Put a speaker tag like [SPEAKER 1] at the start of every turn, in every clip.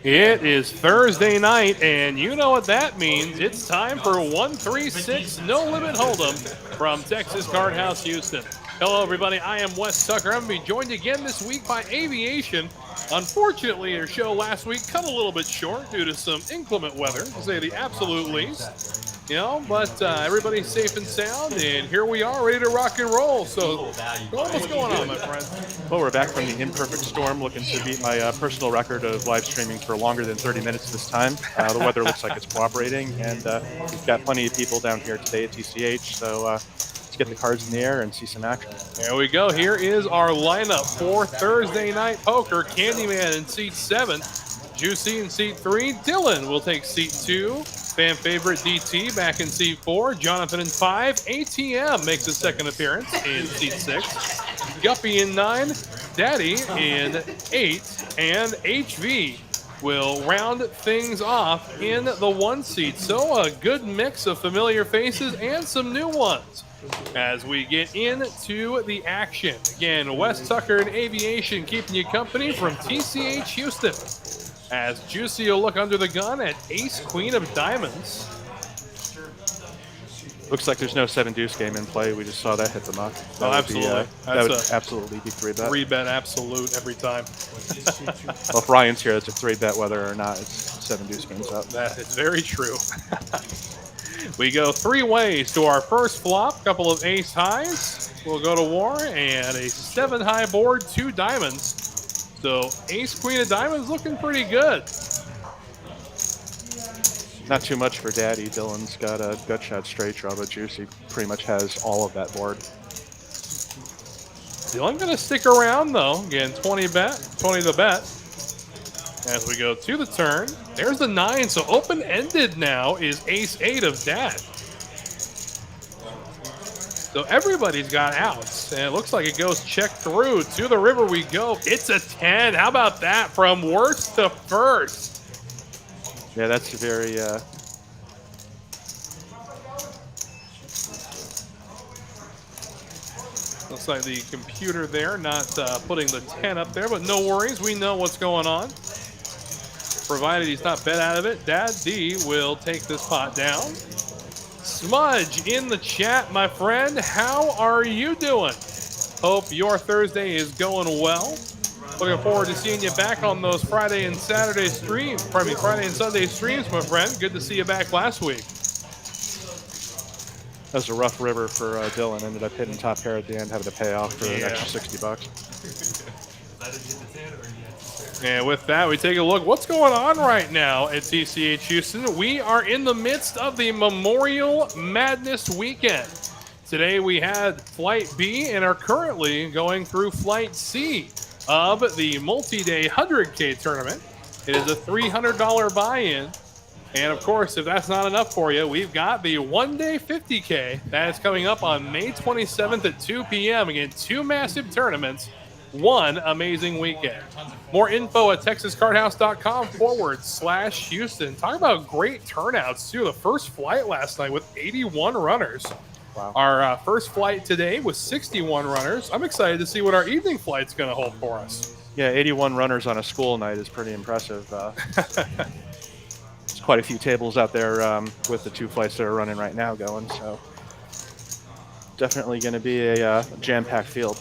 [SPEAKER 1] It is Thursday night, and you know what that means. It's time for 136 No Limit Hold'em from Texas Card House, Houston. Hello, everybody. I am Wes Tucker. I'm going to be joined again this week by Aviation. Unfortunately, their show last week cut a little bit short due to some inclement weather, to say the absolute least. You know, but everybody's safe and sound, and here we are, ready to rock and roll. So, what's going on, my friend?
[SPEAKER 2] Well, we're back from the imperfect storm, looking to beat my personal record of live streaming for longer than 30 minutes this time. The weather looks like it's cooperating, and we've got plenty of people down here today at TCH, so let's get the cards in the air and see some action.
[SPEAKER 1] There we go. Here is our lineup for Thursday Night Poker. Candyman in seat 7, Juicy in seat 3, Dylan will take seat 2. Fan favorite DT back in seat 4. Jonathan in 5. ATM makes his second appearance in seat 6. Guppy in 9. Daddy in 8. And HV will round things off in the 1 seat. So a good mix of familiar faces and some new ones as we get into the action. Again, Wes Tucker and Aviation keeping you company from TCH Houston. As Juicy will look under the gun at Ace Queen of Diamonds.
[SPEAKER 2] Looks like there's no 7-deuce game in play. We just saw that hit the muck.
[SPEAKER 1] Oh, absolutely.
[SPEAKER 2] That would absolutely be 3-bet.
[SPEAKER 1] 3-bet absolute every time.
[SPEAKER 2] Well, if Ryan's here, it's a 3-bet whether or not it's 7-deuce games up.
[SPEAKER 1] That is very true. We go 3 ways to our first flop. Couple of ace highs. We'll go to war and a 7-high board, 2 diamonds. So Ace Queen of Diamonds looking pretty good.
[SPEAKER 2] Not too much for Daddy. Dylan's got a gut shot straight draw, but Juicy pretty much has all of that board.
[SPEAKER 1] Dylan gonna stick around though. Again, 20 the bet. As we go to the turn, there's the 9. So open-ended now is Ace 8 of Dad. So everybody's got outs, and it looks like it goes check through. To the river we go. It's a 10. How about that? From worst to first.
[SPEAKER 2] Yeah, that's a very...
[SPEAKER 1] Looks like the computer there not putting the 10 up there, but no worries. We know what's going on. Provided he's not bet out of it, Dad D will take this pot down. Smudge in the chat, my friend. How are you doing? Hope your Thursday is going well. Looking forward to seeing you back on those Friday and Saturday streams. Pardon me, Friday and Sunday streams, my friend. Good to see you back last week.
[SPEAKER 2] That was a rough river for Dylan. Ended up hitting top pair at the end, having to pay off for an extra $60.
[SPEAKER 1] And with that, we take a look what's going on right now at TCH Houston. We are in the midst of the Memorial Madness weekend. Today we had Flight B and are currently going through Flight C of the multi-day 100K tournament. It is a $300 buy-in. And of course, if that's not enough for you, we've got the one-day 50K that is coming up on May 27th at 2 p.m. Again, 2 massive tournaments. One amazing weekend. More info at texascardhouse.com/Houston. Talk about great turnouts, too. The first flight last night with 81 runners.
[SPEAKER 2] Wow.
[SPEAKER 1] Our first flight today was 61 runners. I'm excited to see what our evening flight's going to hold for us.
[SPEAKER 2] Yeah, 81 runners on a school night is pretty impressive. There's quite a few tables out there with the 2 flights that are running right now going, so definitely going to be a jam-packed field.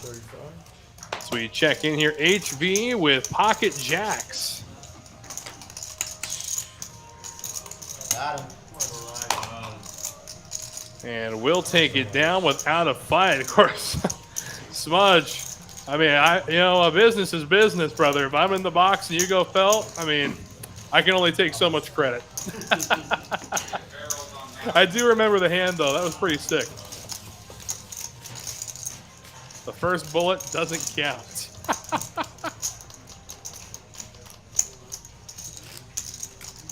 [SPEAKER 1] So we check in here, HV with pocket jacks.
[SPEAKER 3] Got him.
[SPEAKER 1] And we'll take it down without a fight, of course. Smudge, I mean, a business is business, brother. If I'm in the box and you go felt, I mean, I can only take so much credit. I do remember the hand, though. That was pretty sick. The first bullet doesn't count.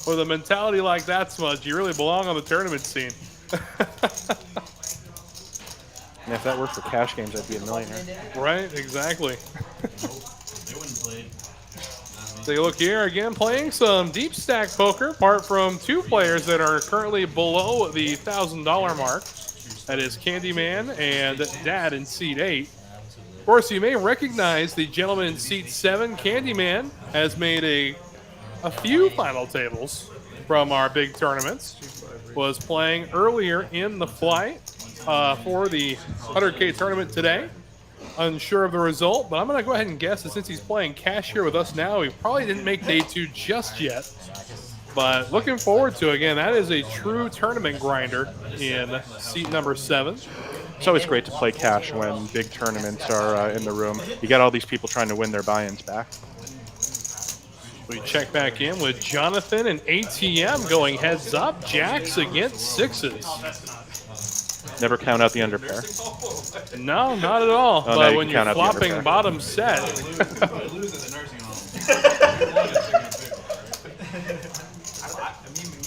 [SPEAKER 1] With a mentality like that, Smudge, you really belong on the tournament scene.
[SPEAKER 2] And if that worked for cash games, I'd be a millionaire.
[SPEAKER 1] Right, exactly. Take a look here again, playing some deep stack poker, apart from 2 players that are currently below the $1,000 mark. That is Candyman and Dad in seat 8. course, you may recognize the gentleman in seat 7, Candyman, has made a few final tables from our big tournaments. Was playing earlier in the flight for the 100K tournament today. Unsure of the result, but I'm going to go ahead and guess that since he's playing cash here with us now, he probably didn't make day 2 just yet. But looking forward to it. Again, that is a true tournament grinder in seat number 7.
[SPEAKER 2] It's always great to play cash when big tournaments are in the room. You got all these people trying to win their buy-ins back.
[SPEAKER 1] We check back in with Jonathan and ATM going heads up. Jacks against 6s.
[SPEAKER 2] Never count out the underpair.
[SPEAKER 1] No, not at all.
[SPEAKER 2] Oh,
[SPEAKER 1] but
[SPEAKER 2] you
[SPEAKER 1] when
[SPEAKER 2] can
[SPEAKER 1] you're
[SPEAKER 2] count out the
[SPEAKER 1] flopping
[SPEAKER 2] underpair.
[SPEAKER 1] bottom set,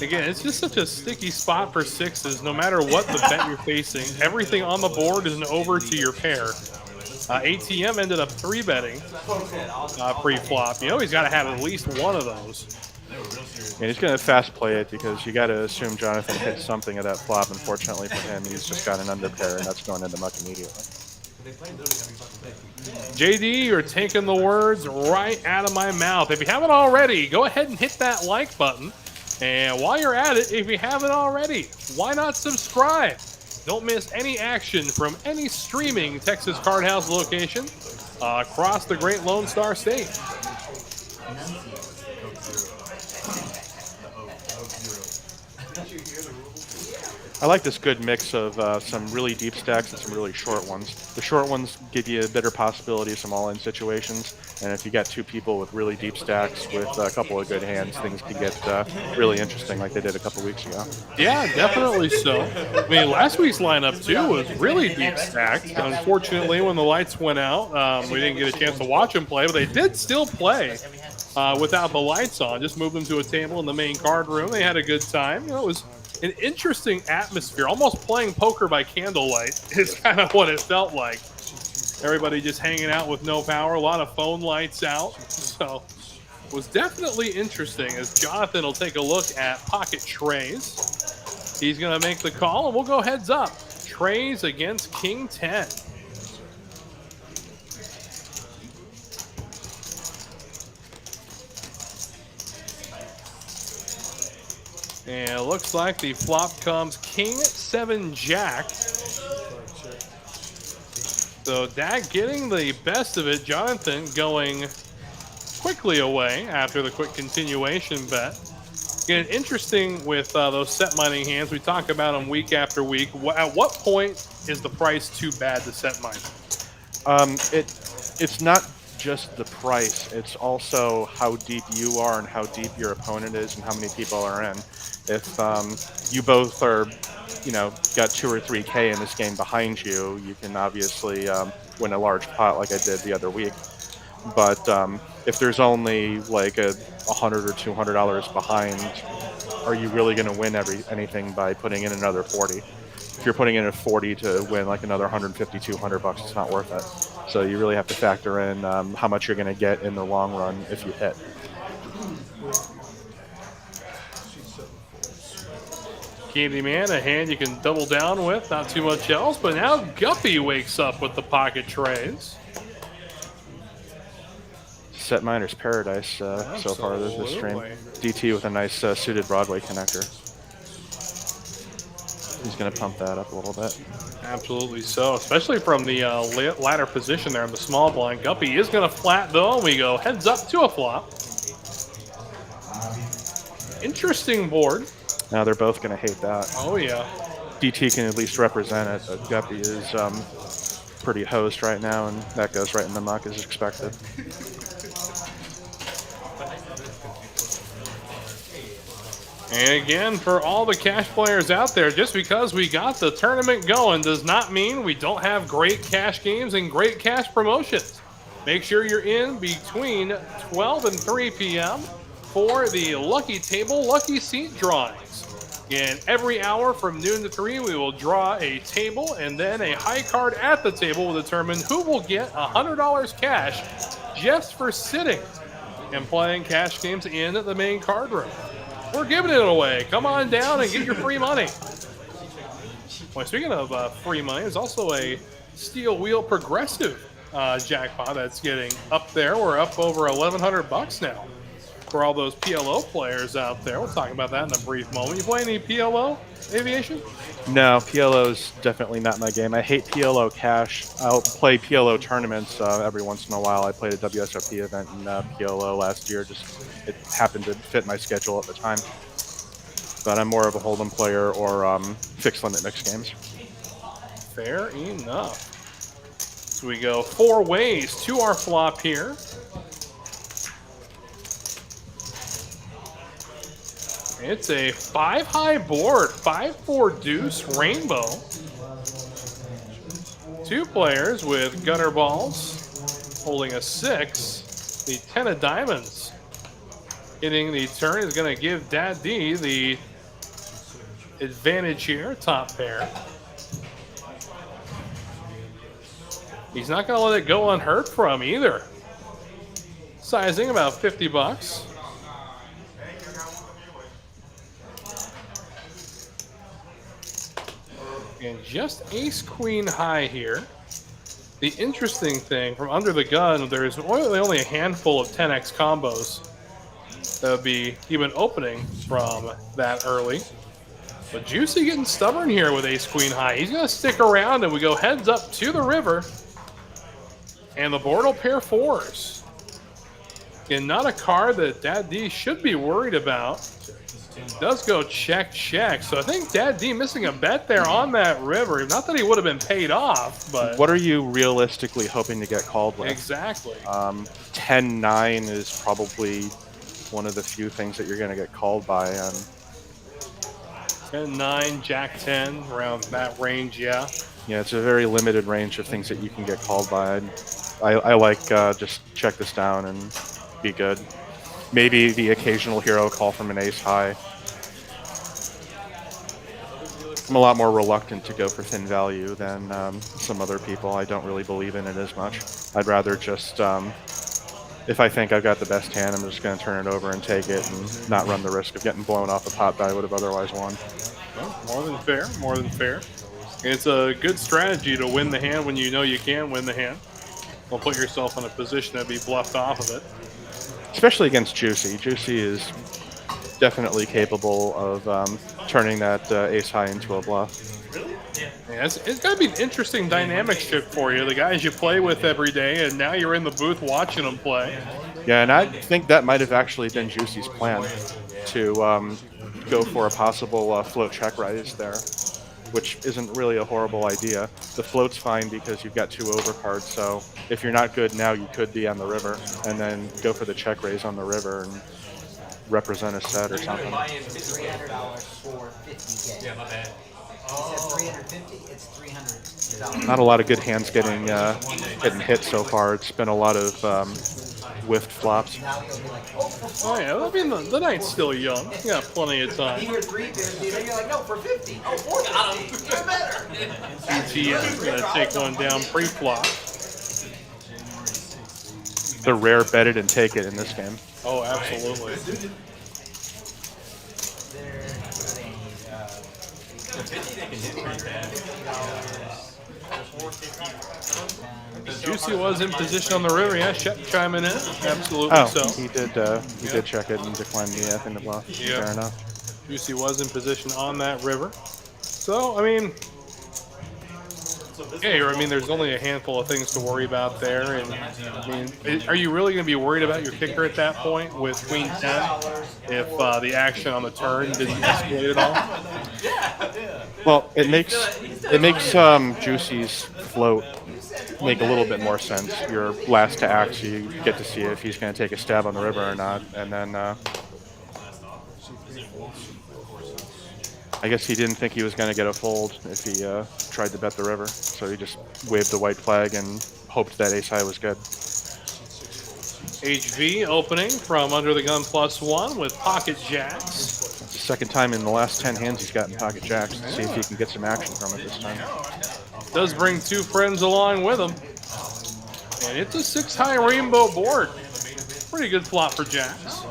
[SPEAKER 1] again, it's just such a sticky spot for 6s. No matter what the bet you're facing, everything on the board is an over to your pair. ATM ended up 3-betting pre-flop. You know he's got to have at least one of those.
[SPEAKER 2] And he's going to fast play it because you got to assume Jonathan hit something of that flop. Unfortunately for him, he's just got an underpair, and that's going into muck immediately.
[SPEAKER 1] JD, you're taking the words right out of my mouth. If you haven't already, go ahead and hit that like button. And while you're at it, if you haven't already, why not subscribe? Don't miss any action from any streaming Texas Card House location across the Great Lone Star State.
[SPEAKER 2] I like this good mix of some really deep stacks and some really short ones. The short ones give you a better possibility of some all-in situations, and if you got 2 people with really deep stacks with a couple of good hands, things could get really interesting like they did a couple weeks ago.
[SPEAKER 1] Yeah, definitely so. I mean, last week's lineup, too, was really deep stacked. Unfortunately, when the lights went out, we didn't get a chance to watch them play, but they did still play without the lights on. Just moved them to a table in the main card room. They had a good time. You know, it was an interesting atmosphere, almost playing poker by candlelight is kind of what it felt like. Everybody just hanging out with no power, a lot of phone lights out. So it was definitely interesting as Jonathan will take a look at pocket trays. He's going to make the call, and we'll go heads up. Trays against King 10. And it looks like the flop comes King 7 Jack. So Dak getting the best of it. Jonathan going quickly away after the quick continuation bet. Again, interesting with those set mining hands. We talk about them week after week. At what point is the price too bad to set mine?
[SPEAKER 2] It's not just the price. It's also how deep you are and how deep your opponent is and how many people are in. If you both are, got 2 or 3K in this game behind you, you can obviously win a large pot like I did the other week. But if there's only like $100 or $200 behind, are you really going to win anything by putting in another 40? If you're putting in a 40 to win like another 150, 200 bucks, it's not worth it. So you really have to factor in how much you're going to get in the long run if you hit.
[SPEAKER 1] Candyman, a hand you can double down with, not too much else. But now Guppy wakes up with the pocket trays.
[SPEAKER 2] Set miner's paradise so far this stream. DT with a nice suited Broadway connector. He's going to pump that up a little bit.
[SPEAKER 1] Absolutely so, especially from the ladder position there in the small blind. Guppy is going to flat, though. We go heads up to a flop. Interesting board.
[SPEAKER 2] Now they're both going to hate that.
[SPEAKER 1] Oh, yeah.
[SPEAKER 2] DT can at least represent it, but Guppy is pretty hosed right now, and that goes right in the muck as expected.
[SPEAKER 1] And again, for all the cash players out there, just because we got the tournament going does not mean we don't have great cash games and great cash promotions. Make sure you're in between 12 and 3 p.m. for the Lucky Table Lucky Seat drawings. And every hour from noon to 3, we will draw a table, and then a high card at the table will determine who will get $100 cash just for sitting and playing cash games in the main card room. We're giving it away. Come on down and get your free money. Well, speaking of free money, there's also a Steel Wheel Progressive jackpot that's getting up there. We're up over 1,100 bucks now for all those PLO players out there. We'll talk about that in a brief moment. You play any PLO aviation?
[SPEAKER 2] No, PLO's definitely not my game. I hate PLO cash. I'll play PLO tournaments every once in a while. I played a WSOP event in PLO last year. Just it happened to fit my schedule at the time. But I'm more of a Hold'em player or fixed limit mixed games.
[SPEAKER 1] Fair enough. So we go 4 ways to our flop here. It's a 5-high board, 5-4 deuce rainbow. 2 players with gutter balls holding a 6. The 10 of diamonds hitting the turn is going to give Dad D the advantage here, top pair. He's not going to let it go unheard from either. Sizing about 50 bucks. And just ace queen high here. The interesting thing, from under the gun, there's only a handful of 10x combos that would be even opening from that early. But Juicy getting stubborn here with ace queen high. He's going to stick around, and we go heads up to the river. And the board will pair 4s. And not a card that Dad D should be worried about. Does go check, check. So I think Dad D missing a bet there on that river. Not that he would have been paid off, but...
[SPEAKER 2] What are you realistically hoping to get called with?
[SPEAKER 1] Exactly.
[SPEAKER 2] 10-9 is probably one of the few things that you're going to get called by.
[SPEAKER 1] 10-9, Jack 10, around that range, yeah.
[SPEAKER 2] Yeah, it's a very limited range of things that you can get called by. I like just check this down and be good. Maybe the occasional hero call from an ace high. I'm a lot more reluctant to go for thin value than some other people. I don't really believe in it as much. I'd rather just, if I think I've got the best hand, I'm just going to turn it over and take it and not run the risk of getting blown off a pot that I would have otherwise won.
[SPEAKER 1] Well, more than fair, more than fair. It's a good strategy to win the hand when you know you can win the hand. Don't put yourself in a position to be bluffed off of it.
[SPEAKER 2] Especially against Juicy. Juicy is definitely capable of turning that ace high into a bluff.
[SPEAKER 1] Yeah, it's got to be an interesting dynamic shift for you. The guys you play with every day, and now you're in the booth watching them play.
[SPEAKER 2] Yeah, and I think that might have actually been Juicy's plan to go for a possible float check raise there, which isn't really a horrible idea. The float's fine because you've got 2 overcards, so if you're not good now, you could be on the river, and then go for the check raise on the river and represent a set or something.
[SPEAKER 3] $300 for 50K. Yeah, my bad. He said 350. It's $300.
[SPEAKER 2] Not a lot of good hands getting hit so far. It's been a lot of whiffed flops.
[SPEAKER 1] Oh yeah, I mean the night's still young. You got plenty of time.
[SPEAKER 3] You hear 350, then you're like, no, for 50. Oh, 450. Even better.
[SPEAKER 1] TCH gonna take one down pre-flop.
[SPEAKER 2] The rare bet it and take it in this game.
[SPEAKER 1] Oh, absolutely. Juicy was in position on the river. Yeah, Shep chiming in. Absolutely so.
[SPEAKER 2] He did check it and decline the F in the bluff.
[SPEAKER 1] Yep.
[SPEAKER 2] Fair enough.
[SPEAKER 1] Juicy was in position on that river. So, I mean, yeah, I mean, there's only a handful of things to worry about there. And I mean, are you really going to be worried about your kicker at that point with Queen 10 if the action on the turn didn't escalate at all?
[SPEAKER 2] Well, it makes Juicy's float make a little bit more sense. You're last to act, so you get to see if he's going to take a stab on the river or not, and then I guess he didn't think he was going to get a fold if he tried to bet the river, so he just waved the white flag and hoped that ace high was good.
[SPEAKER 1] HV opening from under the gun +1 with pocket jacks.
[SPEAKER 2] It's the second time in the last 10 hands he's gotten pocket jacks. Let's see if he can get some action from it this time.
[SPEAKER 1] Does bring 2 friends along with him. And it's a 6-high rainbow board. Pretty good flop for jacks.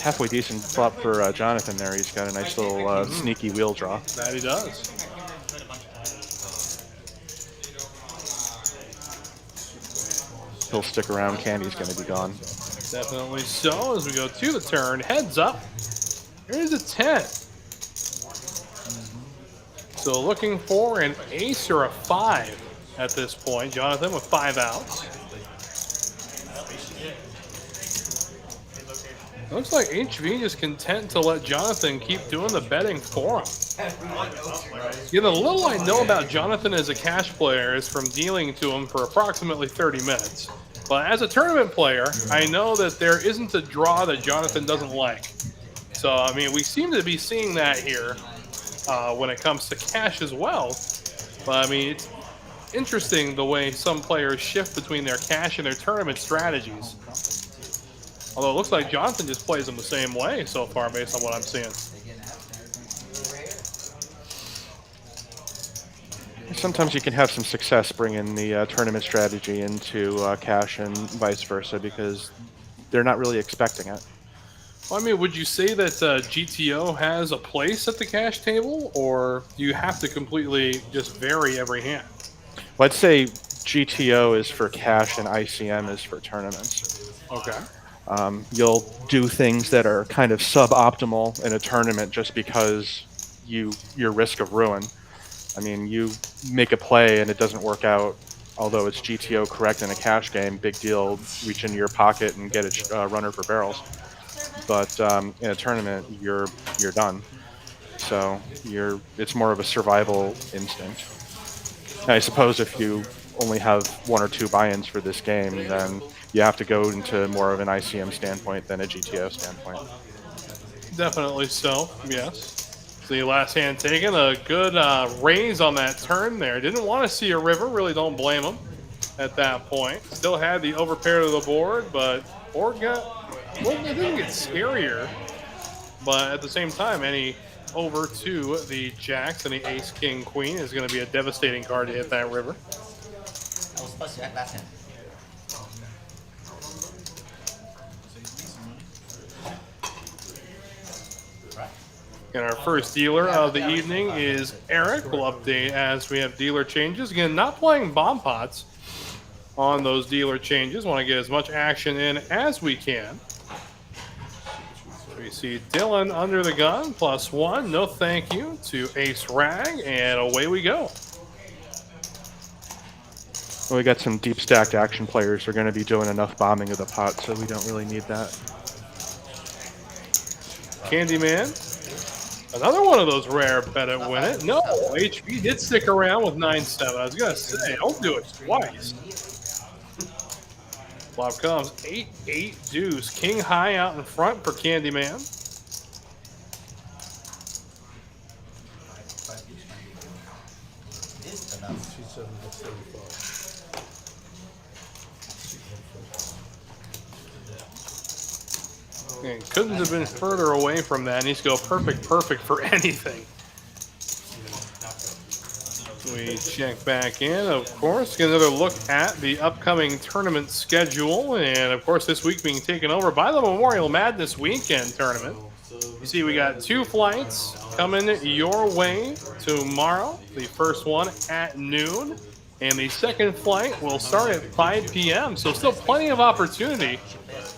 [SPEAKER 2] Halfway decent flop for Jonathan there. He's got a nice little sneaky wheel draw.
[SPEAKER 1] That he does.
[SPEAKER 2] he'll stick around, candy's going to be gone.
[SPEAKER 1] Definitely so. As we go to the turn, heads up. Here's a 10. So looking for an ace or a 5 at this point. Jonathan with 5 outs. Looks like HV is content to let Jonathan keep doing the betting for him. Yeah, the little I know about Jonathan as a cash player is from dealing to him for approximately 30 minutes. But as a tournament player, I know that there isn't a draw that Jonathan doesn't like. So, I mean, we seem to be seeing that here when it comes to cash as well. But, I mean, it's interesting the way some players shift between their cash and their tournament strategies. Although it looks like Jonathan just plays them the same way so far based on what I'm seeing.
[SPEAKER 2] Sometimes you can have some success bringing the tournament strategy into cash and vice versa because they're not really expecting it.
[SPEAKER 1] Well, I mean, would you say that GTO has a place at the cash table, or do you have to completely just vary every hand?
[SPEAKER 2] Well, I'd say GTO is for cash and ICM is for tournaments.
[SPEAKER 1] Okay.
[SPEAKER 2] You'll do things that are kind of suboptimal in a tournament just because your risk of ruin. I mean, you make a play and it doesn't work out, although it's GTO correct in a cash game, big deal, reach into your pocket and get a runner for barrels. But in a tournament, you're done. So it's more of a survival instinct. And I suppose if you only have 1 or 2 buy-ins for this game, then you have to go into more of an ICM standpoint than a GTO standpoint.
[SPEAKER 1] Definitely so, yes. The last hand taken, a good raise on that turn there. Didn't want to see a river, really don't blame him at that point. Still had the overpair to the board, but board it didn't get scarier. But at the same time, any over to the jacks and the ace, king, queen is going to be a devastating card to hit that river.
[SPEAKER 3] I was supposed to act last hand.
[SPEAKER 1] And our first dealer of the evening is Eric. We'll update as we have dealer changes. Again, not playing bomb pots on those dealer changes. Want to get as much action in as we can. We see Dylan under the gun, +1. No thank you to Ace Rag, and away we go.
[SPEAKER 2] Well, we got some deep stacked action players who are going to be doing enough bombing of the pot, so we don't really need that.
[SPEAKER 1] Candyman. Another one of those rare bet it win it. No, HB did stick around with 9-7. I was going to say, don't do it twice. Flop comes 8-8 deuce. King high out in front for Candyman. And couldn't have been further away from that. Needs to go perfect for anything. We check back in, of course, get another look at the upcoming tournament schedule. And, of course, this week being taken over by the Memorial Madness Weekend Tournament. You see we got 2 flights coming your way tomorrow. The first one at noon. And the second flight will start at 5 p.m. So still plenty of opportunity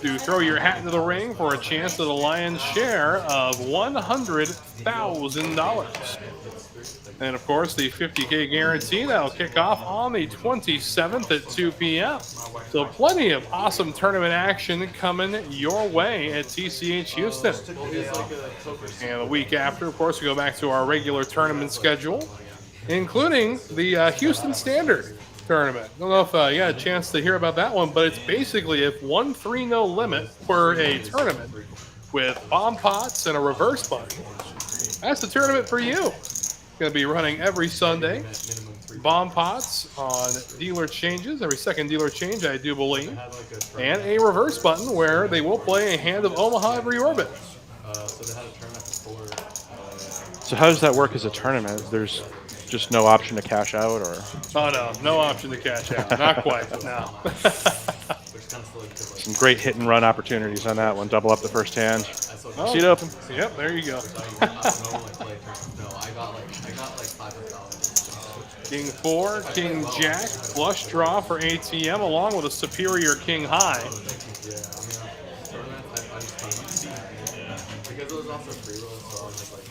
[SPEAKER 1] to throw your hat into the ring for a chance at the lion's share of $100,000. And, of course, the 50K guarantee that will kick off on the 27th at 2 p.m. So plenty of awesome tournament action coming your way at TCH Houston. And the week after, of course, we go back to our regular tournament schedule, including the Houston Standard Tournament. I don't know if you had a chance to hear about that one, but it's basically if 1-3-no limit for a tournament with bomb pots and a reverse button. That's the tournament for you. Going to be running every Sunday. Bomb pots on dealer changes, every second dealer change, I do believe. And a reverse button where they will play a hand of Omaha every orbit.
[SPEAKER 2] So how does that work as a tournament? There's just no option to cash out, or?
[SPEAKER 1] Oh, no option to cash out. Not quite, no.
[SPEAKER 2] Some great hit and run opportunities on that one. Double up the first hand.
[SPEAKER 1] Oh,
[SPEAKER 2] See it open.
[SPEAKER 1] Yep, there you go. King 4, King Jack, flush draw for ATM, along with a superior King High.
[SPEAKER 4] Because it was also free roll, so I was just like,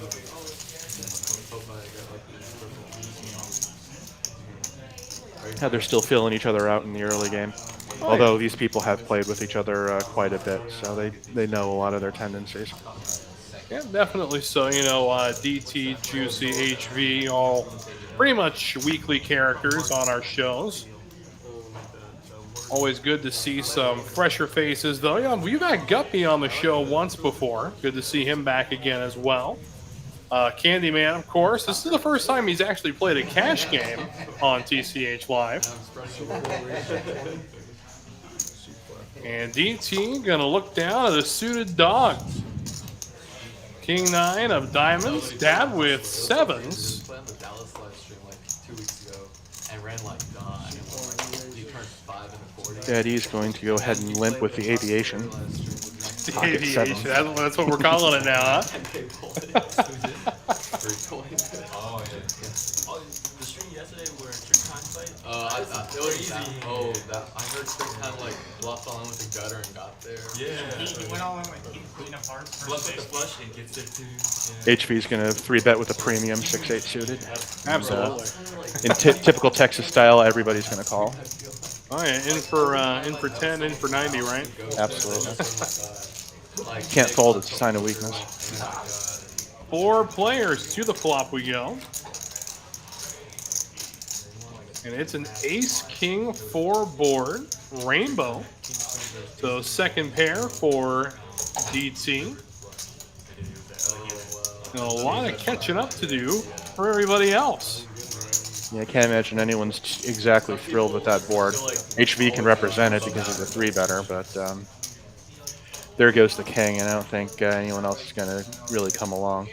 [SPEAKER 4] hope I get like the
[SPEAKER 2] Yeah, they're still feeling each other out in the early game.
[SPEAKER 1] Oh,
[SPEAKER 2] Although these people have played with each other quite a bit, so they know a lot of their tendencies.
[SPEAKER 1] yeah, definitely so. You know, DT, Juicy, HV, all pretty much weekly characters on our shows. Always good to see some fresher faces, though. Yeah, we've had Guppy on the show once before. Good to see him back again as well. Candyman, of course. This is the first time he's actually played a cash game on TCH Live. And DT gonna look down at a suited dog. King 9 of diamonds, dad with sevens.
[SPEAKER 4] played on the Dallas live stream like 2 weeks ago and ran like God. He turned 5 in the 40.
[SPEAKER 2] Daddy's going to go ahead and limp with the aviation.
[SPEAKER 1] The
[SPEAKER 2] Pocket
[SPEAKER 1] aviation.
[SPEAKER 2] sevens.
[SPEAKER 1] That's what we're calling it now, huh?
[SPEAKER 5] Oh, yeah. Oh, the stream yesterday where Trick Time played?
[SPEAKER 4] It was easy. Oh, I heard Trick kind of like bluffed on with the gutter and got there.
[SPEAKER 5] Yeah.
[SPEAKER 6] He went all in with Queen of Hearts
[SPEAKER 5] Bluff
[SPEAKER 6] first
[SPEAKER 5] with the
[SPEAKER 6] stage.
[SPEAKER 5] flush and gets there too. Yeah.
[SPEAKER 2] HV's going to 3-bet with a premium 6-8 suited.
[SPEAKER 1] Absolutely.
[SPEAKER 2] In typical Texas style, everybody's going to call.
[SPEAKER 1] Oh yeah, in for 10, in for 90, right?
[SPEAKER 2] Absolutely. Can't fold, it's a sign of weakness.
[SPEAKER 1] 4 players to the flop we go. And it's an ace king 4 board, rainbow. So second pair for DT. And a lot of catching up to do for everybody else.
[SPEAKER 2] Yeah, I can't imagine anyone's exactly thrilled with that board. HV can represent it because he's a 3-better, but there goes the king, and I don't think anyone else is going to really come along.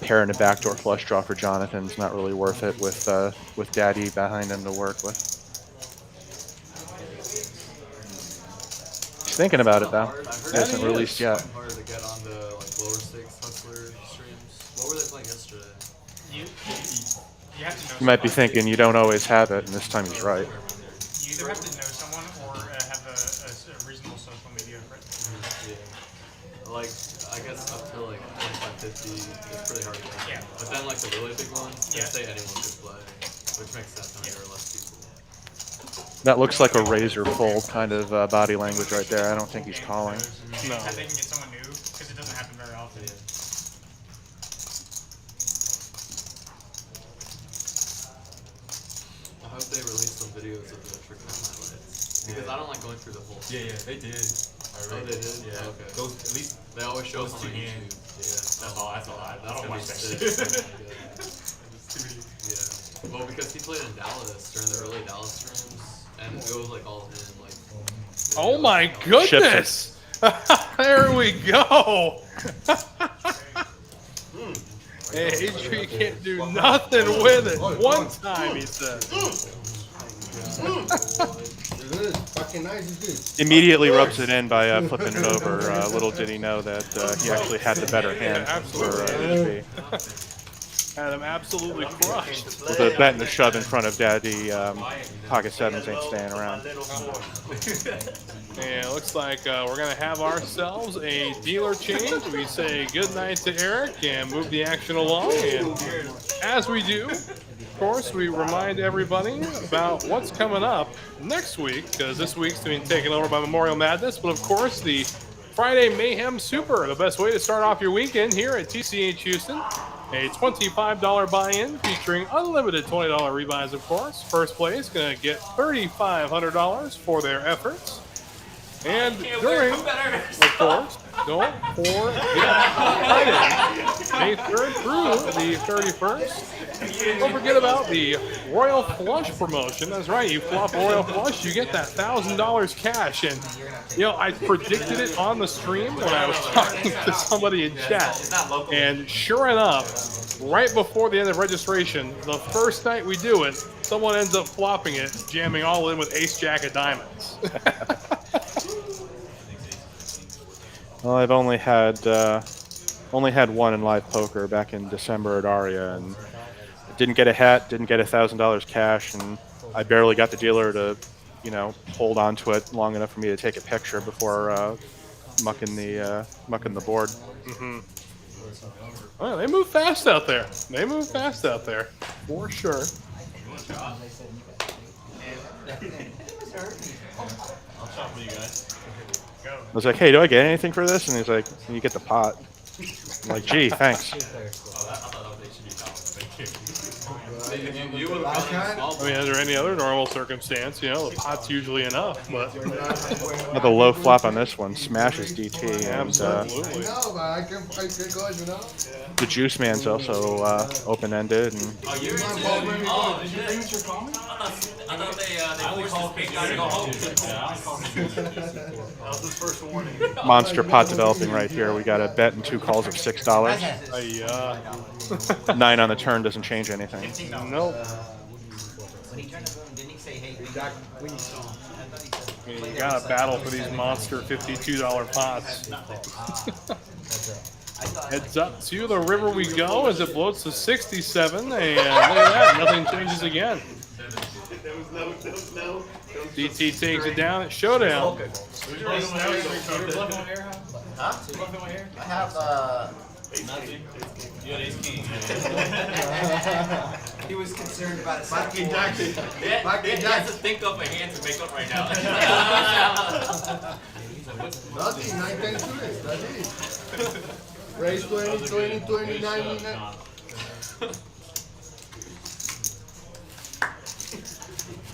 [SPEAKER 2] Pair and a backdoor flush draw for Jonathan's not really worth it with Daddy behind him to work with. He's thinking about it though. He hasn't released yet.
[SPEAKER 4] Harder to get on the like lower stakes hustler streams. What were they playing yesterday?
[SPEAKER 6] You have to know
[SPEAKER 2] You might be
[SPEAKER 6] someone.
[SPEAKER 2] thinking you don't always have it, and this time he's right.
[SPEAKER 6] You either have to know someone or have a reasonable social media presence.
[SPEAKER 4] Yeah. Like I guess up to like 25, 50, it's pretty hard to get.
[SPEAKER 6] Yeah.
[SPEAKER 4] But then like the really big ones, they
[SPEAKER 6] Yeah.
[SPEAKER 4] say anyone could play, which makes sense when there are less people.
[SPEAKER 2] That looks like a razor fold kind of body language right there. I don't think he's calling.
[SPEAKER 1] No.
[SPEAKER 6] How they can get someone new, because it doesn't happen very often.
[SPEAKER 4] I hope they release some videos of the trick time highlights because I don't like going through the whole.
[SPEAKER 5] Yeah, they did.
[SPEAKER 4] Oh, they did?
[SPEAKER 5] Yeah.
[SPEAKER 4] Okay.
[SPEAKER 5] Those, at least
[SPEAKER 4] They always show us
[SPEAKER 5] those
[SPEAKER 4] on
[SPEAKER 5] two
[SPEAKER 4] YouTube.
[SPEAKER 5] hands. Yeah, that's all. I don't
[SPEAKER 4] gonna
[SPEAKER 5] watch
[SPEAKER 4] be
[SPEAKER 5] that
[SPEAKER 4] sick.
[SPEAKER 5] shit.
[SPEAKER 4] Yeah. Well, because he played in Dallas during the early Dallas streams, and it was like all him, like.
[SPEAKER 1] Oh my goodness! There we go! Hey, HV can't do nothing with it. One time, he said.
[SPEAKER 7] Fucking nice as good.
[SPEAKER 2] Immediately rubs it in by flipping it over. Little did he know that he actually had the better hand for
[SPEAKER 1] absolutely.
[SPEAKER 2] HV.
[SPEAKER 1] Had him absolutely crushed.
[SPEAKER 2] With a bet and a shove in front of Daddy, pocket sevens ain't staying around.
[SPEAKER 1] And it looks like we're going to have ourselves a dealer change. We say good night to Eric and move the action along. And as we do, of course, we remind everybody about what's coming up next week, because this week's being taken over by Memorial Madness. But of course, the Friday Mayhem Super, the best way to start off your weekend here at TCH Houston. A $25 buy-in featuring unlimited $20 rebuys, of course. First place going to get $3,500 for their efforts. And during, of course, don't forget Friday, May 3rd through the 31st. Don't forget about the Royal Flush promotion. That's right, you flop a Royal Flush, you get that $1,000 cash. And, you know, I predicted it on the stream when I was talking to somebody in chat. And sure enough, right before the end of registration, the first night we do it, someone ends up flopping it, jamming all in with ace-jack of diamonds.
[SPEAKER 2] Well, I've only had one in live poker back in December at Aria, and Didn't get a hat, didn't get $1,000 cash, and I barely got the dealer to, you know, hold on to it long enough for me to take a picture before mucking the board.
[SPEAKER 1] Mm-hmm. Well, they move fast out there. They move fast out there, for sure.
[SPEAKER 5] I'll chop with you guys.
[SPEAKER 2] I was like, hey, do I get anything for this? And he's like, you get the pot. I'm like, gee, thanks.
[SPEAKER 5] I thought they should be balanced. Thank you. You would have
[SPEAKER 7] Last
[SPEAKER 5] gone
[SPEAKER 1] I mean, under any other normal circumstance, you know, the pot's usually enough, but
[SPEAKER 2] With a low flop on this one, smashes DT, and
[SPEAKER 1] absolutely.
[SPEAKER 7] No, but I can go, you know.
[SPEAKER 2] the juice man's also open-ended. And
[SPEAKER 5] Oh, you're into oh, did you finish your comment? I thought they forced this big guy to go home. That was his first warning.
[SPEAKER 2] monster pot developing right here. We got a bet and 2 calls of $6. 9 on the turn doesn't change anything.
[SPEAKER 1] Nope.
[SPEAKER 3] When he turned the phone, didn't he say, hey,
[SPEAKER 1] I mean, you gotta battle for these monster $52 pots. Heads up to the river we go as it bloats to 67, and look at that, nothing changes again. DT takes it down at showdown.
[SPEAKER 3] I have,
[SPEAKER 5] Nothing. You had ace king.
[SPEAKER 3] he was concerned about his
[SPEAKER 7] Fucking Jackson.
[SPEAKER 5] Yeah, he has to think up a hand to make up right now.
[SPEAKER 7] Nothing, 9 10 suited. That's it. Raise 20, 20, 29.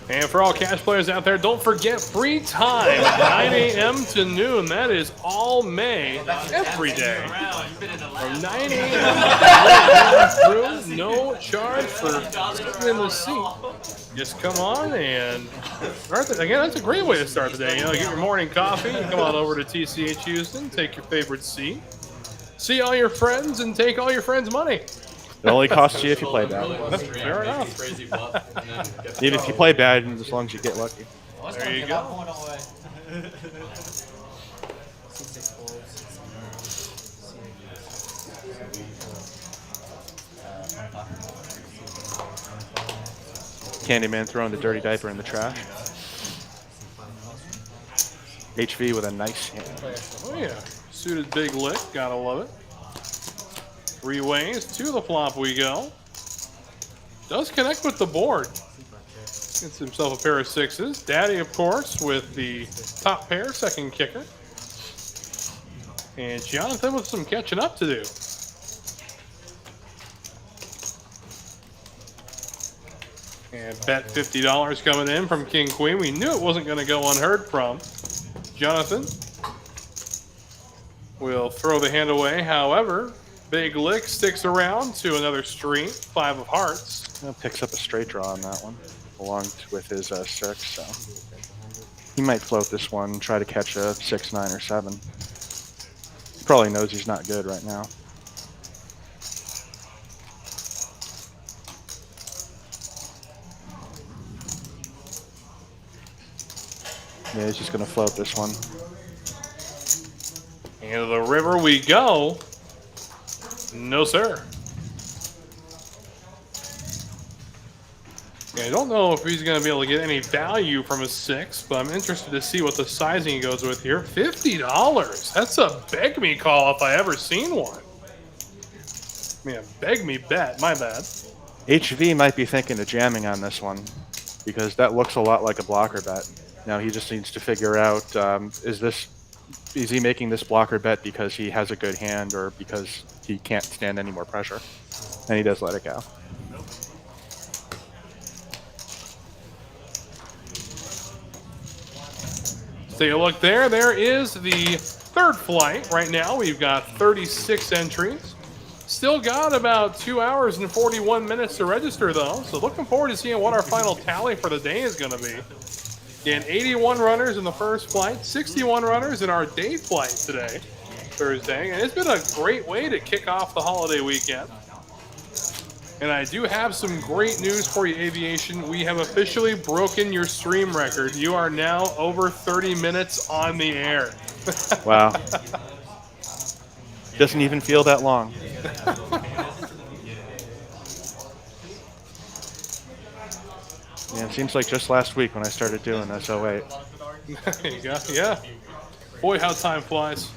[SPEAKER 1] And for all cash players out there, don't forget free time, 9 a.m. to noon. That is all May, every day. From 9 a.m. through, no charge for sitting in the seat. Just come on and start the, again, that's a great way to start the day. You know, get your morning coffee and come on over to TCH Houston, take your favorite seat, see all your friends, and take all your friends' money.
[SPEAKER 2] It only costs you if you play bad.
[SPEAKER 1] Fair enough.
[SPEAKER 2] Even if you play bad, as long as you get lucky.
[SPEAKER 1] There you go.
[SPEAKER 2] Candyman throwing the dirty diaper in the trash. HV with a nice hand.
[SPEAKER 1] Oh yeah, suited big lick, gotta love it. 3 ways to the flop we go. Does connect with the board. Gets himself a pair of 6s. Daddy, of course, with the top pair, second kicker. And Jonathan with some catching up to do. And bet $50 coming in from King Queen. We knew it wasn't going to go unheard from. Jonathan will throw the hand away. However, big lick sticks around to another street, 5 of hearts.
[SPEAKER 2] Picks up a straight draw on that one, along with his 6. So he might float this one, try to catch a 6, 9, or 7. He probably knows he's not good right now. Yeah, he's just gonna float this one.
[SPEAKER 1] And to the river we go. No, sir. Yeah, I don't know if he's going to be able to get any value from a 6, but I'm interested to see what the sizing he goes with here. $50. That's a beg me call if I ever seen one. I mean, a beg me bet. My bad.
[SPEAKER 2] HV might be thinking of jamming on this one because that looks a lot like a blocker bet. Now he just needs to figure out, is he making this blocker bet because he has a good hand or because he can't stand any more pressure? And he does let it go.
[SPEAKER 1] Take a look there. There is the third flight. Right now we've got 36 entries. Still got about 2 hours and 41 minutes to register though. So looking forward to seeing what our final tally for the day is going to be. Again, 81 runners in the first flight, 61 runners in our day flight today, Thursday. And it's been a great way to kick off the holiday weekend. And I do have some great news for you, Aviation. We have officially broken your stream record. You are now over 30 minutes on the air.
[SPEAKER 2] Wow. Doesn't even feel that long. Yeah, it seems like just last week when I started doing this. Oh wait.
[SPEAKER 1] There you go. Yeah. Boy, how time flies.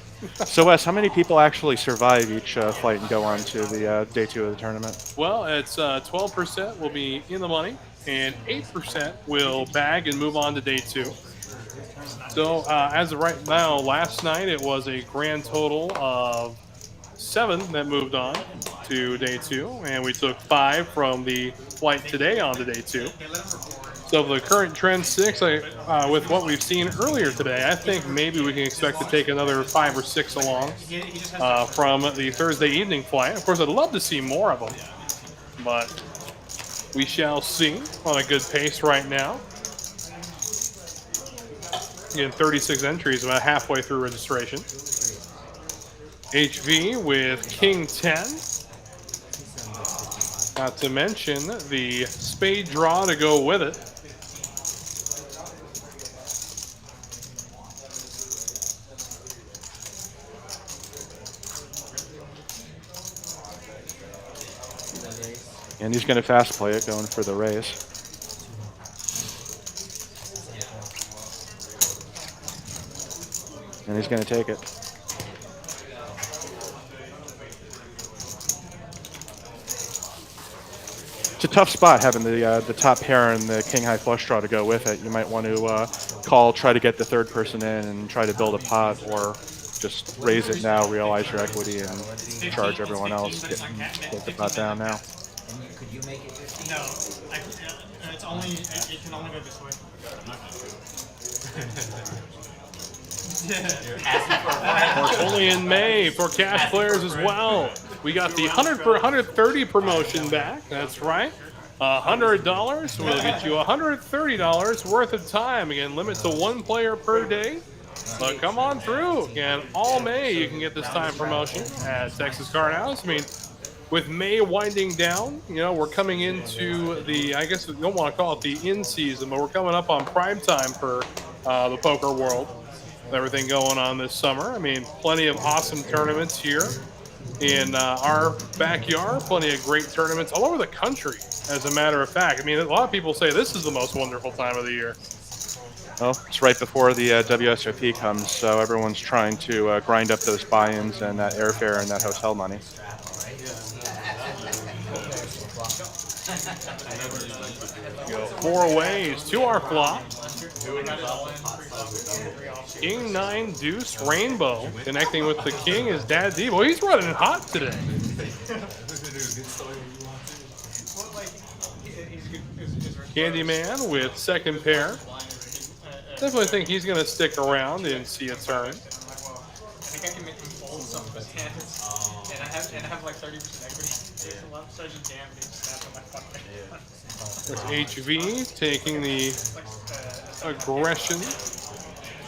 [SPEAKER 2] So Wes, how many people actually survive each flight and go on to the day 2 of the tournament?
[SPEAKER 1] Well, it's 12% will be in the money, and 8% will bag and move on to day 2. So as of right now, last night it was a grand total of 7 that moved on to day 2, and we took 5 from the flight today on to day 2. So the current trend 6, with what we've seen earlier today, I think maybe we can expect to take another 5 or 6 along from the Thursday evening flight. Of course, I'd love to see more of them, but we shall see. On a good pace right now. Again, 36 entries, about halfway through registration. HV with King 10. Not to mention the spade draw to go with it.
[SPEAKER 2] And he's going to fast play it, going for the raise. And he's going to take it. It's a tough spot having the top pair and the king high flush draw to go with it. You might want to call, try to get the third person in and try to build a pot, or just raise it now, realize your equity, and charge everyone else. Get the pot down now.
[SPEAKER 3] And could you make it 15?
[SPEAKER 6] No, it's only it can only go this way.
[SPEAKER 1] Of course, only in May for cash players as well. We got the 100 for 130 promotion back. That's right. $100 will get you $130 worth of time. Again, limit to 1 player per day. But come on through. Again, all May you can get this time promotion at Texas Card House. I mean, with May winding down, you know, we're coming into the, I guess we don't want to call it the in season, but we're coming up on prime time for the poker world. Everything going on this summer. I mean, plenty of awesome tournaments here in our backyard. Plenty of great tournaments all over the country, as a matter of fact. I mean, a lot of people say this is the most wonderful time of the year.
[SPEAKER 2] Well, it's right before the WSOP comes, so everyone's trying to grind up those buy-ins and that airfare and that hotel money.
[SPEAKER 1] Go 4 ways to our flop. King 9 deuce rainbow. Connecting with the king is Dad D. Boy, he's running hot today. Candyman with second pair. Definitely think he's going to stick around and see a turn.
[SPEAKER 6] I think I can make him fold some of his hands, and I have like 30% equity. It's a lot of such a damn big snap on my fucking.
[SPEAKER 1] There's HV taking the aggression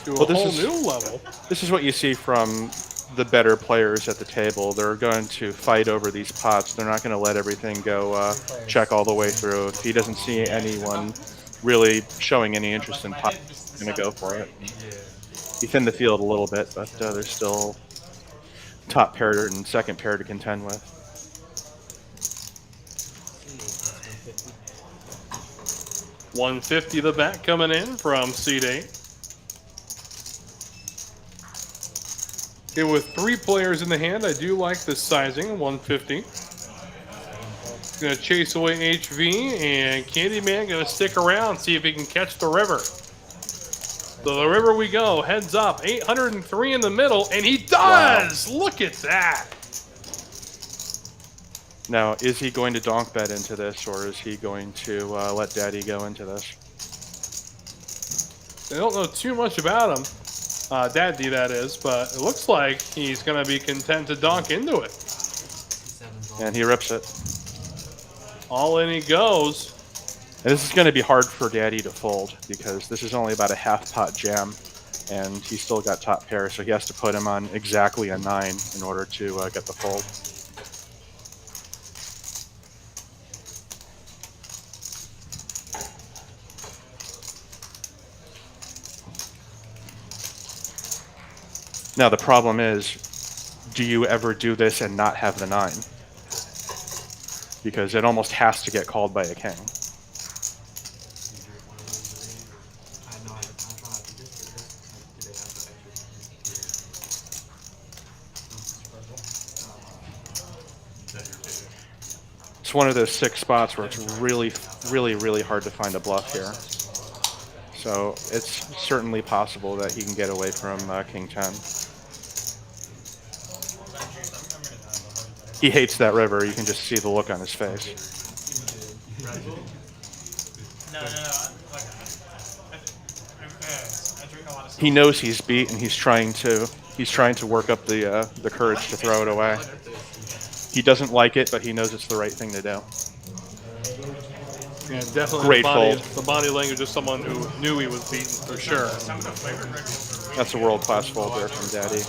[SPEAKER 1] to a
[SPEAKER 2] Well,
[SPEAKER 1] whole new level.
[SPEAKER 2] This is what you see from the better players at the table. They're going to fight over these pots. They're not going to let everything go check all the way through. If he doesn't see anyone really showing any interest in pot, he's going to go for it. He thinned the field a little bit, but there's still top pair and second pair to contend with.
[SPEAKER 1] $150 the bet coming in from seed 8. Okay, with 3 players in the hand, I do like this sizing, 150. Gonna chase away HV, and Candyman gonna stick around, see if he can catch the river. So the river we go, heads up, 803 in the middle, and he does! Wow. Look at that!
[SPEAKER 2] Now, is he going to donk bet into this, or is he going to let Daddy go into this?
[SPEAKER 1] I don't know too much about him, Daddy that is, but it looks like he's going to be content to donk into it.
[SPEAKER 2] And he rips it.
[SPEAKER 1] All in he goes.
[SPEAKER 2] And this is going to be hard for Daddy to fold, because this is only about a half pot jam, and he's still got top pair, so he has to put him on exactly a 9 in order to get the fold. Now the problem is, do you ever do this and not have the 9? Because it almost has to get called by a king. It's one of those 6 spots where it's really, really, really hard to find a bluff here. So it's certainly possible that he can get away from King 10. He hates that river. You can just see the look on his face.
[SPEAKER 6] No. I drink a lot of.
[SPEAKER 2] He knows he's beat, and he's trying to work up the courage to throw it away. He doesn't like it, but he knows it's the right thing to do.
[SPEAKER 1] Yeah, definitely.
[SPEAKER 2] Great
[SPEAKER 1] The body language of someone who knew he was beaten for sure.
[SPEAKER 2] That's a world-class fold there from Daddy.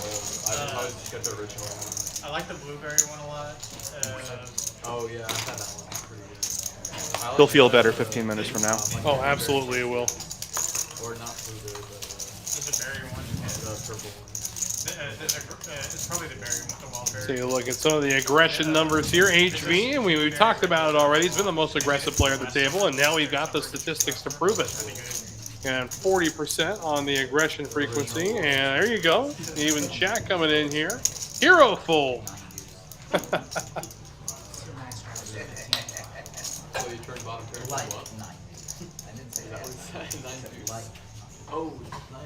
[SPEAKER 6] I like the blueberry one a lot.
[SPEAKER 4] Oh yeah, I had that one. That's pretty good.
[SPEAKER 2] He'll feel better 15 minutes from now.
[SPEAKER 1] Oh, absolutely it will.
[SPEAKER 4] Or not blueberry, but
[SPEAKER 6] There's a berry one.
[SPEAKER 4] the purple one.
[SPEAKER 6] It's probably the berry one with the wild berry.
[SPEAKER 1] Take a look at some of the aggression numbers here. HV, and we talked about it already. He's been the most aggressive player at the table, and now we've got the statistics to prove it. And 40% on the aggression frequency. And there you go. Even chat coming in here. Hero fold.
[SPEAKER 4] So you turn bottom pair to
[SPEAKER 3] Light
[SPEAKER 4] what?
[SPEAKER 3] 9. I didn't say that. Light.
[SPEAKER 4] Oh, 9.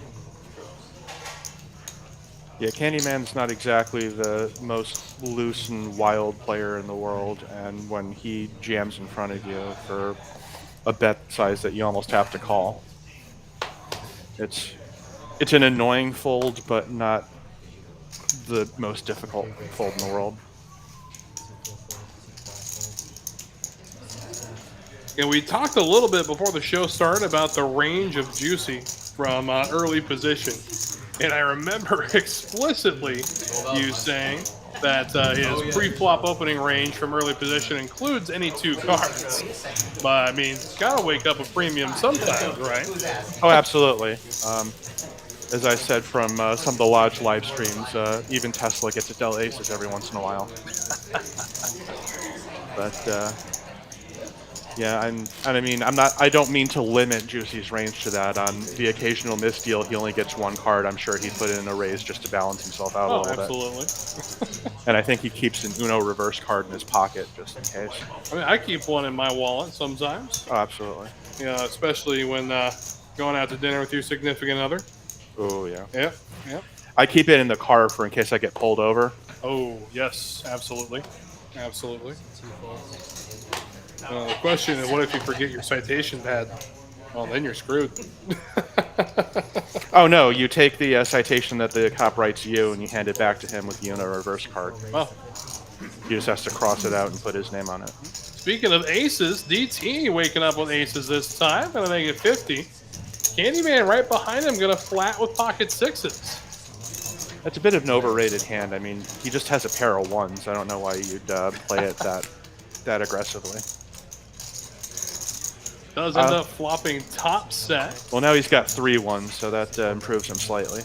[SPEAKER 2] Yeah, Candyman's not exactly the most loose and wild player in the world, and when he jams in front of you for a bet size that you almost have to call, it's an annoying fold, but not the most difficult fold in the world.
[SPEAKER 1] And we talked a little bit before the show started about the range of Juicy from early position. And I remember explicitly you saying that his pre-flop opening range from early position includes any 2 cards. But, I mean, gotta wake up a premium sometimes, right?
[SPEAKER 2] Oh, absolutely. As I said from some of the Lodge live streams, even Tesla gets a Del Aces every once in a while. But yeah, I don't mean to limit Juicy's range to that. On the occasional misdeal, he only gets 1 card. I'm sure he'd put in a raise just to balance himself out a little
[SPEAKER 1] absolutely.
[SPEAKER 2] bit. And I think he keeps an Uno reverse card in his pocket just in case.
[SPEAKER 1] I mean, I keep one in my wallet sometimes.
[SPEAKER 2] Oh, absolutely.
[SPEAKER 1] You know, especially when going out to dinner with your significant other.
[SPEAKER 2] Oh, yeah.
[SPEAKER 1] Yep.
[SPEAKER 2] I keep it in the car in case I get pulled over.
[SPEAKER 1] Oh, yes, absolutely. Absolutely. The question is, what if you forget your citation pad? Well, then you're screwed.
[SPEAKER 2] Oh, no, you take the citation that the cop writes you and you hand it back to him with the Uno reverse card.
[SPEAKER 1] Well,
[SPEAKER 2] He just has to cross it out and put his name on it.
[SPEAKER 1] speaking of aces, DT waking up with aces this time. Gonna make it 50. Candyman right behind him, gonna flat with pocket 6s.
[SPEAKER 2] That's a bit of an overrated hand. I mean, he just has a pair of 1s. I don't know why you'd play it that aggressively.
[SPEAKER 1] Does end up flopping top set.
[SPEAKER 2] Well, now he's got 3 1s, so that improves him slightly.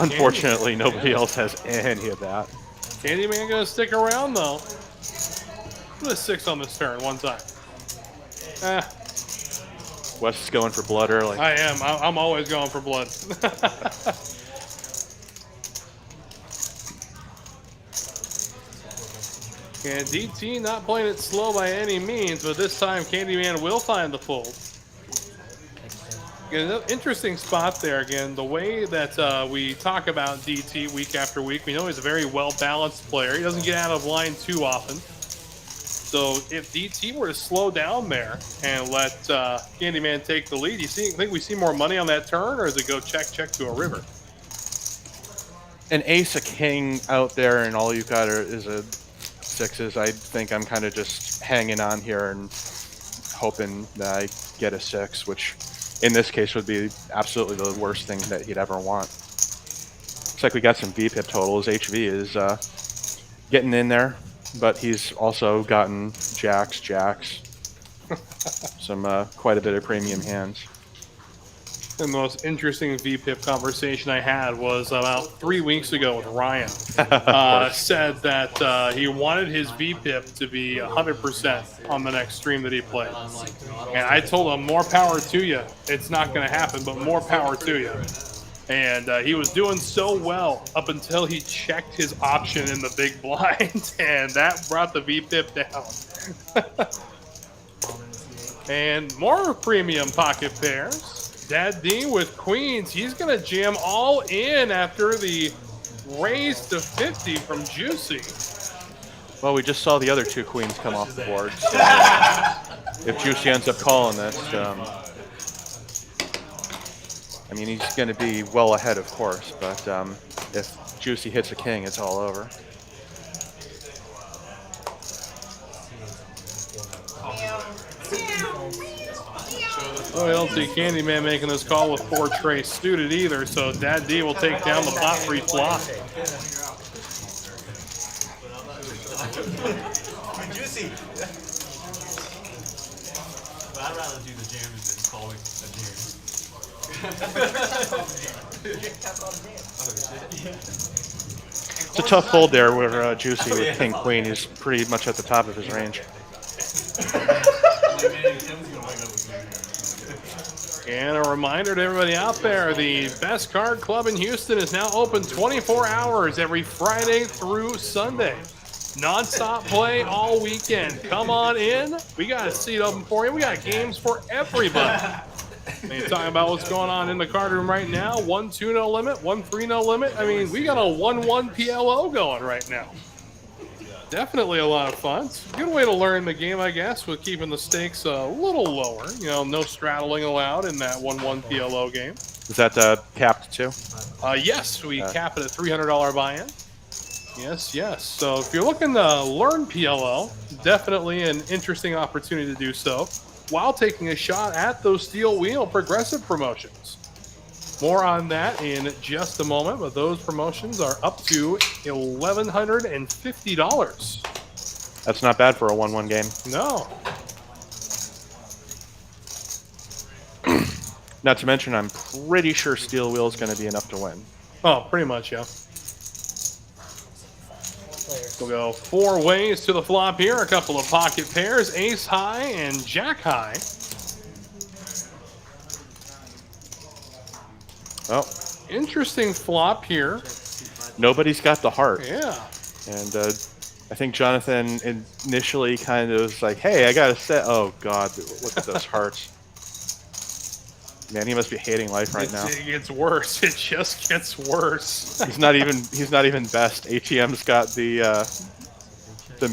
[SPEAKER 2] Unfortunately, nobody else has any of that.
[SPEAKER 1] Candyman gonna stick around though. Put a 6 on this turn one time.
[SPEAKER 2] Wes is going for blood early.
[SPEAKER 1] I am. I'm always going for blood. And DT not playing it slow by any means, but this time Candyman will find the fold. Again, an interesting spot there. Again, the way that we talk about DT week after week, we know he's a very well-balanced player. He doesn't get out of line too often. So if DT were to slow down there and let Candyman take the lead, think we see more money on that turn, or does it go check to a river?
[SPEAKER 2] An ace, a king out there, and all you've got is a 6s. I think I'm kind of just hanging on here and hoping that I get a 6, which in this case would be absolutely the worst thing that he'd ever want. Looks like we got some VPIP totals. HV is getting in there, but he's also gotten jacks, some quite a bit of premium hands.
[SPEAKER 1] The most interesting VPIP conversation I had was about 3 weeks ago with Ryan. Said that he wanted his VPIP to be 100% on the next stream that he plays. And I told him, more power to you. It's not going to happen, but more power to you. And he was doing so well up until he checked his option in the big blind, and that brought the VPIP down. And more premium pocket pairs. Dad D with queens. He's going to jam all in after the raise to 50 from Juicy.
[SPEAKER 2] Well, we just saw the other 2 queens come off the board. So if Juicy ends up calling this, I mean, he's going to be well ahead, of course, but if Juicy hits a king, it's all over.
[SPEAKER 1] Oh, I don't see Candyman making this call with 4 trays suited either, so Dad D will take down the pot free flop.
[SPEAKER 4] Juicy. But I'd rather do the jamming than calling a jam.
[SPEAKER 2] It's a tough fold there where Juicy with king queen. He's pretty much at the top of his range.
[SPEAKER 1] And a reminder to everybody out there, the Best Card Club in Houston is now open 24 hours every Friday through Sunday. Non-stop play all weekend. Come on in. We got a seat open for you. We got games for everybody. And you're talking about what's going on in the card room right now. 1-2 no limit, 1-3 no limit. I mean, we got a 1-1 PLO going right now. Definitely a lot of fun. It's a good way to learn the game, I guess, with keeping the stakes a little lower. You know, no straddling allowed in that 1-1 PLO game.
[SPEAKER 2] Is that capped too?
[SPEAKER 1] Yes, we cap it at $300 buy-in. Yes, yes. So if you're looking to learn PLO, definitely an interesting opportunity to do so while taking a shot at those steel wheel progressive promotions. More on that in just a moment, but those promotions are up to $1,150.
[SPEAKER 2] That's not bad for a 1-1 game.
[SPEAKER 1] No.
[SPEAKER 2] Not to mention, I'm pretty sure steel wheel is going to be enough to win.
[SPEAKER 1] Oh, pretty much, yeah. We'll go 4 ways to the flop here. A couple of pocket pairs, ace high and jack high.
[SPEAKER 2] Oh,
[SPEAKER 1] Interesting flop here.
[SPEAKER 2] nobody's got the heart.
[SPEAKER 1] Yeah.
[SPEAKER 2] And I think Jonathan initially kind of was like, hey, I got to set. Oh, God, look at those hearts. Man, he must be hating life right now.
[SPEAKER 1] It gets worse. It just gets worse.
[SPEAKER 2] He's not even best. ATM's got the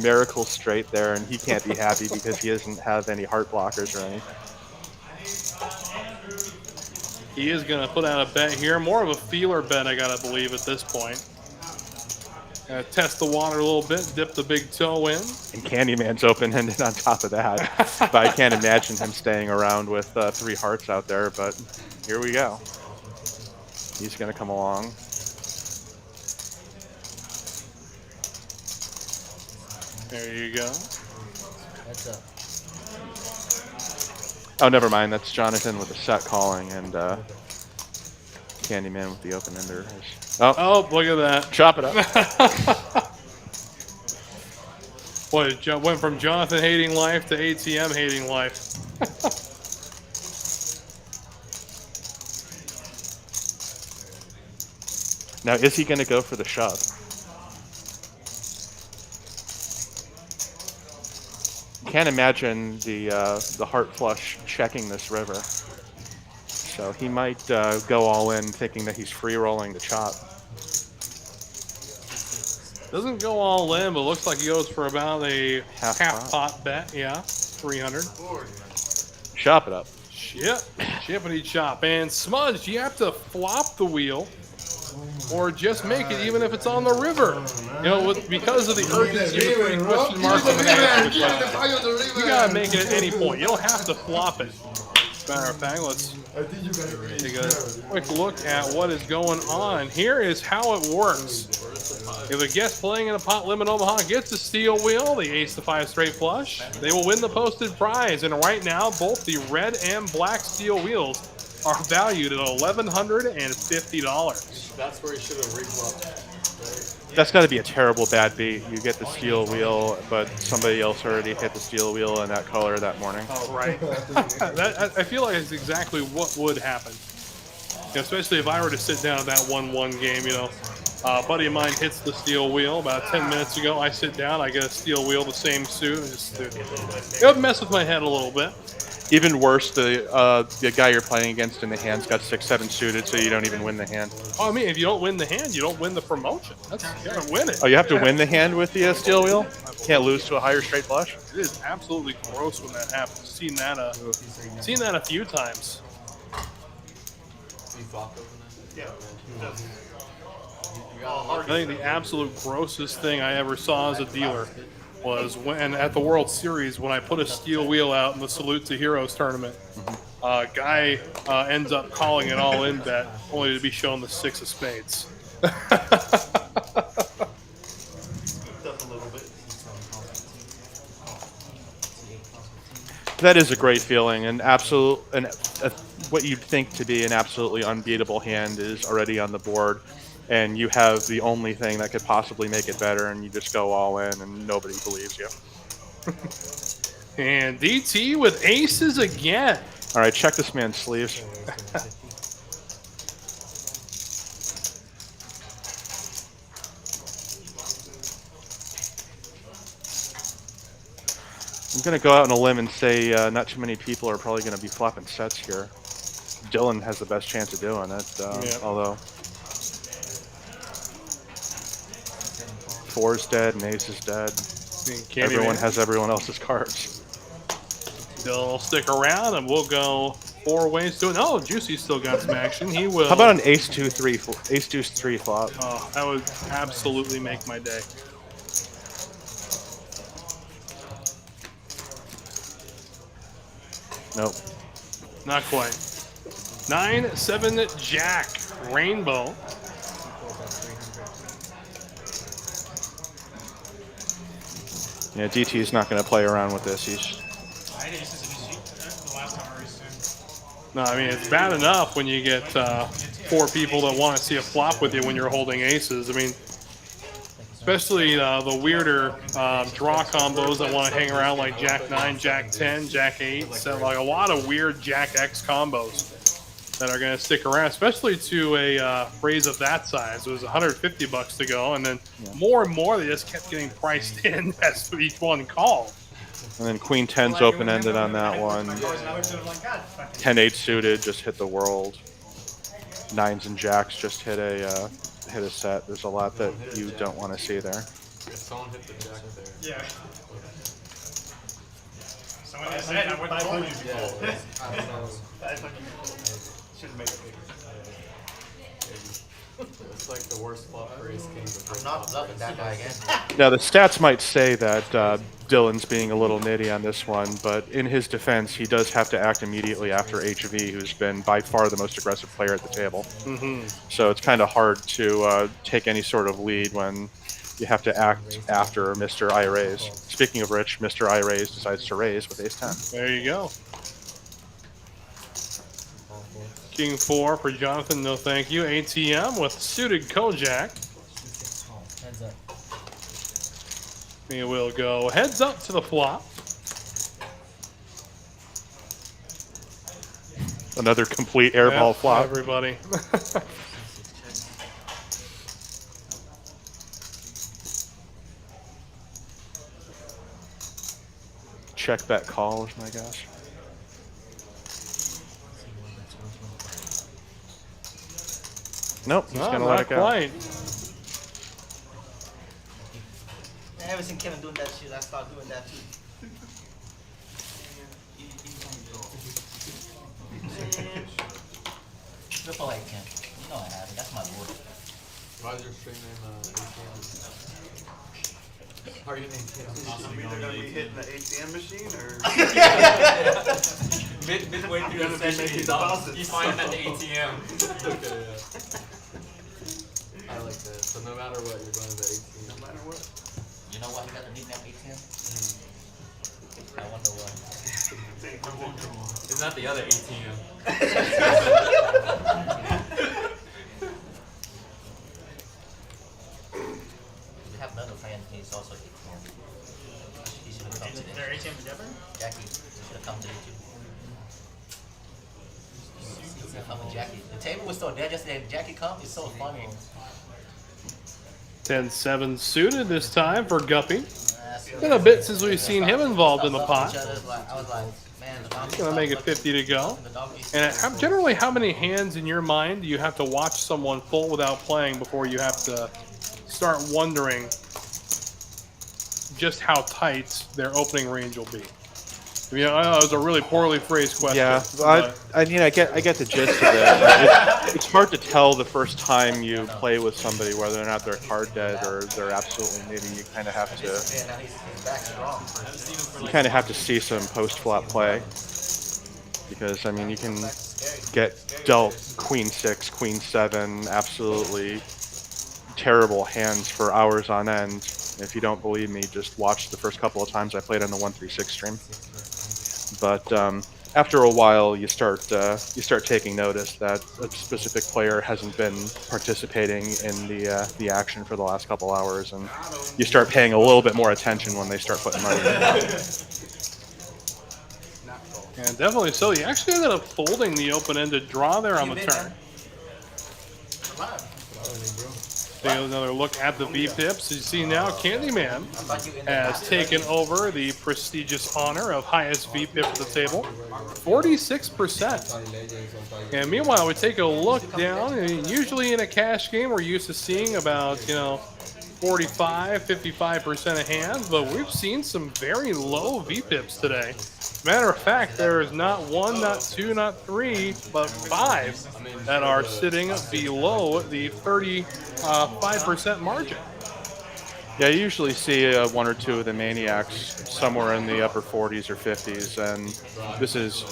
[SPEAKER 2] miracle straight there, and he can't be happy because he doesn't have any heart blockers or anything.
[SPEAKER 1] He is going to put out a bet here. More of a feeler bet, I got to believe, at this point. Test the water a little bit, dip the big toe in.
[SPEAKER 2] And Candyman's open-ended on top of that. But I can't imagine him staying around with 3 hearts out there, but here we go. He's going to come along.
[SPEAKER 1] There you go.
[SPEAKER 3] That's up.
[SPEAKER 2] Oh, never mind. That's Jonathan with the set calling, and Candyman with the open-ender.
[SPEAKER 1] Oh, look at that.
[SPEAKER 2] Chop it up.
[SPEAKER 1] Boy, it went from Jonathan hating life to ATM hating life.
[SPEAKER 2] Now, is he going to go for the shove? Can't imagine the heart flush checking this river. So he might go all in thinking that he's free rolling the chop.
[SPEAKER 1] Doesn't go all in, but looks like he goes for about a
[SPEAKER 2] Half
[SPEAKER 1] half pot bet. Yeah, 300.
[SPEAKER 2] Chop it up.
[SPEAKER 1] Yep, chippity chop. And Smudge, you have to flop the wheel or just make it even if it's on the river. You know, because of the urgency of putting question marks on the answer, you gotta make it at any point. You don't have to flop it. Matter of fact, let's take a quick look at what is going on. Here is how it works. If a guest playing in a pot limit Omaha gets a steel wheel, the ace to 5 straight flush, they will win the posted prize. And right now, both the red and black steel wheels are valued at $1,150.
[SPEAKER 4] That's where he should have reflopped.
[SPEAKER 2] That's got to be a terrible bad beat. You get the steel wheel, but somebody else already hit the steel wheel in that color that morning.
[SPEAKER 1] Oh, right. I feel like it's exactly what would happen. especially if I were to sit down at that 1-1 game, you know. A buddy of mine hits the steel wheel about 10 minutes ago. I sit down, I get a steel wheel, the same suit. And just, it would mess with my head a little bit.
[SPEAKER 2] Even worse, the guy you're playing against in the hand's got 6-7 suited, so you don't even win the hand.
[SPEAKER 1] Oh, I mean, if you don't win the hand, you don't win the promotion. You gotta win it.
[SPEAKER 2] Oh, you have to win the hand with the steel wheel? Can't lose to a higher straight flush?
[SPEAKER 1] It is absolutely gross when that happens. Seen that a few times.
[SPEAKER 4] You flopped over that?
[SPEAKER 6] Yeah.
[SPEAKER 1] I think the absolute grossest thing I ever saw as a dealer was when at the World Series when I put a steel wheel out in the Salute to Heroes tournament. A guy ends up calling an all-in bet only to be shown the 6 of spades.
[SPEAKER 2] That is a great feeling, and what you'd think to be an absolutely unbeatable hand is already on the board, and you have the only thing that could possibly make it better, and you just go all in, and nobody believes you.
[SPEAKER 1] And DT with aces again.
[SPEAKER 2] All right, check this man's sleeves. I'm going to go out on a limb and say not too many people are probably going to be flopping sets here. Dylan has the best chance of doing it, although 4's dead and ace is dead. Everyone has everyone else's cards.
[SPEAKER 1] They'll stick around and we'll go 4 ways to it. Oh, Juicy's still got some action. He will.
[SPEAKER 2] How about an ace 2-3 flop?
[SPEAKER 1] Oh, that would absolutely make my day.
[SPEAKER 2] Nope.
[SPEAKER 1] Not quite. 9-7 Jack. Rainbow.
[SPEAKER 2] Yeah, DT's not going to play around with this. He's.
[SPEAKER 6] I had aces in his sheet the last time I raced him.
[SPEAKER 1] No, I mean, it's bad enough when you get 4 people that want to see a flop with you when you're holding aces. I mean, especially the weirder draw combos that want to hang around like Jack 9, Jack 10, Jack 8. So like a lot of weird Jack X combos that are going to stick around, especially to a raise of that size. It was $150 to go, and then more and more they just kept getting priced in as each one called.
[SPEAKER 2] And then Queen 10's open-ended on that one. 10-8 suited just hit the world. 9s and Jacks just hit a set. There's a lot that you don't want to see there.
[SPEAKER 4] If someone hit the jack there.
[SPEAKER 6] Yeah. Someone has said I wouldn't call you. Shouldn't make it bigger.
[SPEAKER 4] It's like the worst flop for ace king.
[SPEAKER 3] I'm not bluffing that guy again.
[SPEAKER 2] Now, the stats might say that Dylan's being a little nitty on this one, but in his defense, he does have to act immediately after HV, who's been by far the most aggressive player at the table. So it's kind of hard to take any sort of lead when you have to act after Mr. I raise. Speaking of which, Mr. I raise decides to raise with ace 10.
[SPEAKER 1] There you go. King 4 for Jonathan, no thank you. ATM with suited Kojak.
[SPEAKER 3] Heads up.
[SPEAKER 1] We will go heads up to the flop.
[SPEAKER 2] Another complete airball flop.
[SPEAKER 1] Everybody.
[SPEAKER 2] Check bet call is my guess. Nope, he's
[SPEAKER 1] No,
[SPEAKER 2] gonna let it go.
[SPEAKER 1] quite.
[SPEAKER 3] I haven't seen Kevin doing that shit. I start doing that too. Triple A, Ken. You know I have it. That's my board.
[SPEAKER 4] Why is your stream name ATM? How are you named ATM?
[SPEAKER 8] I'm either gonna be hitting the ATM machine or
[SPEAKER 6] Midway through the
[SPEAKER 8] making
[SPEAKER 6] session,
[SPEAKER 8] deposits.
[SPEAKER 6] you find him at the ATM.
[SPEAKER 4] Okay, yeah. I like that. So no matter what, you're going to the ATM.
[SPEAKER 8] no matter what.
[SPEAKER 3] You know why he got the nickname ATM? I wonder why.
[SPEAKER 6] It's not the other ATM.
[SPEAKER 3] We have another friend. He's also ATM. He should have come today.
[SPEAKER 6] They're ATM together?
[SPEAKER 3] Jackie, you should have come today too. I'm a Jackie. The table was
[SPEAKER 5] so dead yesterday. Jackie come is so funny.
[SPEAKER 1] 10-7 suited this time for Guppy. Been a bit since we've seen him involved in the pot.
[SPEAKER 5] I was like, man, the donkey
[SPEAKER 1] Gonna make it 50 to go. And generally, how many hands in your mind do you have to watch someone full without playing before you have to start wondering just how tight their opening range will be? I mean, I know it was a really poorly phrased question.
[SPEAKER 2] Yeah, I mean, I get the gist of it. It's hard to tell the first time you play with somebody whether or not they're card dead or they're absolutely nitty. You kind of have to see some post flop play, because I mean you can get dealt queen 6, queen 7, absolutely terrible hands for hours on end. If you don't believe me, just watch the first couple of times I played on the 136 stream. But after a while, you start taking notice that a specific player hasn't been participating in the action for the last couple hours, and you start paying a little bit more attention when they start putting money in.
[SPEAKER 1] And definitely so. You actually ended up folding the open-ended draw there on the turn. Take another look at the V-pips. You see now Candyman has taken over the prestigious honor of highest V-pip at the table, 46%. And meanwhile, we take a look down, and usually in a cash game, we're used to seeing about, 45, 55% of hands, but we've seen some very low V-pips today. Matter of fact, there is not 1, not 2, not 3, but 5 that are sitting below the 35% margin.
[SPEAKER 2] Yeah, you usually see 1 or 2 of the maniacs somewhere in the upper 40s or 50s, and this is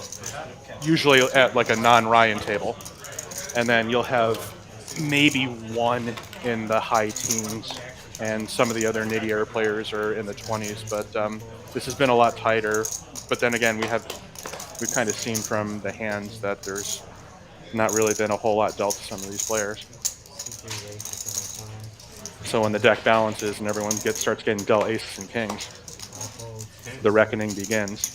[SPEAKER 2] usually at like a non-Ryan table. And then you'll have maybe 1 in the high teens, and some of the other nittier players are in the 20s, but this has been a lot tighter. But then again, we've kind of seen from the hands that there's not really been a whole lot dealt to some of these players. So when the deck balances and everyone starts getting dealt aces and kings, the reckoning begins.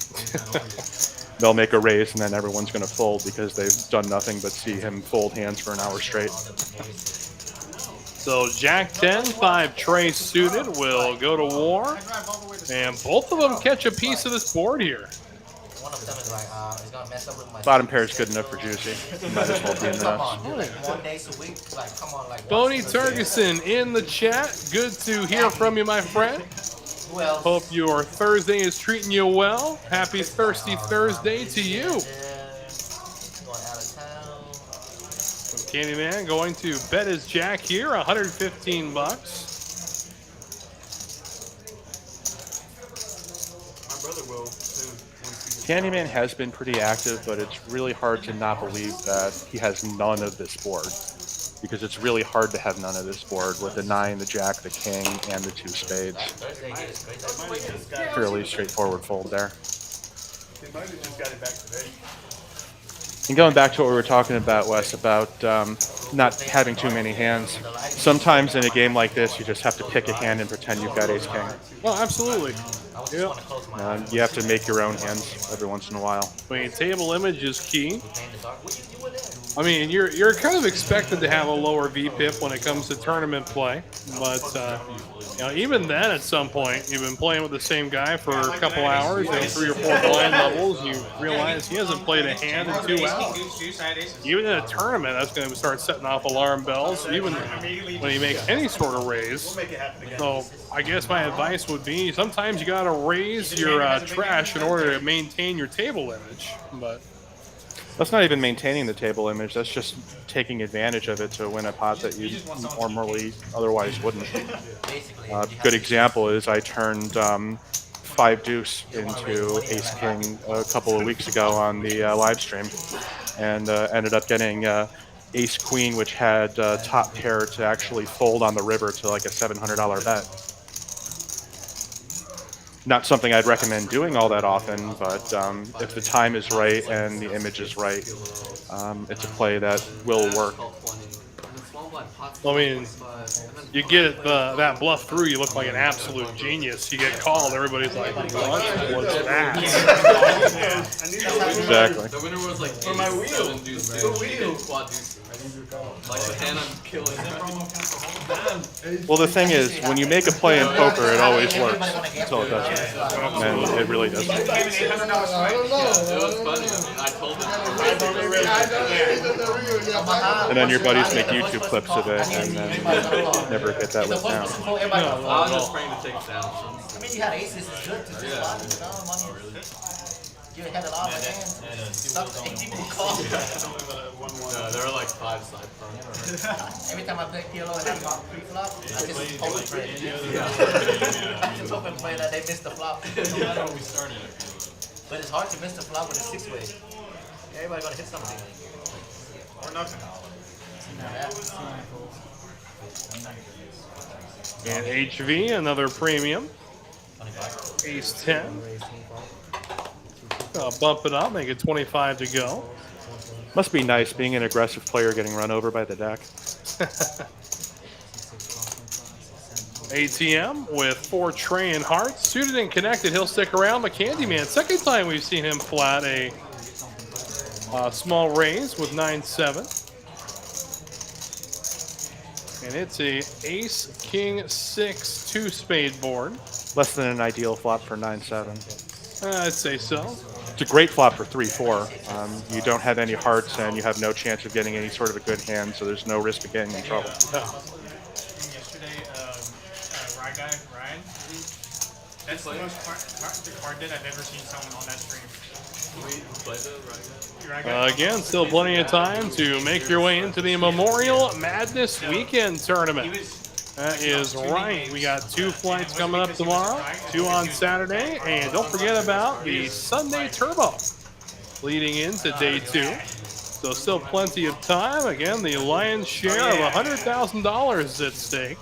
[SPEAKER 2] They'll make a raise, and then everyone's going to fold because they've done nothing but see him fold hands for an hour straight.
[SPEAKER 1] So Jack 10, 5 Trey suited will go to war, and both of them catch a piece of this board here.
[SPEAKER 5] One of them is like, it's gonna mess up with my
[SPEAKER 2] Bottom pair is good enough for Juicy. Might as well be in the
[SPEAKER 5] Come
[SPEAKER 2] nuts.
[SPEAKER 5] on, dude, like 1 day a week, like come on, like.
[SPEAKER 1] Boney Turgeson in the chat. Good to hear from you, my friend.
[SPEAKER 5] Well,
[SPEAKER 1] Hope your Thursday is treating you well. Happy Thirsty Thursday to you.
[SPEAKER 5] going out of town.
[SPEAKER 1] Candyman going to bet his jack here, 115 bucks.
[SPEAKER 8] My brother will soon.
[SPEAKER 2] Candyman has been pretty active, but it's really hard to not believe that he has none of this board, because it's really hard to have none of this board with the 9, the jack, the king, and the 2 spades. Fairly straightforward fold there.
[SPEAKER 8] They might have just got it back today.
[SPEAKER 2] And going back to what we were talking about, Wes, about not having too many hands. Sometimes in a game like this, you just have to pick a hand and pretend you've got ace-king.
[SPEAKER 1] Oh, absolutely. Yep.
[SPEAKER 2] You have to make your own hands every once in a while.
[SPEAKER 1] I mean, table image is key. I mean, you're kind of expected to have a lower VPIP when it comes to tournament play, but even then, at some point, you've been playing with the same guy for a couple hours, 3 or 4 blind levels, you realize he hasn't played a hand in 2 hours. Even in a tournament, that's going to start setting off alarm bells, even when you make any sort of raise. So I guess my advice would be sometimes you got to raise your trash in order to maintain your table image, but.
[SPEAKER 2] That's not even maintaining the table image. That's just taking advantage of it to win a pot that you normally otherwise wouldn't. Good example is I turned 5 deuce into ace king a couple of weeks ago on the live stream, and ended up getting ace queen, which had top pair to actually fold on the river to like a $700 bet. Not something I'd recommend doing all that often, but if the time is right and the image is right, it's a play that will work.
[SPEAKER 1] I mean, you get that bluff through, you look like an absolute genius. You get called, everybody's like, what was that?
[SPEAKER 2] Exactly.
[SPEAKER 4] The winner was like
[SPEAKER 8] For my wheel.
[SPEAKER 4] deuce,
[SPEAKER 8] The wheel.
[SPEAKER 4] quad deuce. Like the hand I'm killing.
[SPEAKER 2] Well, the thing is, when you make a play in poker, it always works until it doesn't. And it really doesn't.
[SPEAKER 6] Gave an $800
[SPEAKER 7] I don't
[SPEAKER 6] swing.
[SPEAKER 7] know.
[SPEAKER 4] It was funny. I mean, I told him.
[SPEAKER 2] And then your buddies make YouTube clips of it, and then never get that let down.
[SPEAKER 4] I was just praying to take it down.
[SPEAKER 3] I mean, you had aces, it's good to just spot it, you know, money. You had a lot of hands. Some people call.
[SPEAKER 4] No, there were like 5 side fronts.
[SPEAKER 3] Every time I play PLO and have got pre-flop, I just open play. I just open play that they missed the flop. But it's hard to miss the flop with a 6-way. Everybody gonna hit something.
[SPEAKER 6] Or nothing.
[SPEAKER 1] And HV, another premium. Ace 10. Bump it up, make it 25 to go.
[SPEAKER 2] Must be nice being an aggressive player getting run over by the deck.
[SPEAKER 1] ATM with 4 tray and hearts. Suited and connected, he'll stick around. The Candyman, second time we've seen him flat a small raise with 9-7. And it's a ace, king, 6, 2-spade board.
[SPEAKER 2] Less than an ideal flop for 9-7.
[SPEAKER 1] I'd say so.
[SPEAKER 2] It's a great flop for 3-4. You don't have any hearts, and you have no chance of getting any sort of a good hand, so there's no risk of getting in trouble.
[SPEAKER 6] Yesterday, Ryan, that's the most card that I've ever seen someone on that stream.
[SPEAKER 4] We played it, right?
[SPEAKER 1] Again, still plenty of time to make your way into the Memorial Madness Weekend Tournament. That is right. We got 2 flights coming up tomorrow, 2 on Saturday, and don't forget about the Sunday Turbo leading into day 2. So still plenty of time. Again, the lion's share of $100,000 at stake.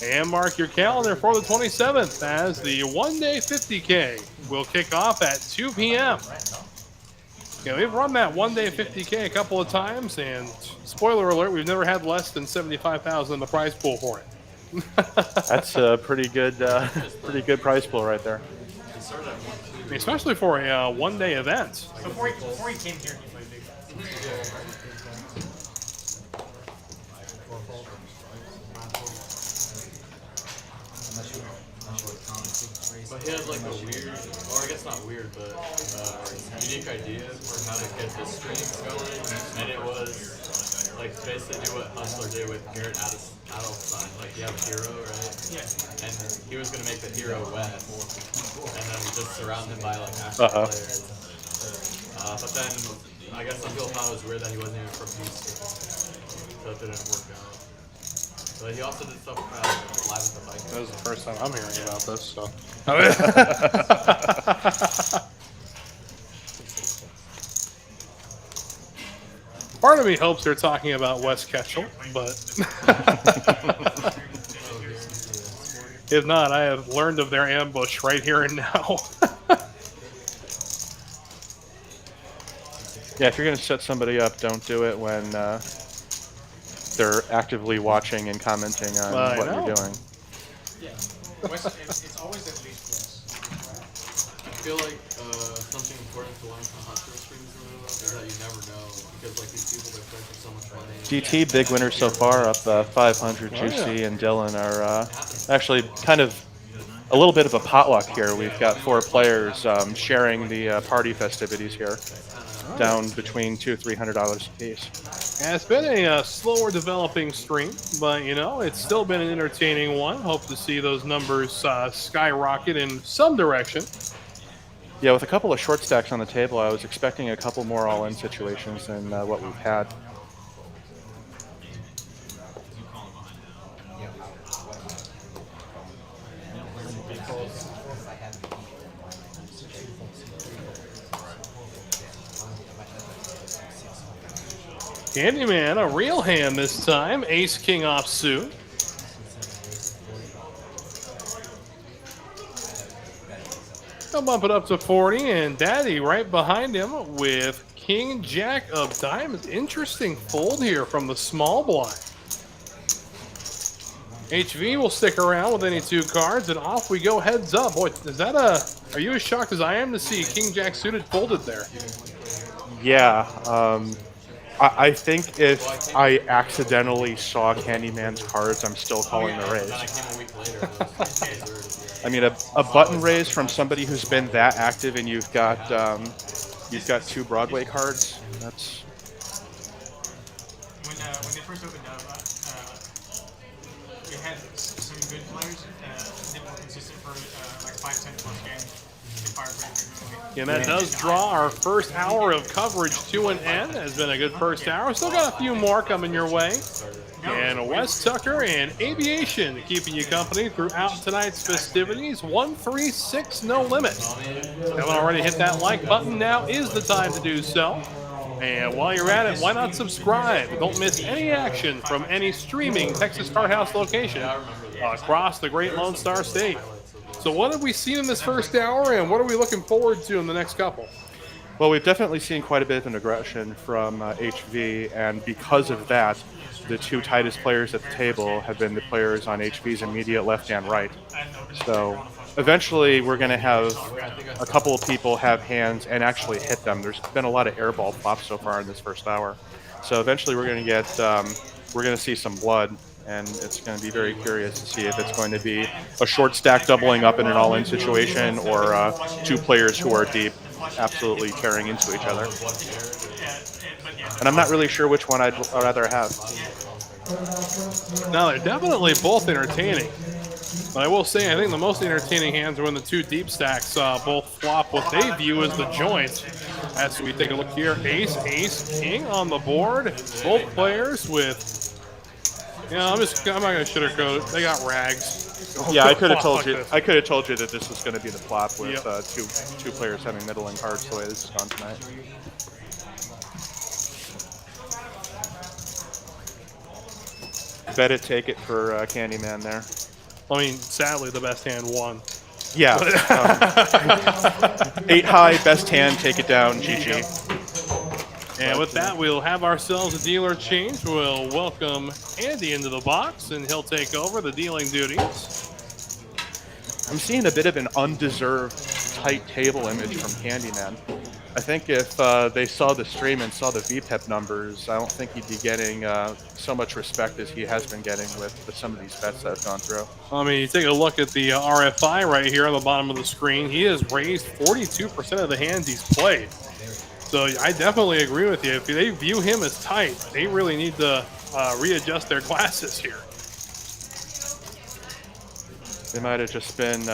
[SPEAKER 1] And mark your calendar for the 27th as the one-day 50K will kick off at 2 p.m. Yeah, we've run that one-day 50K a couple of times, and spoiler alert, we've never had less than $75,000 in the prize pool for it.
[SPEAKER 2] That's a pretty good prize pool right there.
[SPEAKER 1] Especially for a one-day event.
[SPEAKER 6] Before he came here, he played big.
[SPEAKER 4] But he had like a weird, or I guess not weird, but unique idea for how to get the streams going, and it was like basically do what Hustler did with Garrett Adelstein. Like you have a hero, right?
[SPEAKER 6] Yeah.
[SPEAKER 4] And he was gonna make the hero West, and then just surround him by like actual players. But then I guess some people thought it was weird that he wasn't even from Houston, so it didn't work out. But he also did stuff live with the Vikings.
[SPEAKER 1] That was the first time I'm hearing about this, so. Part of me hopes they're talking about Wes Ketchel, but if not, I have learned of their ambush right here and now.
[SPEAKER 2] Yeah, if you're going to set somebody up, don't do it when they're actively watching and commenting on what you're doing.
[SPEAKER 6] Yeah. It's always at least Wes.
[SPEAKER 4] I feel like something important to learn from Hustler streams is that you never know, because like these people that play for so much money.
[SPEAKER 2] DT, big winner so far, up 500. Juicy and Dylan are actually kind of a little bit of a potluck here. We've got 4 players sharing the party festivities here, down between $200–300 a piece.
[SPEAKER 1] Yeah, it's been a slower developing stream, but you know, it's still been an entertaining one. Hope to see those numbers skyrocket in some direction.
[SPEAKER 2] Yeah, with a couple of short stacks on the table, I was expecting a couple more all-in situations than what we've had.
[SPEAKER 1] Candyman, a real hand this time. Ace King offsuit. He'll bump it up to 40, and Daddy right behind him with King Jack of diamonds. Interesting fold here from the small blind. HV will stick around with any 2 cards, and off we go heads up. Boy, is that are you as shocked as I am to see King Jack suited folded there?
[SPEAKER 2] Yeah, I think if I accidentally saw Candyman's cards, I'm still calling the
[SPEAKER 4] Then I
[SPEAKER 2] raise.
[SPEAKER 4] came a week later. And it was deserted.
[SPEAKER 2] I mean, a button raise from somebody who's been that active, and you've got 2 Broadway cards. That's
[SPEAKER 6] When they first opened up, they had some good players. They were consistent for like 5-10 plus games. They fired pretty quickly.
[SPEAKER 1] And that does draw our first hour of coverage to an end. Has been a good first hour. Still got a few more coming your way. And Wes Tucker and Aviation keeping you company throughout tonight's festivities. 136, no limit. Haven't already hit that like button, now is the time to do so. And while you're at it, why not subscribe? Don't miss any action from any streaming Texas Card House location across the great Lone Star State. So what have we seen in this first hour, and what are we looking forward to in the next couple?
[SPEAKER 2] Well, we've definitely seen quite a bit of an aggression from HV, and because of that, the 2 tightest players at the table have been the players on HV's immediate left and right. So eventually we're going to have a couple of people have hands and actually hit them. There's been a lot of airball flops so far in this first hour. So eventually we're going to get, we're going to see some blood, and it's going to be very curious to see if it's going to be a short stack doubling up in an all-in situation, or 2 players who are deep absolutely tearing into each other. And I'm not really sure which one I'd rather have.
[SPEAKER 1] Now, they're definitely both entertaining. But I will say, I think the most entertaining hands are when the 2 deep stacks both flop what they view as the joint. As we take a look here, ace, ace, king on the board. Both players with, I'm not going to sugarcoat it. They got rags.
[SPEAKER 2] Yeah, I could have told you. I could have told you that this was going to be the flop with two players having middling cards the way this has gone tonight. Bet it, take it for Candyman there.
[SPEAKER 1] I mean, sadly, the best hand won.
[SPEAKER 2] Yeah. 8 high, best hand, take it down, GG.
[SPEAKER 1] And with that, we'll have ourselves a dealer change. We'll welcome Andy into the box, and he'll take over the dealing duties.
[SPEAKER 2] I'm seeing a bit of an undeserved tight table image from Candyman. I think if they saw the stream and saw the VPEP numbers, I don't think he'd be getting so much respect as he has been getting with some of these bets that have gone through.
[SPEAKER 1] I mean, you take a look at the RFI right here on the bottom of the screen. He has raised 42% of the hands he's played. So I definitely agree with you. If they view him as tight, they really need to readjust their glasses here.
[SPEAKER 2] They might have just been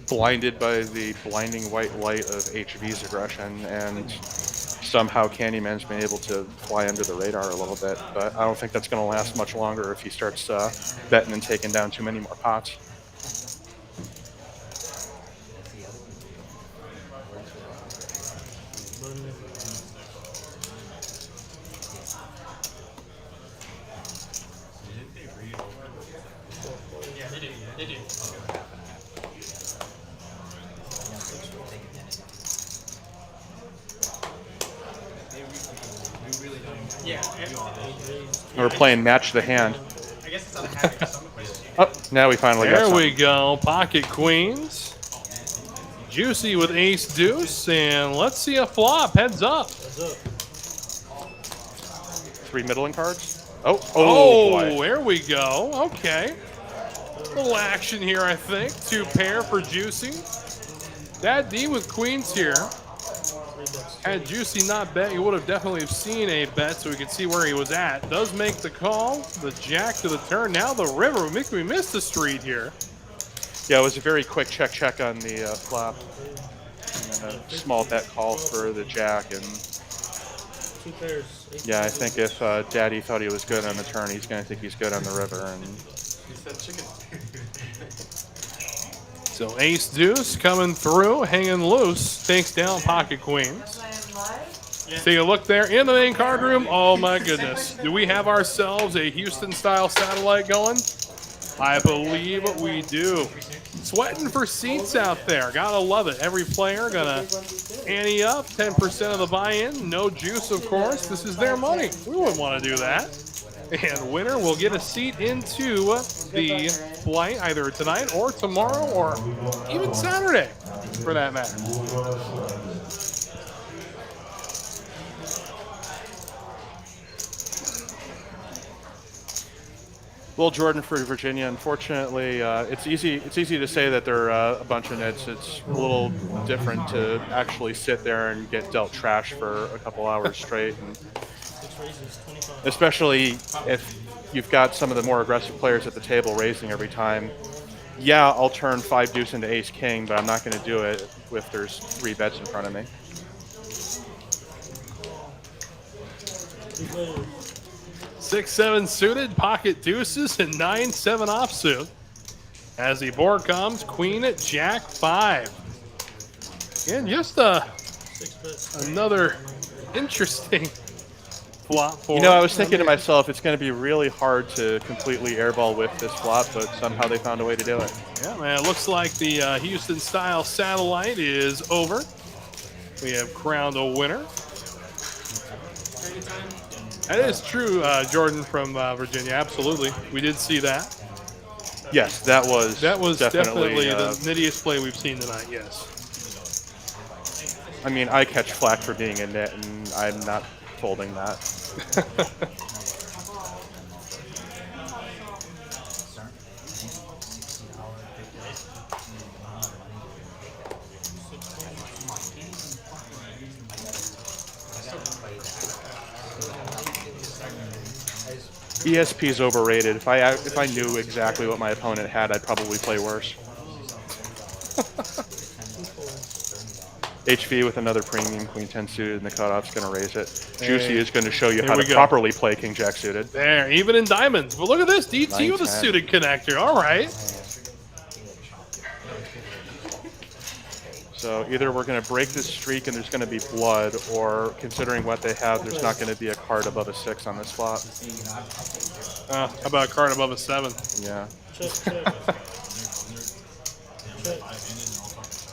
[SPEAKER 2] blinded by the blinding white light of HV's aggression, and somehow Candyman's been able to fly under the radar a little bit. But I don't think that's going to last much longer if he starts betting and taking down too many more pots.
[SPEAKER 6] They do. Yeah.
[SPEAKER 2] We're playing match the hand.
[SPEAKER 6] I guess it's on the habit. Some players.
[SPEAKER 2] Oh, now we finally got
[SPEAKER 1] There
[SPEAKER 2] something.
[SPEAKER 1] we go. Pocket queens. Juicy with ace deuce, and let's see a flop. Heads up.
[SPEAKER 2] 3 middling cards. Oh boy.
[SPEAKER 1] There we go. Okay. A little action here, I think. 2 pair for Juicy. That D with queens here. Had Juicy not bet, you would have definitely seen a bet, so we could see where he was at. Does make the call. The jack to the turn. Now the river. We missed the street here.
[SPEAKER 2] Yeah, it was a very quick check on the flop. And then a small bet call for the jack. And yeah, I think if Daddy thought he was good on the turn, he's going to think he's good on the river. And
[SPEAKER 4] He said chicken.
[SPEAKER 1] So ace deuce coming through, hanging loose, takes down pocket queens. Take a look there in the main card room. Oh my goodness. Do we have ourselves a Houston style satellite going? I believe we do. Sweating for seats out there. Gotta love it. Every player gonna ante up 10% of the buy-in. No juice, of course. This is their money. We wouldn't want to do that. And winner will get a seat into the flight either tonight or tomorrow or even Saturday, for that matter.
[SPEAKER 2] Well, Jordan for Virginia. Unfortunately, it's easy. It's easy to say that they're a bunch of nits. It's a little different to actually sit there and get dealt trash for a couple hours straight, and especially if you've got some of the more aggressive players at the table raising every time. Yeah, I'll turn 5 deuce into ace king, but I'm not going to do it if there's 3 bets in front of me.
[SPEAKER 1] Six, 7 suited, pocket deuces, and 9, 7 offsuit. As the board comes, queen, jack, 5. And just another interesting flop for
[SPEAKER 2] You know, I was thinking to myself, it's going to be really hard to completely airball whip this flop, but somehow they found a way to do it.
[SPEAKER 1] Yeah, man, it looks like the Houston-style satellite is over. We have crowned a winner. That is true, Jordan from Virginia. Absolutely, we did see that.
[SPEAKER 2] Yes, that was
[SPEAKER 1] definitely the nittiest play we've seen tonight. Yes.
[SPEAKER 2] I mean, I catch flack for being a nit, and I'm not folding that. ESP is overrated. If I knew exactly what my opponent had, I'd probably play worse. HV with another premium, queen 10 suited, and the cutoff's going to raise it. Juicy is going to show you how to properly play king jack suited.
[SPEAKER 1] There, even in diamonds. But look at this, DT
[SPEAKER 2] 9,
[SPEAKER 1] with a
[SPEAKER 2] 10.
[SPEAKER 1] suited connector. All right.
[SPEAKER 2] So either we're going to break this streak and there's going to be blood, or considering what they have, there's not going to be a card above a 6 on this flop.
[SPEAKER 1] How about a card above a 7?
[SPEAKER 2] Yeah.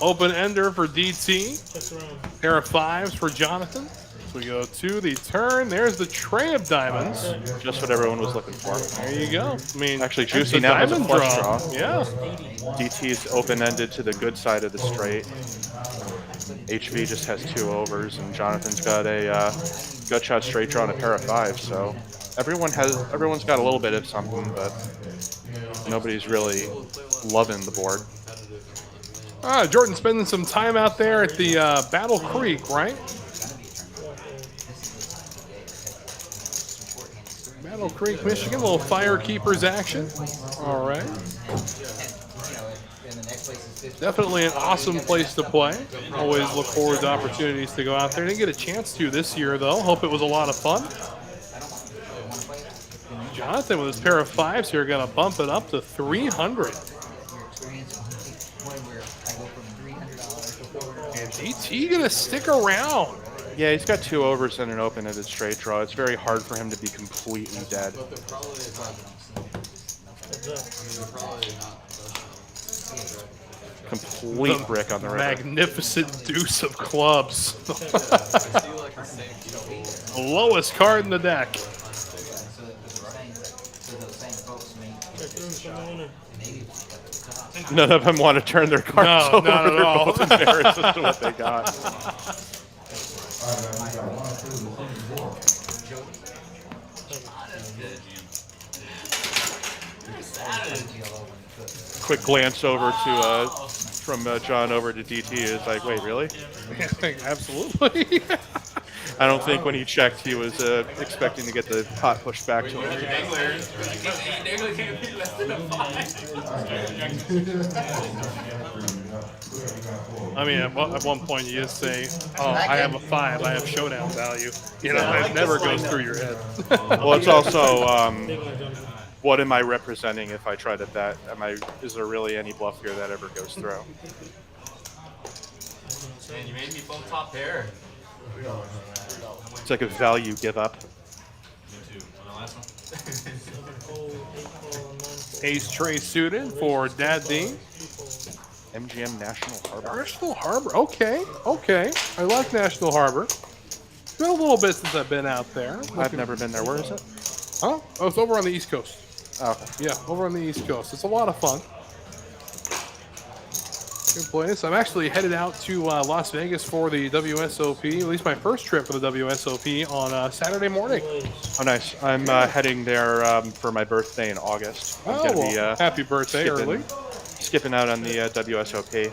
[SPEAKER 1] Open ender for DT. Pair of 5s for Jonathan. So we go to the turn. There's the tray of diamonds.
[SPEAKER 2] Just what everyone was looking for.
[SPEAKER 1] There you go. I mean,
[SPEAKER 2] Actually,
[SPEAKER 1] that's
[SPEAKER 2] Juicy
[SPEAKER 1] a
[SPEAKER 2] now has a
[SPEAKER 1] diamond
[SPEAKER 2] flush draw.
[SPEAKER 1] Yeah.
[SPEAKER 2] DT's open-ended to the good side of the straight. HV just has 2 overs, and Jonathan's got a gut shot straight draw and a pair of 5s. So everyone's got a little bit of something, but nobody's really loving the board.
[SPEAKER 1] Jordan spending some time out there at the Battle Creek, right? Battle Creek, Michigan, a little Firekeepers action. All right. Definitely an awesome place to play. Always look forward to opportunities to go out there. Didn't get a chance to this year, though. Hope it was a lot of fun. Jonathan with his pair of 5s here, going to bump it up to 300. And DT going to stick around.
[SPEAKER 2] Yeah, he's got 2 overs and an open-ended straight draw. It's very hard for him to be completely dead. Complete brick on the river.
[SPEAKER 1] Magnificent deuce of clubs. Lowest card in the deck.
[SPEAKER 2] None of them want to turn their cards over.
[SPEAKER 1] not at
[SPEAKER 2] They're
[SPEAKER 1] all.
[SPEAKER 2] both embarrassed as to what they got. Quick glance over to from John over to DT is like, wait, really?
[SPEAKER 1] Absolutely.
[SPEAKER 2] I don't think when he checked he was expecting to get the pot pushed back to him.
[SPEAKER 1] I mean, at one point you just say, "Oh, I have a 5. I have showdown value." You know, it never goes through your head.
[SPEAKER 2] Well, it's also what am I representing if I try to bet? Is there really any bluff here that ever goes through?
[SPEAKER 4] Man, you made me fold top pair.
[SPEAKER 2] It's like a value give up.
[SPEAKER 1] Ace tray suited for Dad D.
[SPEAKER 2] MGM National Harbor.
[SPEAKER 1] National Harbor. Okay. I like National Harbor. It's been a little bit since I've been out there.
[SPEAKER 2] I've never been there. Where is it?
[SPEAKER 1] Oh, it's over on the East Coast.
[SPEAKER 2] Oh, okay.
[SPEAKER 1] Yeah, over on the East Coast. It's a lot of fun. Good place. I'm actually headed out to Las Vegas for the WSOP, at least my first trip for the WSOP on Saturday morning.
[SPEAKER 2] Oh, nice. I'm heading there for my birthday in August. I'm
[SPEAKER 1] Oh,
[SPEAKER 2] gonna
[SPEAKER 1] well,
[SPEAKER 2] be
[SPEAKER 1] happy birthday early.
[SPEAKER 2] skipping out on the WSOP.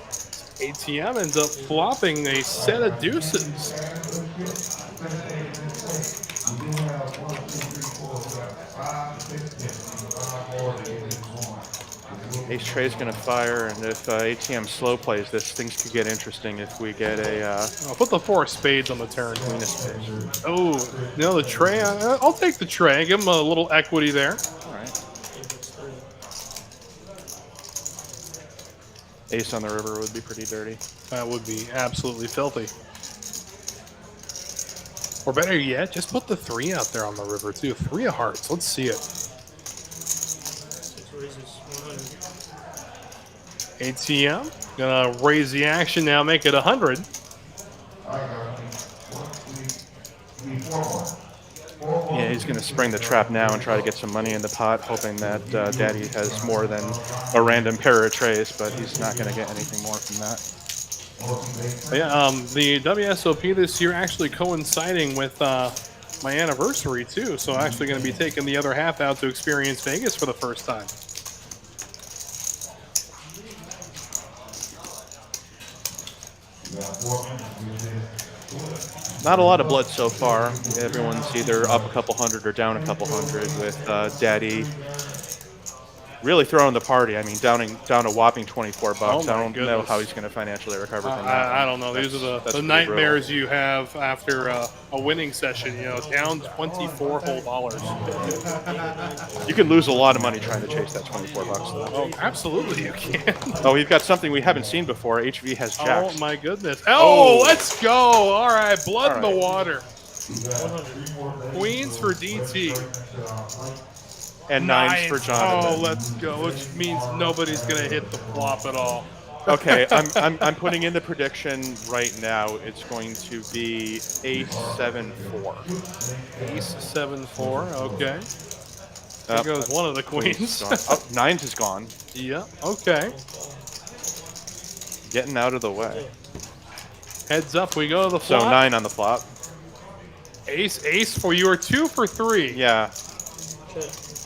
[SPEAKER 1] ATM ends up flopping a set of deuces.
[SPEAKER 2] Ace Trey's going to fire, and if ATM slow plays this, things could get interesting if we get a
[SPEAKER 1] I'll put the 4 of spades on the turn.
[SPEAKER 2] queen of spades.
[SPEAKER 1] Oh, no, the tray. I'll take the tray. Give him a little equity there.
[SPEAKER 2] All right. Ace on the river would be pretty dirty.
[SPEAKER 1] That would be absolutely filthy. Or better yet, just put the 3 out there on the river, too. 3 of hearts. Let's see it. ATM. Gonna raise the action now, make it 100.
[SPEAKER 2] Yeah, he's going to spring the trap now and try to get some money in the pot, hoping that Daddy has more than a random pair of trays, but he's not going to get anything more from that.
[SPEAKER 1] Yeah, the WSOP this year actually coinciding with my anniversary, too. So I'm actually going to be taking the other half out to experience Vegas for the first time.
[SPEAKER 2] Not a lot of blood so far. Everyone's either up a couple hundred or down a couple hundred, with Daddy really throwing the party. I mean, down a whopping 24 bucks.
[SPEAKER 1] Oh my
[SPEAKER 2] I don't know
[SPEAKER 1] goodness.
[SPEAKER 2] how he's going to financially recover from that.
[SPEAKER 1] I don't know. These are the nightmares you have after a winning session. You know, down 24 whole dollars.
[SPEAKER 2] You can lose a lot of money trying to chase that 24 bucks. Though.
[SPEAKER 1] Oh, absolutely you can.
[SPEAKER 2] Oh, we've got something we haven't seen before. HV has jacks.
[SPEAKER 1] Oh my goodness. Oh, let's go. All right, blood in the water. Queens for DT.
[SPEAKER 2] And nines for Jonathan.
[SPEAKER 1] Oh, let's go. Which means nobody's gonna hit the flop at all.
[SPEAKER 2] Okay, I'm putting in the prediction right now. It's going to be ace 7-4.
[SPEAKER 1] Ace 7-4. Okay. There goes one of the queens.
[SPEAKER 2] Nines is gone.
[SPEAKER 1] Yeah. Okay.
[SPEAKER 2] Getting out of the way.
[SPEAKER 1] Heads up. We go to the flop.
[SPEAKER 2] So 9 on the flop.
[SPEAKER 1] Ace for you are 2 for 3.
[SPEAKER 2] Yeah.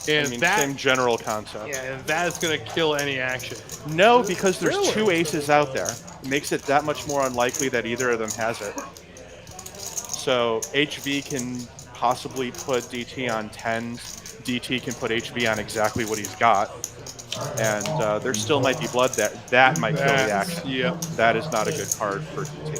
[SPEAKER 1] And
[SPEAKER 2] I mean,
[SPEAKER 1] that,
[SPEAKER 2] same general concept.
[SPEAKER 1] yeah, and that is going to kill any action.
[SPEAKER 2] No, because there's
[SPEAKER 1] Really?
[SPEAKER 2] 2 aces out there. It makes it that much more unlikely that either of them has it. So HV can possibly put DT on 10s. DT can put HV on exactly what he's got. And there still might be blood there. That might kill the action.
[SPEAKER 1] Yep.
[SPEAKER 2] That is not a good card for DT.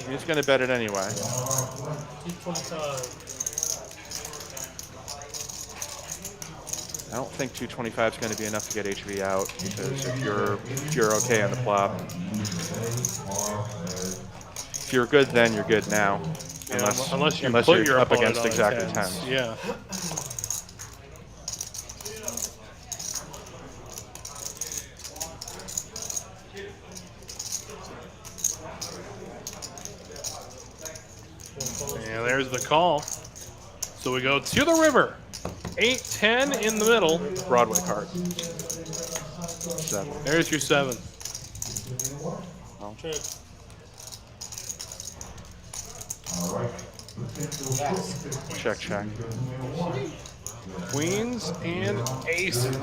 [SPEAKER 2] He's going to bet it anyway. I don't think 225 is going to be enough to get HV out, because if you're okay on the flop, if you're good then, you're good now.
[SPEAKER 1] Unless
[SPEAKER 2] you're
[SPEAKER 1] your
[SPEAKER 2] up
[SPEAKER 1] opponent
[SPEAKER 2] against
[SPEAKER 1] on
[SPEAKER 2] exactly
[SPEAKER 1] 10s.
[SPEAKER 2] 10s.
[SPEAKER 1] Yeah. And there's the call. So we go to the river. 8-10 in the middle.
[SPEAKER 2] Broadway card. 7.
[SPEAKER 1] There's your 7.
[SPEAKER 2] Well, check, check.
[SPEAKER 1] Queens and aces.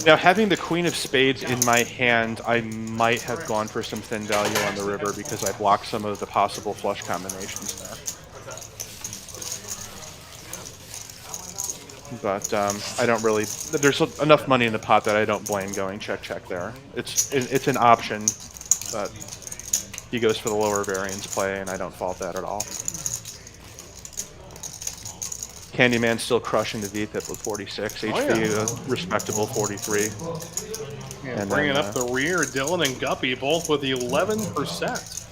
[SPEAKER 2] Now, having the Queen of Spades in my hand, I might have gone for some thin value on the river because I blocked some of the possible flush combinations there. But I don't really. There's enough money in the pot that I don't blame going check, check there. It's an option, but he goes for the lower variance play, and I don't fault that at all. Candyman's still crushing the VPIP with 46. HV a respectable 43.
[SPEAKER 1] Yeah,
[SPEAKER 2] And
[SPEAKER 1] bringing
[SPEAKER 2] then,
[SPEAKER 1] up the rear, Dylan and Guppy both with 11%.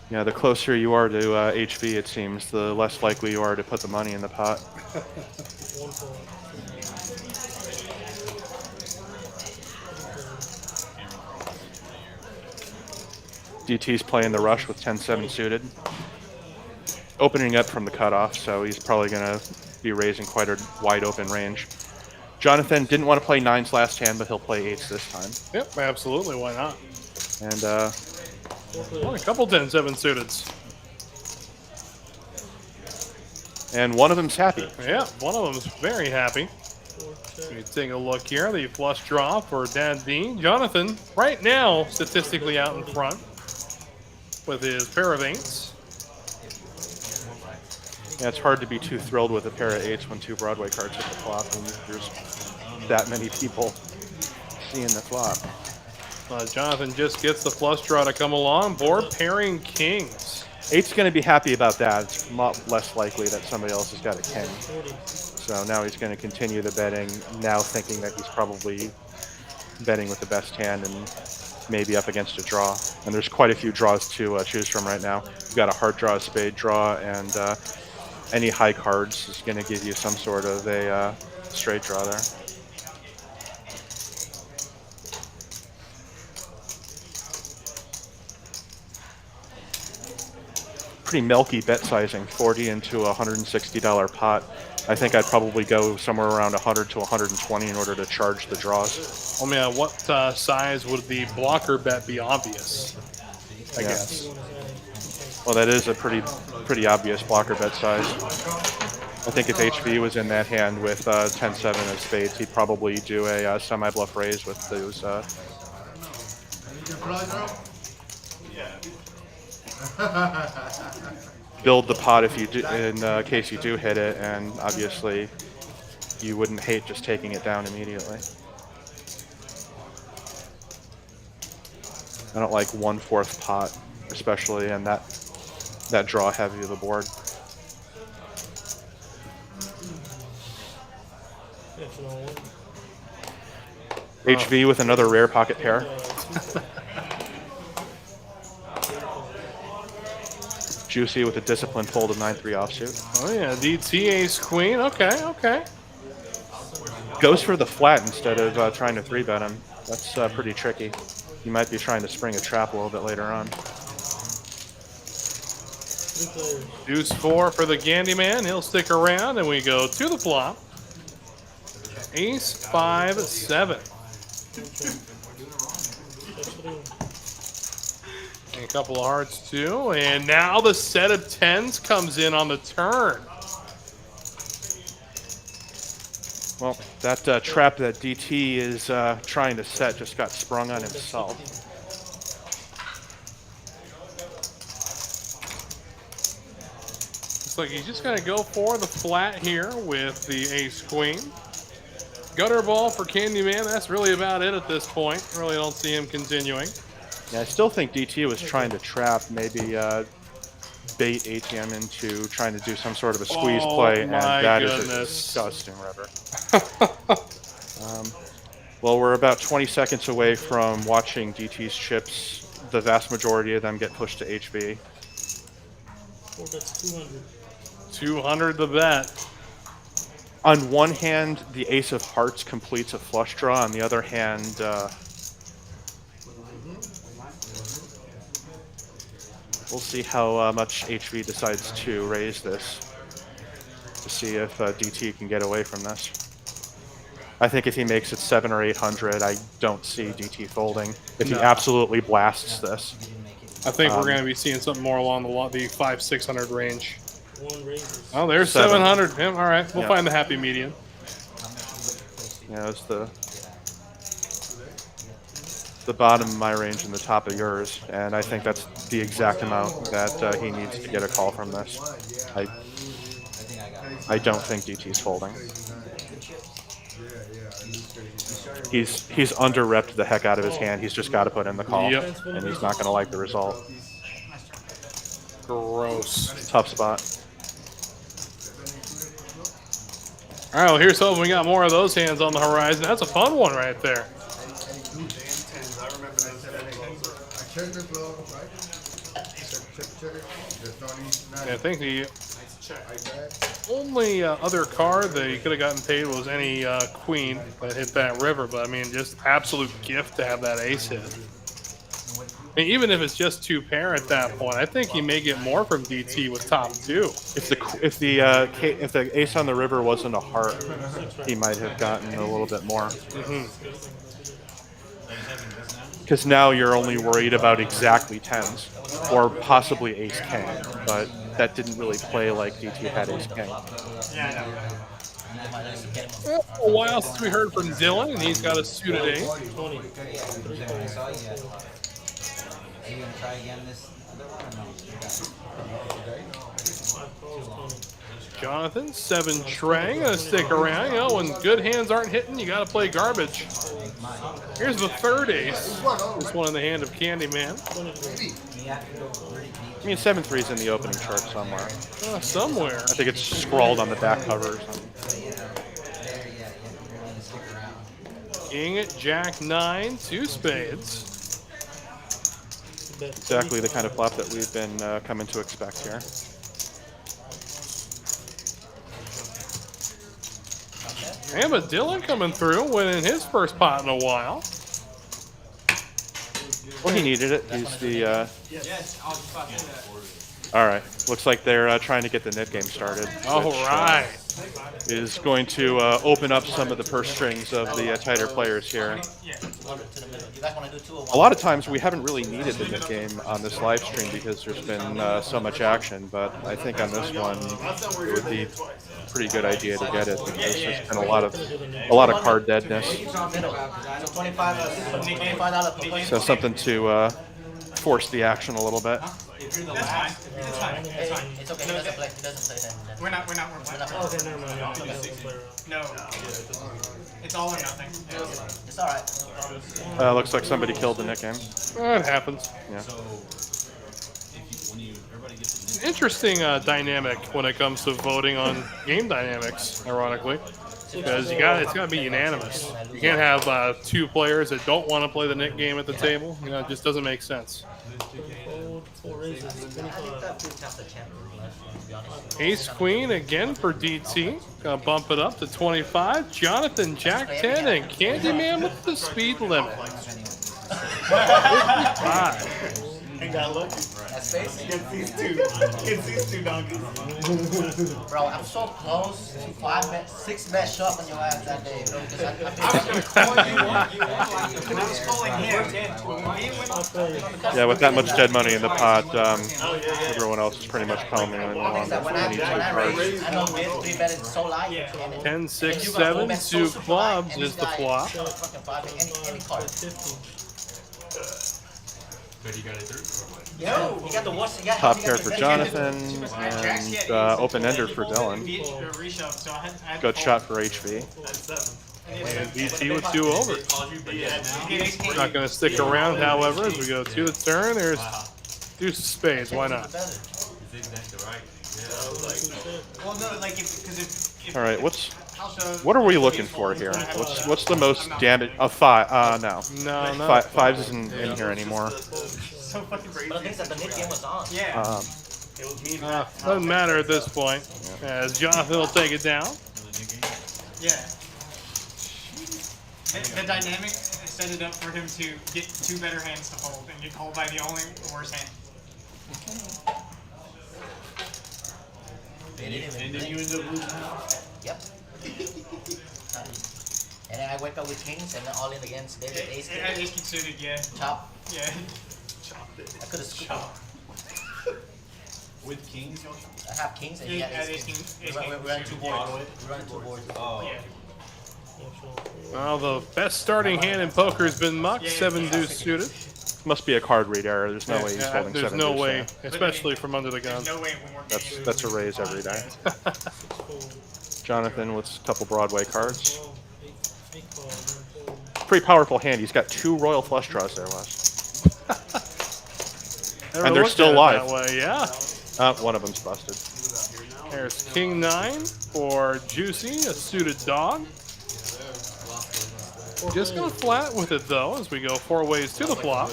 [SPEAKER 2] Yeah, the closer you are to HV, it seems, the less likely you are to put the money in the pot. DT's playing the rush with 10-7 suited. Opening up from the cutoff, so he's probably going to be raising quite a wide open range. Jonathan didn't want to play 9s last hand, but he'll play 8s this time.
[SPEAKER 1] Yep, absolutely. Why not?
[SPEAKER 2] And
[SPEAKER 1] well, a couple 10-7 suiteds.
[SPEAKER 2] And one of them's happy.
[SPEAKER 1] Yeah, one of them's very happy. Let me take a look here. The flush draw for Dad D. Jonathan, right now, statistically out in front with his pair of 8s.
[SPEAKER 2] Yeah, it's hard to be too thrilled with a pair of 8s when 2 Broadway cards hit the flop and there's that many people seeing the flop.
[SPEAKER 1] Jonathan just gets the flush draw to come along. Board pairing kings.
[SPEAKER 2] 8's going to be happy about that. It's a lot less likely that somebody else has got a king. So now he's going to continue the betting, now thinking that he's probably betting with the best hand and maybe up against a draw. And there's quite a few draws to choose from right now. You've got a heart draw, a spade draw, and any high cards is going to give you some sort of a straight draw there. Pretty milky bet sizing, 40 into a $160 pot. I think I'd probably go somewhere around 100 to 120 in order to charge the draws.
[SPEAKER 1] I mean, what size would the blocker bet be obvious? I guess.
[SPEAKER 2] Well, that is a pretty obvious blocker bet size. I think if HV was in that hand with 10-7 of spades, he'd probably do a semi-bluff raise with those. Build the pot if you do, in case you do hit it, and obviously you wouldn't hate just taking it down immediately. I don't like 1/4 pot, especially in that draw heavy of the board. HV with another rare pocket pair. Juicy with a disciplined fold of 9-3 offsuit.
[SPEAKER 1] Oh yeah, DT ace queen. Okay, okay.
[SPEAKER 2] Goes for the flat instead of trying to 3-bet him. That's pretty tricky. You might be trying to spring a trap a little bit later on.
[SPEAKER 1] Deuce 4 for the Candyman. He'll stick around, and we go to the flop. Ace 5-7. And a couple of hearts too, and now the set of 10s comes in on the turn.
[SPEAKER 2] Well, that trap that DT is trying to set just got sprung on himself.
[SPEAKER 1] Looks like he's just going to go for the flat here with the ace queen. Gutter ball for Candyman. That's really about it at this point. Really don't see him continuing.
[SPEAKER 2] Yeah, I still think DT was trying to trap, maybe bait ATM into trying to do some sort of a squeeze play, and that is a disgusting river. Well, we're about 20 seconds away from watching DT's chips. The vast majority of them get pushed to HB.
[SPEAKER 5] Oh, that's 200.
[SPEAKER 1] 200 the bet.
[SPEAKER 2] On one hand, the ace of hearts completes a flush draw. On the other hand, we'll see how much HV decides to raise this to see if DT can get away from this. I think if he makes it 700 or 800, I don't see DT folding. If he absolutely blasts this.
[SPEAKER 1] I think we're going to be seeing something more along the 500-600 range.
[SPEAKER 5] One raises.
[SPEAKER 1] Oh, there's 700. Yeah, all right, we'll find the happy median.
[SPEAKER 2] Yeah, it's the bottom of my range and the top of yours, and I think that's the exact amount that he needs to get a call from this. I don't think DT's folding. He's under-repped the heck out of his hand. He's just got to put in the call, and he's not going to like the result.
[SPEAKER 1] Gross.
[SPEAKER 2] Tough spot.
[SPEAKER 1] All right, well, here's hoping we got more of those hands on the horizon. That's a fun one right there. Yeah, I think the only other card that you could have gotten paid was any queen that hit that river, but I mean, just absolute gift to have that ace hit. mean, even if it's just 2-pair at that point, I think he may get more from DT with top 2.
[SPEAKER 2] If the ace on the river wasn't a heart, he might have gotten a little bit more. Because now you're only worried about exactly 10s, or possibly ace king, but that didn't really play like DT had ace king.
[SPEAKER 1] A while since we heard from Dylan, and he's got a suited ace.
[SPEAKER 3] Are you gonna try again this other one or no?
[SPEAKER 1] Jonathan, 7 Trang, gonna stick around. You know, when good hands aren't hitting, you gotta play garbage. Here's the 3rd ace. This one in the hand of Candyman.
[SPEAKER 2] I mean, 7-3's in the opening chart somewhere.
[SPEAKER 1] Somewhere.
[SPEAKER 2] I think it's scrawled on the back cover or something.
[SPEAKER 1] King, Jack 9, 2 spades.
[SPEAKER 2] Exactly the kind of flop that we've been coming to expect here.
[SPEAKER 1] And but Dylan coming through, winning his first pot in a while.
[SPEAKER 2] Well, he needed it. He's the. All right. Looks like they're trying to get the net game started.
[SPEAKER 1] All right.
[SPEAKER 2] Is going to open up some of the purse strings of the tighter players here. A lot of times we haven't really needed the net game on this live stream because there's been so much action, but I think on this one it would be a pretty good idea to get it because there's been a lot of card deadness. So something to force the action a little bit.
[SPEAKER 6] It's okay. He doesn't play then. We're not playing. Okay, never mind. No. It's all or nothing. It's alright.
[SPEAKER 2] Looks like somebody killed the net game.
[SPEAKER 1] It happens.
[SPEAKER 2] Yeah.
[SPEAKER 1] Interesting dynamic when it comes to voting on game dynamics, ironically. Because it's got to be unanimous. You can't have 2 players that don't want to play the net game at the table. You know, it just doesn't make sense. Ace Queen again for DT. Gonna bump it up to 25. Jonathan, Jack 10, and Candyman with the speed limit. 55.
[SPEAKER 8] And got lucky.
[SPEAKER 3] That's space?
[SPEAKER 8] Gets these 2 donkeys.
[SPEAKER 6] Bro, I'm so close to 6 bet shot on your ass that day, bro. Because I was calling him.
[SPEAKER 2] Yeah, with that much dead money in the pot, everyone else is pretty much calming on any 2 cards.
[SPEAKER 6] I know we 3 bet is so light.
[SPEAKER 1] 10, 6, 7, 2 clubs is the flop.
[SPEAKER 6] Any card.
[SPEAKER 4] But you got it through.
[SPEAKER 6] Yo, you got the worst.
[SPEAKER 2] Top pair for Jonathan and open ender for Dylan. Good shot for HV.
[SPEAKER 1] And DT with 2 over. We're not going to stick around, however, as we go to the turn. There's deuce of spades. Why not?
[SPEAKER 2] All right, what are we looking for here? What's the most damage? 5? No.
[SPEAKER 1] No.
[SPEAKER 2] 5 isn't in here anymore.
[SPEAKER 6] So fucking crazy. But I think that the mid game was on.
[SPEAKER 8] Yeah.
[SPEAKER 1] Doesn't matter at this point, as Jonathan will take it down.
[SPEAKER 6] Yeah. The dynamic set it up for him to get 2 better hands to hold and get called by the only worst hand.
[SPEAKER 8] And then you end up losing.
[SPEAKER 6] Yep. And then I wake up with kings and then all in against David ace. Ace king suited, yeah. Chop. Yeah. I could have scooped.
[SPEAKER 8] With kings?
[SPEAKER 6] I have kings and he had ace king. We run 2 boards.
[SPEAKER 8] Oh.
[SPEAKER 6] Yeah.
[SPEAKER 1] Well, the best starting hand in poker has been mucked. 7 deuce suited.
[SPEAKER 2] Must be a card read error. There's no way he's holding 7
[SPEAKER 1] There's no
[SPEAKER 2] deuce
[SPEAKER 1] way,
[SPEAKER 2] there.
[SPEAKER 1] especially from under the gun.
[SPEAKER 6] There's no way we weren't
[SPEAKER 2] That's a raise every day. Jonathan with a couple Broadway cards. Pretty powerful hand. He's got 2 royal flush draws there, Wes. And they're still live.
[SPEAKER 1] That way, yeah.
[SPEAKER 2] One of them's busted.
[SPEAKER 1] There's King 9 for Juicy, a suited dog. Just go flat with it though, as we go 4 ways to the flop.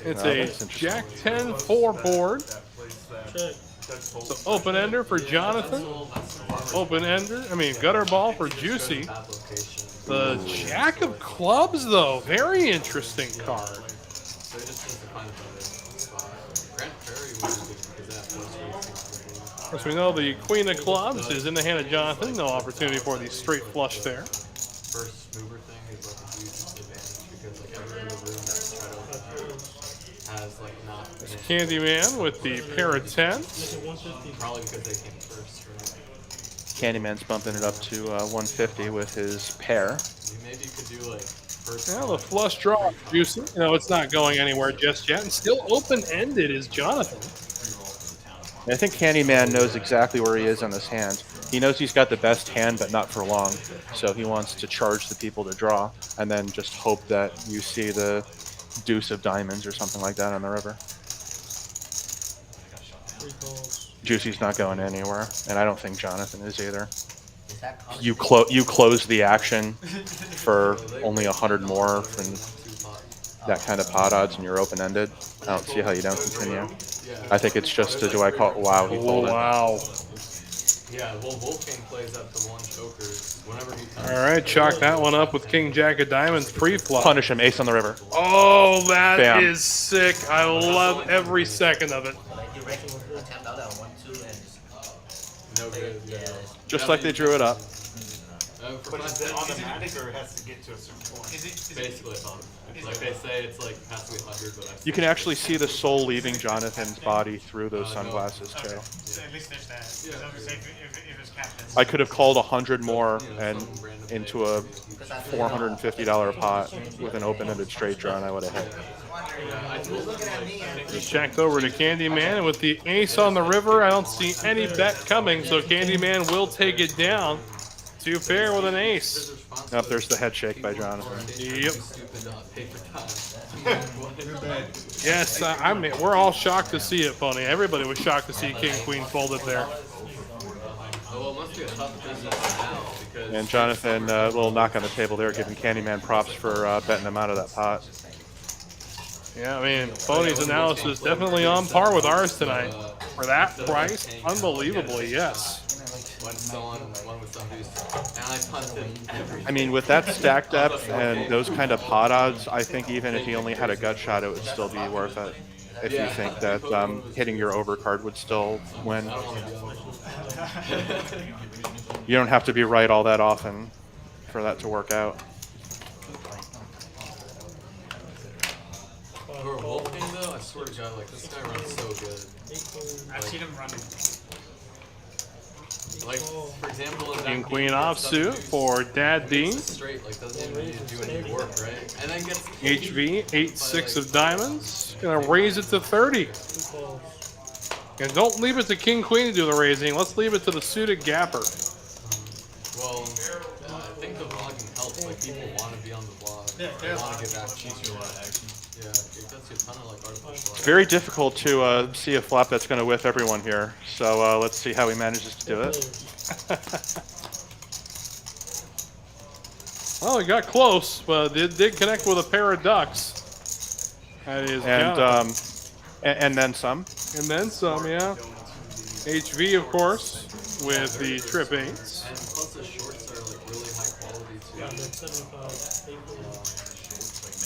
[SPEAKER 1] It's a Jack 10 4 board. So open ender for Jonathan. Gutter ball for Juicy. The Jack of Clubs though, very interesting card.
[SPEAKER 4] So he just needs to find a better spot. Grant Perry would be good because that flush raise.
[SPEAKER 1] Of course, we know the Queen of Clubs is in the hand of Jonathan. No opportunity for the straight flush there.
[SPEAKER 4] First mover thing is like a huge advantage because like everyone in the room that's trying to open up has like not.
[SPEAKER 1] Candyman with the pair of 10s.
[SPEAKER 4] Probably because they came first, right?
[SPEAKER 2] Candyman's bumping it up to 150 with his pair.
[SPEAKER 4] Maybe you could do like first.
[SPEAKER 1] Yeah, the flush draw, juicy. You know, it's not going anywhere just yet, and still open-ended is Jonathan.
[SPEAKER 2] I think Candyman knows exactly where he is on his hand. He knows he's got the best hand, but not for long. So he wants to charge the people to draw, and then just hope that you see the deuce of diamonds or something like that on the river. Juicy's not going anywhere, and I don't think Jonathan is either. You close the action for only 100 more from that kind of pot odds, and you're open-ended. I don't see how you don't continue. I think it's just a, do I call it? Wow, he folded.
[SPEAKER 1] Wow.
[SPEAKER 4] Yeah, well, Wolfgang plays up to 1 chokers whenever he comes.
[SPEAKER 1] All right, chalk that one up with King Jack of Diamonds pre-flop.
[SPEAKER 2] Punish him, ace on the river.
[SPEAKER 1] Oh, that
[SPEAKER 2] Bam.
[SPEAKER 1] is sick. I love every second of it.
[SPEAKER 4] No good. Yeah.
[SPEAKER 2] Just like they drew it up.
[SPEAKER 8] But is it automatic or it has to get to a certain point?
[SPEAKER 4] Basically, it's on. Like they say, it's like has to be 100, but
[SPEAKER 2] You can actually see the soul leaving Jonathan's body through those sunglasses too.
[SPEAKER 6] So at least there's that. So if it's captain.
[SPEAKER 2] I could have called 100 more and into a $450 pot with an open-ended straight draw, and I would have hit.
[SPEAKER 1] Just checked over to Candyman, and with the ace on the river, I don't see any bet coming, so Candyman will take it down. 2 pair with an ace.
[SPEAKER 2] Up there's the head shake by Jonathan.
[SPEAKER 1] Yep. Yes, we're all shocked to see it, Pony. Everybody was shocked to see King Queen folded there.
[SPEAKER 2] And Jonathan, a little knock on the table there, giving Candyman props for betting him out of that pot.
[SPEAKER 1] Yeah, I mean, Pony's analysis definitely on par with ours tonight. For that price, unbelievably, yes.
[SPEAKER 2] I mean, with that stack depth and those kind of pot odds, I think even if he only had a gut shot, it would still be worth it. If you think that hitting your overcard would still win. You don't have to be right all that often for that to work out.
[SPEAKER 4] For Wolfgang though, I swear to God, like this guy runs so good.
[SPEAKER 6] I've seen him running.
[SPEAKER 4] Like, for example, in
[SPEAKER 1] King
[SPEAKER 4] that
[SPEAKER 1] Queen
[SPEAKER 4] game,
[SPEAKER 1] offsuit for Dad Dean.
[SPEAKER 4] straight, like doesn't even need to do any work, right? And then gets
[SPEAKER 1] HV, 8-6 of diamonds. Gonna raise it to 30. And don't leave it to King Queen to do the raising. Let's leave it to the suited gapper.
[SPEAKER 4] Well, I think the vlogging helps. Like people want to be on the vlog.
[SPEAKER 6] Yeah,
[SPEAKER 4] They want to give action. A lot of action. Yeah, it does you a ton of like artificial.
[SPEAKER 2] It's very difficult to see a flop that's going to whiff everyone here. So let's see how he manages to do it.
[SPEAKER 1] Well, he got close, but it did connect with a pair of ducks. That is
[SPEAKER 2] And then some.
[SPEAKER 1] And then some, yeah. HV, of course, with the trip 8s.
[SPEAKER 4] And plus the shorts are like really high quality too.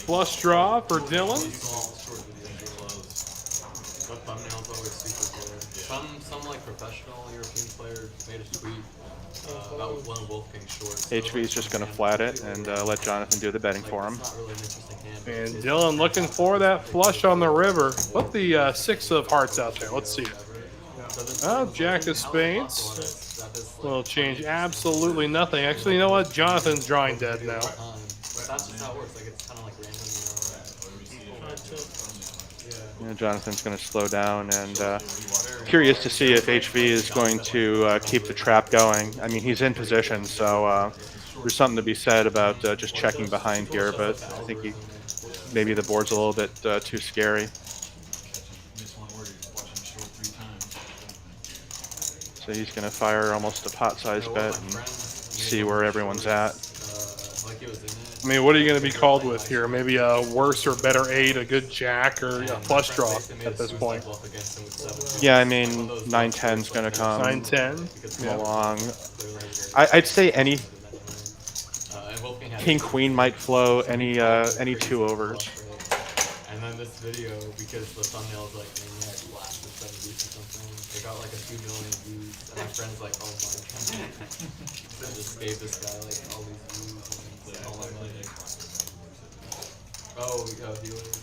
[SPEAKER 1] Flush draw for Dylan.
[SPEAKER 4] But thumbnails always super good. Some like professional European player made a tweet about one Wolfgang shorts.
[SPEAKER 2] HV is just going to flat it and let Jonathan do the betting for him.
[SPEAKER 4] It's not really an interesting hand.
[SPEAKER 1] And Dylan looking for that flush on the river. Put the 6 of hearts out there. Let's see it. Oh, Jack of spades. Will change absolutely nothing. Actually, you know what? Jonathan's drawing dead now.
[SPEAKER 4] That's just how it works. Like it's kind of like random.
[SPEAKER 2] Jonathan's going to slow down, and curious to see if HV is going to keep the trap going. I mean, he's in position, so there's something to be said about just checking behind here, but I think maybe the board's a little bit too scary. So he's going to fire almost a pot-sized bet and see where everyone's at.
[SPEAKER 1] I mean, what are you going to be called with here? Maybe a worse or better 8, a good jack, or a flush draw at this point?
[SPEAKER 2] Yeah, I mean, 9-10's going to come
[SPEAKER 1] 9-10
[SPEAKER 2] along. I'd say any King Queen might flow, any 2 overs.
[SPEAKER 4] And then this video, because the thumbnail is like Maniac blasted 70 or something, it got like a 2 million views. And my friend's like, oh my god. I just gave this guy like all these views and all my money. Oh, yeah, viewers.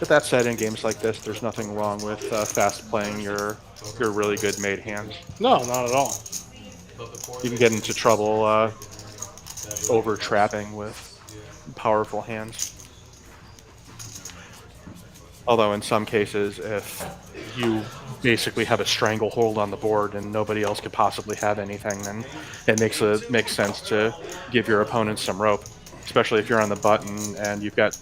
[SPEAKER 2] But that said, in games like this, there's nothing wrong with fast playing your really good made hands.
[SPEAKER 1] No, not at all.
[SPEAKER 2] You can get into trouble over trapping with powerful hands. Although in some cases, if you basically have a stranglehold on the board and nobody else could possibly have anything, then it makes sense to give your opponent some rope, especially if you're on the button and you've got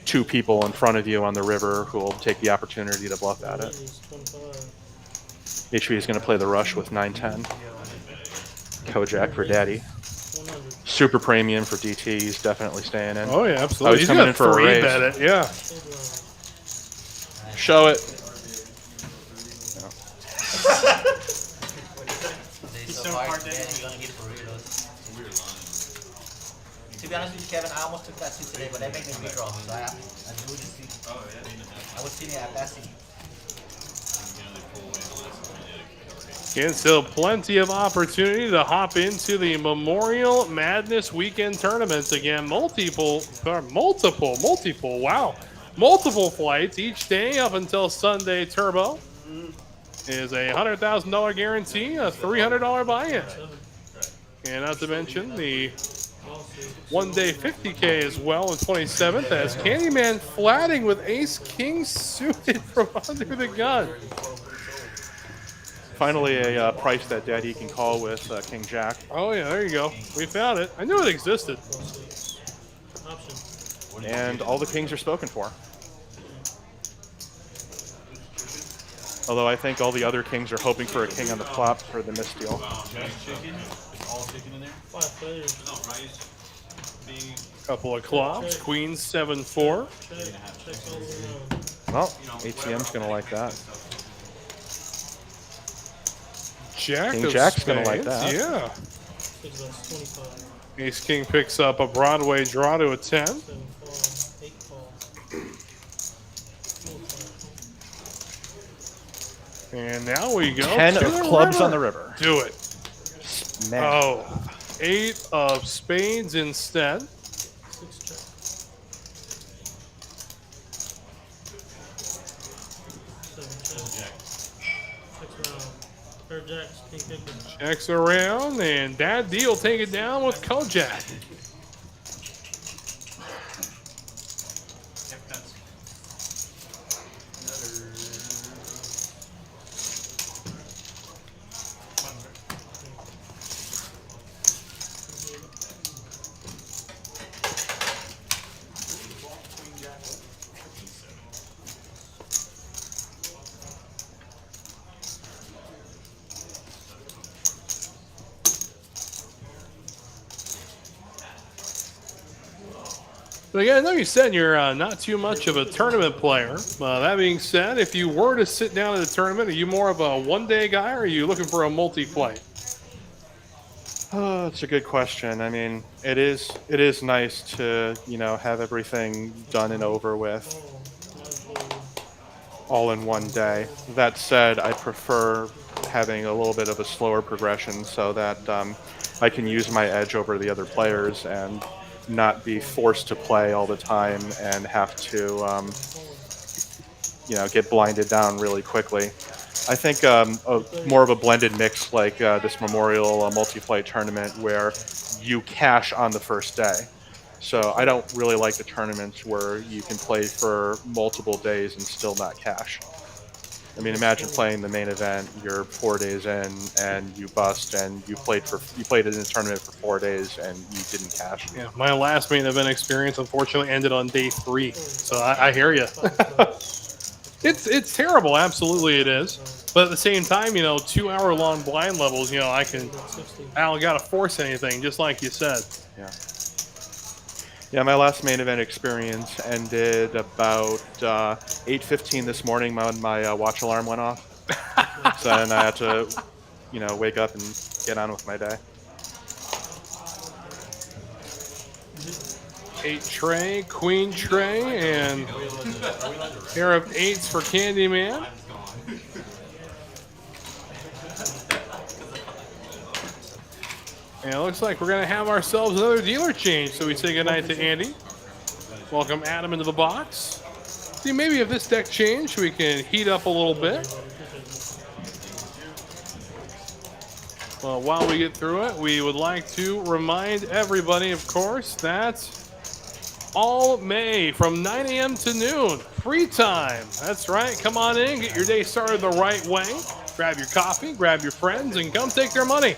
[SPEAKER 2] 2 people in front of you on the river who will take the opportunity to bluff at it. HV is going to play the rush with 9-10. Kojak for daddy. Super premium for DT. He's definitely staying in.
[SPEAKER 1] Oh, yeah, absolutely.
[SPEAKER 2] He's coming in for a raise.
[SPEAKER 1] Bet it. Yeah.
[SPEAKER 2] Show it.
[SPEAKER 3] To be honest with you, Kevin, I almost took that seat today, but that made me redraw. So I drew the seat. I was sitting at that seat.
[SPEAKER 1] Again, still plenty of opportunity to hop into the Memorial Madness Weekend tournaments. Again, multiple flights each day up until Sunday. Turbo is a $100,000 guarantee, a $300 buy-in. And not to mention the one-day 50K as well on 27th as Candyman flatting with ace-king suited from under the gun.
[SPEAKER 2] Finally, a price that daddy can call with King Jack.
[SPEAKER 1] Oh, yeah, there you go. We found it. I knew it existed.
[SPEAKER 2] And all the kings are spoken for. Although I think all the other kings are hoping for a king on the flop for the misdeal.
[SPEAKER 1] Couple of clubs. Queen 7-4.
[SPEAKER 2] Well, ATM's going to like that.
[SPEAKER 1] King
[SPEAKER 2] Jack's going to like that.
[SPEAKER 1] Yeah. Ace King picks up a Broadway draw to a 10. And now we go
[SPEAKER 2] 10
[SPEAKER 1] to
[SPEAKER 2] of
[SPEAKER 1] the
[SPEAKER 2] clubs
[SPEAKER 1] river.
[SPEAKER 2] on the river.
[SPEAKER 1] Do it.
[SPEAKER 2] Man.
[SPEAKER 1] Oh, 8 of spades instead. Checks around, and Bad D will take it down with Kojak. But again, I know you said you're not too much of a tournament player. That being said, if you were to sit down at a tournament, are you more of a one-day guy, or are you looking for a multi-flight?
[SPEAKER 2] That's a good question. I mean, it is nice to, have everything done and over with all in one day. That said, I prefer having a little bit of a slower progression so that I can use my edge over the other players and not be forced to play all the time and have to, get blinded down really quickly. I think more of a blended mix like this Memorial multi-flight tournament where you cash on the first day. So I don't really like the tournaments where you can play for multiple days and still not cash. I mean, imagine playing the main event, you're 4 days in and you bust, and you played in a tournament for 4 days and you didn't cash.
[SPEAKER 1] Yeah, my last main event experience unfortunately ended on day 3. So I hear you. It's terrible, absolutely it is. But at the same time, 2-hour-long blind levels, I don't gotta force anything, just like you said.
[SPEAKER 2] Yeah. Yeah, my last main event experience ended about 8:15 this morning when my watch alarm went off. So then I had to, wake up and get on with my day.
[SPEAKER 1] 8 tray, queen tray, and pair of 8s for Candyman. And it looks like we're going to have ourselves another dealer change. So we say goodnight to Andy. Welcome Adam into the box. See, maybe if this deck changed, we can heat up a little bit. Well, while we get through it, we would like to remind everybody, of course, that all May from 9 a.m. to noon, free time. That's right. Come on in, get your day started the right way. Grab your coffee, grab your friends, and come take their money.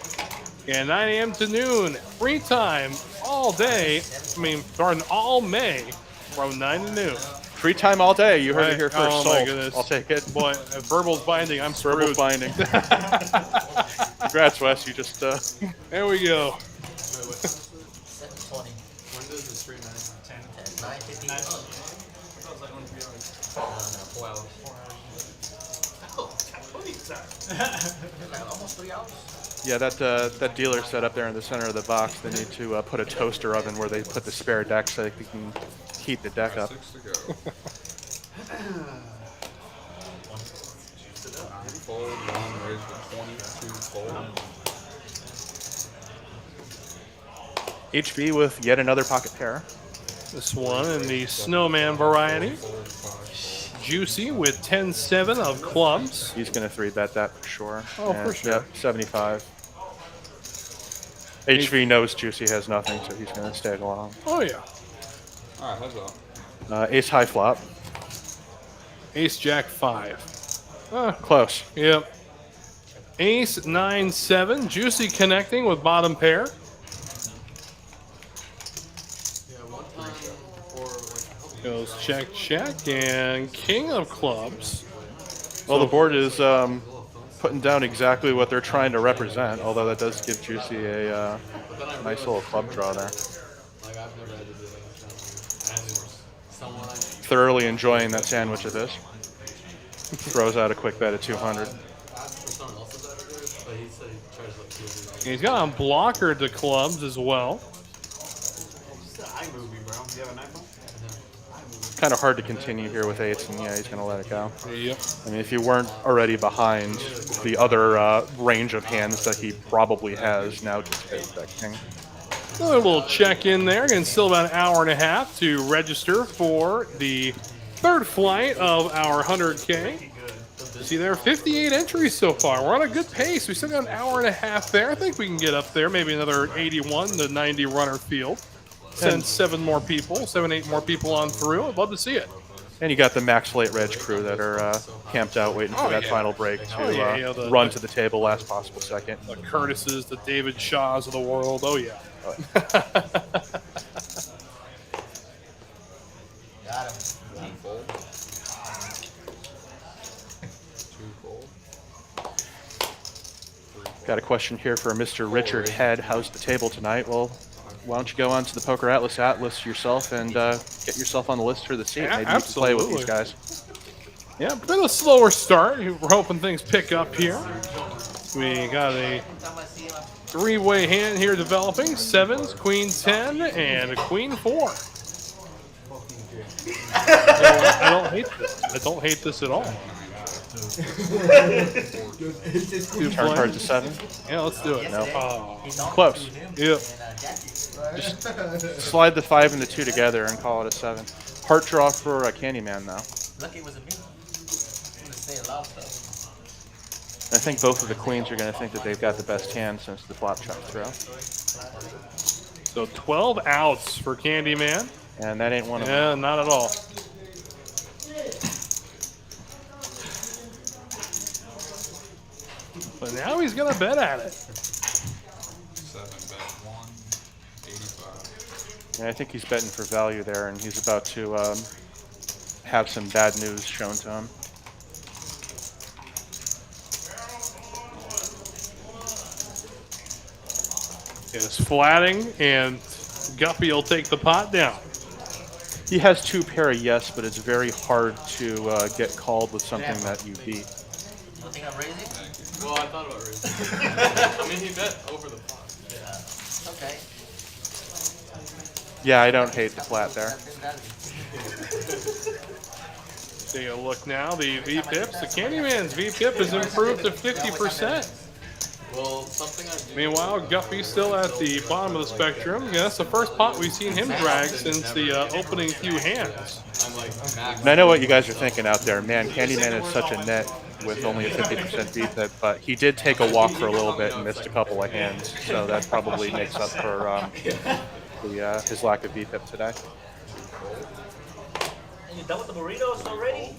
[SPEAKER 1] And 9 a.m. to noon, free time all day. Starting all May from 9 to noon.
[SPEAKER 2] Free time all day. You heard it here first.
[SPEAKER 1] Oh,
[SPEAKER 2] Sold.
[SPEAKER 1] my goodness.
[SPEAKER 2] I'll take it.
[SPEAKER 1] Boy, if verbal's binding, I'm screwed.
[SPEAKER 2] Verbal's binding. Congrats, Wes. You just...
[SPEAKER 1] There we go.
[SPEAKER 3] 720.
[SPEAKER 4] When does the stream end?
[SPEAKER 3] 9:50. Almost 3 hours.
[SPEAKER 2] Yeah, that dealer set up there in the center of the box, they need to put a toaster oven where they put the spare deck so they can heat the deck up.
[SPEAKER 8] 6 to go. Fold, 1, raise for 22, fold.
[SPEAKER 2] HV with yet another pocket pair.
[SPEAKER 1] This one in the Snowman variety. Juicy with 10-7 of clubs.
[SPEAKER 2] He's going to 3-bet that for sure.
[SPEAKER 1] Oh, for sure.
[SPEAKER 2] Yep, 75. HV knows Juicy has nothing, so he's going to stay along.
[SPEAKER 1] Oh, yeah.
[SPEAKER 8] Alright, heads up.
[SPEAKER 2] Ace high flop.
[SPEAKER 1] Ace Jack 5.
[SPEAKER 2] Close.
[SPEAKER 1] Yep. Ace 9-7. Juicy connecting with bottom pair. Goes check, check, and king of clubs.
[SPEAKER 2] Well, the board is putting down exactly what they're trying to represent, although that does give Juicy a nice little club draw there.
[SPEAKER 4] Like, I've never had to do that. And someone
[SPEAKER 2] Thoroughly enjoying that sandwich of this. Throws out a quick bet at 200.
[SPEAKER 4] asked for someone else's out of there, but he said he charged like 200.
[SPEAKER 1] He's got a blocker to clubs as well.
[SPEAKER 8] It's an iMovie, bro. You have an iPhone?
[SPEAKER 2] Kind of hard to continue here with eights, and yeah, he's going to let it go.
[SPEAKER 1] Yep.
[SPEAKER 2] I mean, if you weren't already behind the other range of hands that he probably has, now just hit that king.
[SPEAKER 1] Another little check in there, and still about an hour and a half to register for the third flight of our 100K. See there, 58 entries so far. We're on a good pace. We still got an hour and a half there. I think we can get up there, maybe another 81 to 90 runner field. Send 7 more people, 8 more people on through. I'd love to see it.
[SPEAKER 2] And you got the Max Late Reg crew that are camped out waiting for that final break to run to the table last possible second.
[SPEAKER 1] The Curtises, the David Shaws of the world. Oh, yeah.
[SPEAKER 3] Got him.
[SPEAKER 8] 1 fold. 2 fold.
[SPEAKER 2] Got a question here for Mr. Richard Head. How's the table tonight? Well, why don't you go on to the Poker Atlas yourself and get yourself on the list for the seat.
[SPEAKER 1] Yeah,
[SPEAKER 2] Maybe you can play with these guys.
[SPEAKER 1] Yeah, been a slower start. We're hoping things pick up here. We got a 3-way hand here developing. 7s, queen 10, and a queen 4. I don't hate this. I don't hate this at all.
[SPEAKER 2] Turn card to 7.
[SPEAKER 1] Yeah, let's do it.
[SPEAKER 2] No.
[SPEAKER 1] Oh,
[SPEAKER 2] Close.
[SPEAKER 1] yep.
[SPEAKER 2] Just slide the 5 and the 2 together and call it a 7. Heart draw for a Candyman, though.
[SPEAKER 3] Lucky it wasn't me. I'm gonna say a lot of stuff.
[SPEAKER 2] I think both of the queens are going to think that they've got the best hand since the flop check throw.
[SPEAKER 1] So 12 outs for Candyman.
[SPEAKER 2] And that ain't one of them.
[SPEAKER 1] Yeah, not at all. But now he's going to bet at it.
[SPEAKER 8] 7 bet 1, 85.
[SPEAKER 2] Yeah, I think he's betting for value there, and he's about to have some bad news shown to him.
[SPEAKER 1] It's flatting, and Guppy will take the pot down.
[SPEAKER 2] He has 2 pair of yes, but it's very hard to get called with something that you beat.
[SPEAKER 3] You think I'm raising?
[SPEAKER 4] Well, I thought about raising. I mean, he bet over the pot.
[SPEAKER 3] Yeah. Okay.
[SPEAKER 2] Yeah, I don't hate the flat there.
[SPEAKER 1] Take a look now. The VPIPs. The Candyman's VPIP has improved to 50%.
[SPEAKER 4] Well, something I do.
[SPEAKER 1] Meanwhile, Guppy's still at the bottom of the spectrum. Yeah, that's the first pot we've seen him drag since the opening few hands.
[SPEAKER 4] I'm like max.
[SPEAKER 2] And I know what you guys are thinking out there. Man, Candyman is such a net with only a 50% VPIP, but he did take a walk for a little bit and missed a couple of hands, so that probably makes up for his lack of VPIP today.
[SPEAKER 5] And you done with the burritos already?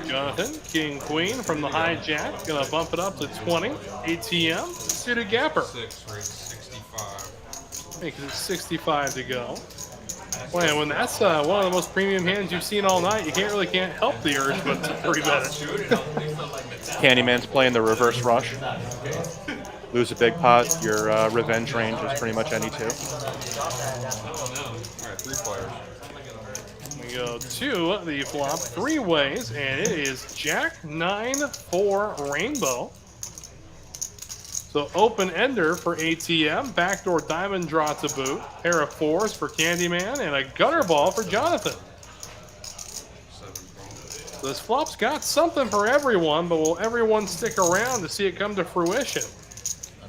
[SPEAKER 1] Jonathan, King, Queen from the hijack. Gonna bump it up to 20. ATM, suited gapper.
[SPEAKER 9] 6 rate 65.
[SPEAKER 1] Makes it 65 to go. Man, when that's one of the most premium hands you've seen all night, you can't help the urge but to 3-bet it.
[SPEAKER 2] Candyman's playing the reverse rush. Lose a big pot, your revenge range is pretty much any two.
[SPEAKER 9] Alright, 3 players.
[SPEAKER 1] We go to the flop 3 ways, and it is Jack 9-4 Rainbow. So open ender for ATM, backdoor diamond draw to boot, pair of 4s for Candyman, and a gutter ball for Jonathan. This flop's got something for everyone, but will everyone stick around to see it come to fruition?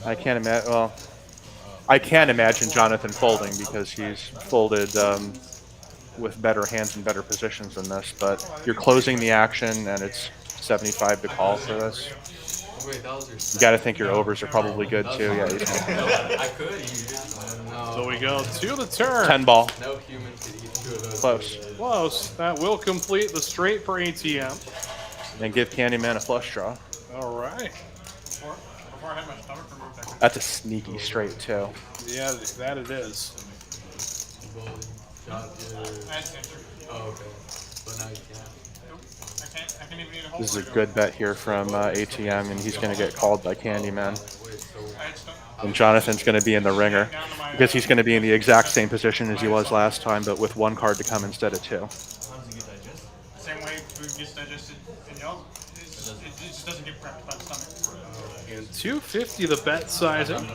[SPEAKER 2] I can't imagine. Well, I can't imagine Jonathan folding because he's folded with better hands and better positions than this. But you're closing the action, and it's 75 to call for this.
[SPEAKER 4] Wait, that was your
[SPEAKER 2] You got to think your overs are probably good too. Yeah,
[SPEAKER 4] I could.
[SPEAKER 1] So we go to the turn.
[SPEAKER 2] 10 ball.
[SPEAKER 4] No human could eat 2 of those.
[SPEAKER 2] Close.
[SPEAKER 1] Close. That will complete the straight for ATM.
[SPEAKER 2] And give Candyman a flush draw.
[SPEAKER 1] All right.
[SPEAKER 6] Before I had my stomach removed, I could.
[SPEAKER 2] That's a sneaky straight too.
[SPEAKER 1] Yeah, that it is.
[SPEAKER 6] I had censor.
[SPEAKER 4] Oh, okay. But now you can't.
[SPEAKER 6] I can't even eat a whole
[SPEAKER 2] This is a
[SPEAKER 6] burrito.
[SPEAKER 2] good bet here from ATM, and he's going to get called by Candyman.
[SPEAKER 4] Wait, so
[SPEAKER 6] I had stomach.
[SPEAKER 2] And Jonathan's going to be in the ringer because he's going to be in the exact same position as he was last time, but with 1 card to come instead of 2.
[SPEAKER 6] Same way food gets digested in y'all. It just doesn't get prepped by the stomach.
[SPEAKER 1] And 250 the bet sizing.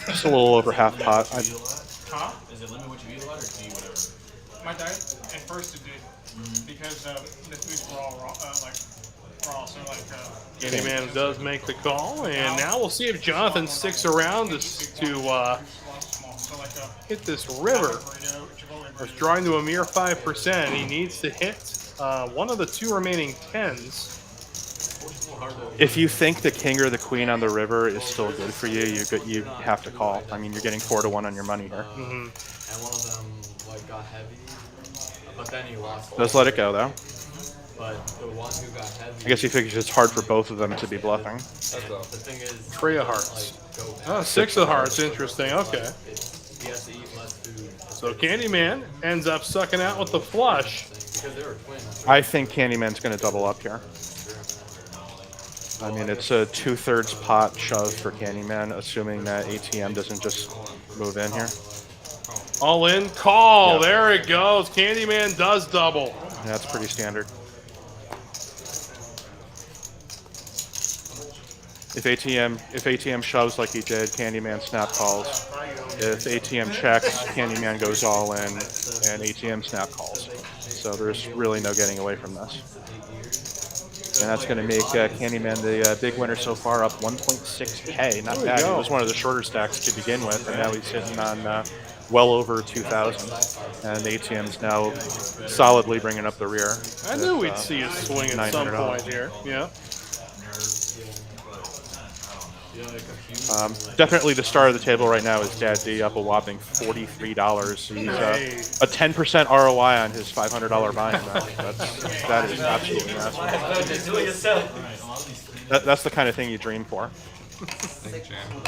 [SPEAKER 2] Just a little over half pot.
[SPEAKER 6] Huh?
[SPEAKER 5] Does it limit what you eat a lot or do you eat whatever?
[SPEAKER 6] My diet, at first it did. Because the foods were all raw, raw. So like,
[SPEAKER 1] Candyman does make the call, and now we'll see if Jonathan sticks around to
[SPEAKER 6] small. So like
[SPEAKER 1] hit this river.
[SPEAKER 6] burrito, Chipotle
[SPEAKER 1] It's
[SPEAKER 6] burrito.
[SPEAKER 1] drawing to a mere 5%. He needs to hit one of the 2 remaining 10s.
[SPEAKER 2] If you think the king or the queen on the river is still good for you, you have to call. I mean, you're getting 4 to 1 on your money here.
[SPEAKER 1] Mm-hmm.
[SPEAKER 4] and one of them like got heavy, but then he lost.
[SPEAKER 2] Does let it go though.
[SPEAKER 4] But the one who got heavy.
[SPEAKER 2] I guess he figures it's hard for both of them to be bluffing.
[SPEAKER 4] The thing is,
[SPEAKER 1] Tray of hearts.
[SPEAKER 4] like, go
[SPEAKER 1] Oh, 6 of hearts. Interesting. Okay.
[SPEAKER 4] he has to eat less food.
[SPEAKER 1] So Candyman ends up sucking out with the flush.
[SPEAKER 4] Because they were twins.
[SPEAKER 2] I think Candyman's going to double up here. I mean, it's a 2/3 pot shove for Candyman, assuming that ATM doesn't just move in here.
[SPEAKER 1] All in, call.
[SPEAKER 2] Yep.
[SPEAKER 1] There it goes. Candyman does double.
[SPEAKER 2] Yeah, that's pretty standard. If ATM shoves like he did, Candyman snap calls. If ATM checks, Candyman goes all in, and ATM snap calls. So there's really no getting away from this. And that's going to make Candyman the big winner so far, up 1.6K. Not bad. It was one of the shorter stacks to begin with, and now he's sitting on well over 2,000. And ATM's now solidly bringing up the rear.
[SPEAKER 1] I knew we'd see a swing at some
[SPEAKER 2] $900.
[SPEAKER 1] point here. Yeah.
[SPEAKER 2] Definitely the star of the table right now is Dad D, up a whopping $43. He's a 10% ROI on his $500 buy-in. That is absolutely massive.
[SPEAKER 5] Do it yourself.
[SPEAKER 2] That's the kind of thing you dream for.
[SPEAKER 9] Thank you, Jan.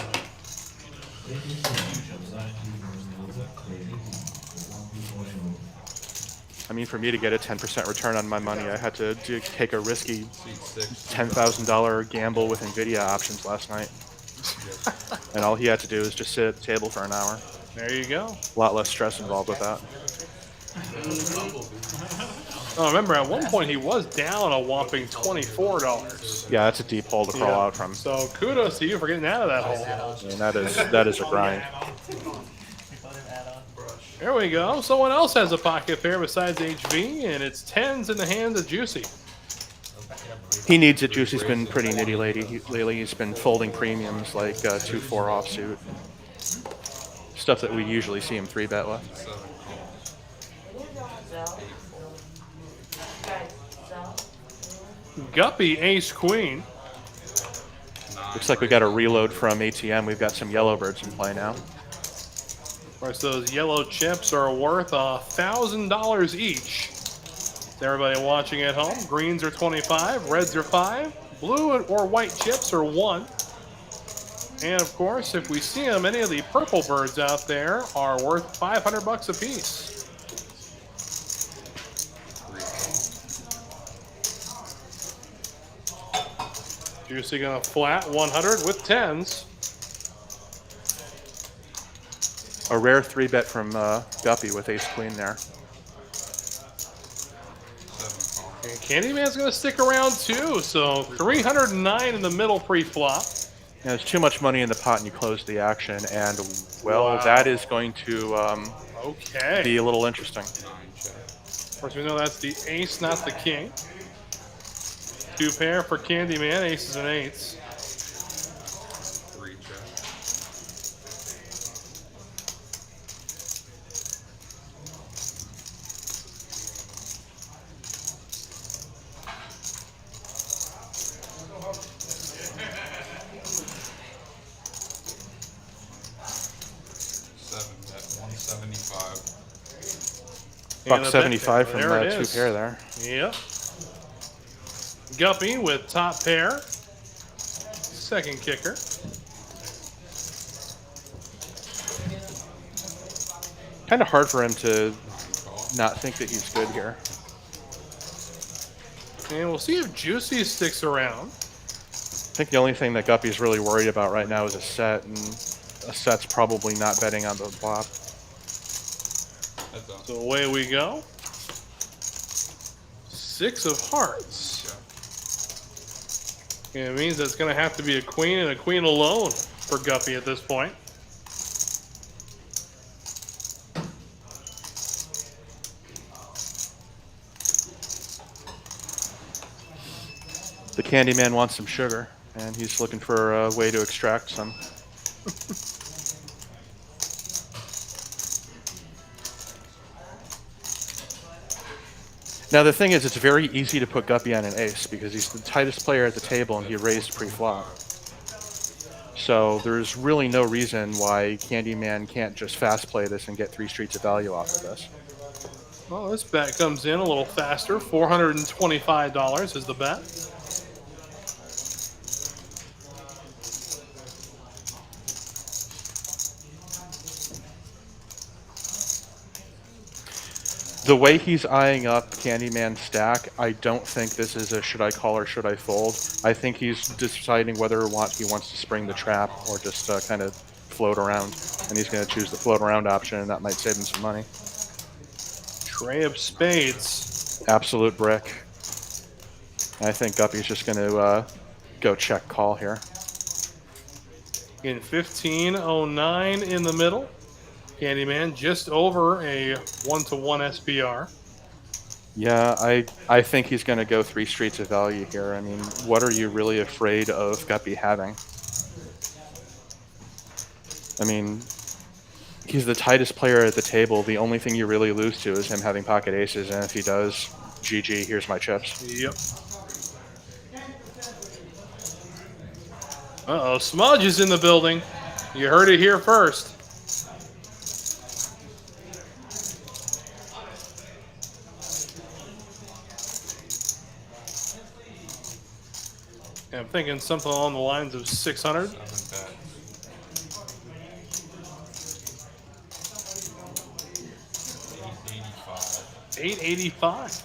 [SPEAKER 2] I mean, for me to get a 10% return on my money, I had to take a risky $10,000 gamble with NVIDIA options last night. And all he had to do was just sit at the table for an hour.
[SPEAKER 1] There you go.
[SPEAKER 2] A lot less stress involved with that.
[SPEAKER 1] Oh, remember, at one point he was down a whopping $24.
[SPEAKER 2] Yeah, that's a deep hole to crawl out from.
[SPEAKER 1] So kudos to you for getting out of that hole.
[SPEAKER 2] I mean, that is a grind.
[SPEAKER 1] There we go. Someone else has a pocket pair besides HV, and it's 10s in the hands of Juicy.
[SPEAKER 2] He needs it. Juicy's been pretty nitty lately. He's been folding premiums like 2-4 offsuit. Stuff that we usually see him 3-bet with.
[SPEAKER 1] Guppy, ace, queen.
[SPEAKER 2] Looks like we got a reload from ATM. We've got some yellow birds in play now.
[SPEAKER 1] Of course, those yellow chips are worth $1,000 each. To everybody watching at home, greens are 25, reds are 5, blue or white chips are 1. And of course, if we see them, any of the purple birds out there are worth $500 a piece. Juicy gonna flat 100 with 10s.
[SPEAKER 2] A rare 3-bet from Guppy with ace queen there.
[SPEAKER 1] And Candyman's gonna stick around too, so 309 in the middle pre-flop.
[SPEAKER 2] Yeah, there's too much money in the pot and you close the action, and well, that is going to be a little interesting.
[SPEAKER 1] Of course, we know that's the ace, not the king. 2 pair for Candyman, aces and 8s.
[SPEAKER 9] 3 check.
[SPEAKER 2] $175 from 2 pair there.
[SPEAKER 1] Yep. Guppy with top pair. Second kicker.
[SPEAKER 2] Kind of hard for him to not think that he's good here.
[SPEAKER 1] And we'll see if Juicy sticks around.
[SPEAKER 2] I think the only thing that Guppy's really worried about right now is a set, and a set's probably not betting on the flop.
[SPEAKER 1] So away we go. 6 of hearts. And it means it's going to have to be a queen and a queen alone for Guppy at this point.
[SPEAKER 2] The Candyman wants some sugar, and he's looking for a way to extract some. Now the thing is, it's very easy to put Guppy on an ace because he's the tightest player at the table and he raised pre-flop. So there's really no reason why Candyman can't just fast play this and get 3 streets of value off of this.
[SPEAKER 1] Well, this bet comes in a little faster. $425 is the bet.
[SPEAKER 2] The way he's eyeing up Candyman's stack, I don't think this is a should I call or should I fold. I think he's deciding whether or not he wants to spring the trap or just kind of float around. And he's going to choose the float around option, and that might save him some money.
[SPEAKER 1] Tray of spades.
[SPEAKER 2] Absolute brick. And I think Guppy's just going to go check call here.
[SPEAKER 1] In 1509 in the middle. Candyman just over a 1-to-1 SPR.
[SPEAKER 2] Yeah, I think he's going to go 3 streets of value here. I mean, what are you really afraid of Guppy having? I mean, he's the tightest player at the table. The only thing you really lose to is him having pocket aces, and if he does, GG, here's my chips.
[SPEAKER 1] Yep. Uh-oh, Smudge is in the building. You heard it here first. I'm thinking something along the lines of 600. 885.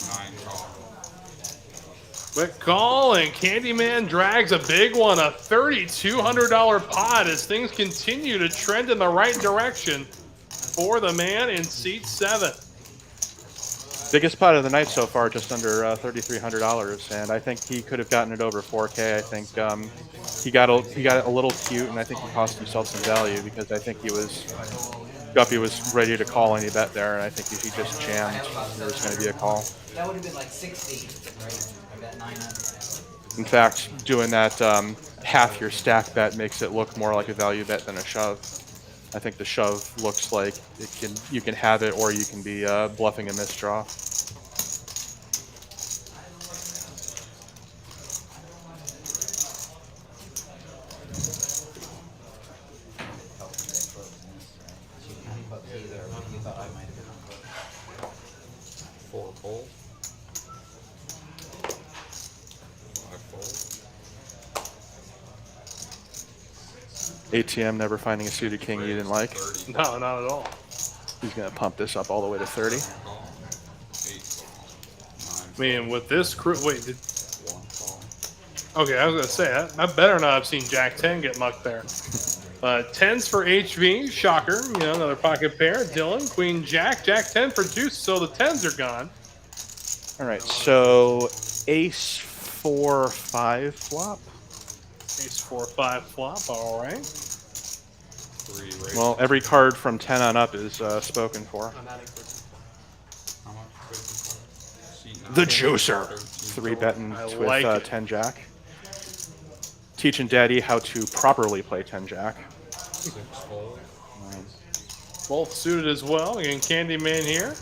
[SPEAKER 9] 9 call.
[SPEAKER 1] Quick call, and Candyman drags a big one, a $3,200 pot as things continue to trend in the right direction. for the man in seat 7.
[SPEAKER 2] Biggest pot of the night so far, just under $3,300, and I think he could have gotten it over 4K. I think he got a little cute, and I think he cost himself some value because I think Guppy was ready to call any bet there, and I think if he just jammed, there was going to be a call.
[SPEAKER 3] That would have been like 60, right? I bet 900.
[SPEAKER 2] In fact, doing that half your stack bet makes it look more like a value bet than a shove. I think the shove looks like you can have it, or you can be bluffing a misdraw.
[SPEAKER 9] Four fold. 5 fold.
[SPEAKER 2] ATM never finding a suited king you didn't like.
[SPEAKER 9] 30.
[SPEAKER 1] No, not at all.
[SPEAKER 2] He's going to pump this up all the way to 30.
[SPEAKER 9] Call. 8 call. 9
[SPEAKER 1] I mean, with this crew, wait,
[SPEAKER 9] 1 call.
[SPEAKER 1] okay, I was gonna say I better not have seen Jack 10 get mucked there. 10s for HV, shocker. You know, another pocket pair. Dylan, Queen Jack, Jack 10 for Juice. So the 10s are gone.
[SPEAKER 2] All right, so ace 4-5 flop.
[SPEAKER 1] Ace 4-5 flop. All right.
[SPEAKER 9] 3 raise.
[SPEAKER 2] Well, every card from 10 on up is spoken for.
[SPEAKER 4] I'm adding 13.
[SPEAKER 9] How much? Seat 9.
[SPEAKER 2] The juicer.
[SPEAKER 9] 13
[SPEAKER 2] 3 betting
[SPEAKER 1] I
[SPEAKER 2] with
[SPEAKER 1] like it.
[SPEAKER 2] 10 jack. Teaching Daddy how to properly play 10 jack.
[SPEAKER 9] 6 fold.
[SPEAKER 1] Both suited as well. Again, Candyman here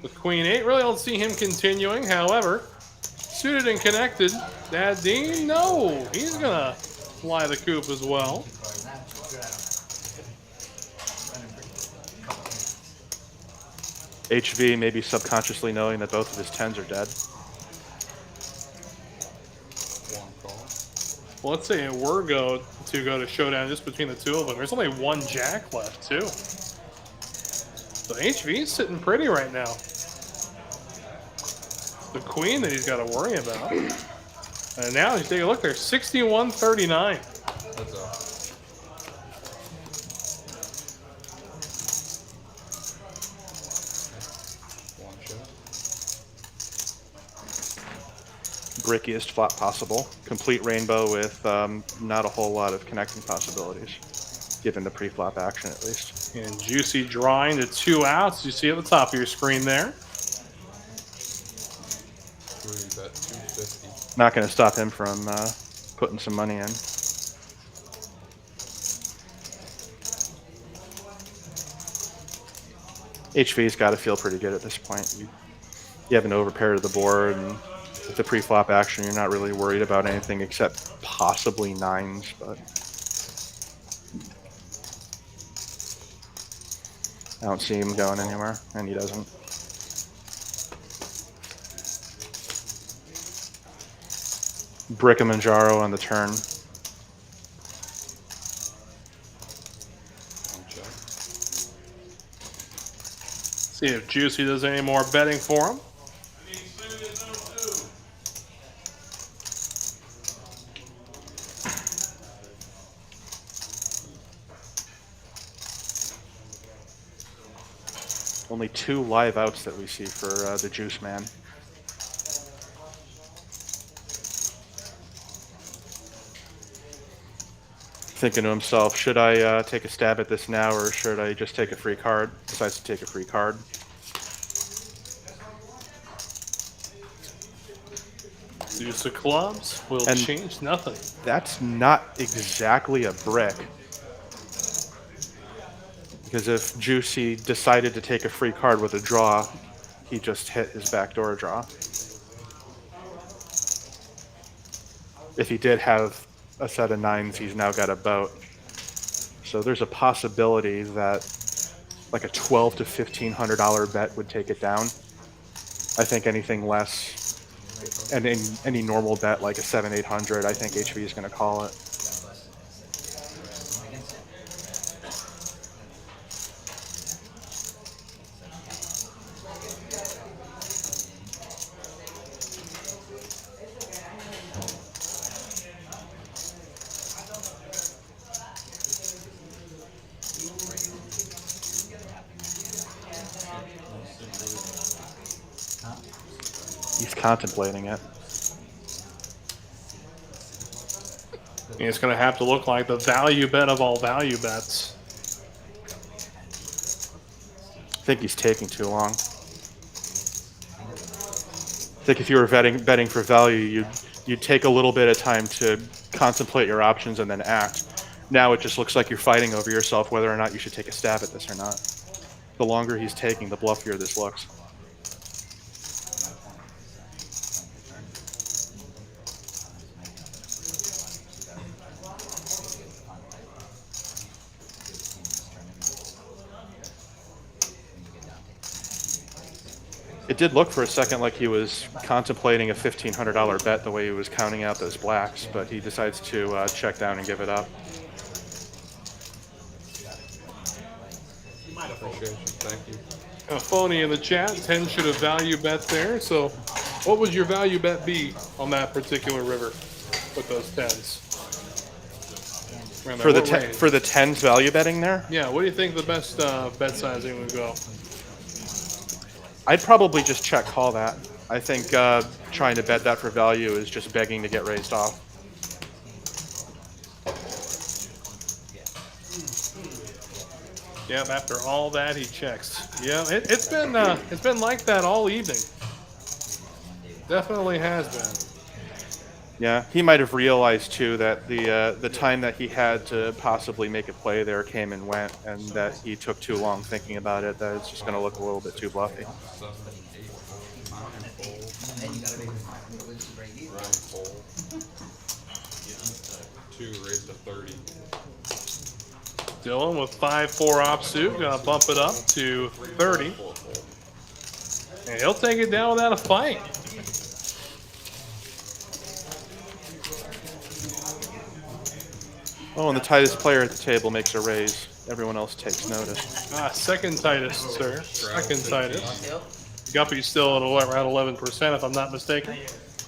[SPEAKER 1] with Queen 8. Really don't see him continuing. However, suited and connected. Dad Dean, no. He's going to fly the coop as well.
[SPEAKER 2] HV maybe subconsciously knowing that both of his 10s are dead.
[SPEAKER 9] 1 call.
[SPEAKER 1] Well, let's say it were to go to showdown just between the two of them. There's only 1 jack left, too. So HV's sitting pretty right now. The queen that he's got to worry about. And now, you take a look, they're 61-39.
[SPEAKER 9] Heads up. One shot.
[SPEAKER 2] Brickiest flop possible. Complete rainbow with not a whole lot of connecting possibilities, given the pre-flop action at least.
[SPEAKER 1] And Juicy drawing to 2 outs. You see at the top of your screen there.
[SPEAKER 9] 3 bet 250.
[SPEAKER 2] Not going to stop him from putting some money in. HV's got to feel pretty good at this point. You haven't overpaired the board, and with the pre-flop action, you're not really worried about anything except possibly 9s, but I don't see him going anywhere, and he doesn't. Brickamanjaro on the turn.
[SPEAKER 9] 1 check.
[SPEAKER 1] See if Juicy does any more betting for him.
[SPEAKER 2] Only 2 live outs that we see for the Juice Man. Thinking to himself, should I take a stab at this now, or should I just take a free card? Decides to take a free card.
[SPEAKER 1] Deuce of clubs will
[SPEAKER 2] And
[SPEAKER 1] change nothing.
[SPEAKER 2] That's not exactly a brick. Because if Juicy decided to take a free card with a draw, he just hit his backdoor draw. If he did have a set of 9s, he's now got a boat. So there's a possibility that like a $1,200 to $1,500 bet would take it down. I think anything less, and in any normal bet like a 700-800, I think HV is going to call it. contemplating it.
[SPEAKER 1] It's going to have to look like the value bet of all value bets.
[SPEAKER 2] I think he's taking too long. I think if you were betting for value, you'd take a little bit of time to contemplate your options and then act. Now it just looks like you're fighting over yourself whether or not you should take a stab at this or not. The longer he's taking, the bluffier this looks. It did look for a second like he was contemplating a $1,500 bet the way he was counting out those blacks, but he decides to check down and give it up.
[SPEAKER 9] Thank you.
[SPEAKER 1] Phony in the chat, 10 should have value bet there. So what would your value bet be on that particular river with those 10s?
[SPEAKER 2] For the 10s value betting there?
[SPEAKER 1] Yeah, what do you think the best bet sizing would go?
[SPEAKER 2] I'd probably just check call that. I think trying to bet that for value is just begging to get raised off.
[SPEAKER 1] Yep, after all that, he checks. Yeah, it's been like that all evening. Definitely has been.
[SPEAKER 2] Yeah, he might have realized too that the time that he had to possibly make a play there came and went, and that he took too long thinking about it. That it's just going to look a little bit too bluffy.
[SPEAKER 9] 7, 8, 9 fold. 2 raised to 30.
[SPEAKER 1] Dylan with 5-4 offsuit, gonna bump it up to 30. And he'll take it down without a fight.
[SPEAKER 2] Oh, and the tightest player at the table makes a raise. Everyone else takes notice.
[SPEAKER 1] Second tightest, sir. Second tightest. Guppy's still at around 11%, if I'm not mistaken.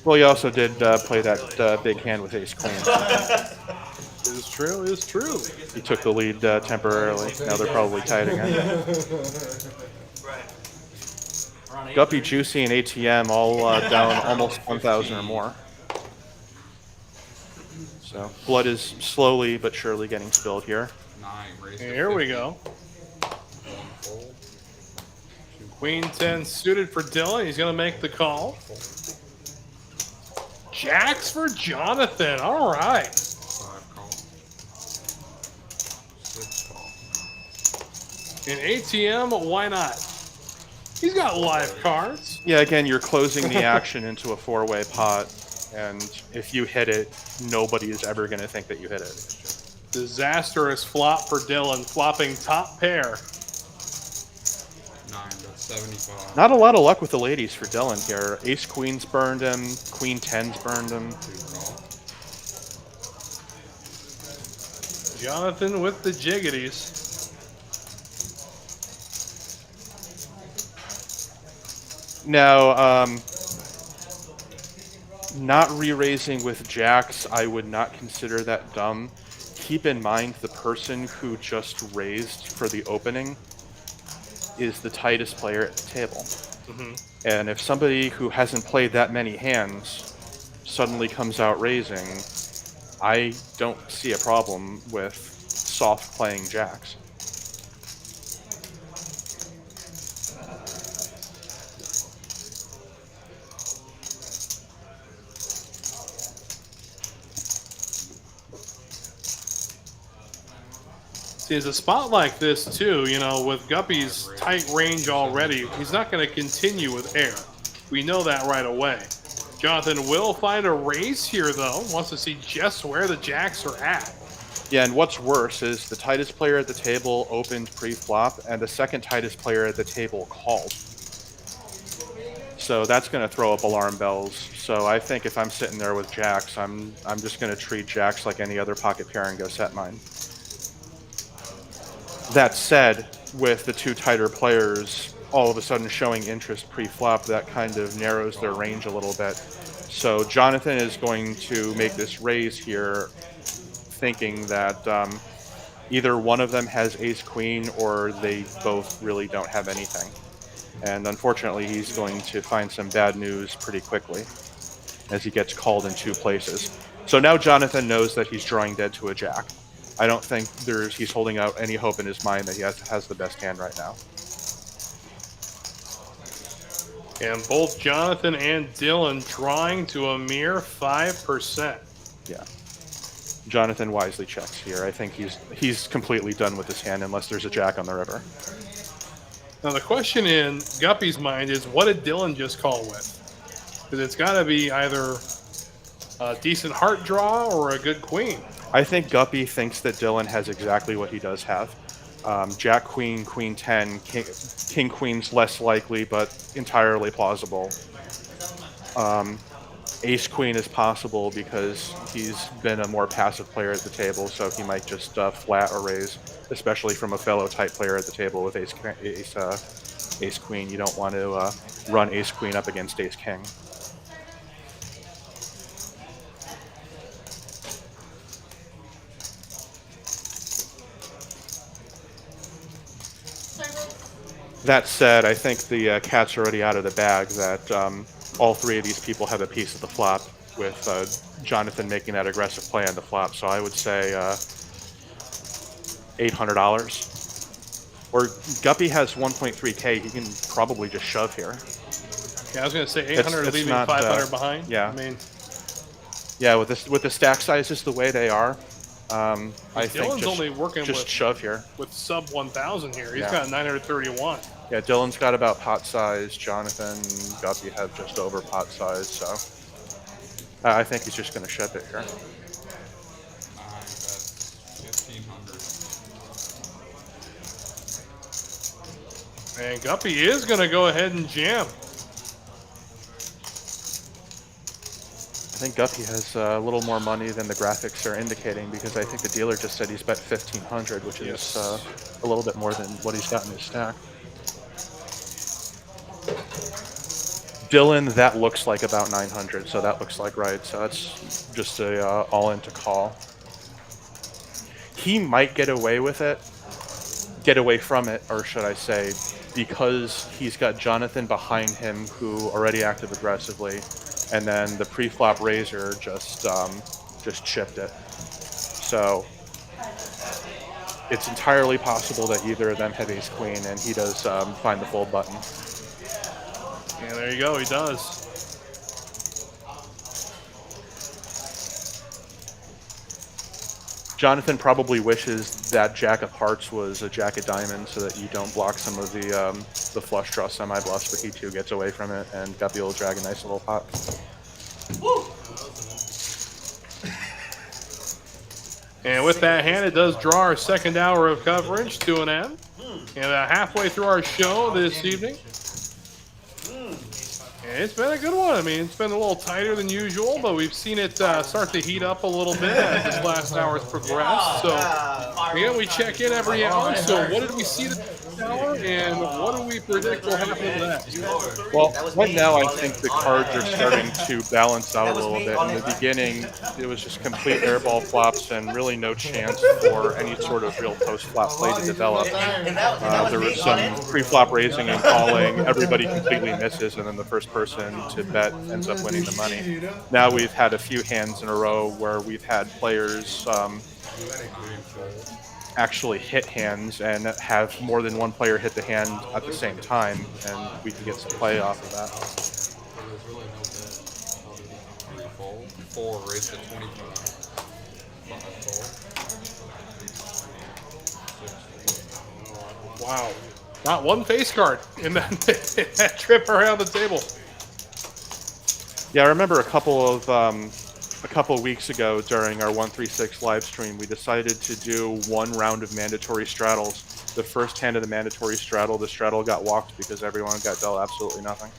[SPEAKER 2] Well, he also did play that big hand with ace queen.
[SPEAKER 1] It's true, it's true.
[SPEAKER 2] He took the lead temporarily. Now they're probably tied again. Guppy, Juicy, and ATM all down almost 1,000 or more. So blood is slowly but surely getting spilled here.
[SPEAKER 9] 9 raised to
[SPEAKER 1] Here we
[SPEAKER 9] 50.
[SPEAKER 1] go.
[SPEAKER 9] 1 fold.
[SPEAKER 1] Queen 10 suited for Dylan. He's going to make the call. Jacks for Jonathan. All right.
[SPEAKER 9] 5 call. 6 call.
[SPEAKER 1] In ATM, why not? He's got live cards.
[SPEAKER 2] Yeah, again, you're closing the action into a 4-way pot, and if you hit it, nobody is ever going to think that you hit it.
[SPEAKER 1] Disastrous flop for Dylan, flopping top pair.
[SPEAKER 9] 9, that's 75.
[SPEAKER 2] Not a lot of luck with the ladies for Dylan here. Ace Queen's burned him, Queen 10's burned him.
[SPEAKER 9] 2 call.
[SPEAKER 1] Jonathan with the jiggities.
[SPEAKER 2] Now, not re-raising with jacks, I would not consider that dumb. Keep in mind the person who just raised for the opening is the tightest player at the table.
[SPEAKER 1] Mm-hmm.
[SPEAKER 2] And if somebody who hasn't played that many hands suddenly comes out raising, I don't see a problem with soft playing jacks.
[SPEAKER 1] See, it's a spot like this too, you know, with Guppy's tight range already, he's not going to continue with air. We know that right away. Jonathan will find a raise here, though. Wants to see just where the jacks are at.
[SPEAKER 2] Yeah, and what's worse is the tightest player at the table opened pre-flop, and the second tightest player at the table called. So that's going to throw up alarm bells. So I think if I'm sitting there with jacks, I'm just going to treat jacks like any other pocket pair and go set mine. That said, with the two tighter players all of a sudden showing interest pre-flop, that kind of narrows their range a little bit. So Jonathan is going to make this raise here, thinking that either one of them has ace-queen or they both really don't have anything. And unfortunately, he's going to find some bad news pretty quickly as he gets called in 2 places. So now Jonathan knows that he's drawing dead to a jack. I don't think he's holding out any hope in his mind that he has the best hand right now.
[SPEAKER 1] And both Jonathan and Dylan drawing to a mere 5%.
[SPEAKER 2] Yeah. Jonathan wisely checks here. I think he's completely done with his hand unless there's a jack on the river.
[SPEAKER 1] Now the question in Guppy's mind is, what did Dylan just call with? Because it's got to be either a decent heart draw or a good queen.
[SPEAKER 2] I think Guppy thinks that Dylan has exactly what he does have. Jack, Queen, Queen 10, King, Queen's less likely, but entirely plausible. Ace, Queen is possible because he's been a more passive player at the table, so he might just flat or raise, especially from a fellow type player at the table with Ace, Queen. You don't want to run Ace, Queen up against Ace, King. That said, I think the cat's already out of the bag that all 3 of these people have a piece of the flop, with Jonathan making that aggressive play on the flop. So I would say $800. Or Guppy has 1.3K. He can probably just shove here.
[SPEAKER 1] Yeah, I was going to say 800, leaving 500 behind.
[SPEAKER 2] Yeah.
[SPEAKER 1] I mean,
[SPEAKER 2] yeah, with the stack sizes the way they are, I think
[SPEAKER 1] Dylan's only working
[SPEAKER 2] just
[SPEAKER 1] with
[SPEAKER 2] shove here.
[SPEAKER 1] With sub 1,000 here. He's
[SPEAKER 2] Yeah.
[SPEAKER 1] got 931.
[SPEAKER 2] Yeah, Dylan's got about pot size. Jonathan, Guppy have just over pot size. So I think he's just going to shove it here.
[SPEAKER 9] I bet 1,500.
[SPEAKER 1] And Guppy is going to go ahead and jam.
[SPEAKER 2] I think Guppy has a little more money than the graphics are indicating, because I think the dealer just said he's bet 1,500, which is a little bit more than what he's got in his stack. Dylan, that looks like about 900, so that looks like right. So that's just a all-in to call. He might get away with it, get away from it, or should I say, because he's got Jonathan behind him who already acted aggressively, and then the pre-flop raiser just chipped it. So it's entirely possible that either of them have ace queen, and he does find the fold button.
[SPEAKER 1] Yeah, there you go. He does.
[SPEAKER 2] Jonathan probably wishes that jack of hearts was a jack of diamonds so that you don't block some of the flush draw semi-bluffs, but he too gets away from it, and Guppy will drag a nice little pot.
[SPEAKER 1] Woo! And with that hand, it does draw our second hour of coverage to an end. And halfway through our show this evening. And it's been a good one. I mean, it's been a little tighter than usual, but we've seen it start to heat up a little bit as this last hour's progressed. So, again, we check in every hour. So, what did we see this hour, and what do we predict will happen next?
[SPEAKER 2] Well, right now, I think the cards are starting to balance out a little bit. In the beginning, it was just complete airball flops and really no chance for any sort of real post-flop play to develop. There was some pre-flop raising and calling. Everybody completely misses, and then the first person to bet ends up winning the money. Now we've had a few hands in a row where we've had players actually hit hands and have more than one player hit the hand at the same time, and we can get some play off of that.
[SPEAKER 9] There's really no bet. 3 fold. 4 raised to 25. 5 fold.
[SPEAKER 1] Wow. Not one face card in that trip around the table.
[SPEAKER 2] Yeah, I remember a couple weeks ago during our 136 live stream, we decided to do one round of mandatory straddles. The first hand of the mandatory straddle, the straddle got walked because everyone got dealt absolutely nothing.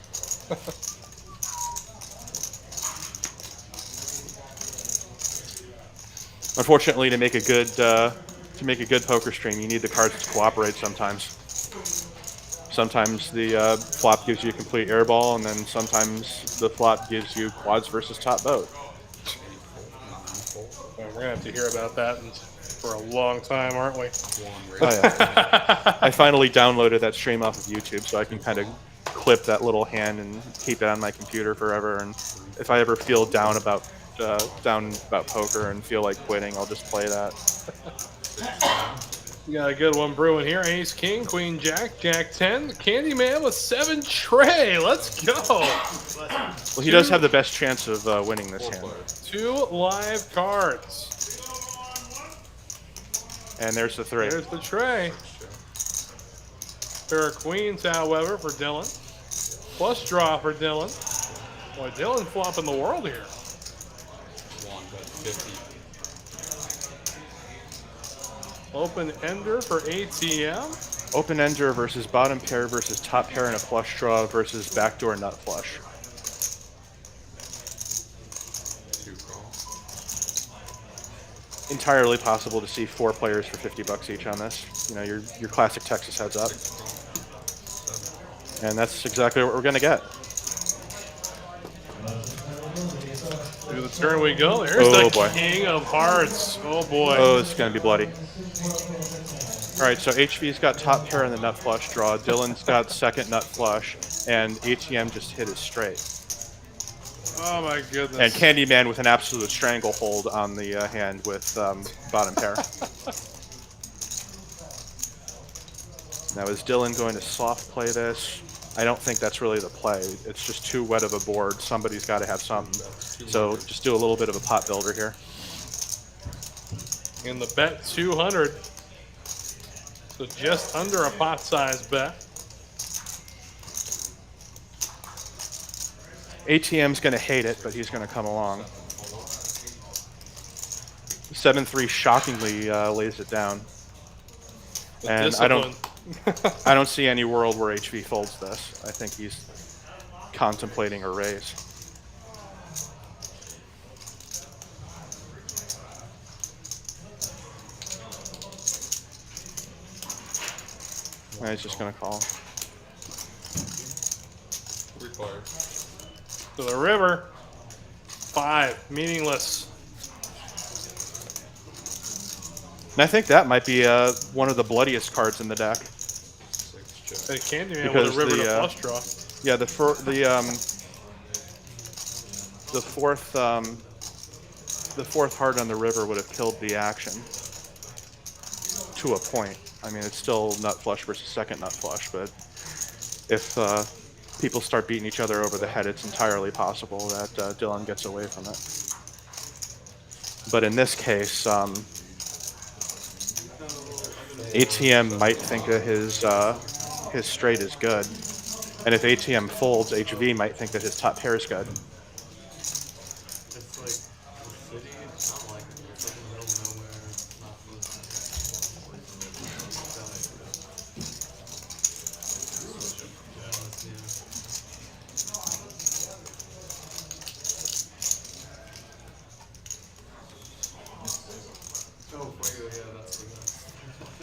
[SPEAKER 2] Unfortunately, to make a good poker stream, you need the cards to cooperate sometimes. Sometimes the flop gives you a complete airball, and then sometimes the flop gives you quads versus top boat.
[SPEAKER 1] Well, we're going to have to hear about that for a long time, aren't we?
[SPEAKER 2] Oh, yeah. I finally downloaded that stream off of YouTube, so I can kind of clip that little hand and keep it on my computer forever. And if I ever feel down about poker and feel like quitting, I'll just play that.
[SPEAKER 1] You got a good one brewing here. Ace, king, queen, jack, jack 10. Candyman with 7 tray. Let's go.
[SPEAKER 2] Well, he does have the best chance of winning this hand.
[SPEAKER 1] 2 live cards.
[SPEAKER 2] And there's the 3.
[SPEAKER 1] There's the tray. Pair of queens, however, for Dylan. Flush draw for Dylan. Boy, Dylan flopping the world here.
[SPEAKER 9] 1 bet 50.
[SPEAKER 1] Open ender for ATM.
[SPEAKER 2] Open ender versus bottom pair versus top pair and a flush draw versus backdoor nut flush.
[SPEAKER 9] 2 call.
[SPEAKER 2] Entirely possible to see 4 players for $50 each on this. You know, your classic Texas heads up.
[SPEAKER 9] 6 call. 7.
[SPEAKER 2] And that's exactly what we're going to get.
[SPEAKER 1] To the turn we go. There's the
[SPEAKER 2] boy.
[SPEAKER 1] king of hearts. Oh boy.
[SPEAKER 2] Oh, it's going to be bloody. All right, so HV's got top pair in the nut flush draw. Dylan's got second nut flush, and ATM just hit his straight.
[SPEAKER 1] Oh my goodness.
[SPEAKER 2] And Candyman with an absolute stranglehold on the hand with bottom pair. Now is Dylan going to soft play this? I don't think that's really the play. It's just too wet of a board. Somebody's got to have something. So just do a little bit of a pot builder here.
[SPEAKER 1] In the bet 200. So just under a pot size bet.
[SPEAKER 2] ATM's going to hate it, but he's going to come along. 7-3 shockingly lays it down. And I don't see any world where HV folds this. I think he's contemplating a raise. He's just going to call.
[SPEAKER 9] Required.
[SPEAKER 1] To the river. 5. Meaningless.
[SPEAKER 2] And I think that might be one of the bloodiest cards in the deck.
[SPEAKER 9] 6 check.
[SPEAKER 1] Hey, Candyman
[SPEAKER 2] Because
[SPEAKER 1] with a river
[SPEAKER 2] the,
[SPEAKER 1] to flush draw.
[SPEAKER 2] Yeah, the fourth heart on the river would have killed the action to a point. I mean, it's still nut flush versus second nut flush, but if people start beating each other over the head, it's entirely possible that Dylan gets away from it. But in this case, ATM might think that his straight is good, and if ATM folds, HV might think that his top pair is good.
[SPEAKER 4] It's like the city, it's not like it's like in the middle of nowhere, it's not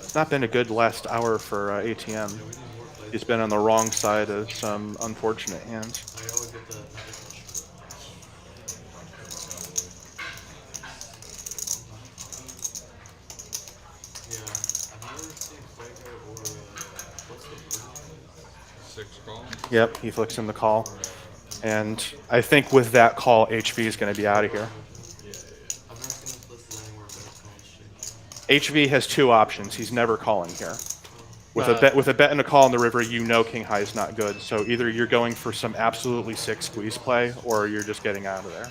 [SPEAKER 2] It's not been a good last hour for ATM. He's been on the wrong side of some unfortunate hands.
[SPEAKER 4] I always get the I've never seen POKER or what's the
[SPEAKER 9] 6 call.
[SPEAKER 2] Yep, he flicks in the call. And I think with that call, HV is going to be out of here.
[SPEAKER 4] I've never seen this listed anywhere but it's called straight.
[SPEAKER 2] HV has 2 options. He's never calling here. With a bet and a call on the river, you know king high is not good. So either you're going for some absolutely sick squeeze play, or you're just getting out of there.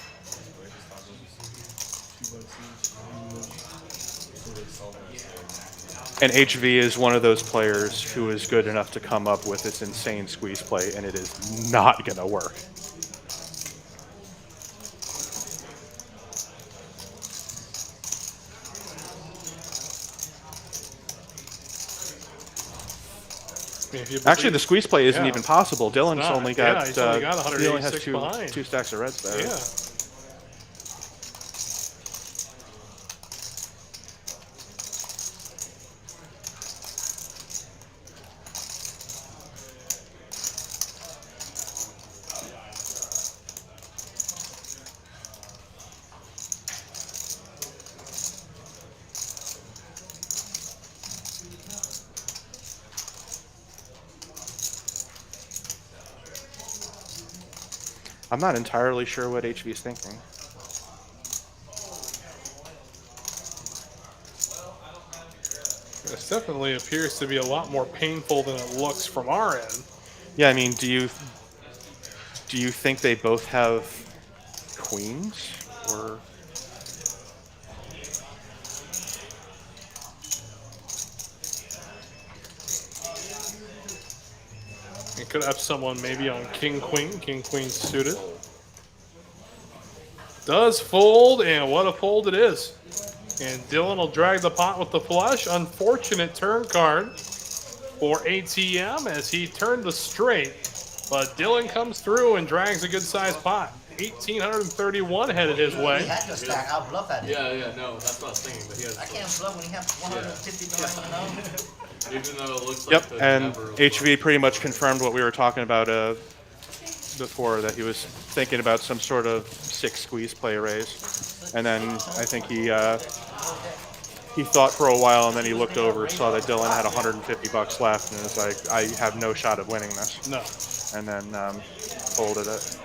[SPEAKER 2] And HV is one of those players who is good enough to come up with this insane squeeze play, and it is not going to work. Actually, the squeeze play isn't even possible. Dylan's only got,
[SPEAKER 1] he's only got
[SPEAKER 2] he only has
[SPEAKER 1] 186
[SPEAKER 2] two
[SPEAKER 1] behind.
[SPEAKER 2] 2 stacks of reds there.
[SPEAKER 1] Yeah.
[SPEAKER 2] I'm not entirely sure what HV's thinking.
[SPEAKER 1] This definitely appears to be a lot more painful than it looks from our end.
[SPEAKER 2] Yeah, I mean, do you think they both have queens, or?
[SPEAKER 1] You could have someone maybe on king queen suited. Does fold, and what a fold it is. And Dylan will drag the pot with the flush. Unfortunate turn card for ATM as he turned the straight. But Dylan comes through and drags a good-sized pot. 1,831 headed his way.
[SPEAKER 3] He had to stack. I'll bluff at it.
[SPEAKER 4] Yeah, no, that's what I was thinking. But he has.
[SPEAKER 3] I can't bluff when he has 150 dollars.
[SPEAKER 4] Even though it looks like
[SPEAKER 2] Yep,
[SPEAKER 4] the
[SPEAKER 2] and
[SPEAKER 4] never
[SPEAKER 2] HV pretty much confirmed what we were talking about before, that he was thinking about some sort of 6 squeeze play raise. And then I think he thought for a while, and then he looked over, saw that Dylan had 150 bucks left, and was like, I have no shot of winning this.
[SPEAKER 1] No.
[SPEAKER 2] And then folded it.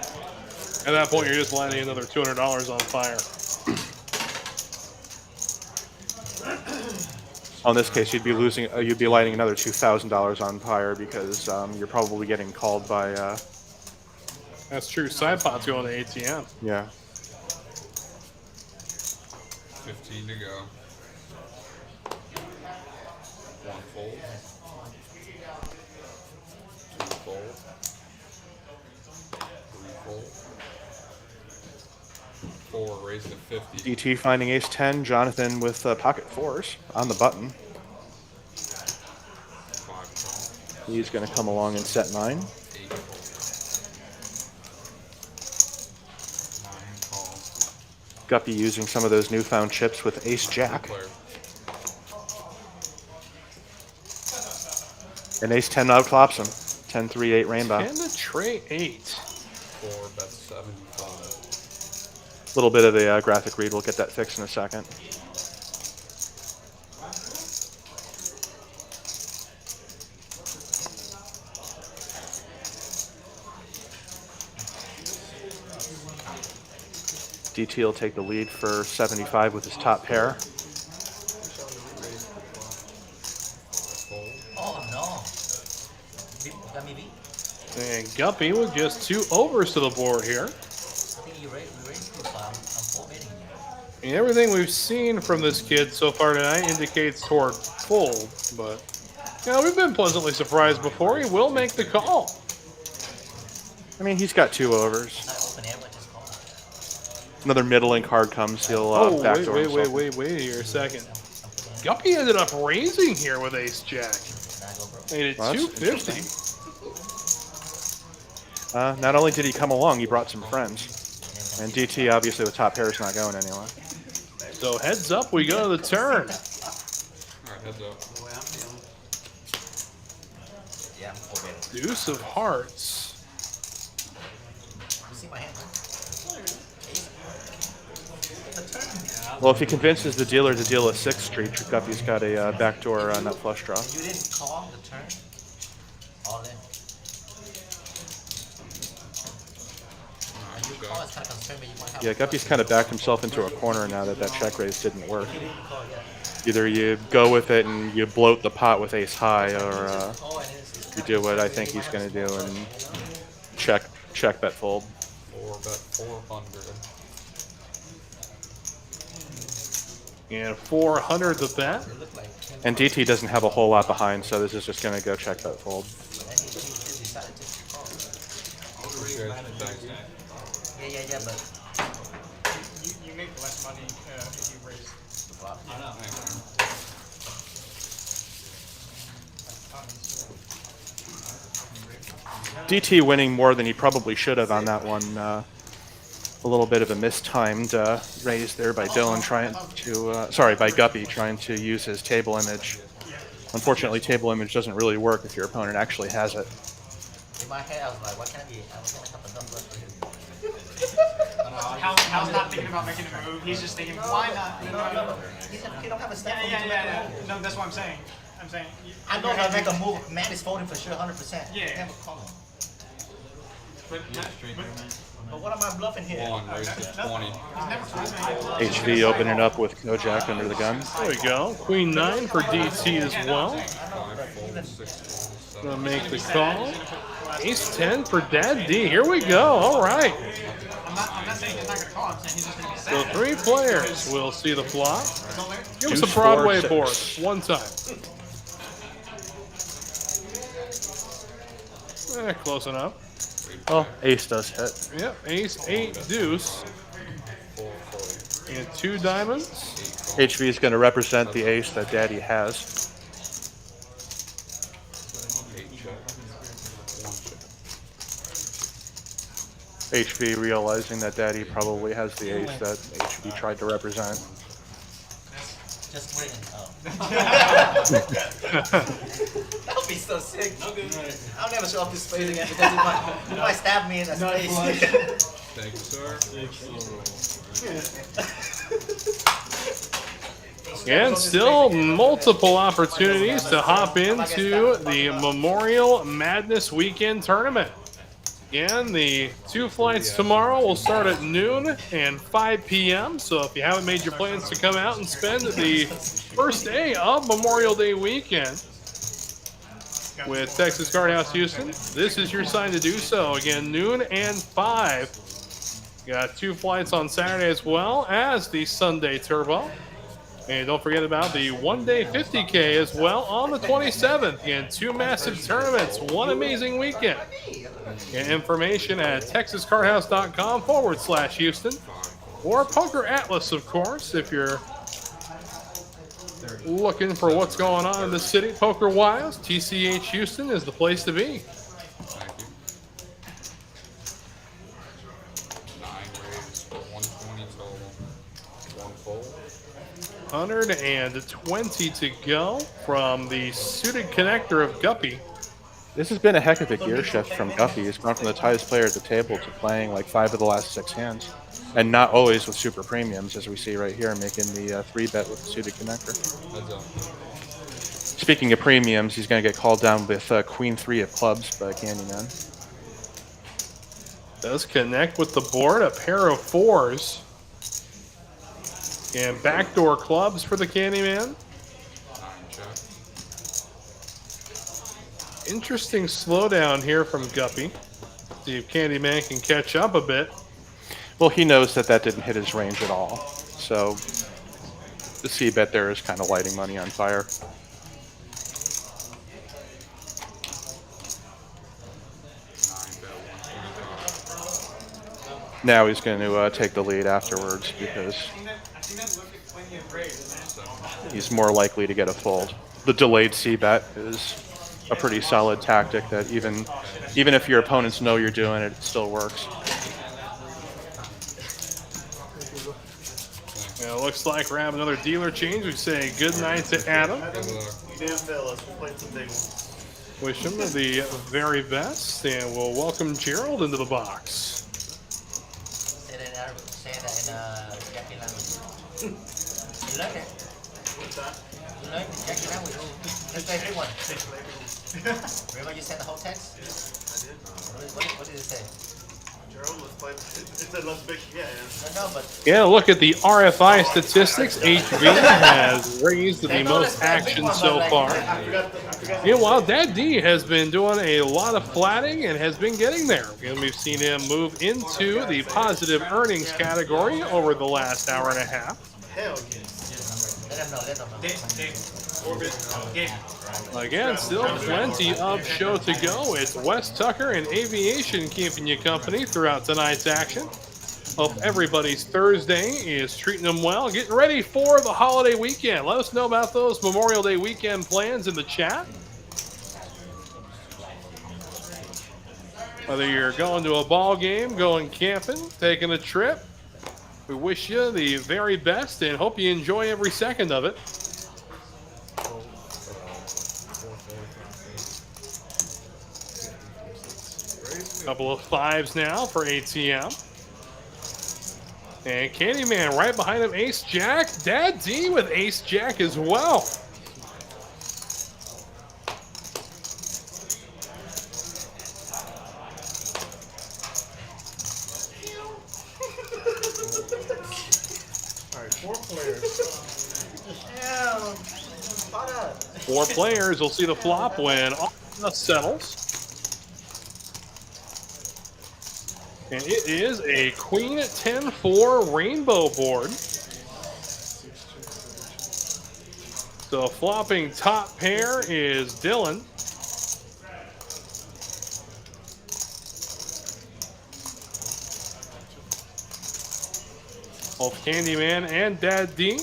[SPEAKER 1] At that point, you're just landing another $200 on fire.
[SPEAKER 2] On this case, you'd be losing. You'd be lighting another $2,000 on fire because you're probably getting called by.
[SPEAKER 1] That's true. Side pot's going to ATM.
[SPEAKER 2] Yeah.
[SPEAKER 9] 15 to go. 1 fold. 2 fold. 3 fold. 4 raise to 50.
[SPEAKER 2] DT finding ace 10. Jonathan with pocket 4s on the button.
[SPEAKER 9] 5 call.
[SPEAKER 2] He's going to come along and set 9.
[SPEAKER 9] 8 fold. 9 call.
[SPEAKER 2] Guppy using some of those newfound chips with ace jack.
[SPEAKER 9] Player.
[SPEAKER 2] And ace 10 outclops him. 10, 3, 8 rainbow.
[SPEAKER 1] 10 to tray 8.
[SPEAKER 9] 4 bets 75.
[SPEAKER 2] A little bit of a graphic read. We'll get that fixed in a second. DT will take the lead for 75 with his top pair.
[SPEAKER 3] Oh no. Got me beat.
[SPEAKER 1] And Guppy with just 2 overs to the board here.
[SPEAKER 3] I think you raised too, so I'm full betting you.
[SPEAKER 1] And everything we've seen from this kid so far tonight indicates toward fold, but you know, we've been pleasantly surprised before. He will make the call.
[SPEAKER 2] I mean, he's got 2 overs.
[SPEAKER 3] I open air with his call.
[SPEAKER 2] Another middling card comes. He'll backdoor himself.
[SPEAKER 1] wait here a second. Guppy ended up raising here with ace jack. Made it
[SPEAKER 2] Well, that's
[SPEAKER 1] 250.
[SPEAKER 2] Not only did he come along, he brought some friends. And DT, obviously, with top pair is not going anywhere.
[SPEAKER 1] So heads up, we go to the turn.
[SPEAKER 9] Alright, heads up.
[SPEAKER 3] Yeah, I'm full betting.
[SPEAKER 1] Deuce of hearts.
[SPEAKER 3] You see my hand?
[SPEAKER 2] Well, if he convinces the dealer to deal a 6th street, Guppy's got a backdoor nut flush draw.
[SPEAKER 3] You didn't call the turn? All in. You call, it's kind of concerned, but you might have.
[SPEAKER 2] Yeah, Guppy's kind of backed himself into a corner now that check raise didn't work.
[SPEAKER 3] You didn't call yet.
[SPEAKER 2] Either you go with it and you bloat the pot with ace high, or
[SPEAKER 3] Oh, it is.
[SPEAKER 2] you do what I think he's going to do and check bet fold.
[SPEAKER 9] 4 bet 400.
[SPEAKER 1] And 400 the bet.
[SPEAKER 3] It looked like.
[SPEAKER 2] And DT doesn't have a whole lot behind, so this is just going to go check bet fold.
[SPEAKER 3] But then he decided to call.
[SPEAKER 9] Thanks.
[SPEAKER 3] Yeah, but.
[SPEAKER 6] You make less money if you raise the flop. I know.
[SPEAKER 2] DT winning more than he probably should have on that one. A little bit of a mistimed raise there by Dylan by Guppy trying to use his table image. Unfortunately, table image doesn't really work if your opponent actually has it.
[SPEAKER 3] In my head, I was like, why can't I be? I was gonna have a dumb bluff for him.
[SPEAKER 6] Hal's not thinking about making a move. He's just thinking, why not?
[SPEAKER 3] No. He don't have a step.
[SPEAKER 6] Yeah. No, that's what I'm saying.
[SPEAKER 3] I know if I make a move, man is folding for sure, 100%.
[SPEAKER 6] Yeah.
[SPEAKER 3] You have a call.
[SPEAKER 6] But But what am I bluffing here?
[SPEAKER 9] 1, raise to 20.
[SPEAKER 2] HV opening up with no jack under the gun.
[SPEAKER 1] There we go. Queen 9 for DT as well.
[SPEAKER 9] 5 fold, 6 fold, 7.
[SPEAKER 1] Gonna make the call. Ace 10 for Dad D. Here we go. All right.
[SPEAKER 6] I'm not saying he's not going to call. I'm saying he's just going to be sad.
[SPEAKER 1] So 3 players will see the flop. Give us a
[SPEAKER 2] Deuce,
[SPEAKER 1] Broadway
[SPEAKER 2] 4,
[SPEAKER 1] board
[SPEAKER 2] 6.
[SPEAKER 1] one time. Close enough.
[SPEAKER 2] Well, ace does hit.
[SPEAKER 1] Yep. Ace 8 deuce
[SPEAKER 9] 4 fold.
[SPEAKER 1] and 2 diamonds.
[SPEAKER 2] HV is going to represent the ace that Daddy has.
[SPEAKER 9] 8 check. 1 check.
[SPEAKER 2] HV realizing that Daddy probably has the ace that HV tried to represent.
[SPEAKER 3] Just waiting. Oh. That would be so sick. I'll never show up this space again because it might stab me in the space.
[SPEAKER 9] Thank you, sir.
[SPEAKER 1] And still multiple opportunities to hop into the Memorial Madness Weekend Tournament. Again, the 2 flights tomorrow will start at noon and 5 p.m. So if you haven't made your plans to come out and spend the first day of Memorial Day weekend with Texas Card House Houston, this is your sign to do so. Again, noon and 5. Got 2 flights on Saturday as well as the Sunday Turbo. And don't forget about the 1-day 50K as well on the 27th. Again, 2 massive tournaments, 1 amazing weekend. Get information at texascardhouse.com/Houston or Poker Atlas, of course, if you're looking for what's going on in the city poker-wise. TCH Houston is the place to be.
[SPEAKER 9] Thank you. 9 raise for 120 total. 1 fold.
[SPEAKER 1] 120 to go from the suited connector of Guppy.
[SPEAKER 2] This has been a heck of a gear shift from Guppy. He's gone from the tightest player at the table to playing like 5 of the last 6 hands. And not always with super premiums, as we see right here, making the 3-bet with the suited connector.
[SPEAKER 9] Heads up.
[SPEAKER 2] Speaking of premiums, he's going to get called down with Queen 3 of clubs by Candyman.
[SPEAKER 1] Does connect with the board, a pair of 4s. And backdoor clubs for the Candyman.
[SPEAKER 9] 9 check.
[SPEAKER 1] Interesting slowdown here from Guppy. See if Candyman can catch up a bit.
[SPEAKER 2] Well, he knows that that didn't hit his range at all. So the C-bet there is kind of lighting money on fire. Now he's going to take the lead afterwards because he's more likely to get a fold. The delayed C-bet is a pretty solid tactic that even if your opponents know you're doing it, it still works.
[SPEAKER 1] Yeah, looks like we're having another dealer change. We say good night to Adam.
[SPEAKER 8] You didn't fail us. We played some big ones.
[SPEAKER 1] Wish him the very best, and we'll welcome Gerald into the box.
[SPEAKER 3] Say that in Arabic. Say that in Jackie language. You learn it.
[SPEAKER 8] What's that?
[SPEAKER 3] You learn Jackie language. Just like everyone. Remember you said the whole text?
[SPEAKER 8] I did.
[SPEAKER 3] What did it say?
[SPEAKER 8] Gerald, let's play. It said let's big. Yeah, yeah.
[SPEAKER 3] No, but
[SPEAKER 1] Yeah, look at the RFI statistics. HV has raised the most action so far.
[SPEAKER 8] I forgot.
[SPEAKER 1] Meanwhile, Dad D has been doing a lot of flatting and has been getting there. And we've seen him move into the positive earnings category over the last hour and a half.
[SPEAKER 8] Hell yeah.
[SPEAKER 3] let them know.
[SPEAKER 1] Again, still plenty of show to go. It's Wes Tucker and Aviation keeping you company throughout tonight's action. Hope everybody's Thursday is treating them well. Getting ready for the holiday weekend. Let us know about those Memorial Day weekend plans in the chat. Whether you're going to a ball game, going camping, taking a trip, we wish you the very best and hope you enjoy every second of it. Couple of 5s now for ATM. And Candyman right behind him, Ace Jack. Dad D with Ace Jack as well. 4 players will see the flop when all settles. And it is a queen 10-4 rainbow board. So flopping top pair is Dylan. Both Candyman and Dad D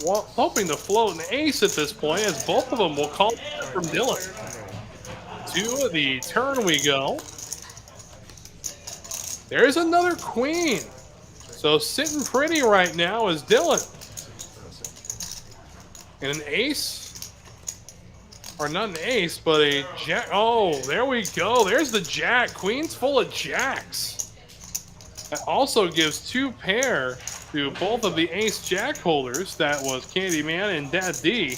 [SPEAKER 1] hoping to float an ace at this point, as both of them will call from Dylan. To the turn we go. There's another queen. So sitting pretty right now is Dylan. And an ace, or not an ace, but a jack. Oh, there we go. There's the jack. Queen's full of jacks. That also gives 2 pair to both of the ace jack holders. That was Candyman and Dad D.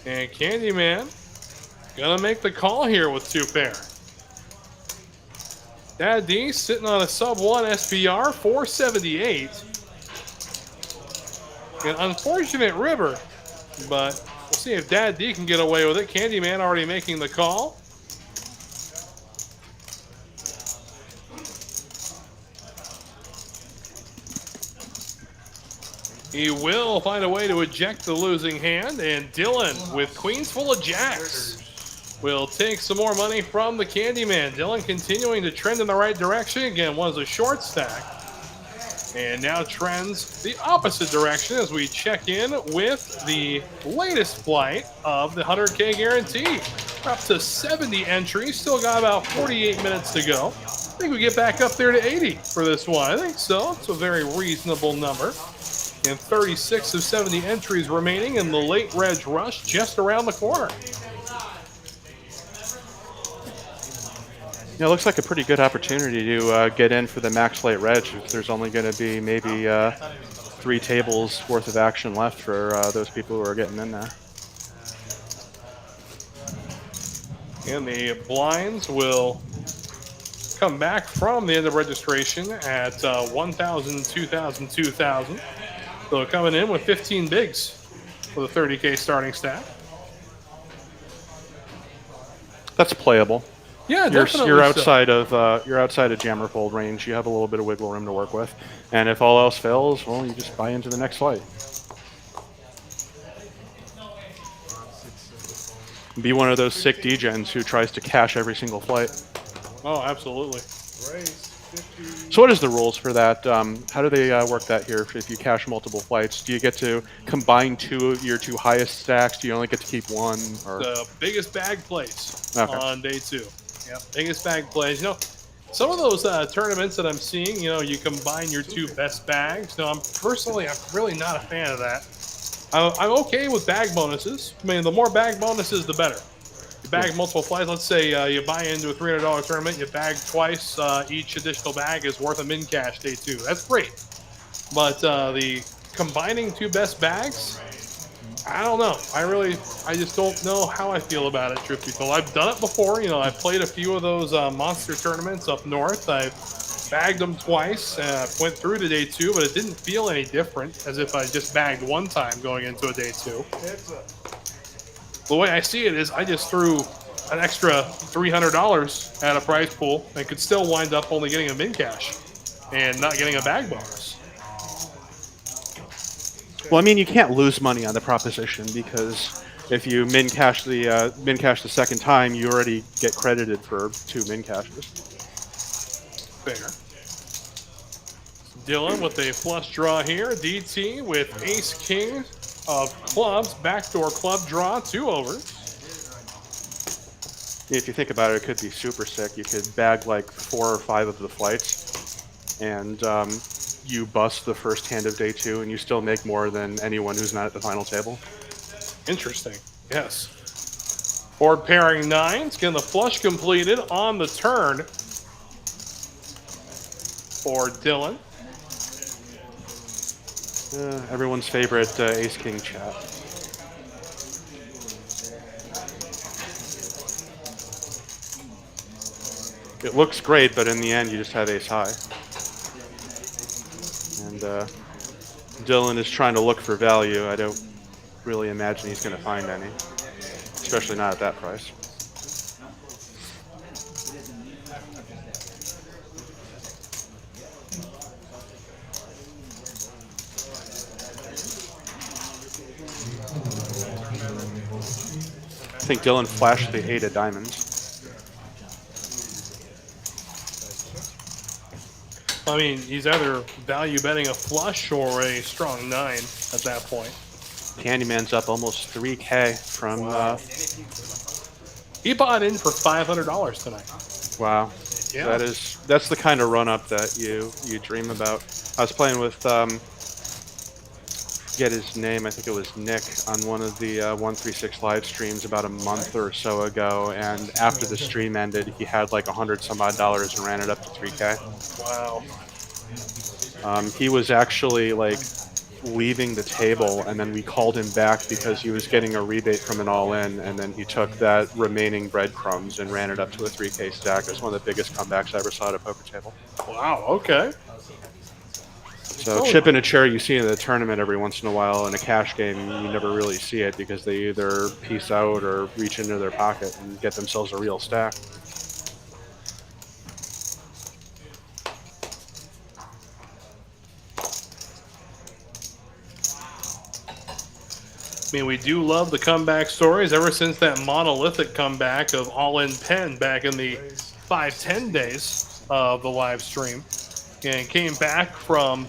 [SPEAKER 1] And Candyman gonna make the call here with 2 pair. Dad D sitting on a sub 1 SPR, 478. An unfortunate river, but we'll see if Dad D can get away with it. Candyman already making the call. He will find a way to eject the losing hand, and Dylan, with queens full of jacks, will take some more money from the Candyman. Dylan continuing to trend in the right direction. Again, was a short stack, and now trends the opposite direction as we check in with the latest flight of the 100K guarantee. We're up to 70 entries, still got about 48 minutes to go. I think we get back up there to 80 for this one. I think so. It's a very reasonable number. And 36 of 70 entries remaining in the late reg rush just around the corner.
[SPEAKER 2] Yeah, it looks like a pretty good opportunity to get in for the max late reg. There's only going to be maybe 3 tables worth of action left for those people who are getting in there.
[SPEAKER 1] And the blinds will come back from the end of registration at 1,000, 2,000, 2,000. So coming in with 15 bigs for the 30K starting stack.
[SPEAKER 2] That's playable.
[SPEAKER 1] Yeah, definitely.
[SPEAKER 2] You're outside of jammer fold range. You have a little bit of wiggle room to work with, and if all else fails, well, you just buy into the next flight. Be one of those sick degens who tries to cash every single flight.
[SPEAKER 1] Oh, absolutely.
[SPEAKER 2] So what is the rules for that? How do they work that here if you cash multiple flights? Do you get to combine your 2 highest stacks? Do you only get to keep 1? Or?
[SPEAKER 1] The biggest bag plays on day 2. Yep, biggest bag plays. You know, some of those tournaments that I'm seeing, you know, you combine your 2 best bags. No, I'm really not a fan of that. I'm okay with bag bonuses. I mean, the more bag bonuses, the better. You bag multiple flights. Let's say you buy into a $300 tournament, you bag twice. Each additional bag is worth a min cash day 2. That's great. But the combining 2 best bags, I don't know. I just don't know how I feel about it, truth be told. I've done it before. You know, I've played a few of those monster tournaments up north. I've bagged them twice. Went through to day 2, but it didn't feel any different as if I just bagged 1 time going into a day 2. The way I see it is I just threw an extra $300 at a prize pool and could still wind up only getting a min cash and not getting a bag bonus.
[SPEAKER 2] Well, I mean, you can't lose money on the proposition because if you min cash the second time, you already get credited for 2 min cashes.
[SPEAKER 1] Fair. Dylan with a flush draw here. DT with ace king of clubs, backdoor club draw, 2 overs.
[SPEAKER 2] If you think about it, it could be super sick. You could bag like 4 or 5 of the flights, and you bust the first hand of day 2, and you still make more than anyone who's not at the final table.
[SPEAKER 1] Interesting. Yes. Board pairing 9s, getting the flush completed on the turn for Dylan.
[SPEAKER 2] Everyone's favorite ace king chat. It looks great, but in the end, you just have ace high. And Dylan is trying to look for value. I don't really imagine he's going to find any, especially not at that price. I think Dylan flashed the 8 of diamonds.
[SPEAKER 1] I mean, he's either value betting a flush or a strong 9 at that point.
[SPEAKER 2] Candyman's up almost 3K from.
[SPEAKER 1] He bought in for $500 tonight.
[SPEAKER 2] Wow,
[SPEAKER 1] Yeah.
[SPEAKER 2] that's the kind of run up that you dream about. I was playing with forget his name. I think it was Nick on one of the 136 live streams about a month or so ago, and after the stream ended, he had like $100 some odd and ran it up to 3K.
[SPEAKER 1] Wow.
[SPEAKER 2] He was actually like leaving the table, and then we called him back because he was getting a rebate from an all-in, and then he took that remaining breadcrumbs and ran it up to a 3K stack. It was one of the biggest comebacks I ever saw at a poker table.
[SPEAKER 1] Wow, okay.
[SPEAKER 2] So chip in a chair you see in the tournament every once in a while. In a cash game, you never really see it because they either peace out or reach into their pocket and get themselves a real stack.
[SPEAKER 1] I mean, we do love the comeback stories ever since that monolithic comeback of All-In Pen back in the 5-10 days of the live stream. And came back from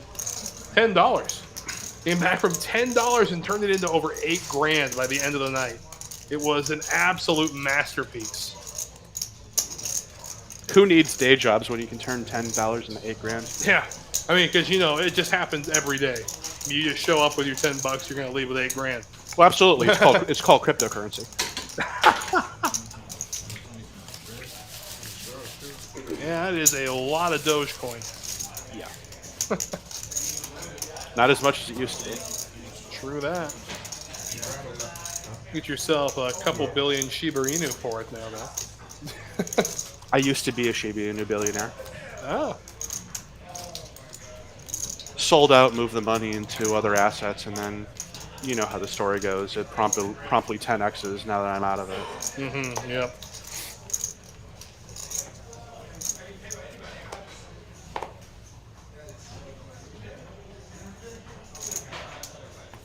[SPEAKER 1] $10. Came back from $10 and turned it into over $8,000 by the end of the night. It was an absolute masterpiece.
[SPEAKER 2] Who needs day jobs when you can turn $10 into $8,000?
[SPEAKER 1] Yeah. I mean, because, you know, it just happens every day. You just show up with your $10, you're going to leave with $8,000.
[SPEAKER 2] Well, absolutely. It's called cryptocurrency.
[SPEAKER 1] Yeah, it is a lot of Dogecoin.
[SPEAKER 2] Yeah. Not as much as it used to be.
[SPEAKER 1] True that. Get yourself a couple billion Shiba Inu for it now, though.
[SPEAKER 2] I used to be a Shiba Inu billionaire.
[SPEAKER 1] Oh.
[SPEAKER 2] Sold out, moved the money into other assets, and then you know how the story goes. It promptly 10x's now that I'm out of it.
[SPEAKER 1] Mm-hmm, yep.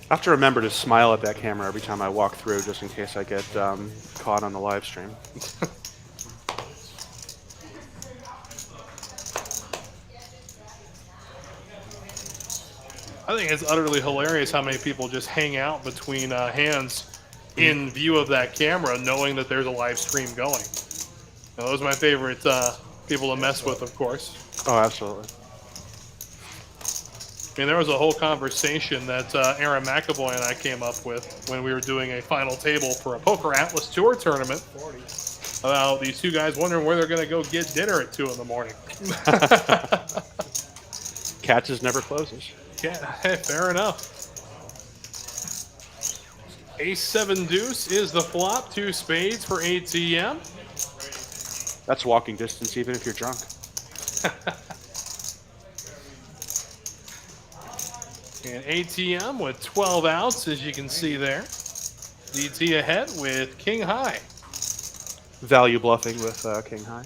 [SPEAKER 2] I have to remember to smile at that camera every time I walk through, just in case I get caught on the live stream.
[SPEAKER 1] I think it's utterly hilarious how many people just hang out between hands in view of that camera, knowing that there's a live stream going. Now, those are my favorite people to mess with, of course.
[SPEAKER 2] Oh, absolutely.
[SPEAKER 1] I mean, there was a whole conversation that Aaron McAvoy and I came up with when we were doing a final table for a Poker Atlas Tour tournament about these two guys wondering where they're going to go get dinner at 2 in the morning.
[SPEAKER 2] Katz's never closes.
[SPEAKER 1] Yeah, hey, fair enough. Ace-7 deuce is the flop. 2 spades for ATM.
[SPEAKER 2] That's walking distance even if you're drunk.
[SPEAKER 1] And ATM with 12 outs, as you can see there. DT ahead with King High.
[SPEAKER 2] Value bluffing with King High.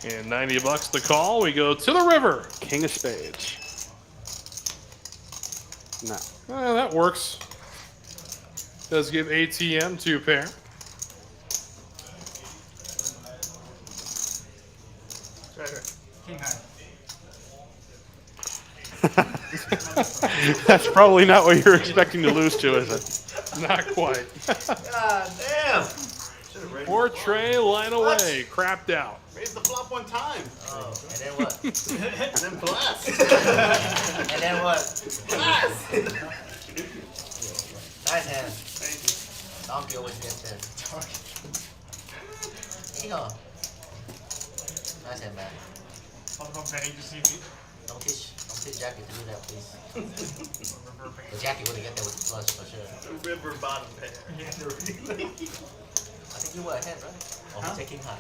[SPEAKER 1] And $90 to call. We go to the river.
[SPEAKER 2] King of spades. No.
[SPEAKER 1] That works. Does give ATM 2 pair.
[SPEAKER 6] King high.
[SPEAKER 2] That's probably not what you're expecting to lose to, is it?
[SPEAKER 1] Not quite.
[SPEAKER 8] God damn!
[SPEAKER 1] Portray line away. Crapped out.
[SPEAKER 8] Raise the flop one time.
[SPEAKER 3] Oh, and then what?
[SPEAKER 8] And then blast.
[SPEAKER 3] And then what?
[SPEAKER 8] Blast!
[SPEAKER 3] Nice hand. Donkey always gets there. There you go. Nice hand, man.
[SPEAKER 6] All the betting to see me.
[SPEAKER 3] Donkish. Jackie to do that, please. Jackie would have got there with the flush for sure.
[SPEAKER 8] River bottom pair.
[SPEAKER 3] I think you were ahead, right? Or taking high.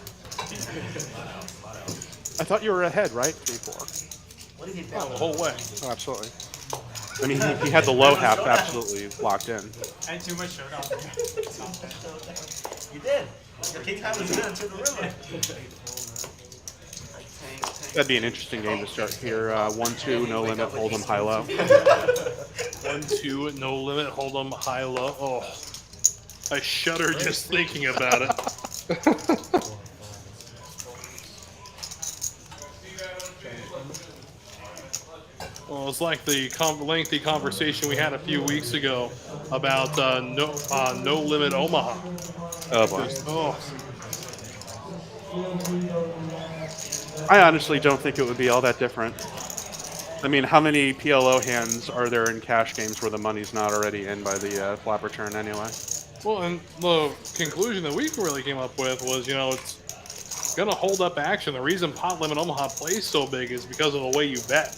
[SPEAKER 2] I thought you were ahead, right? 3-4.
[SPEAKER 3] What did he bet?
[SPEAKER 1] Oh, the whole way.
[SPEAKER 2] Oh, absolutely. I mean, he had the low half absolutely locked in.
[SPEAKER 6] I had too much showdown.
[SPEAKER 3] You did. Your king high was down to the river.
[SPEAKER 2] That'd be an interesting game to start here. 1-2, no limit, hold 'em high low.
[SPEAKER 1] 1-2, no limit, hold 'em high low. Oh, I shudder just thinking about it. Well, it's like the lengthy conversation we had a few weeks ago about no limit Omaha.
[SPEAKER 2] Oh boy.
[SPEAKER 1] Oh.
[SPEAKER 2] I honestly don't think it would be all that different. I mean, how many PLO hands are there in cash games where the money's not already in by the flop return anyway?
[SPEAKER 1] Well, and the conclusion that we really came up with was, you know, it's going to hold up action. The reason pot limit Omaha plays so big is because of the way you bet.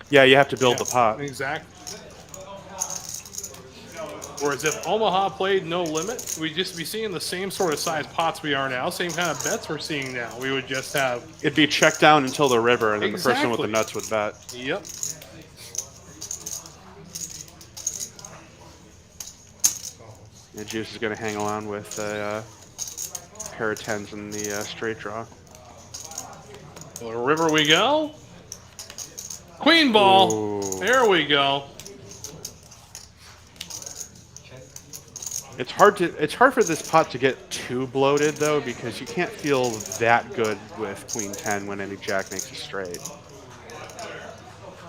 [SPEAKER 2] Yeah, you have to build the pot.
[SPEAKER 1] Exactly. Whereas if Omaha played no limit, we'd just be seeing the same sort of size pots we are now, same kind of bets we're seeing now. We would just have...
[SPEAKER 2] It'd be check down until the river, and then the person with the nuts would bet.
[SPEAKER 1] Yep.
[SPEAKER 2] And Juice is going to hang along with a pair of 10s in the straight draw.
[SPEAKER 1] The river we go. Queen ball.
[SPEAKER 2] Ooh.
[SPEAKER 1] There we go.
[SPEAKER 2] It's hard for this pot to get too bloated though, because you can't feel that good with Queen 10 when any jack makes a straight.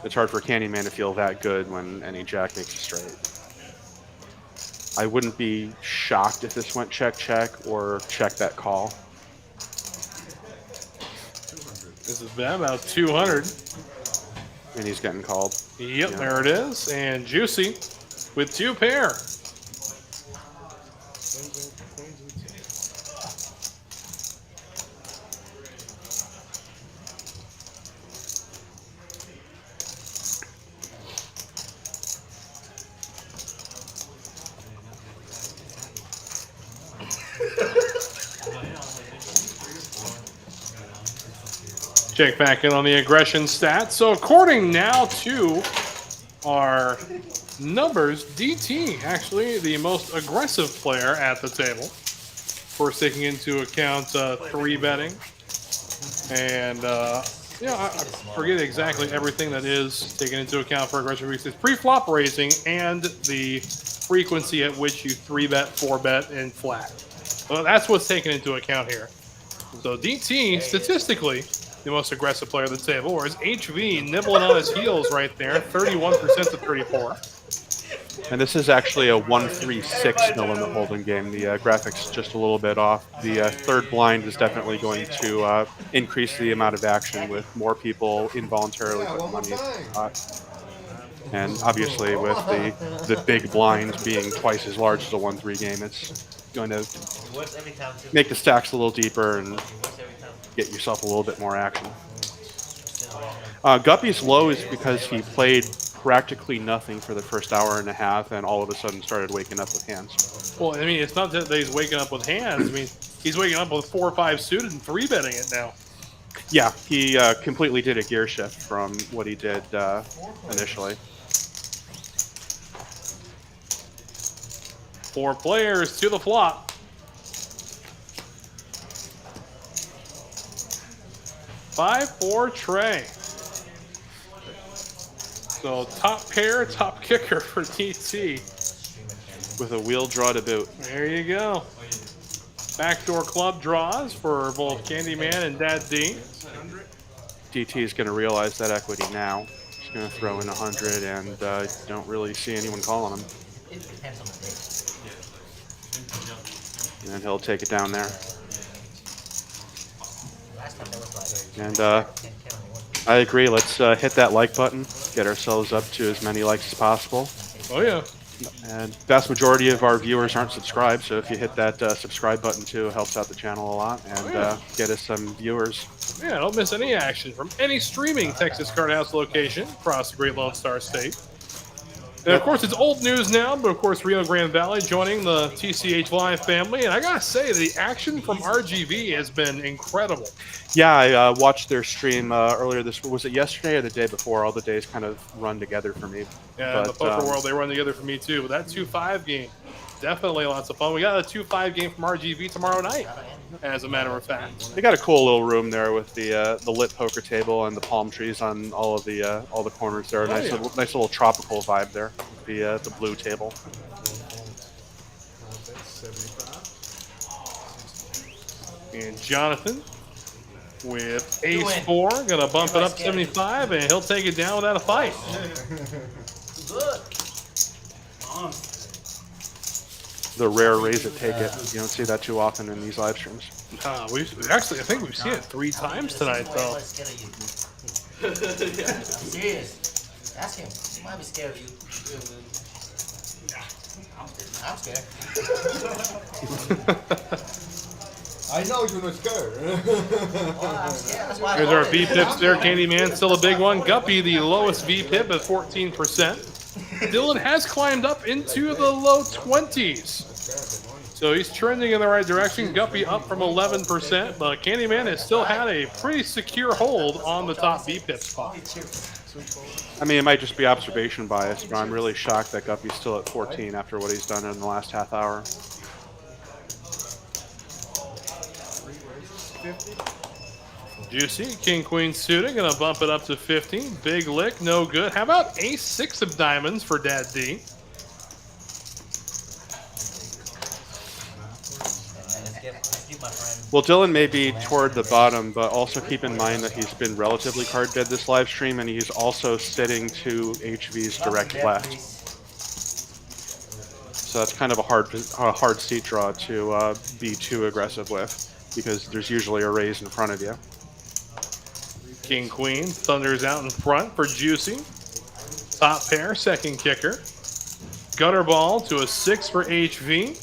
[SPEAKER 2] It's hard for Candyman to feel that good when any jack makes a straight. I wouldn't be shocked if this went check check or check that call.
[SPEAKER 1] This is about 200.
[SPEAKER 2] And he's getting called.
[SPEAKER 1] Yep, there it is. And Juicy with 2 pair. Check back in on the aggression stats. So according now to our numbers, DT actually the most aggressive player at the table. Of course, taking into account 3 betting. And yeah, I forget exactly everything that is taken into account for aggressive reasons. Pre-flop raising and the frequency at which you 3-bet, 4-bet, and flat. Well, that's what's taken into account here. So DT, statistically, the most aggressive player at the table, whereas HV nibbling on his heels right there, 31% to 34.
[SPEAKER 2] And this is actually a 1-3-6 no limit holding game. The graphics just a little bit off. The third blind is definitely going to increase the amount of action with more people involuntarily putting money in the pot. And obviously with the big blind being twice as large as a 1-3 game, it's going to make the stacks a little deeper and get yourself a little bit more action. Guppy's low is because he played practically nothing for the first hour and a half and all of a sudden started waking up with hands.
[SPEAKER 1] Well, I mean, it's not that he's waking up with hands. I mean, he's waking up with 4 or 5 suited and 3-betting it now.
[SPEAKER 2] Yeah, he completely did a gear shift from what he did initially.
[SPEAKER 1] 4 players to the flop. Five for Trey. So top pair, top kicker for TT.
[SPEAKER 2] With a wheel draw to boot.
[SPEAKER 1] There you go. Backdoor club draws for both Candyman and Dad D.
[SPEAKER 2] DT is going to realize that equity now. He's going to throw in 100 and don't really see anyone calling him. And then he'll take it down there. And I agree. Let's hit that like button. Get ourselves up to as many likes as possible.
[SPEAKER 1] Oh, yeah.
[SPEAKER 2] And vast majority of our viewers aren't subscribed, so if you hit that subscribe button too, it helps out the channel a lot and get us some viewers.
[SPEAKER 1] Yeah, don't miss any action from any streaming Texas Card House location across the Great Lone Star State. And of course, it's old news now, but of course, Rio Grande Valley joining the TCH Live family. And I gotta say, the action from RGV has been incredible.
[SPEAKER 2] Yeah, I watched their stream earlier this. Was it yesterday or the day before? All the days kind of run together for me.
[SPEAKER 1] Yeah,
[SPEAKER 2] but,
[SPEAKER 1] in the poker world, they run together for me too. But that 2-5 game, definitely lots of fun. We got a 2-5 game from RGV tomorrow night, as a matter of fact.
[SPEAKER 2] They got a cool little room there with the lit poker table and the palm trees on all the corners there. Nice little tropical vibe there. The blue table.
[SPEAKER 1] And Jonathan with ace-4, gonna bump it up 75, and he'll take it down without a fight.
[SPEAKER 6] Good.
[SPEAKER 2] The rare raise it, take it. You don't see that too often in these live streams.
[SPEAKER 1] We actually, I think we've seen it 3 times tonight, though.
[SPEAKER 6] I'm serious. Ask him. He might be scared of you. I'm scared.
[SPEAKER 7] I know you're not scared.
[SPEAKER 6] I'm scared. That's why
[SPEAKER 1] Here's our V-pips there. Candyman still a big one. Guppy, the lowest V-pip at 14%. Dylan has climbed up into the low 20s. So he's trending in the right direction. Guppy up from 11%, but Candyman has still had a pretty secure hold on the top V-pip spot.
[SPEAKER 2] I mean, it might just be observation bias, but I'm really shocked that Guppy's still at 14 after what he's done in the last half hour.
[SPEAKER 1] Juicy, King Queen suited, gonna bump it up to 50. Big lick, no good. How about ace-6 of diamonds for Dad D?
[SPEAKER 2] Well, Dylan may be toward the bottom, but also keep in mind that he's been relatively card dead this live stream, and he's also sitting to HV's direct left. So that's kind of a hard seat draw to be too aggressive with, because there's usually a raise in front of you.
[SPEAKER 1] King Queen, Thunder's out in front for Juicy. Top pair, second kicker. Gutter ball to a 6 for HV.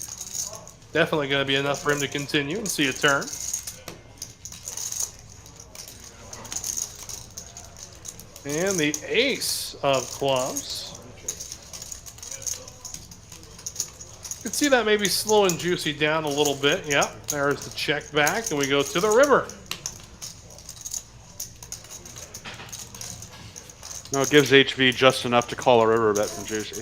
[SPEAKER 1] Definitely going to be enough for him to continue and see a turn. And the ace of clubs. You can see that maybe slowing Juicy down a little bit. Yeah, there's the check back, and we go to the river.
[SPEAKER 2] No, it gives HV just enough to call a river bet from Juicy.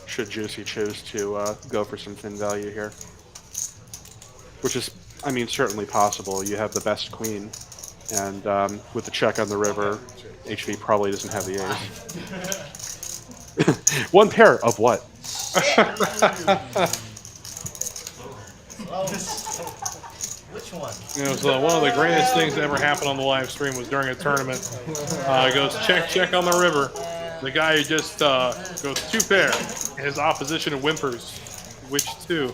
[SPEAKER 2] Should Juicy choose to go for some thin value here. Which is, I mean, certainly possible. You have the best queen, and with the check on the river, HV probably doesn't have the ace. One pair of what?
[SPEAKER 6] Which one?
[SPEAKER 1] You know, so one of the greatest things that ever happened on the live stream was during a tournament. It goes check on the river. The guy who just goes 2 pair, and his opposition whimpers. Which 2?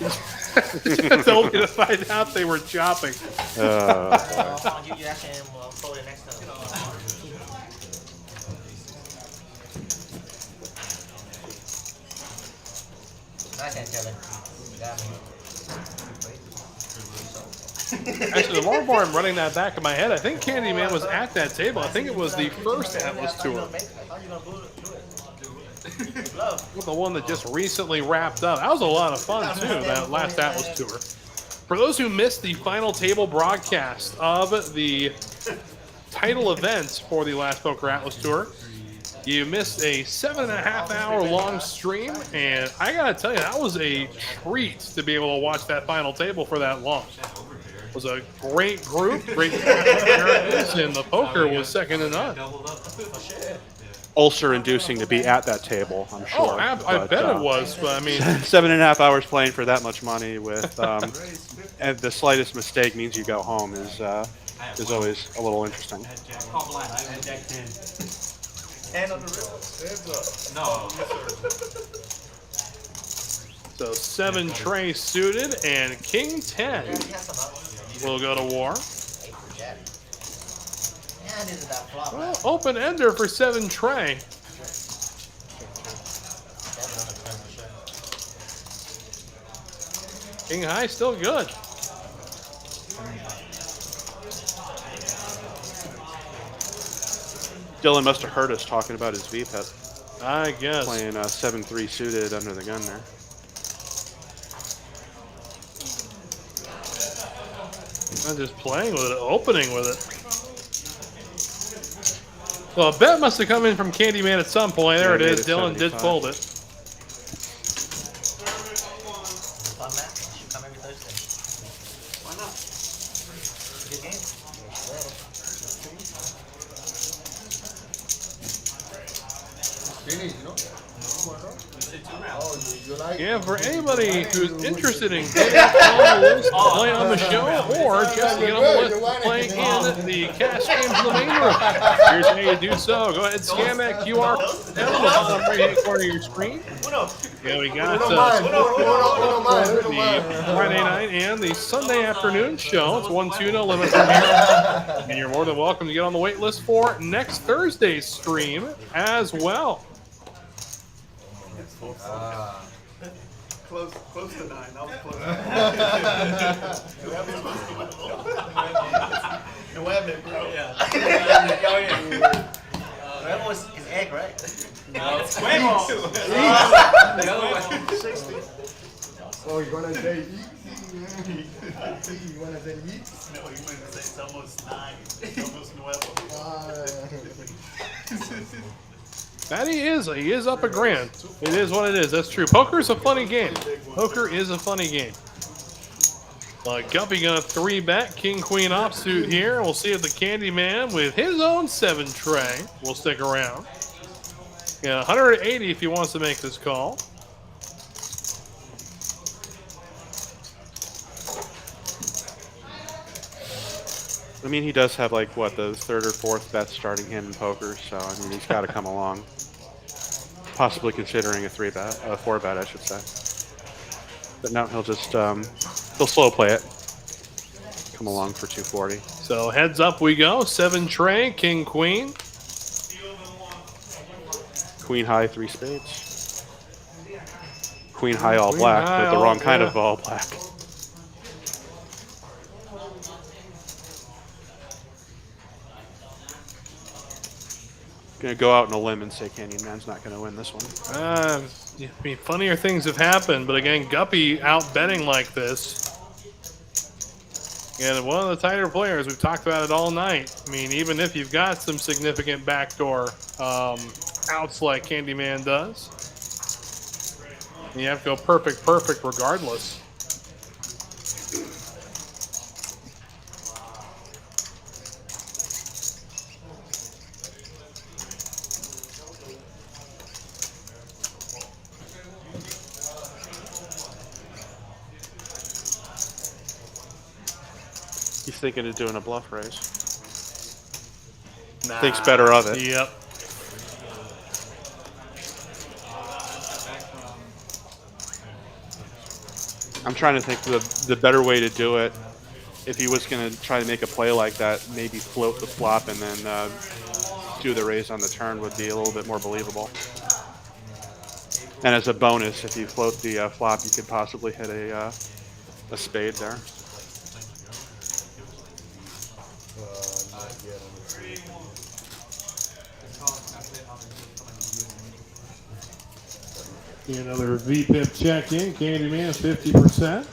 [SPEAKER 1] Just only to find out they were chopping.
[SPEAKER 6] You actually pull it next time. I can't tell it. You got me.
[SPEAKER 1] Actually, the more and more I'm running that back in my head, I think Candyman was at that table. I think it was the first Atlas Tour. The one that just recently wrapped up. That was a lot of fun, too, that last Atlas Tour. For those who missed the final table broadcast of the title events for the last Poker Atlas Tour, you missed a 7.5-hour long stream, and I gotta tell you, that was a treat to be able to watch that final table for that long. It was a great group, great experience, and the poker was second to none.
[SPEAKER 2] Ulcer-inducing to be at that table, I'm sure.
[SPEAKER 1] Oh, I bet it was, but I mean...
[SPEAKER 2] 7.5 hours playing for that much money with... and the slightest mistake means you go home is always a little interesting.
[SPEAKER 1] So 7 tray suited and King 10 will go to war. Well, open ender for 7 tray. King high still good.
[SPEAKER 2] Dylan must have heard us talking about his VPIP.
[SPEAKER 1] I guess.
[SPEAKER 2] Playing 7-3 suited under the gun there.
[SPEAKER 1] I'm just playing with it, opening with it. Well, a bet must have come in from Candyman at some point. There it is. Dylan did fold it.
[SPEAKER 3] Fun match. You should come every Thursday. Why not? Good game.
[SPEAKER 7] Finish, no? Oh, you like
[SPEAKER 1] Yeah, for anybody who's interested in getting on the list to play on the show, or just to get on the list to play in the cash games in the main room, here's how you do so. Go ahead, scan that QR code down the bottom right-hand corner of your screen. Yeah, we got the Friday night and the Sunday afternoon show. It's 1-2, no limit from here. And you're more than welcome to get on the wait list for next Thursday's stream as well.
[SPEAKER 8] Close to 9. That was close. No weapon, bro. Yeah.
[SPEAKER 3] That was his egg, right?
[SPEAKER 4] No, it's
[SPEAKER 7] Oh, you're gonna say easy? You wanna say easy?
[SPEAKER 8] No, you meant to say it's almost 9. It's almost nuevo.
[SPEAKER 1] That he is up a grand. It is what it is. That's true. Poker is a funny game. Poker is a funny game. Guppy gonna 3-bet King Queen offsuit here. We'll see if the Candyman with his own 7 tray will stick around. Yeah, 180 if he wants to make this call.
[SPEAKER 2] I mean, he does have like what, the 3rd or 4th bet starting hand in poker, so I mean, he's got to come along. Possibly considering a 3-bet, a 4-bet, I should say. But no, he'll just he'll slow play it. Come along for 240.
[SPEAKER 1] So heads up we go. 7 tray, King Queen.
[SPEAKER 2] Queen high, 3 spades. Queen high all black, but the wrong kind of all black. Gonna go out on a limb and say Candyman's not gonna win this one.
[SPEAKER 1] I mean, funnier things have happened, but again, Guppy out betting like this. And one of the tighter players, we've talked about it all night. I mean, even if you've got some significant backdoor outs like Candyman does, you have to go perfect regardless.
[SPEAKER 2] He's thinking of doing a bluff raise. Thinks better of it.
[SPEAKER 1] Yep.
[SPEAKER 2] I'm trying to think the better way to do it. If he was going to try to make a play like that, maybe float the flop and then do the raise on the turn would be a little bit more believable. And as a bonus, if you float the flop, you could possibly hit a spade there.
[SPEAKER 1] Another VPIP check in. Candyman 50%.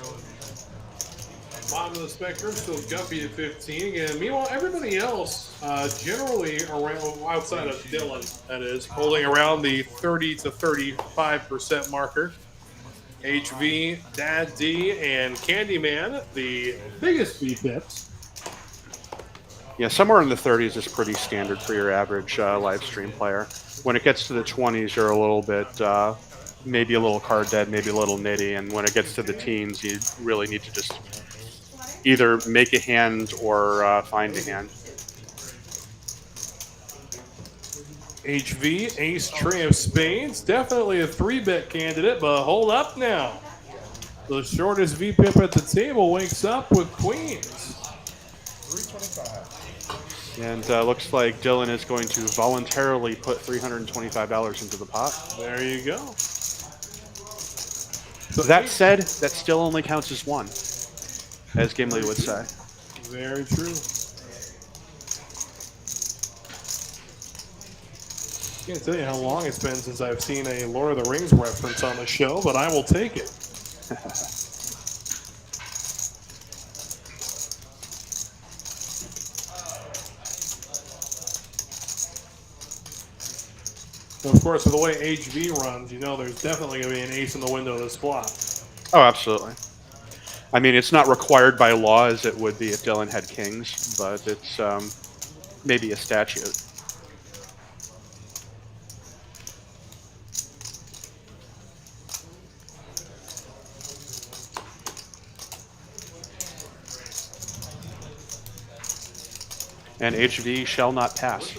[SPEAKER 1] Bottom of the spectrum, still Guppy at 15. And meanwhile, everybody else generally around, outside of Dylan, that is, holding around the 30 to 35% marker. HV, Dad D, and Candyman, the biggest VPIPs.
[SPEAKER 2] Yeah, somewhere in the 30s is pretty standard for your average live stream player. When it gets to the 20s, you're a little bit, maybe a little card dead, maybe a little nitty, and when it gets to the teens, you really need to just either make a hand or find a hand.
[SPEAKER 1] HV, ace tray of spades. Definitely a 3-bet candidate, but hold up now. The shortest VPIP at the table wakes up with queens.
[SPEAKER 7] 325.
[SPEAKER 2] And looks like Dylan is going to voluntarily put $325 into the pot.
[SPEAKER 1] There you go.
[SPEAKER 2] So that said, that still only counts as one, as Gimli would say.
[SPEAKER 1] Very true. Can't tell you how long it's been since I've seen a Lord of the Rings reference on the show, but I will take it. Of course, with the way HV runs, you know there's definitely going to be an ace in the window this flop.
[SPEAKER 2] Oh, absolutely. I mean, it's not required by law as it would be if Dylan had kings, but it's maybe a statute. And HV shall not pass.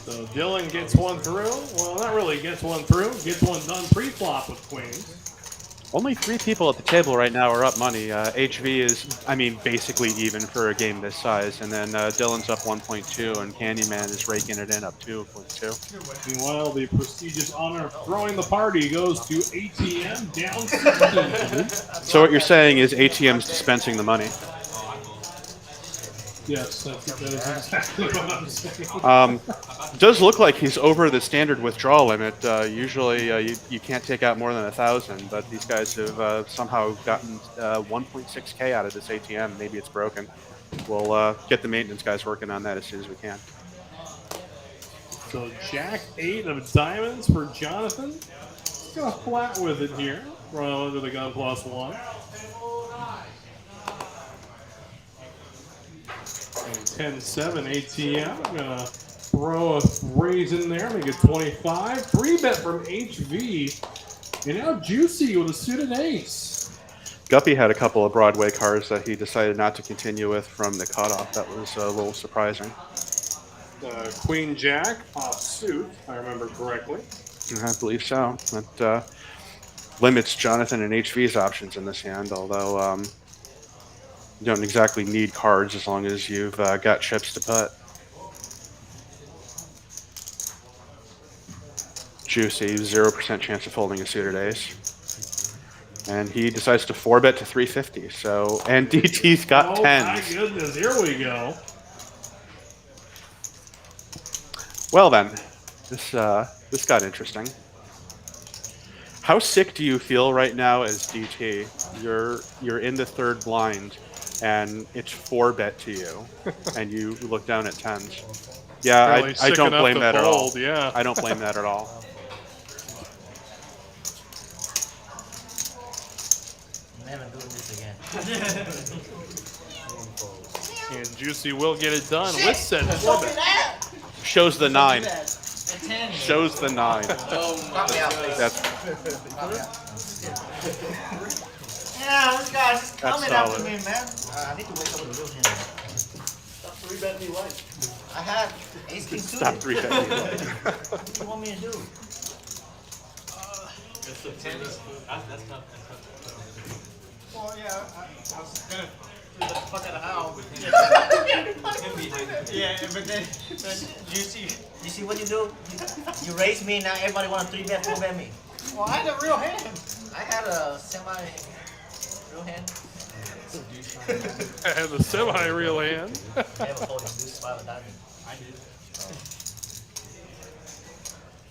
[SPEAKER 1] So Dylan gets one through. Well, not really gets one through. Gets one done pre-flop with queens.
[SPEAKER 2] Only 3 people at the table right now are up money. HV is, I mean, basically even for a game this size. And then Dylan's up 1.2, and Candyman is raking it in up 2.2.
[SPEAKER 1] Meanwhile, the prestigious honor of throwing the party goes to ATM down 16.
[SPEAKER 2] So what you're saying is ATM's dispensing the money.
[SPEAKER 1] Yes, that is exactly what I'm saying.
[SPEAKER 2] Does look like he's over the standard withdrawal limit. Usually you can't take out more than 1,000, but these guys have somehow gotten 1.6K out of this ATM. Maybe it's broken. We'll get the maintenance guys working on that as soon as we can.
[SPEAKER 1] So Jack 8 of diamonds for Jonathan. He's got a flat with it here. Run under the gun +1. And 10-7 ATM. I'm gonna throw a raise in there, make it 25. 3-bet from HV. And now Juicy with a suited ace.
[SPEAKER 2] Guppy had a couple of Broadway cards that he decided not to continue with from the cutoff. That was a little surprising.
[SPEAKER 1] Queen Jack off suit, if I remember correctly.
[SPEAKER 2] I believe so. That limits Jonathan and HV's options in this hand, although you don't exactly need cards as long as you've got chips to put. Juicy, 0% chance of folding a suited ace. And he decides to 4-bet to 350. So, and DT's got 10s.
[SPEAKER 1] My goodness, here we go.
[SPEAKER 2] Well then, this got interesting. How sick do you feel right now as DT? You're in the third blind, and it's 4-bet to you, and you look down at 10s. Yeah,
[SPEAKER 1] Really
[SPEAKER 2] I don't blame that at all.
[SPEAKER 1] Yeah.
[SPEAKER 2] I don't blame that at all.
[SPEAKER 3] Never doing this again.
[SPEAKER 1] And Juicy will get it done with said 4-bet.
[SPEAKER 2] Shows the 9.
[SPEAKER 6] 10.
[SPEAKER 2] Shows the 9. That's
[SPEAKER 6] Yeah, this guy's just coming after
[SPEAKER 2] solid.
[SPEAKER 6] me, man.
[SPEAKER 3] I need to wake up with a real hand.
[SPEAKER 8] Stop 3-betting me light.
[SPEAKER 3] I have ace king suited.
[SPEAKER 2] stop 3-betting.
[SPEAKER 3] What do you want me to do?
[SPEAKER 4] That's not.
[SPEAKER 6] Well, yeah, I was gonna do the fuck out of Hal. Yeah, but then
[SPEAKER 3] You see what you do? You raise me, now everybody want to 3-bet, 4-bet me.
[SPEAKER 6] well, I had a real hand.
[SPEAKER 3] I had a semi-real hand.
[SPEAKER 1] I had the semi-real hand.
[SPEAKER 3] I have a folding deuce, 5 of diamond.
[SPEAKER 6] I did.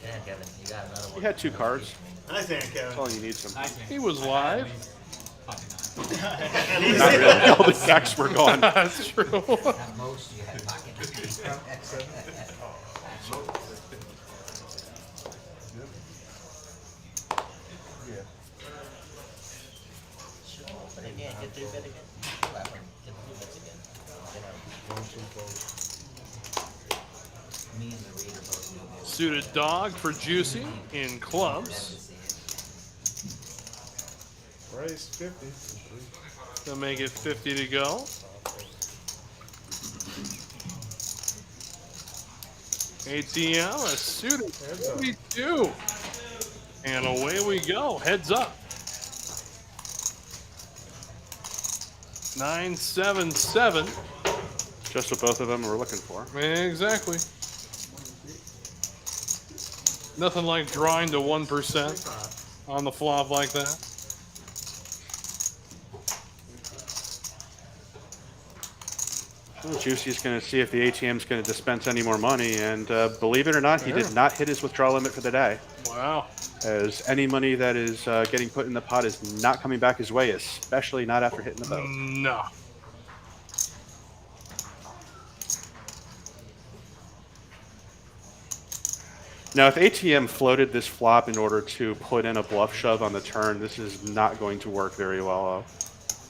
[SPEAKER 3] Yeah, Kevin, you got another
[SPEAKER 2] He
[SPEAKER 3] one.
[SPEAKER 2] had 2 cards.
[SPEAKER 8] Nice hand,
[SPEAKER 2] That's
[SPEAKER 8] Kevin.
[SPEAKER 2] all you need. Some.
[SPEAKER 1] He was live.
[SPEAKER 2] Not really. All the stacks were gone.
[SPEAKER 1] That's true.
[SPEAKER 3] At most, you had pocket. But again, get 3-bet again. Slap him. Get 3-bets again. Me and the reader both know this.
[SPEAKER 1] Suited dog for Juicy in clubs.
[SPEAKER 7] Raise 50.
[SPEAKER 1] They'll make it 50 to go. ATM, a suited 52. And away we go. Heads up. 9-7-7.
[SPEAKER 2] Just what both of them were looking for.
[SPEAKER 1] Exactly. Nothing like drawing to 1%. on the flop like that.
[SPEAKER 2] Well, Juicy's going to see if the ATM's going to dispense any more money, and believe it or not, he did not hit his withdrawal limit for the day.
[SPEAKER 1] Wow.
[SPEAKER 2] As any money that is getting put in the pot is not coming back his way, especially not after hitting the boat.
[SPEAKER 1] No.
[SPEAKER 2] Now, if ATM floated this flop in order to put in a bluff shove on the turn, this is not going to work very well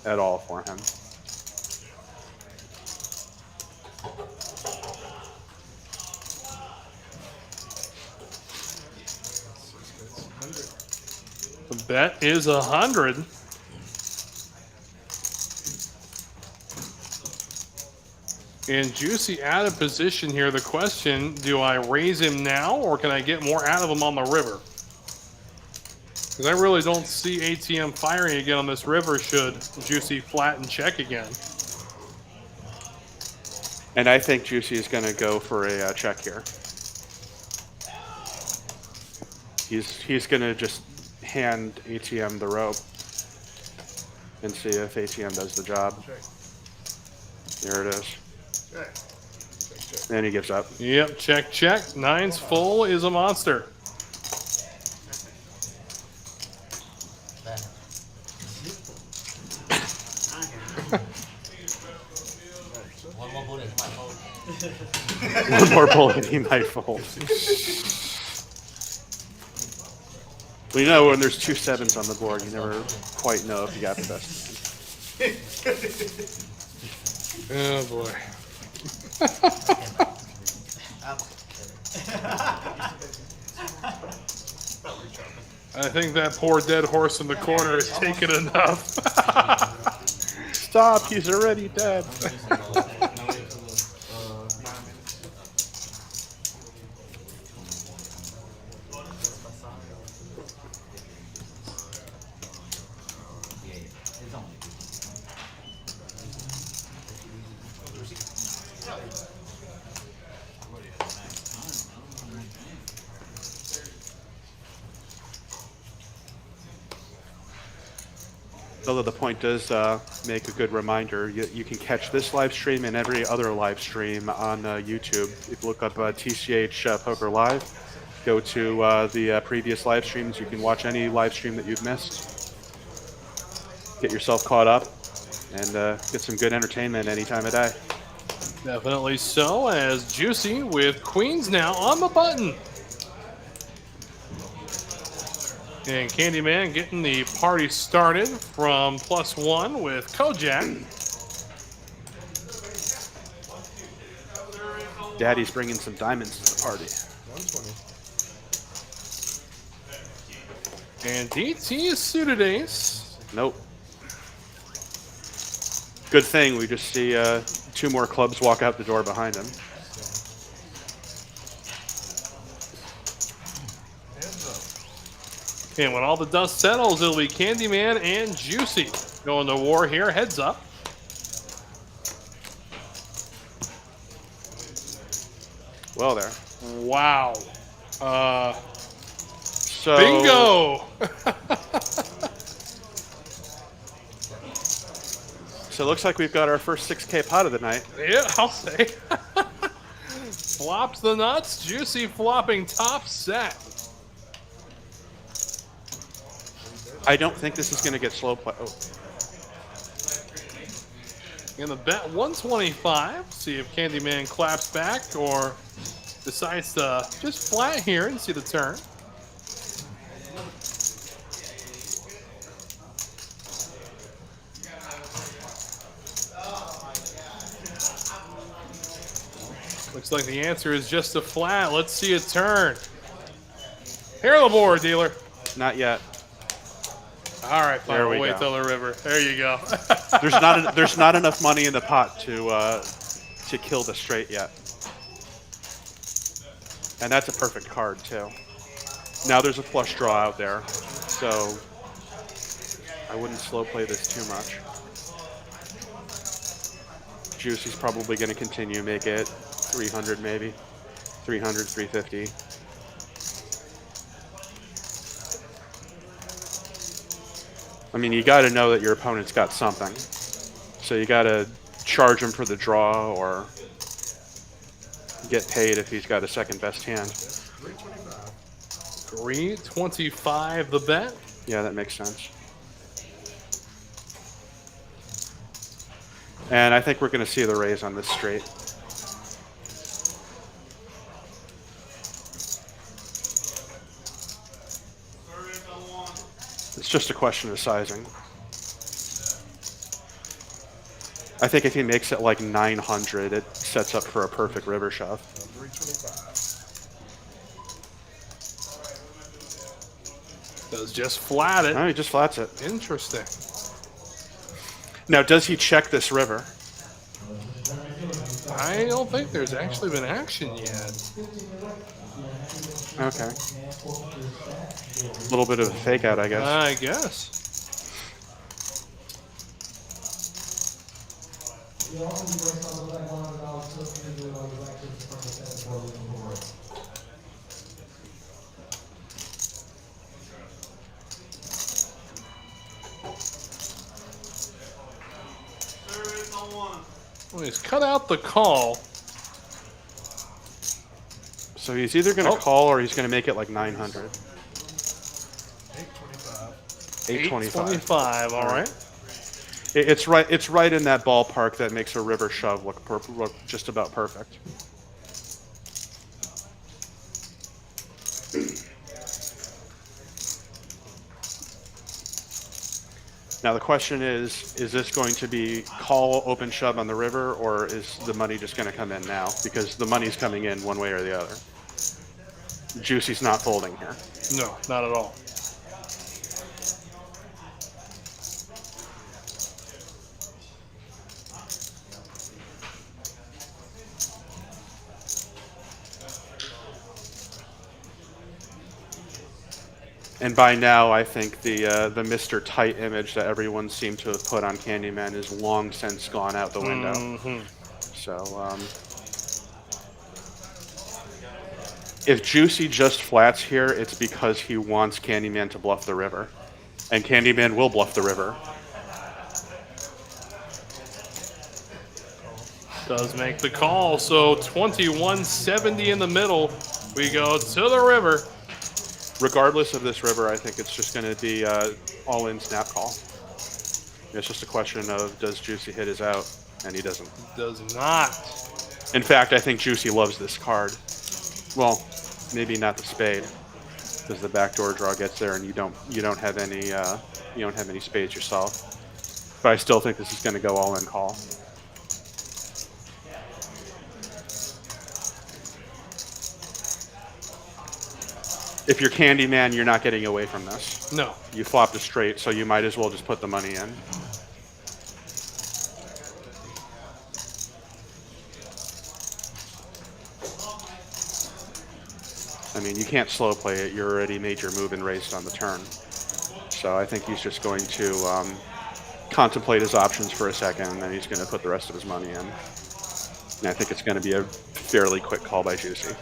[SPEAKER 2] at all for him.
[SPEAKER 1] The bet is 100. And Juicy out of position here. The question, do I raise him now or can I get more out of him on the river? Because I really don't see ATM firing again on this river should Juicy flatten check again.
[SPEAKER 2] And I think Juicy is going to go for a check here. He's going to just hand ATM the rope and see if ATM does the job. There it is. And he gives up.
[SPEAKER 1] Yep, check, check. Nines full is a monster.
[SPEAKER 3] One more bullet, he might fold.
[SPEAKER 2] One more bullet, he might fold. Well, you know, when there's 2 sevens on the board, you never quite know if you got the best.
[SPEAKER 1] Oh boy. I think that poor dead horse in the corner has taken enough.
[SPEAKER 2] Stop, he's already dead. Although the point does make a good reminder, you can catch this live stream and every other live stream on YouTube. If you look up TCH Poker Live, go to the previous live streams. You can watch any live stream that you've missed. Get yourself caught up and get some good entertainment any time of day.
[SPEAKER 1] Definitely so, as Juicy with queens now on the button. And Candyman getting the party started from +1 with Kojak.
[SPEAKER 2] Daddy's bringing some diamonds to the party.
[SPEAKER 7] 120.
[SPEAKER 1] And DT is suited ace.
[SPEAKER 2] Nope. Good thing we just see 2 more clubs walk out the door behind him.
[SPEAKER 1] And when all the dust settles, it'll be Candyman and Juicy going to war here. Heads up.
[SPEAKER 2] Well, there.
[SPEAKER 1] Wow.
[SPEAKER 2] So
[SPEAKER 1] Bingo!
[SPEAKER 2] So it looks like we've got our first 6K pot of the night.
[SPEAKER 1] Yeah, I'll say. Flops the nuts. Juicy flopping top set.
[SPEAKER 2] I don't think this is going to get slow play. Oh.
[SPEAKER 1] Gonna bet 125. See if Candyman claps back or decides to just flat here and see the turn. Looks like the answer is just a flat. Let's see a turn. Here on the board, dealer.
[SPEAKER 2] Not yet.
[SPEAKER 1] All right, fine.
[SPEAKER 2] There we
[SPEAKER 1] We'll wait
[SPEAKER 2] go.
[SPEAKER 1] till the river. There you go.
[SPEAKER 2] There's not enough money in the pot to kill the straight yet. And that's a perfect card too. Now there's a flush draw out there, so I wouldn't slow play this too much. Juicy's probably going to continue, make it 300 maybe, 300, 350. I mean, you got to know that your opponent's got something. So you got to charge him for the draw or get paid if he's got a second best hand.
[SPEAKER 1] 325 the bet.
[SPEAKER 2] Yeah, that makes sense. And I think we're going to see the raise on this straight. It's just a question of sizing. I think if he makes it like 900, it sets up for a perfect river shove.
[SPEAKER 7] 325.
[SPEAKER 1] Does just flat it.
[SPEAKER 2] No, he just flats it.
[SPEAKER 1] Interesting.
[SPEAKER 2] Now, does he check this river?
[SPEAKER 1] I don't think there's actually been action yet.
[SPEAKER 2] Okay. A little bit of a fake out, I guess.
[SPEAKER 1] I guess. Well, he's cut out the call.
[SPEAKER 2] So he's either going to call or he's going to make it like 900. 825.
[SPEAKER 1] All right.
[SPEAKER 2] It's right. It's right in that ballpark that makes a river shove look just about perfect. Now the question is this going to be call open shove on the river, or is the money just going to come in now? Because the money's coming in one way or the other. Juicy's not folding here.
[SPEAKER 1] No, not at all.
[SPEAKER 2] And by now, I think the Mr. Tight image that everyone seemed to have put on Candyman is long since gone out the window. So, if Juicy just flats here, it's because he wants Candyman to bluff the river. And Candyman will bluff the river.
[SPEAKER 1] Does make the call, so 2170 in the middle. We go to the river.
[SPEAKER 2] Regardless of this river, I think it's just going to be all-in snap call. It's just a question of does Juicy hit his out, and he doesn't.
[SPEAKER 1] Does not.
[SPEAKER 2] In fact, I think Juicy loves this card. Well, maybe not the spade, because the backdoor draw gets there, and you don't have any spades yourself. But I still think this is going to go all-in call. If you're Candyman, you're not getting away from this.
[SPEAKER 1] No.
[SPEAKER 2] You flopped a straight, so you might as well just put the money in. I mean, you can't slow play it. You're already made your move and raised on the turn. So I think he's just going to contemplate his options for a second, and then he's going to put the rest of his money in. And I think it's going to be a fairly quick call by Juicy.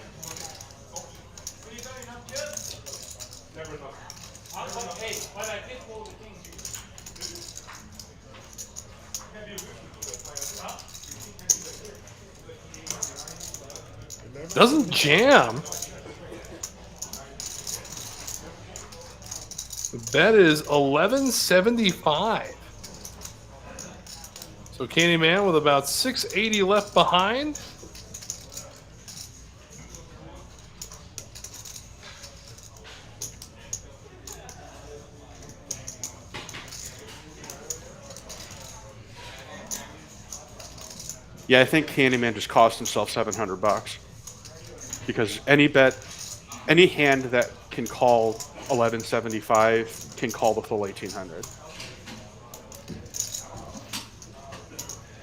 [SPEAKER 1] Doesn't jam. The bet is 1175. So Candyman with about 680 left behind.
[SPEAKER 2] Yeah, I think Candyman just cost himself $700 because any hand that can call 1175 can call the full 1800.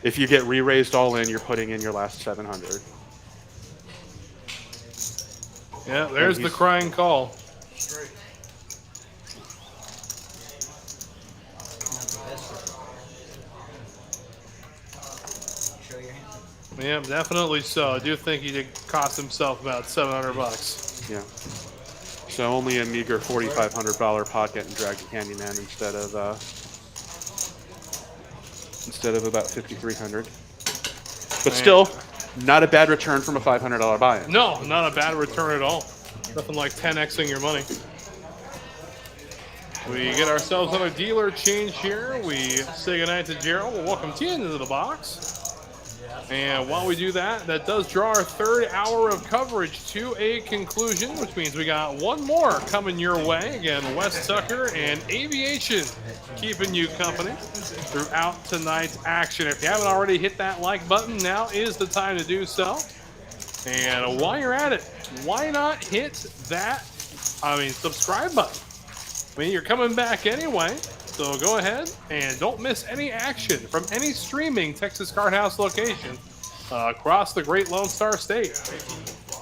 [SPEAKER 2] If you get re-raised all in, you're putting in your last 700.
[SPEAKER 1] Yeah, there's the crying call.
[SPEAKER 7] Straight.
[SPEAKER 3] Show your hand.
[SPEAKER 1] Yeah, definitely so. I do think he did cost himself about $700.
[SPEAKER 2] Yeah. So only a meager $4,500 pot getting dragged to Candyman instead of about $5,300. But still, not a bad return from a $500 buy-in.
[SPEAKER 1] No, not a bad return at all. Nothing like 10xing your money. We get ourselves another dealer change here. We say goodnight to Gerald. We'll welcome Tien into the box. And while we do that, that does draw our third hour of coverage to a conclusion, which means we got one more coming your way. Again, Wes Tucker and Aviation keeping you company throughout tonight's action. If you haven't already hit that like button, now is the time to do so. And while you're at it, why not hit that, subscribe button? I mean, you're coming back anyway, so go ahead and don't miss any action from any streaming Texas Card House location across the Great Lone Star State.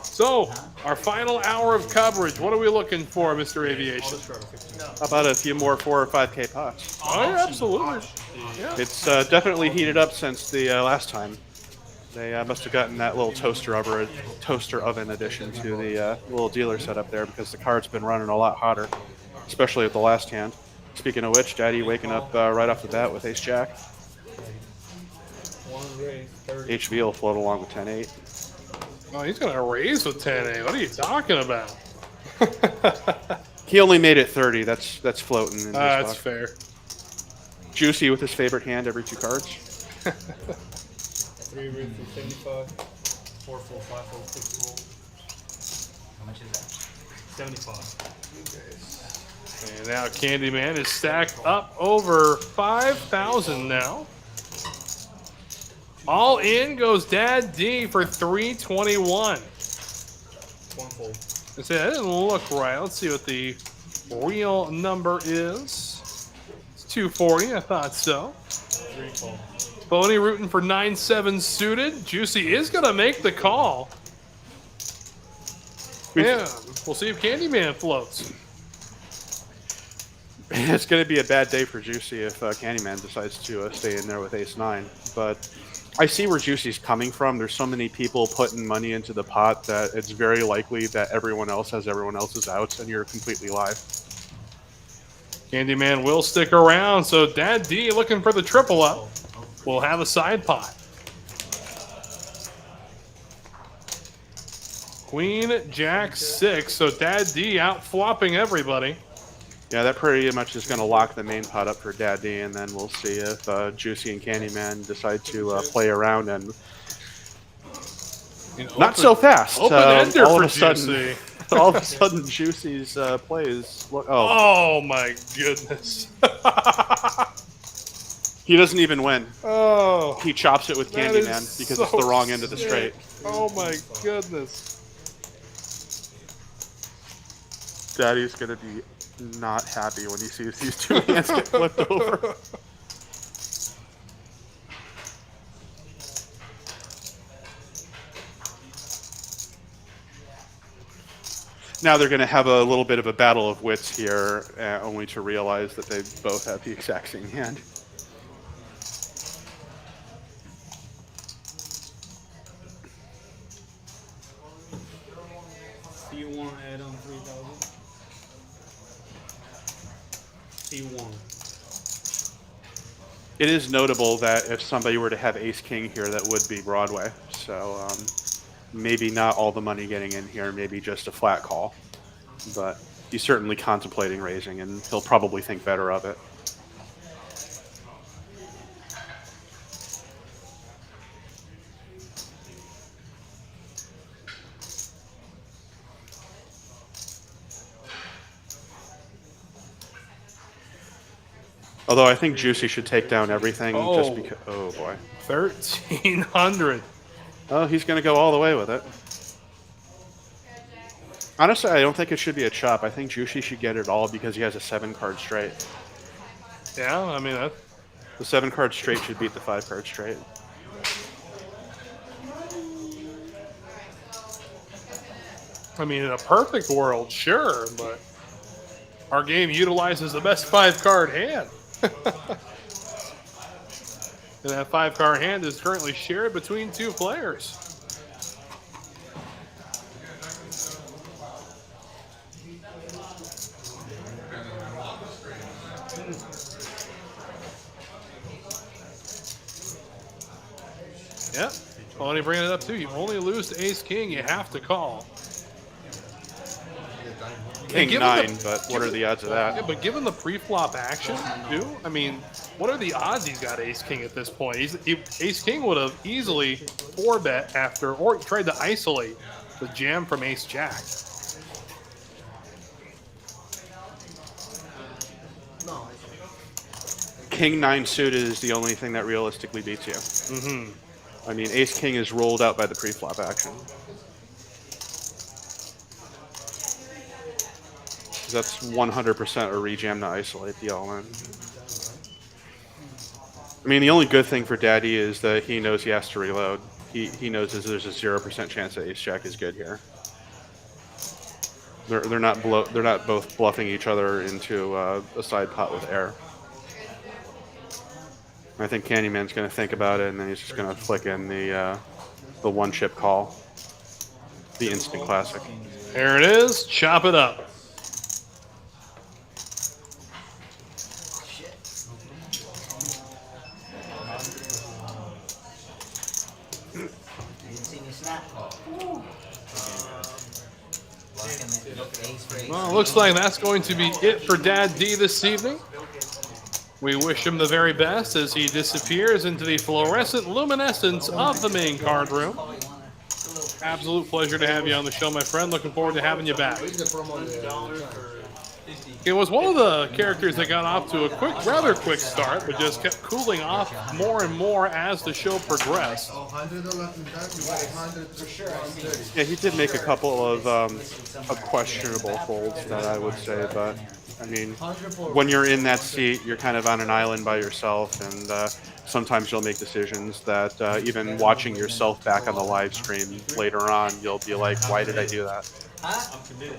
[SPEAKER 1] So, our final hour of coverage, what are we looking for, Mr. Aviation?
[SPEAKER 2] How about a few more 4 or 5K pots?
[SPEAKER 1] Oh, yeah, absolutely. Yeah.
[SPEAKER 2] It's definitely heated up since the last time. They must have gotten that little toaster oven addition to the little dealer setup there, because the card's been running a lot hotter, especially at the last hand. Speaking of which, Daddy waking up right off the bat with Ace Jack. HV will float along with 10-8.
[SPEAKER 1] Oh, he's going to raise with 10-8. What are you talking about?
[SPEAKER 2] He only made it 30. That's floating. In
[SPEAKER 1] that's fair.
[SPEAKER 2] Juicy with his favorite hand every 2 cards.
[SPEAKER 6] 3 roof for 75. 4 full, 5 full, 6 full.
[SPEAKER 3] How much is that?
[SPEAKER 6] 75.
[SPEAKER 1] And now Candyman is stacked up over 5,000 now. All in goes Dad D for 321.
[SPEAKER 6] 1 full.
[SPEAKER 1] I said that didn't look right. Let's see what the real number is. It's 240. I thought so.
[SPEAKER 6] 3 full.
[SPEAKER 1] Boney rooting for 9-7 suited. Juicy is going to make the call. Yeah, we'll see if Candyman floats.
[SPEAKER 2] It's going to be a bad day for Juicy if Candyman decides to stay in there with Ace-9. But I see where Juicy's coming from. There's so many people putting money into the pot that it's very likely that everyone else has everyone else's outs and you're completely live.
[SPEAKER 1] Candyman will stick around, so Dad D looking for the triple up. We'll have a side pot. Queen, Jack, 6, so Dad D out flopping everybody.
[SPEAKER 2] Yeah, that pretty much is going to lock the main pot up for Dad D, and then we'll see if Juicy and Candyman decide to play around and not so fast.
[SPEAKER 1] Open-ender
[SPEAKER 2] all
[SPEAKER 1] for
[SPEAKER 2] of a sudden,
[SPEAKER 1] Juicy.
[SPEAKER 2] all of a sudden, Juicy's plays.
[SPEAKER 1] Oh my goodness!
[SPEAKER 2] He doesn't even win.
[SPEAKER 1] Oh,
[SPEAKER 2] he chops it with Candyman because it's the wrong end of the straight.
[SPEAKER 1] Oh my goodness!
[SPEAKER 2] Daddy's gonna be not happy when he sees these 2 hands get flipped over. Now they're going to have a little bit of a battle of wits here, only to realize that they both have the exact same hand.
[SPEAKER 6] Do you want to add on 3,000? C1.
[SPEAKER 2] It is notable that if somebody were to have Ace-King here, that would be Broadway. So maybe not all the money getting in here, maybe just a flat call. But he's certainly contemplating raising, and he'll probably think better of it. Although I think Juicy should take down everything just because... Oh, boy.
[SPEAKER 1] 1,300.
[SPEAKER 2] Oh, he's going to go all the way with it. Honestly, I don't think it should be a chop. I think Juicy should get it all because he has a 7-card straight.
[SPEAKER 1] Yeah, I mean...
[SPEAKER 2] The 7-card straight should beat the 5-card straight.
[SPEAKER 1] I mean, in a perfect world, sure, but our game utilizes the best 5-card hand. And that 5-card hand is currently shared between 2 players. Yep. Well, when you bring it up too, you only lose to ace king. You have to call.
[SPEAKER 2] King
[SPEAKER 1] given
[SPEAKER 2] 9, but what are the odds of that?
[SPEAKER 1] Yeah, but given the pre-flop action, too, I mean, what are the odds he's got ace king at this point? Ace king would have easily 4-bet after, or tried to isolate the jam from ace jack.
[SPEAKER 2] King 9 suited is the only thing that realistically beats you.
[SPEAKER 1] Mm-hmm.
[SPEAKER 2] I mean, ace king is rolled out by the pre-flop action. That's 100% a rejam to isolate the all-in. I mean, the only good thing for Daddy is that he knows he has to reload. He knows there's a 0% chance that ace jack is good here. They're not both bluffing each other into a side pot with air. I think Candyman's going to think about it, and then he's just going to flick in the one-chip call, the instant classic.
[SPEAKER 1] There it is. Chop it up. Well, looks like that's going to be it for Dad D this evening. We wish him the very best as he disappears into the fluorescent luminescence of the main card room. Absolute pleasure to have you on the show, my friend. Looking forward to having you back. It was one of the characters that got off to a rather quick start, but just kept cooling off more and more as the show progressed.
[SPEAKER 2] Yeah, he did make a couple of questionable folds that I would say, but I mean, when you're in that seat, you're kind of on an island by yourself, and sometimes you'll make decisions that even watching yourself back on the live stream later on, you'll be like, why did I do that?
[SPEAKER 5] I'm committed.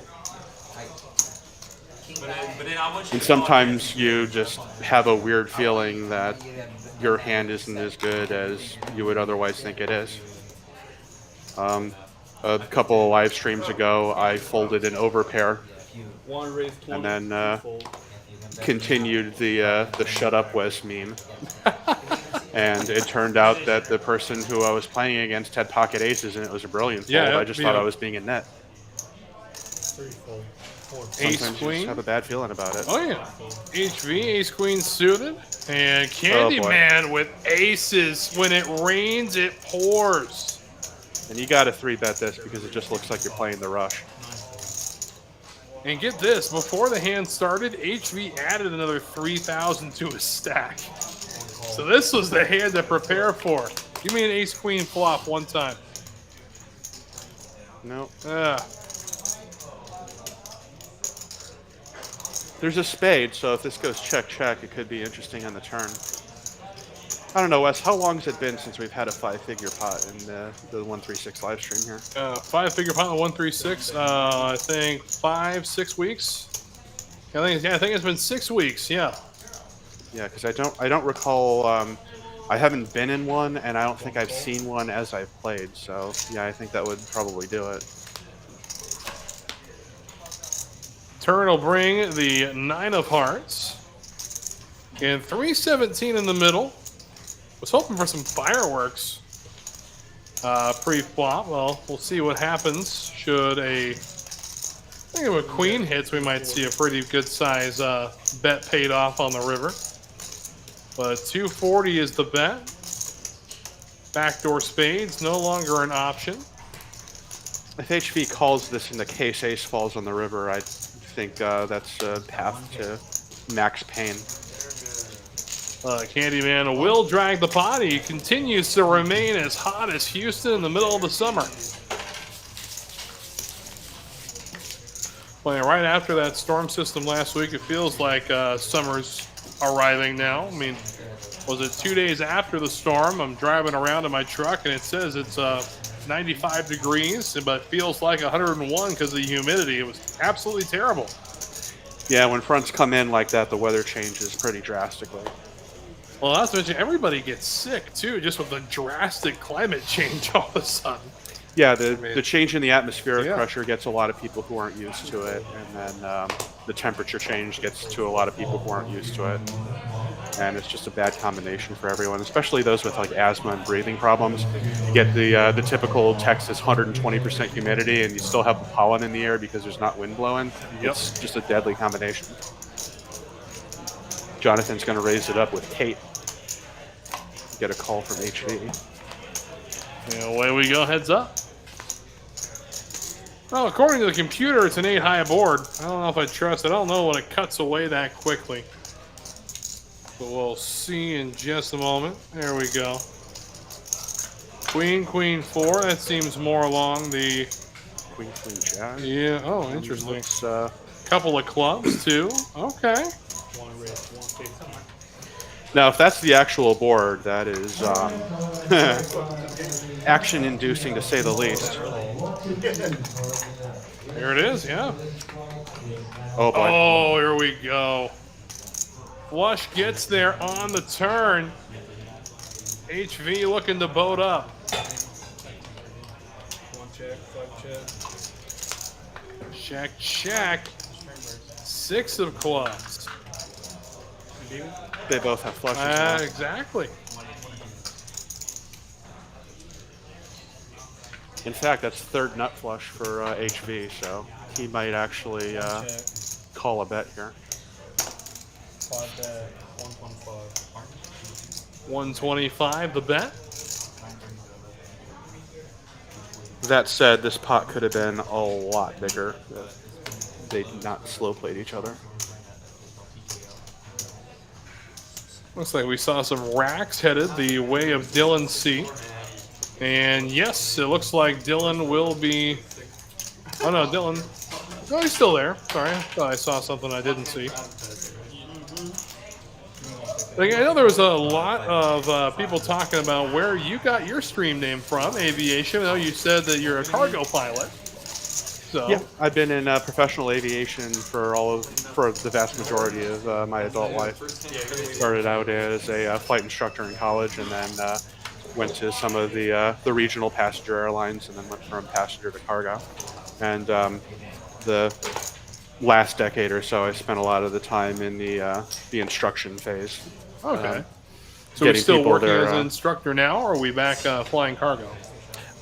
[SPEAKER 2] And sometimes you just have a weird feeling that your hand isn't as good as you would otherwise think it is. A couple of live streams ago, I folded an overpair and then continued the shut up Wes meme. And it turned out that the person who I was playing against had pocket aces, and it was a brilliant fold.
[SPEAKER 1] Yeah,
[SPEAKER 2] I just thought I was being a net.
[SPEAKER 1] Ace
[SPEAKER 2] Sometimes you
[SPEAKER 1] queen.
[SPEAKER 2] just have a bad feeling about it.
[SPEAKER 1] Oh yeah, HV, ace queen suited, and Candyman with aces. When it rains, it pours.
[SPEAKER 2] And you got to 3-bet this because it just looks like you're playing the rush.
[SPEAKER 1] And get this, before the hand started, HV added another 3,000 to his stack. So this was the hand to prepare for. Give me an ace queen flop one time.
[SPEAKER 2] No.
[SPEAKER 1] Ah.
[SPEAKER 2] There's a spade, so if this goes check-check, it could be interesting on the turn. I don't know, Wes, how long has it been since we've had a 5-figure pot in the 136 live stream here?
[SPEAKER 1] 5-figure pot in 136, I think 5-6 weeks. I think it's been 6 weeks, yeah.
[SPEAKER 2] Yeah, because I don't recall, I haven't been in one, and I don't think I've seen one as I've played, so yeah, I think that would probably do it.
[SPEAKER 1] Turn will bring the 9 of hearts. And 317 in the middle. Was hoping for some fireworks pre-flop. Well, we'll see what happens. Should I think if a queen hits, we might see a pretty good size bet paid off on the river. But 240 is the bet. Backdoor spades, no longer an option.
[SPEAKER 2] If HV calls this and the case ace falls on the river, I think that's a path to max pain.
[SPEAKER 1] Candyman will drag the pot. He continues to remain as hot as Houston in the middle of the summer. Playing right after that storm system last week, it feels like summer's arriving now. I mean, was it 2 days after the storm? I'm driving around in my truck and it says it's 95 degrees, but feels like 101 because of the humidity. It was absolutely terrible.
[SPEAKER 2] Yeah, when fronts come in like that, the weather changes pretty drastically.
[SPEAKER 1] Well, not to mention, everybody gets sick, too, just with the drastic climate change all of a sudden.
[SPEAKER 2] Yeah, the change in the atmospheric pressure gets a lot of people who aren't used to it, and then the temperature change gets to a lot of people who aren't used to it. And it's just a bad combination for everyone, especially those with like asthma and breathing problems. You get the typical Texas 120% humidity, and you still have the pollen in the air because there's not wind blowing.
[SPEAKER 1] Yep.
[SPEAKER 2] It's just a deadly combination. Jonathan's going to raise it up with Kate. Get a call from HV.
[SPEAKER 1] And away we go, heads up. Well, according to the computer, it's an 8-high board. I don't know if I trust it. I don't know when it cuts away that quickly. But we'll see in just a moment. There we go. Queen, queen, 4. That seems more along the...
[SPEAKER 2] Queen, queen, jack.
[SPEAKER 1] Yeah, oh, interesting.
[SPEAKER 2] Looks,
[SPEAKER 1] couple of clubs, too. Okay.
[SPEAKER 2] now, if that's the actual board, that is action-inducing to say the least.
[SPEAKER 1] There it is, yeah.
[SPEAKER 2] Oh, boy.
[SPEAKER 1] Oh, here we go. Flush gets there on the turn. HV looking to boat up. Check, check. 6 of clubs.
[SPEAKER 2] They both have flushes now.
[SPEAKER 1] Exactly.
[SPEAKER 2] In fact, that's third nut flush for HV, so he might actually call a bet here.
[SPEAKER 1] 125 the bet.
[SPEAKER 2] That said, this pot could have been a lot bigger if they did not slow played each other.
[SPEAKER 1] Looks like we saw some racks headed the way of Dylan's seat. And yes, it looks like Dylan will be... Oh no, Dylan... No, he's still there. Sorry, I thought I saw something I didn't see. I know there was a lot of people talking about where you got your stream name from, aviation. I know you said that you're a cargo pilot. So
[SPEAKER 2] yeah, I've been in professional aviation for the vast majority of my adult life. Started out as a flight instructor in college, and then went to some of the regional passenger airlines, and then went from passenger to cargo. And the last decade or so, I spent a lot of the time in the instruction phase.
[SPEAKER 1] Okay. So we're still working as an instructor now, or are we back flying cargo?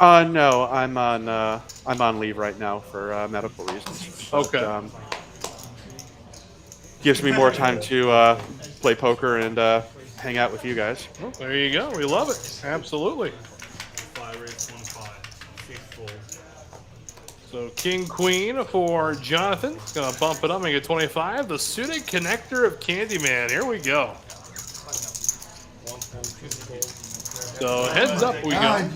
[SPEAKER 2] No, I'm on leave right now for medical reasons. But,
[SPEAKER 1] okay.
[SPEAKER 2] Gives me more time to play poker and hang out with you guys.
[SPEAKER 1] Well, there you go. We love it. Absolutely. So king, queen for Jonathan. It's going to bump it up, make it 25. The suited connector of Candyman. Here we go. So heads up we go.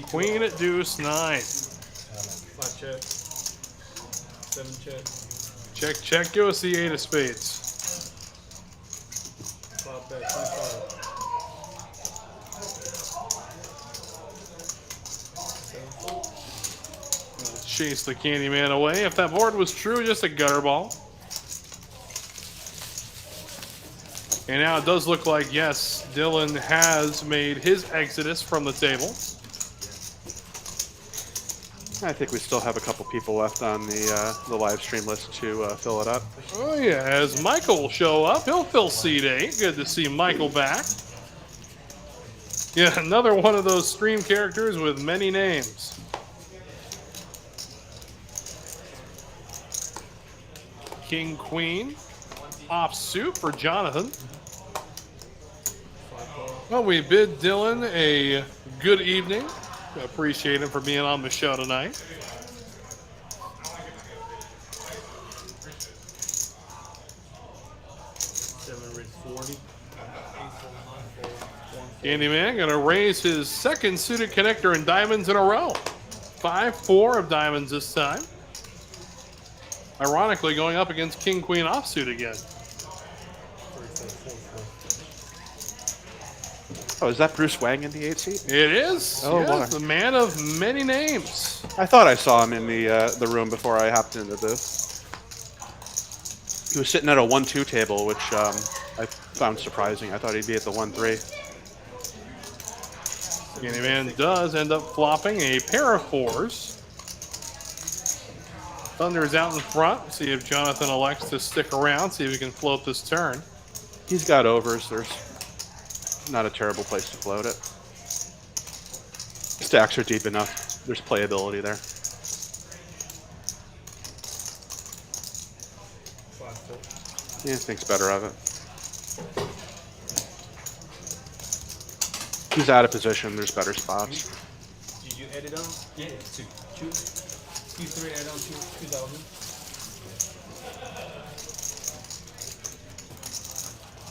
[SPEAKER 1] Queen at deuce 9.
[SPEAKER 6] 5 check. 7 check.
[SPEAKER 1] Check, check. Give us the 8 of spades.
[SPEAKER 6] 5 bet, 25.
[SPEAKER 1] Chase the Candyman away. If that board was true, just a gutter ball. And now it does look like, yes, Dylan has made his exodus from the table.
[SPEAKER 2] I think we still have a couple people left on the live stream list to fill it up.
[SPEAKER 1] Oh yeah, as Michael will show up, he'll fill seat 8. Good to see Michael back. Yeah, another one of those stream characters with many names. King, queen, offsuit for Jonathan. Well, we bid Dylan a good evening. Appreciate him for being on the show tonight. Candyman going to raise his second suited connector in diamonds in a row. 5-4 of diamonds this time. Ironically, going up against king, queen offsuit again.
[SPEAKER 2] Oh, is that Bruce Wang in the 8 seat?
[SPEAKER 1] It is.
[SPEAKER 2] Oh,
[SPEAKER 1] yes,
[SPEAKER 2] boy.
[SPEAKER 1] the man of many names.
[SPEAKER 2] I thought I saw him in the room before I hopped into this. He was sitting at a 1-2 table, which I found surprising. I thought he'd be at the 1-3.
[SPEAKER 1] Candyman does end up flopping a pair of 4s. Thunder's out in front. See if Jonathan elects to stick around. See if he can float this turn.
[SPEAKER 2] He's got overs. There's not a terrible place to float it. Stacks are deep enough. There's playability there. Yeah, thinks better of it. He's out of position. There's better spots.
[SPEAKER 10] Did you edit on? Yeah, two. Q3 add on 2,000.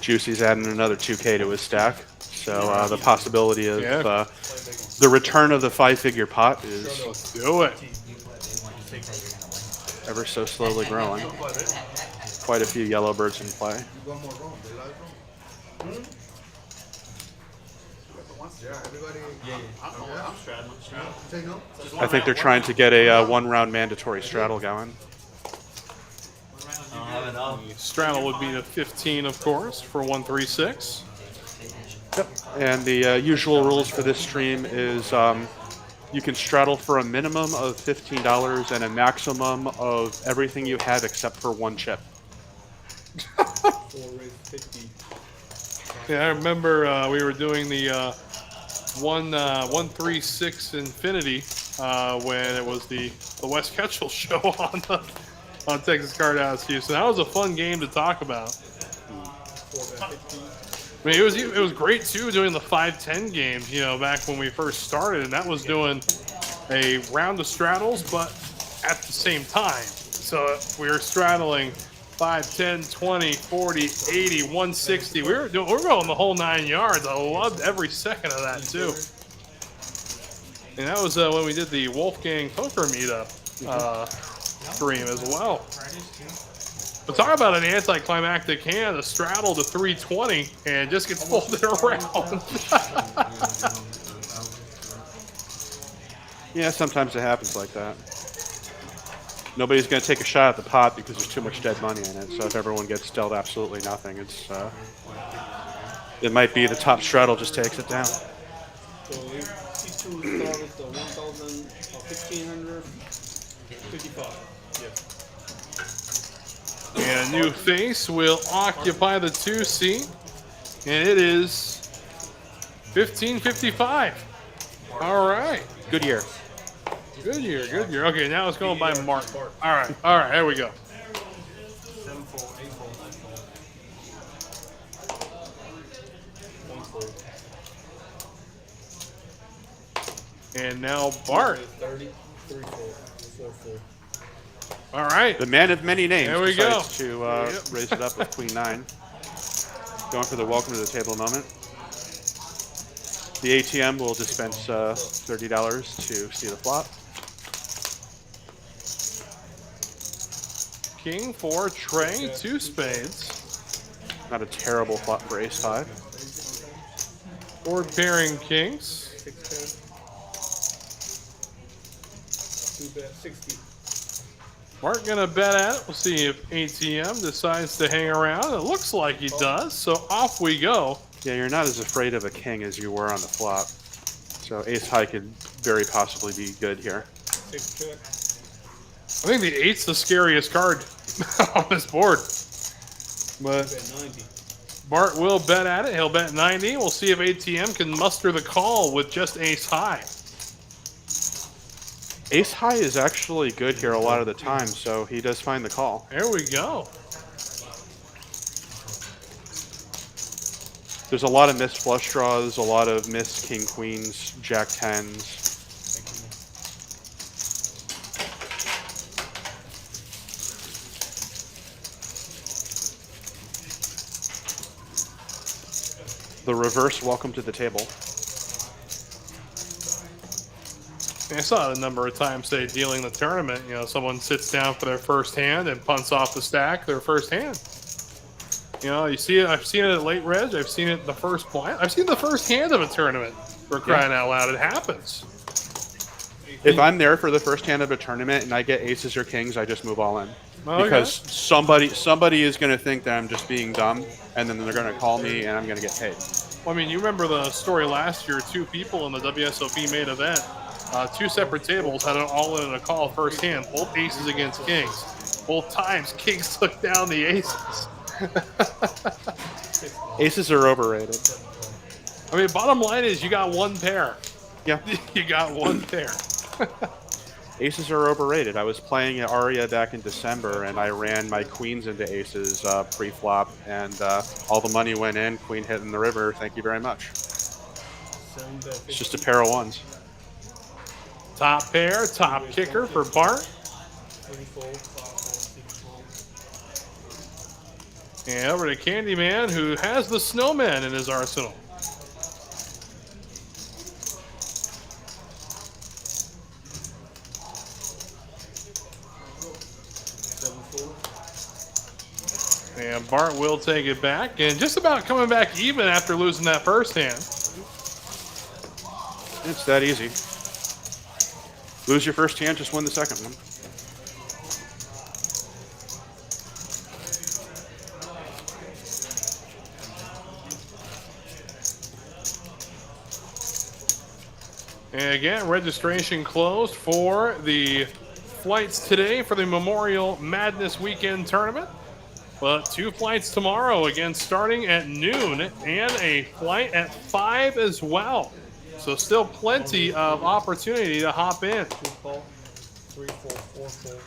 [SPEAKER 2] Juicy's adding another 2K to his stack. So the possibility of the return of the 5-figure pot is
[SPEAKER 1] Let's do it.
[SPEAKER 2] ever so slowly growing. Quite a few yellow birds in play. I think they're trying to get a one-round mandatory straddle going.
[SPEAKER 1] Straddle would be the 15, of course, for 136.
[SPEAKER 2] Yep. And the usual rules for this stream is you can straddle for a minimum of $15 and a maximum of everything you have except for one chip.
[SPEAKER 1] Yeah, I remember we were doing the 136 Infinity when it was the Wes Ketchel show on Texas Card House Houston. That was a fun game to talk about. I mean, it was great too doing the 5-10 games, you know, back when we first started, and that was doing a round of straddles, but at the same time. So we were straddling 5, 10, 20, 40, 80, 160. We're going the whole 9 yards. I loved every second of that too. And that was when we did the Wolfgang Poker meetup stream as well. But talk about an anticlimactic hand, a straddle to 320 and just gets folded around.
[SPEAKER 2] Yeah, sometimes it happens like that. Nobody's going to take a shot at the pot because there's too much dead money in it. So if everyone gets dealt absolutely nothing, it might be the top straddle just takes it down.
[SPEAKER 10] So if C2 starts at 1,000 or 1,500, 55. Yeah.
[SPEAKER 1] And a new face will occupy the 2 seat, and it is 1555. All right.
[SPEAKER 2] Good year.
[SPEAKER 1] Good year, good year. Okay, now it's going by Mark. All right, here we go.
[SPEAKER 10] 7-4, 8-4.
[SPEAKER 1] And now Bart.
[SPEAKER 10] 30, 3-4, 4-4.
[SPEAKER 1] All right.
[SPEAKER 2] The man of many names
[SPEAKER 1] There we
[SPEAKER 2] decides to raise it up with Queen 9. Going for the welcome to the table moment. The ATM will dispense $30 to see the flop.
[SPEAKER 1] King 4, Trey, 2 spades.
[SPEAKER 2] Not a terrible flop for Ace 5.
[SPEAKER 1] Board pairing kings.
[SPEAKER 10] 2 bet 60.
[SPEAKER 1] Mark gonna bet at it. We'll see if ATM decides to hang around. It looks like he does, so off we go.
[SPEAKER 2] Yeah, you're not as afraid of a king as you were on the flop. So Ace High could very possibly be good here.
[SPEAKER 10] 6 check.
[SPEAKER 1] I think the 8's the scariest card on this board. But
[SPEAKER 10] Bet 90.
[SPEAKER 1] Bart will bet at it. He'll bet 90. We'll see if ATM can muster the call with just Ace High.
[SPEAKER 2] Ace High is actually good here a lot of the time, so he does find the call.
[SPEAKER 1] There we go.
[SPEAKER 2] There's a lot of missed flush draws, a lot of missed king queens, jack tens. The reverse welcome to the table.
[SPEAKER 1] I saw it a number of times, say, dealing the tournament. You know, someone sits down for their first hand and punts off the stack their first hand. You know, you see it. I've seen it at late reg. I've seen it in the first point. I've seen the first hand of a tournament. For crying out loud, it happens.
[SPEAKER 2] If I'm there for the first hand of a tournament and I get aces or kings, I just move all in.
[SPEAKER 1] Okay.
[SPEAKER 2] Because somebody is going to think that I'm just being dumb, and then they're going to call me and I'm going to get paid.
[SPEAKER 1] Well, I mean, you remember the story last year, 2 people in the WSOP main event two separate tables had an all-in and a call first hand. Both aces against kings. Both times, kings took down the aces.
[SPEAKER 2] Aces are overrated.
[SPEAKER 1] I mean, bottom line is you got one pair.
[SPEAKER 2] Yeah.
[SPEAKER 1] You got one pair.
[SPEAKER 2] Aces are overrated. I was playing at Aria back in December, and I ran my queens into aces pre-flop, and all the money went in. Queen hit in the river. Thank you very much. It's just a pair of ones.
[SPEAKER 1] Top pair, top kicker for Bart. And over to Candyman, who has the snowman in his arsenal. And Bart will take it back, and just about coming back even after losing that first hand.
[SPEAKER 2] It's that easy. Lose your first hand, just win the second one.
[SPEAKER 1] And again, registration closed for the flights today for the Memorial Madness Weekend Tournament. But 2 flights tomorrow, again starting at noon, and a flight at 5 as well. So still plenty of opportunity to hop in.
[SPEAKER 10] 2 call, 3 4 4 4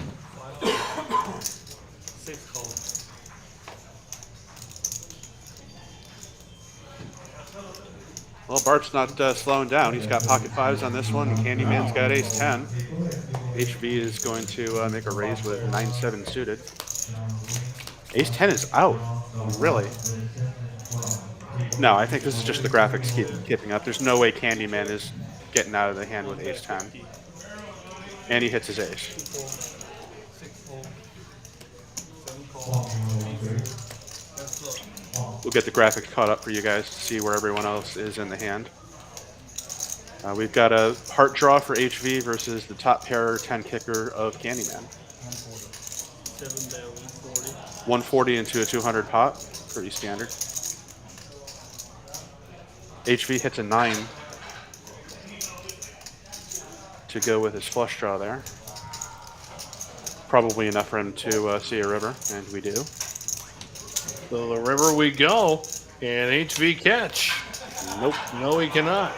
[SPEAKER 10] 5 6 call.
[SPEAKER 2] Well, Bart's not slowing down. He's got pocket fives on this one, and Candyman's got ace 10. HV is going to make a raise with 9-7 suited. Ace 10 is out. Really? No, I think this is just the graphics keeping up. There's no way Candyman is getting out of the hand with ace 10. And he hits his ace. We'll get the graphics caught up for you guys to see where everyone else is in the hand. We've got a heart draw for HV versus the top pair 10 kicker of Candyman. 140 into a 200 pot, pretty standard. HV hits a 9 to go with his flush draw there. Probably enough for him to see a river, and we do.
[SPEAKER 1] So the river we go, and HV catch.
[SPEAKER 2] Nope.
[SPEAKER 1] No, he cannot.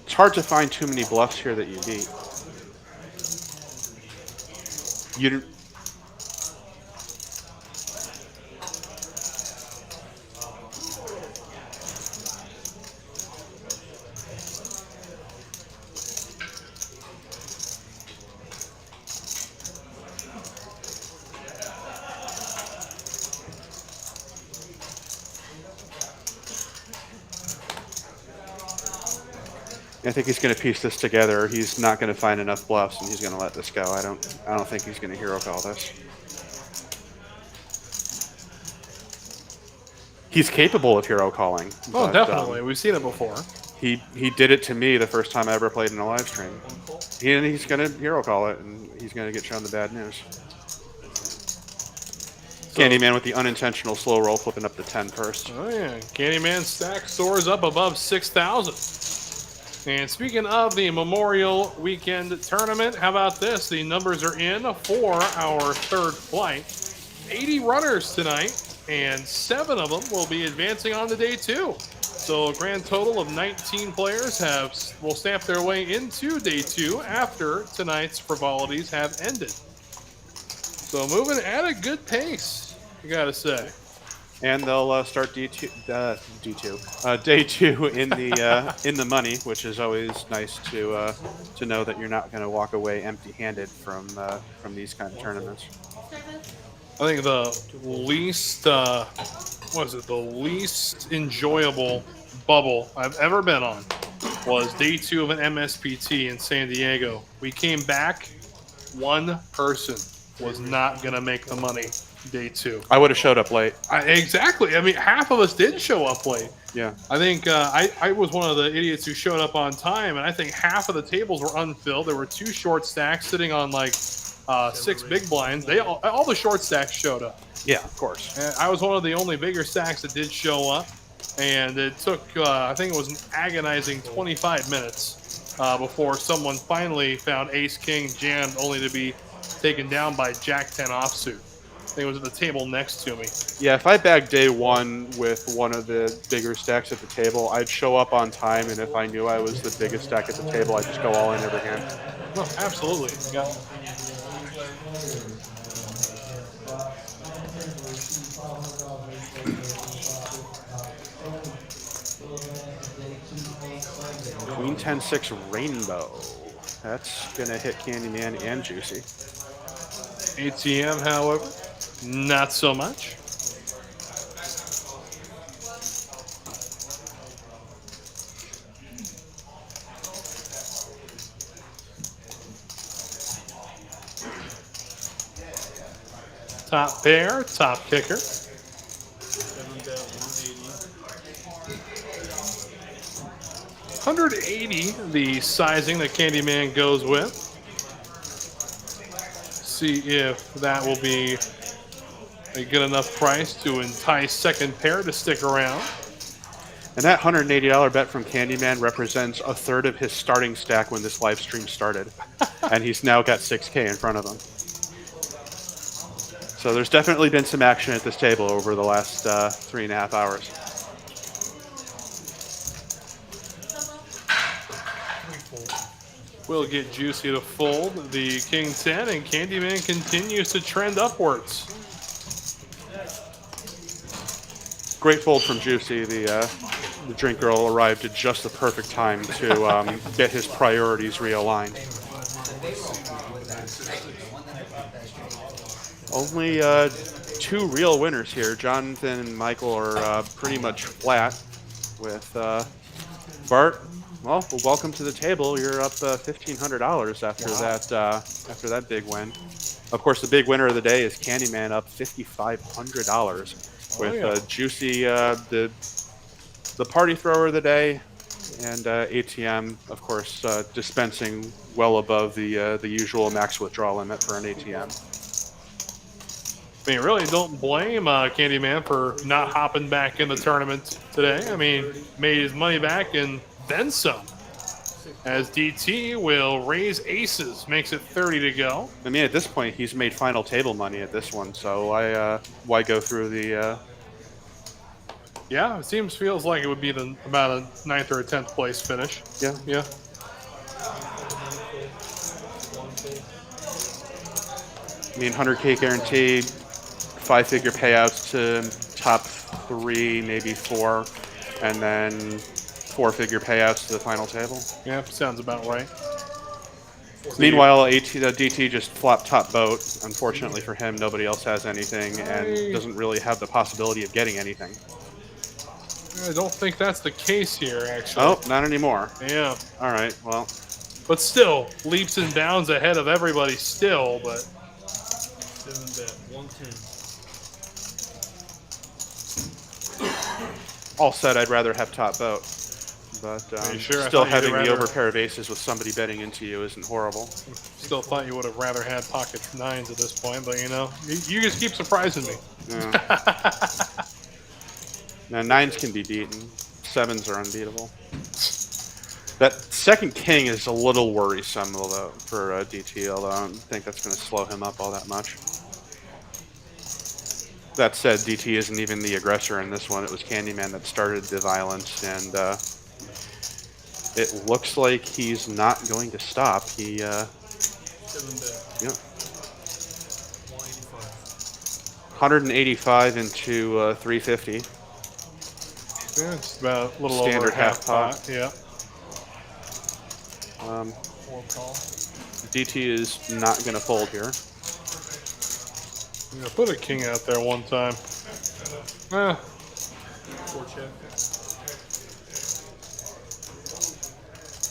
[SPEAKER 2] It's hard to find too many bluffs here that you beat. I think he's going to piece this together. He's not going to find enough bluffs, and he's going to let this go. I don't think he's going to hero call this. He's capable of hero calling.
[SPEAKER 1] Oh, definitely. We've seen it before.
[SPEAKER 2] He did it to me the first time I ever played in a live stream. He's going to hero call it, and he's going to get shown the bad news. Candyman with the unintentional slow roll, flipping up the 10 first.
[SPEAKER 1] Oh yeah, Candyman stack soars up above 6,000. And speaking of the Memorial Weekend Tournament, how about this? The numbers are in for our third flight. 80 runners tonight, and 7 of them will be advancing on to day 2. So a grand total of 19 players will stamp their way into day 2 after tonight's frivolities have ended. So moving at a good pace, you gotta say.
[SPEAKER 2] And they'll start day 2 in the money, which is always nice to know that you're not going to walk away empty-handed from these kind of tournaments.
[SPEAKER 1] I think the least the least enjoyable bubble I've ever been on was day 2 of an MSPT in San Diego. We came back, one person was not going to make the money. day 2.
[SPEAKER 2] I would have showed up late.
[SPEAKER 1] Exactly. I mean, half of us did show up late.
[SPEAKER 2] Yeah.
[SPEAKER 1] I think I was one of the idiots who showed up on time, and I think half of the tables were unfilled. There were 2 short stacks sitting on like 6 big blinds. All the short stacks showed up.
[SPEAKER 2] Yeah, of course.
[SPEAKER 1] And I was one of the only bigger stacks that did show up, and it took I think it was an agonizing 25 minutes before someone finally found Ace King jammed, only to be taken down by Jack 10 offsuit. I think it was at the table next to me.
[SPEAKER 2] Yeah, if I bagged day 1 with one of the bigger stacks at the table, I'd show up on time, and if I knew I was the biggest stack at the table, I'd just go all in every hand.
[SPEAKER 1] No, absolutely. Yeah.
[SPEAKER 2] Queen 10-6 Rainbow. That's going to hit Candyman and Juicy.
[SPEAKER 1] ATM, however, not so much. Top pair, top kicker. 180, the sizing that Candyman goes with. See if that will be a good enough price to entice second pair to stick around.
[SPEAKER 2] And that $180 bet from Candyman represents a third of his starting stack when this live stream started. And he's now got 6K in front of him. So there's definitely been some action at this table over the last 3.5 hours.
[SPEAKER 1] We'll get Juicy to fold the King 10, and Candyman continues to trend upwards.
[SPEAKER 2] Great fold from Juicy. The drink girl arrived at just the perfect time to get his priorities realigned. Only 2 real winners here. Jonathan and Michael are pretty much flat. With Bart, well, welcome to the table. You're up $1,500 after that big win. Of course, the big winner of the day is Candyman, up $5,500 with Juicy, the party thrower of the day, and ATM, of course, dispensing well above the usual max withdrawal limit for an ATM.
[SPEAKER 1] I mean, really don't blame Candyman for not hopping back in the tournament today. I mean, made his money back and then some. As DT will raise aces, makes it 30 to go.
[SPEAKER 2] I mean, at this point, he's made final table money at this one, so why go through the...
[SPEAKER 1] Yeah, it feels like it would be about a 9th or a 10th place finish.
[SPEAKER 2] Yeah.
[SPEAKER 1] Yeah.
[SPEAKER 2] I mean, 100K guarantee, 5-figure payouts to top 3, maybe 4, and then 4-figure payouts to the final table.
[SPEAKER 1] Yeah, sounds about right.
[SPEAKER 2] Meanwhile, DT just flopped top boat. Unfortunately for him, nobody else has anything and doesn't really have the possibility of getting anything.
[SPEAKER 1] I don't think that's the case here, actually.
[SPEAKER 2] Oh, not anymore.
[SPEAKER 1] Yeah.
[SPEAKER 2] All right, well.
[SPEAKER 1] But still, leaps and bounds ahead of everybody still, but...
[SPEAKER 10] 7 bet, 110.
[SPEAKER 2] All said, I'd rather have top boat. But
[SPEAKER 1] sure?
[SPEAKER 2] still having the over pair of aces with somebody betting into you isn't horrible.
[SPEAKER 1] Still thought you would have rather had pocket 9s at this point, but you know, you just keep surprising me.
[SPEAKER 2] Yeah. Now, 9s can be beaten. 7s are unbeatable. That second king is a little worrisome, although for DT, although I don't think that's going to slow him up all that much. That said, DT isn't even the aggressor in this one. It was Candyman that started the violence, and it looks like he's not going to stop. He,
[SPEAKER 10] 7 bet.
[SPEAKER 2] Yeah. 185 into 350.
[SPEAKER 1] Yeah, it's about a little
[SPEAKER 2] Standard
[SPEAKER 1] over half pot. Yeah.
[SPEAKER 2] DT is not going to fold here.
[SPEAKER 1] Yeah, put a king out there one time.
[SPEAKER 10] 4 check.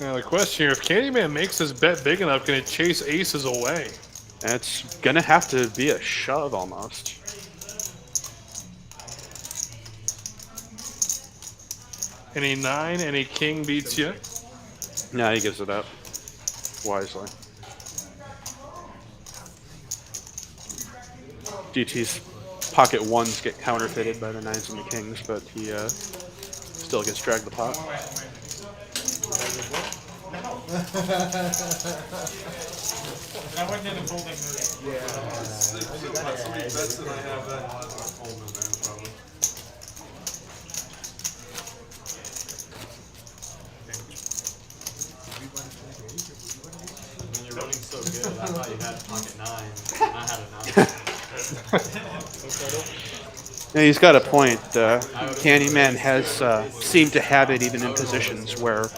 [SPEAKER 1] Now the question here, if Candyman makes his bet big enough, can it chase aces away?
[SPEAKER 2] It's going to have to be a shove almost.
[SPEAKER 1] Any 9, any king beats you.
[SPEAKER 2] No, he gives it up wisely. DT's pocket 1s get counterfeited by the 9s and the kings, but he still gets dragged the pot.
[SPEAKER 6] That wasn't in the folding move.
[SPEAKER 9] Yeah. So many bets that I have that I'm holding them there, probably.
[SPEAKER 4] When you're running so good, I thought you had pocket 9, and I had a 9.
[SPEAKER 2] Yeah, he's got a point. Candyman has seemed to have it even in positions where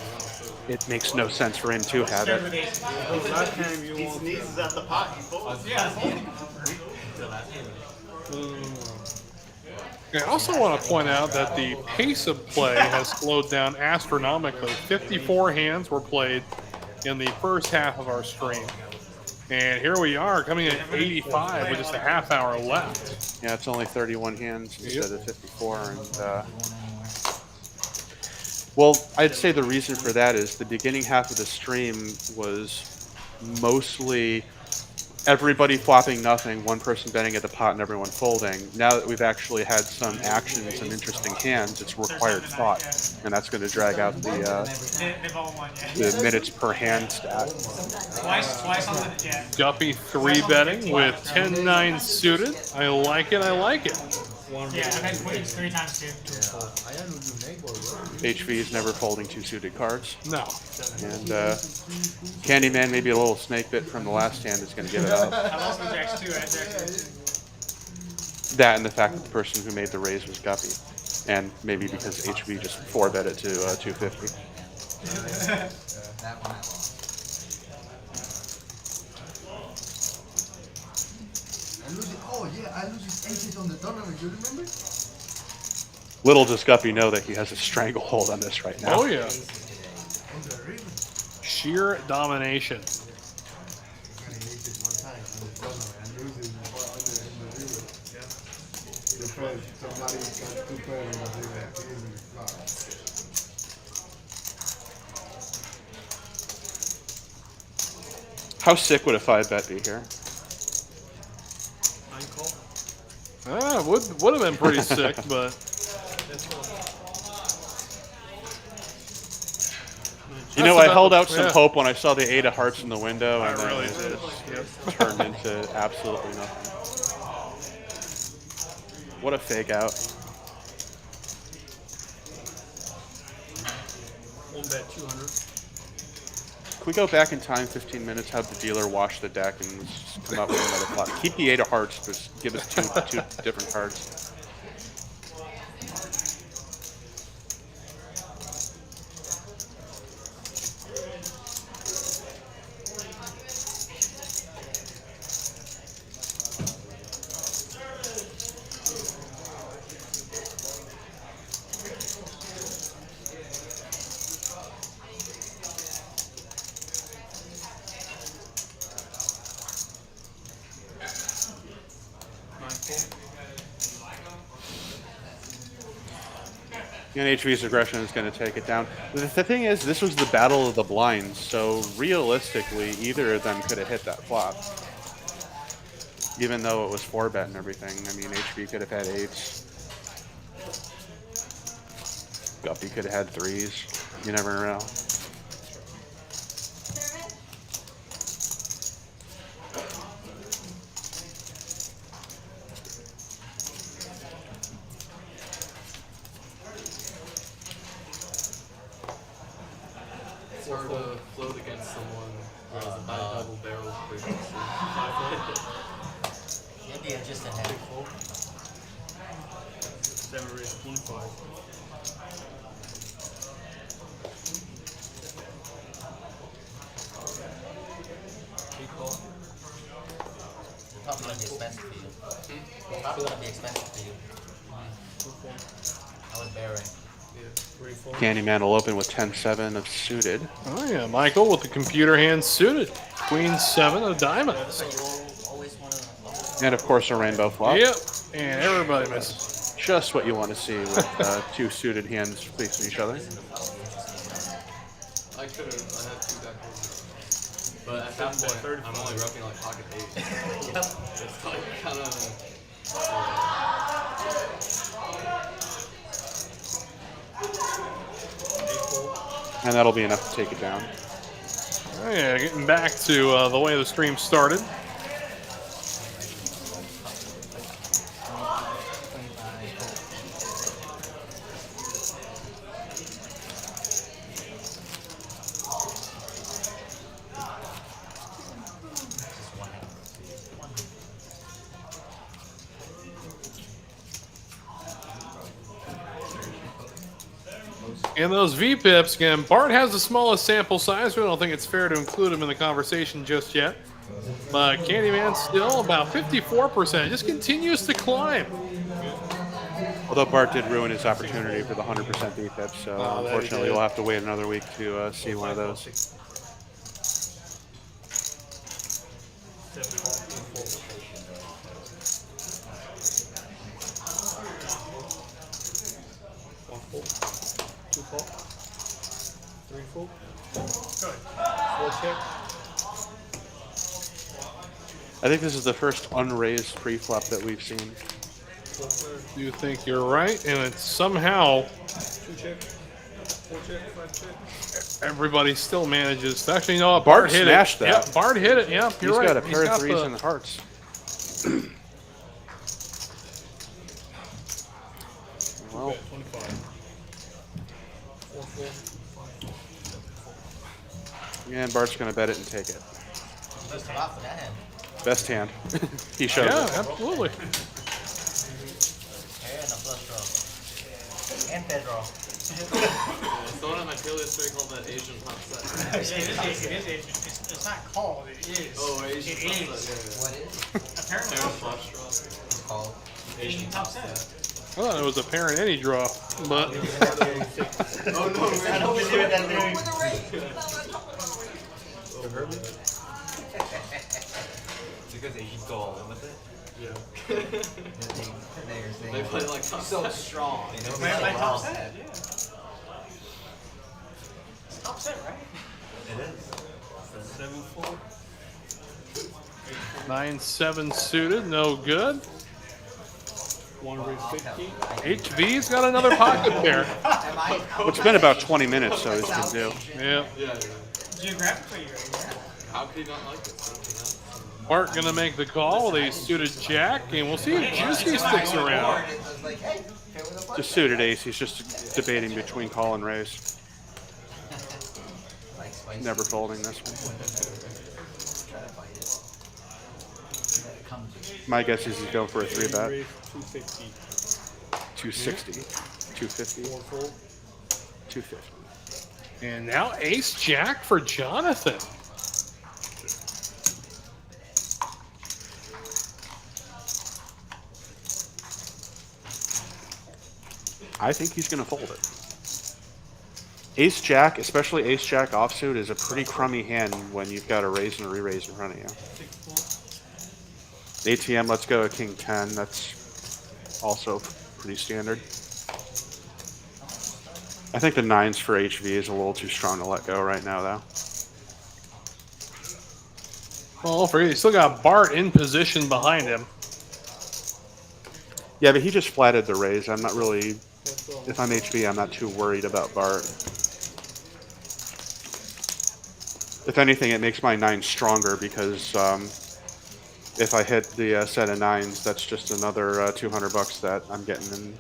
[SPEAKER 2] it makes no sense for him to have it.
[SPEAKER 8] He sneezes at the pot, he folds.
[SPEAKER 1] I also want to point out that the pace of play has slowed down astronomically. 54 hands were played in the first half of our stream. And here we are coming at 85 with just a half hour left.
[SPEAKER 2] Yeah, it's only 31 hands instead of 54. And well, I'd say the reason for that is the beginning half of the stream was mostly everybody flopping nothing, one person betting at the pot and everyone folding. Now that we've actually had some action and some interesting hands, it's required thought, and that's going to drag out the minutes per hand stat.
[SPEAKER 6] Twice on the jet.
[SPEAKER 1] Guppy 3-betting with 10-9 suited. I like it, I like it.
[SPEAKER 6] Yeah, I've had queens 3 times too.
[SPEAKER 2] HV is never folding 2 suited cards.
[SPEAKER 1] No.
[SPEAKER 2] And Candyman, maybe a little snake bit from the last hand, is going to give it up.
[SPEAKER 6] I've also jacks 2 at jacks 2.
[SPEAKER 2] That and the fact that the person who made the raise was Guppy. And maybe because HV just 4-bet it to 250.
[SPEAKER 3] That one I lost. Oh yeah, I lose his aces on the tournament, you remember?
[SPEAKER 2] Little does Guppy know that he has a stranglehold on this right now.
[SPEAKER 1] Oh, yeah. Sheer domination.
[SPEAKER 2] How sick would a 5-bet be here?
[SPEAKER 1] Would have been pretty sick, but
[SPEAKER 2] you know, I held out some hope when I saw the 8 of hearts in the window, and then
[SPEAKER 1] really
[SPEAKER 2] it just turned into absolutely nothing. What a fake out.
[SPEAKER 10] 1-bet 200.
[SPEAKER 2] Can we go back in time 15 minutes, have the dealer wash the deck, and just come up with another flop? Keep the 8 of hearts, just give us two different cards. And HV's aggression is going to take it down. The thing is, this was the battle of the blinds, so realistically, either of them could have hit that flop. Even though it was 4-bet and everything. I mean, HV could have had 8s. Guppy could have had 3s. You never know.
[SPEAKER 4] It's hard to float against someone who has a double barrel frequency.
[SPEAKER 3] Maybe it's just a handful.
[SPEAKER 10] 7 raise 25.
[SPEAKER 3] Probably gonna be expensive for you. Probably gonna be expensive for you. I was bearing.
[SPEAKER 2] Candyman will open with 10-7 of suited.
[SPEAKER 1] oh yeah, Michael with the computer hand suited. Queen 7 of diamonds.
[SPEAKER 3] Always wanna.
[SPEAKER 2] And of course a rainbow flop.
[SPEAKER 1] Yep, and everybody misses.
[SPEAKER 2] just what you want to see with two suited hands facing each other.
[SPEAKER 4] I could have. I had 2 back hands. But at that point, I'm only roughing like pocket 8. It's like kind of.
[SPEAKER 2] And that'll be enough to take it down.
[SPEAKER 1] Oh, yeah, getting back to the way the stream started. And those V-pips, again, Bart has the smallest sample size. We don't think it's fair to include him in the conversation just yet. But Candyman still about 54%. Just continues to climb.
[SPEAKER 2] Although Bart did ruin his opportunity for the 100% V-pip, so unfortunately we'll have to wait another week to see one of those. I think this is the first unraised pre-flop that we've seen.
[SPEAKER 1] You think you're right, and it's somehow everybody still manages to actually know
[SPEAKER 2] Bart
[SPEAKER 1] hit
[SPEAKER 2] smashed
[SPEAKER 1] it.
[SPEAKER 2] that.
[SPEAKER 1] Yeah, Bart hit it. Yeah, you're
[SPEAKER 2] He's
[SPEAKER 1] right.
[SPEAKER 2] got a pair of threes and hearts. Well, and Bart's going to bet it and take it. Best hand. He showed it.
[SPEAKER 1] Yeah, absolutely.
[SPEAKER 3] And a flush draw. And bed draw.
[SPEAKER 4] Someone on my tier list called that Asian top set.
[SPEAKER 6] It is Asian. It's not called, it is.
[SPEAKER 4] Oh, Asian
[SPEAKER 6] It
[SPEAKER 4] top
[SPEAKER 6] is.
[SPEAKER 4] set.
[SPEAKER 3] What is?
[SPEAKER 6] Apparently.
[SPEAKER 4] Flush draw.
[SPEAKER 3] It's called
[SPEAKER 6] Asian top set.
[SPEAKER 1] I thought it was apparent any draw, but
[SPEAKER 4] Oh no,
[SPEAKER 3] I don't believe it that thing.
[SPEAKER 8] Because Asians go all in with it.
[SPEAKER 4] Yeah.
[SPEAKER 3] They
[SPEAKER 4] play like top
[SPEAKER 8] So
[SPEAKER 4] set.
[SPEAKER 8] strong. They never
[SPEAKER 6] Play
[SPEAKER 8] play
[SPEAKER 6] like
[SPEAKER 8] well.
[SPEAKER 6] top set, yeah. It's top set, right?
[SPEAKER 8] It is.
[SPEAKER 10] 7-4.
[SPEAKER 1] 9-7 suited, no good.
[SPEAKER 10] One raise 50.
[SPEAKER 1] HV's got another pocket pair.
[SPEAKER 2] It's been about 20 minutes, so it's been due.
[SPEAKER 1] Yeah.
[SPEAKER 6] Geographically,
[SPEAKER 4] How could he not like it?
[SPEAKER 1] Bart gonna make the call with a suited jack, and we'll see if Juicy sticks around.
[SPEAKER 2] Just suited ace. He's just debating between call and raise. Never folding this one. My guess is he's going for a 3-bet.
[SPEAKER 10] Raise 250.
[SPEAKER 2] 260. 250. 250.
[SPEAKER 1] And now ace jack for Jonathan.
[SPEAKER 2] I think he's going to fold it. Ace jack, especially ace jack offsuit, is a pretty crummy hand when you've got a raise and a re-raise in front of you. ATM, let's go a king 10. That's also pretty standard. I think the 9s for HV is a little too strong to let go right now, though.
[SPEAKER 1] Well, for you still got Bart in position behind him.
[SPEAKER 2] Yeah, but he just flatted the raise. I'm not really, if I'm HV, I'm not too worried about Bart. If anything, it makes my 9 stronger because if I hit the set of 9s, that's just another $200 that I'm getting in.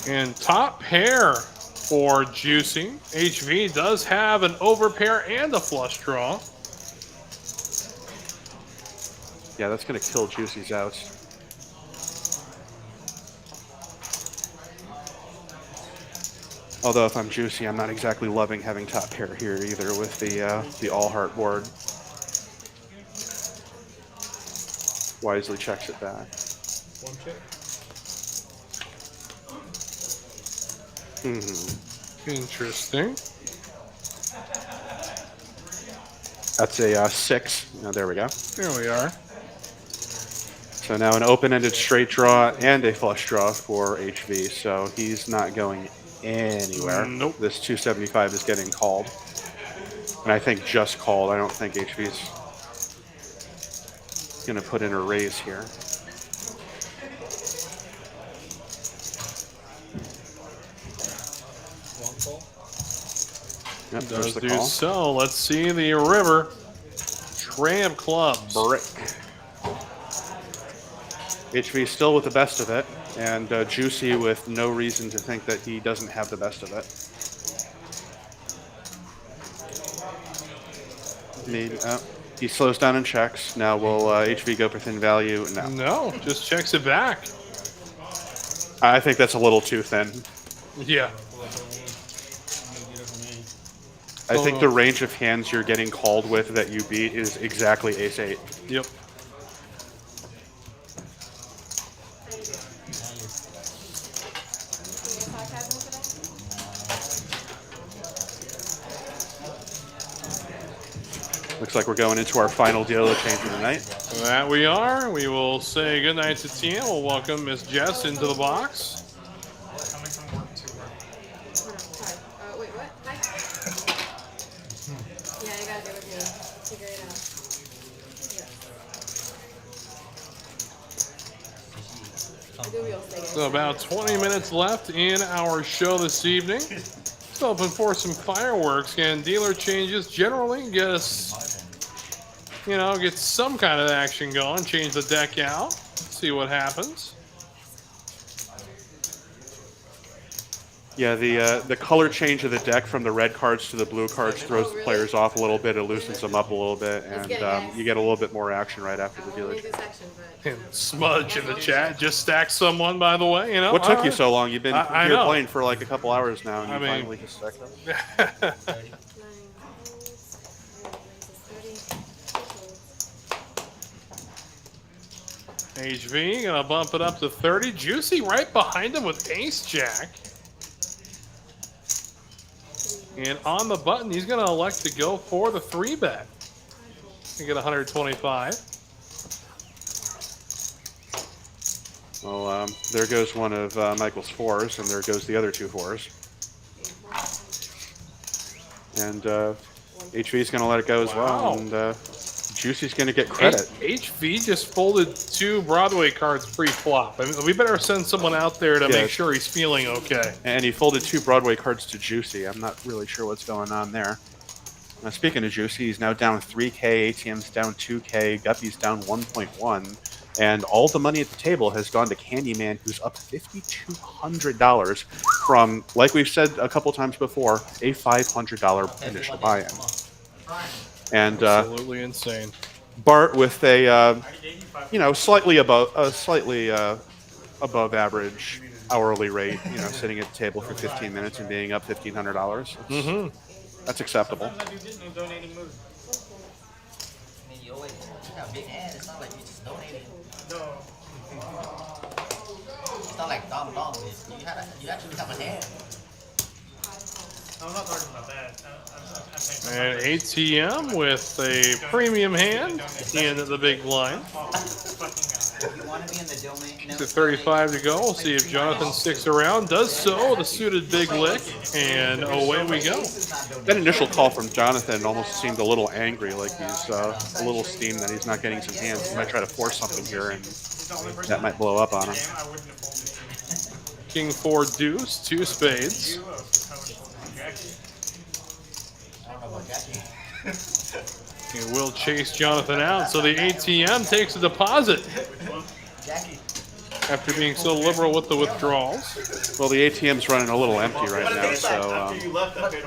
[SPEAKER 1] And top pair for Juicy. HV does have an overpair and a flush draw.
[SPEAKER 2] Yeah, that's going to kill Juicy's outs. Although if I'm Juicy, I'm not exactly loving having top pair here either with the all-heart board. Wisely checks it back.
[SPEAKER 10] One check.
[SPEAKER 1] Interesting.
[SPEAKER 2] That's a 6. Oh, there we go.
[SPEAKER 1] There we are.
[SPEAKER 2] So now an open-ended straight draw and a flush draw for HV. So he's not going anywhere.
[SPEAKER 1] Nope.
[SPEAKER 2] This 275 is getting called. And I think just called. I don't think HV's going to put in a raise here. Yep, there's the call.
[SPEAKER 1] So let's see the river. Tramp clubs.
[SPEAKER 2] Brick. HV still with the best of it, and Juicy with no reason to think that he doesn't have the best of it. He slows down and checks. Now will HV go for thin value? No.
[SPEAKER 1] No, just checks it back.
[SPEAKER 2] I think that's a little too thin.
[SPEAKER 1] Yeah.
[SPEAKER 2] I think the range of hands you're getting called with that you beat is exactly ace-8.
[SPEAKER 1] Yep.
[SPEAKER 2] Looks like we're going into our final dealer change of the night.
[SPEAKER 1] That we are. We will say goodnight to Tia. We'll welcome Miss Jess into the box.
[SPEAKER 6] Coming from work to work.
[SPEAKER 11] Wait, what? Hi. Yeah, you gotta go with me. Figure it out. Yeah. I do real estate.
[SPEAKER 1] So about 20 minutes left in our show this evening. It's open for some fireworks, and dealer changes generally get us, you know, get some kind of action going. Change the deck out, see what happens.
[SPEAKER 2] Yeah, the color change of the deck from the red cards to the blue cards throws the players off a little bit. It loosens them up a little bit, and you get a little bit more action right after the dealer change.
[SPEAKER 1] And Smudge in the chat just stacked someone, by the way. You know,
[SPEAKER 2] What took you so long? You've been
[SPEAKER 1] I
[SPEAKER 2] here
[SPEAKER 1] know.
[SPEAKER 2] playing for like a couple hours now, and you finally just stacked them.
[SPEAKER 1] HV gonna bump it up to 30. Juicy right behind him with Ace Jack. And on the button, he's gonna elect to go for the 3-bet. You get 125.
[SPEAKER 2] Well, there goes one of Michael's 4s, and there goes the other 2 4s. And HV's going to let it go as well, and Juicy's going to get credit.
[SPEAKER 1] HV just folded 2 Broadway cards pre-flop. I mean, we better send someone out there to make sure he's feeling okay.
[SPEAKER 2] And he folded 2 Broadway cards to Juicy. I'm not really sure what's going on there. Now, speaking of Juicy, he's now down 3K, ATM's down 2K, Guppy's down 1.1. And all the money at the table has gone to Candyman, who's up $5,200 from, like we've said a couple times before, a $500 initial buy-in. And
[SPEAKER 1] absolutely insane.
[SPEAKER 2] Bart with a, slightly above average hourly rate, sitting at the table for 15 minutes and being up $1,500. That's acceptable.
[SPEAKER 3] No. It's not like Dom. You actually have a hand.
[SPEAKER 6] I'm not talking about that.
[SPEAKER 1] And ATM with a premium hand in the big blind.
[SPEAKER 3] You want to be in the domain?
[SPEAKER 1] To 35 to go. We'll see if Jonathan sticks around. Does so with a suited big lick, and away we go.
[SPEAKER 2] That initial call from Jonathan almost seemed a little angry, like he's a little steamed that he's not getting some hands. He might try to force something here, and that might blow up on him.
[SPEAKER 1] King 4 deuce, 2 spades. He will chase Jonathan out, so the ATM takes a deposit after being so liberal with the withdrawals.
[SPEAKER 2] Well, the ATM's running a little empty right now, so you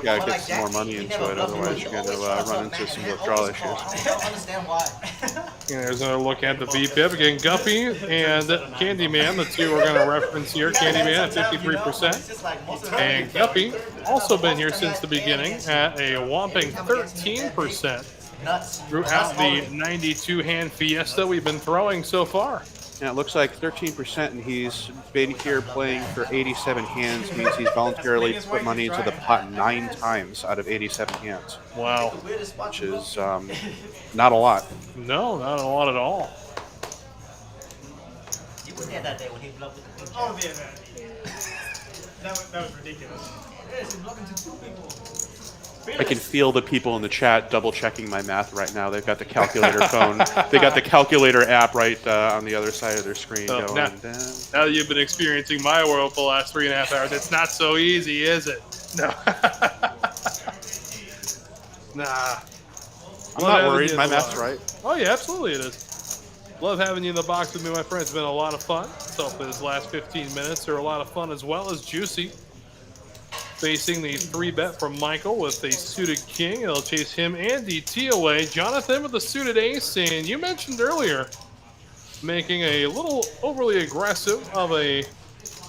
[SPEAKER 2] gotta get some more money into it, otherwise you're going to run into some withdrawal issues.
[SPEAKER 3] I don't understand why.
[SPEAKER 1] And there's another look at the VPIP. Again, Guppy and Candyman, the two we're going to reference here. Candyman at 53%. And Guppy, also been here since the beginning at a whopping 13% throughout the 92-hand fiesta we've been throwing so far.
[SPEAKER 2] Yeah, it looks like 13%, and he's been here playing for 87 hands, means he's voluntarily put money into the pot 9 times out of 87 hands.
[SPEAKER 1] Wow.
[SPEAKER 2] Which is not a lot.
[SPEAKER 1] No, not a lot at all.
[SPEAKER 3] Yeah, that day when he bluffed with the pink.
[SPEAKER 6] Oh, yeah, that was ridiculous.
[SPEAKER 3] Yes, he's bluffing to 2 people.
[SPEAKER 2] I can feel the people in the chat double checking my math right now. They've got the calculator phone. They got the calculator app right on the other side of their screen going
[SPEAKER 1] now,
[SPEAKER 2] down.
[SPEAKER 1] Now that you've been experiencing my world for the last 3.5 hours, it's not so easy, is it? No. Nah.
[SPEAKER 2] I'm not worried. My math's right.
[SPEAKER 1] Oh, yeah, absolutely it is. Love having you in the box with me, my friend. It's been a lot of fun. So hopefully this last 15 minutes are a lot of fun as well as juicy. Facing the 3-bet from Michael with a suited king. It'll chase him and DT away. Jonathan with the suited ace. And you mentioned earlier making a little overly aggressive of a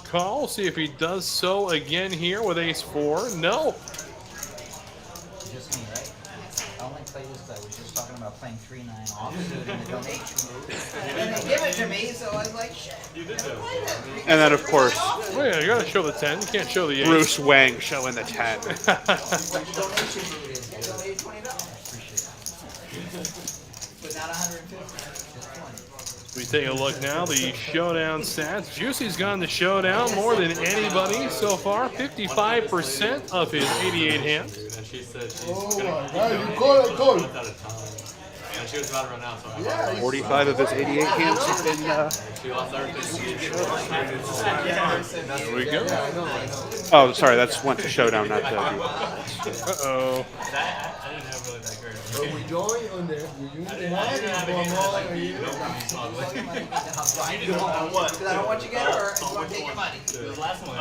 [SPEAKER 1] call. See if he does so again here with ace-4. No.
[SPEAKER 3] Just me, right? I only play this because I was just talking about playing 3-9 offsuit in the donation move. And then they give it to me, so I was like, shit. You did that.
[SPEAKER 2] And then, of course,
[SPEAKER 1] Oh, yeah, you gotta show the 10. You can't show the 8.
[SPEAKER 2] Bruce Wang showing the 10.
[SPEAKER 3] What the donation move is, I donated $20. But not 150, just 20.
[SPEAKER 1] We take a look now, the showdown stats. Juicy's gone to showdown more than anybody so far. 55% of his 88 hands.
[SPEAKER 4] And she said she's
[SPEAKER 7] Oh
[SPEAKER 4] gonna
[SPEAKER 7] my
[SPEAKER 4] keep
[SPEAKER 7] God, you
[SPEAKER 4] doing
[SPEAKER 7] call it,
[SPEAKER 4] it.
[SPEAKER 7] call it.
[SPEAKER 4] Out of time. And she was about to run out, so I
[SPEAKER 7] Yeah,
[SPEAKER 2] 45 of his 88 hands have been...
[SPEAKER 4] she lost everything.
[SPEAKER 1] There we go.
[SPEAKER 2] Oh, sorry, that's went to showdown, not to...
[SPEAKER 1] Uh-oh.
[SPEAKER 4] I didn't have really that great.
[SPEAKER 7] So we join on the
[SPEAKER 3] Because I don't want you to get hurt, I just want to take your money.
[SPEAKER 4] The last one.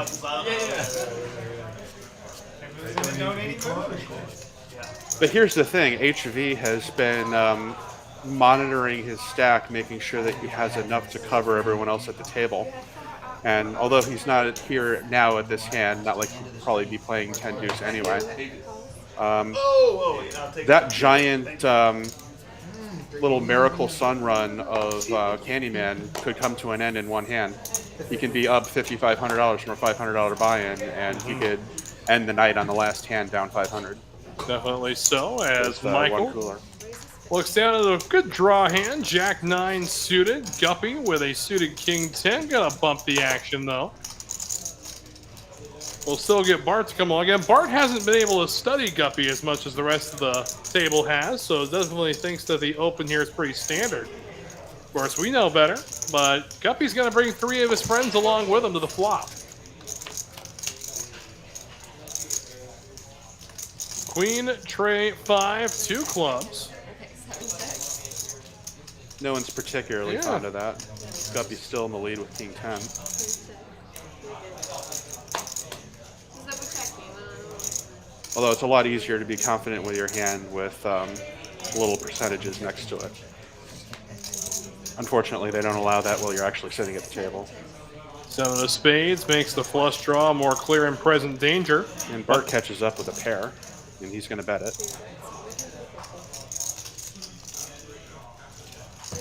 [SPEAKER 2] But here's the thing, HV has been monitoring his stack, making sure that he has enough to cover everyone else at the table. And although he's not here now at this hand, not like he'd probably be playing 10 deuce anyway, that giant little miracle sun run of Candyman could come to an end in one hand. He can be up $5,500 from a $500 buy-in, and he could end the night on the last hand down 500.
[SPEAKER 1] Definitely so, as
[SPEAKER 2] With,
[SPEAKER 1] Michael
[SPEAKER 2] one cooler.
[SPEAKER 1] looks down at a good draw hand. Jack 9 suited. Guppy with a suited King 10. Gonna bump the action, though. We'll still get Bart to come along. Again, Bart hasn't been able to study Guppy as much as the rest of the table has, so definitely thinks that the open here is pretty standard. Of course, we know better, but Guppy's going to bring 3 of his friends along with him to the flop. Queen, tray, 5, 2 clubs.
[SPEAKER 2] No one's particularly fond of that. Guppy's still in the lead with King 10. Although it's a lot easier to be confident with your hand with little percentages next to it. Unfortunately, they don't allow that while you're actually sitting at the table.
[SPEAKER 1] 7 of spades makes the flush draw more clear and present danger.
[SPEAKER 2] And Bart catches up with a pair, and he's going to bet it.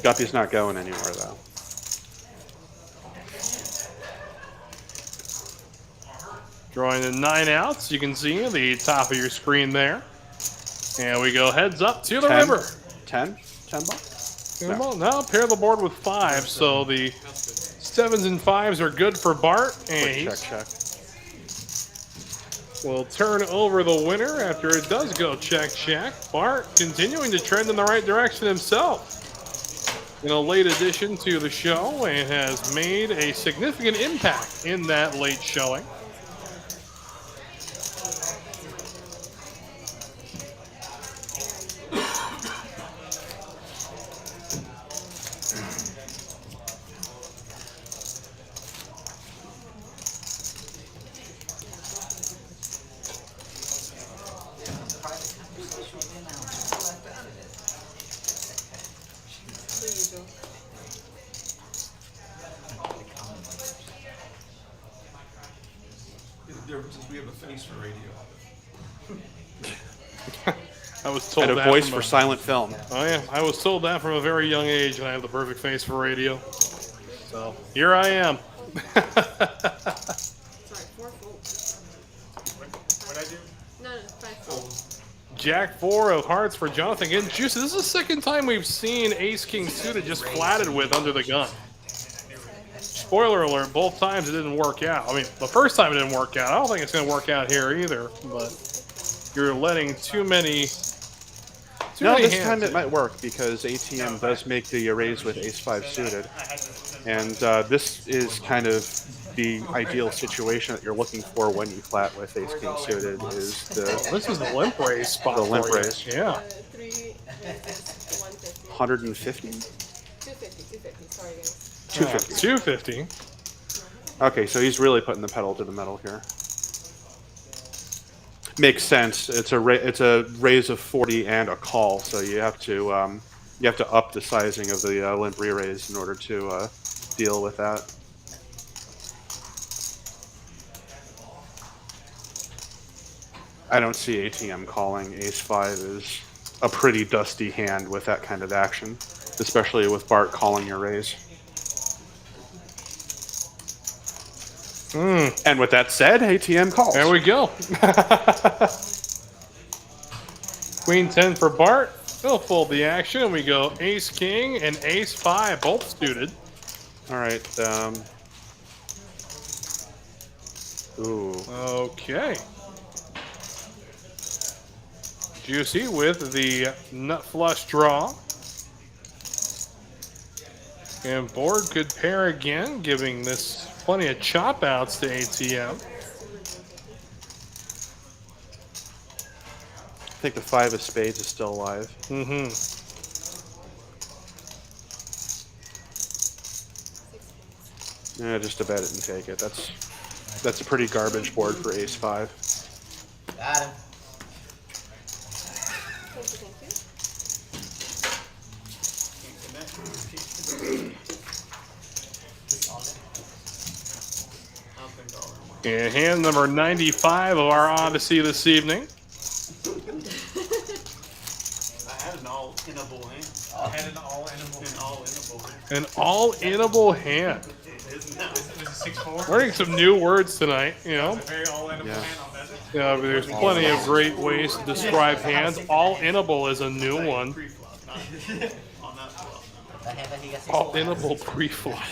[SPEAKER 2] Guppy's not going anywhere, though.
[SPEAKER 1] Drawing the 9 outs, you can see the top of your screen there. And we go heads up to the
[SPEAKER 2] 10?
[SPEAKER 1] river.
[SPEAKER 2] 10? 10 bucks?
[SPEAKER 1] No. Now pair the board with 5, so the 7s and 5s are good for Bart. And
[SPEAKER 2] Quick check.
[SPEAKER 1] we'll turn over the winner after it does go check. Bart continuing to trend in the right direction himself in a late addition to the show and has made a significant impact in that late showing.
[SPEAKER 8] The difference is we have a face for radio.
[SPEAKER 1] I was told
[SPEAKER 2] And a
[SPEAKER 1] that
[SPEAKER 2] voice
[SPEAKER 1] from
[SPEAKER 2] for silent film.
[SPEAKER 1] Oh yeah, I was told that from a very young age, and I have the perfect face for radio. So here I am.
[SPEAKER 11] Sorry, 4 folds.
[SPEAKER 6] What'd I do?
[SPEAKER 11] No, 5 folds.
[SPEAKER 1] Jack 4 of hearts for Jonathan. Again, Juicy, this is the second time we've seen Ace King suited just flatted with under the gun. spoiler alert, both times it didn't work out. I mean, the first time it didn't work out. I don't think it's going to work out here either, but you're letting too many
[SPEAKER 2] this
[SPEAKER 1] hands
[SPEAKER 2] time it
[SPEAKER 1] in.
[SPEAKER 2] might work because ATM does make the raise with ace-5 suited. And this is kind of the ideal situation that you're looking for when you flat with ace-king suited is the...
[SPEAKER 1] This is the limp raise spot.
[SPEAKER 2] The limp
[SPEAKER 1] for you.
[SPEAKER 2] raise.
[SPEAKER 1] Yeah.
[SPEAKER 11] 150.
[SPEAKER 2] 150?
[SPEAKER 11] 250, sorry guys.
[SPEAKER 2] 250.
[SPEAKER 1] 250.
[SPEAKER 2] Okay, so he's really putting the pedal to the metal here. Makes sense. It's a raise of 40 and a call, so you have to up the sizing of the limp re-raise in order to deal with that. I don't see ATM calling ace-5 is a pretty dusty hand with that kind of action, especially with Bart calling your raise. And with that said, ATM calls.
[SPEAKER 1] There we go. Queen 10 for Bart. He'll fold the action. We go ace king and ace 5, both suited.
[SPEAKER 2] All right. Ooh.
[SPEAKER 1] Okay. Juicy with the nut flush draw. And board could pair again, giving this plenty of chop outs to ATM.
[SPEAKER 2] I think the 5 of spades is still alive.
[SPEAKER 1] Mm-hmm.
[SPEAKER 2] Yeah, just to bet it and take it. That's a pretty garbage board for ace-5.
[SPEAKER 3] Got him.
[SPEAKER 1] And hand number 95 of our Odyssey this evening.
[SPEAKER 8] I had an all-inable hand.
[SPEAKER 6] I had an all-inable hand.
[SPEAKER 1] An all-inable hand.
[SPEAKER 6] It was a 6-4.
[SPEAKER 1] Learning some new words tonight, you know.
[SPEAKER 6] It's a very all-inable hand, I'll bet.
[SPEAKER 1] Yeah, but there's plenty of great ways to describe hands. All-inable is a new one. All-inable pre-flop.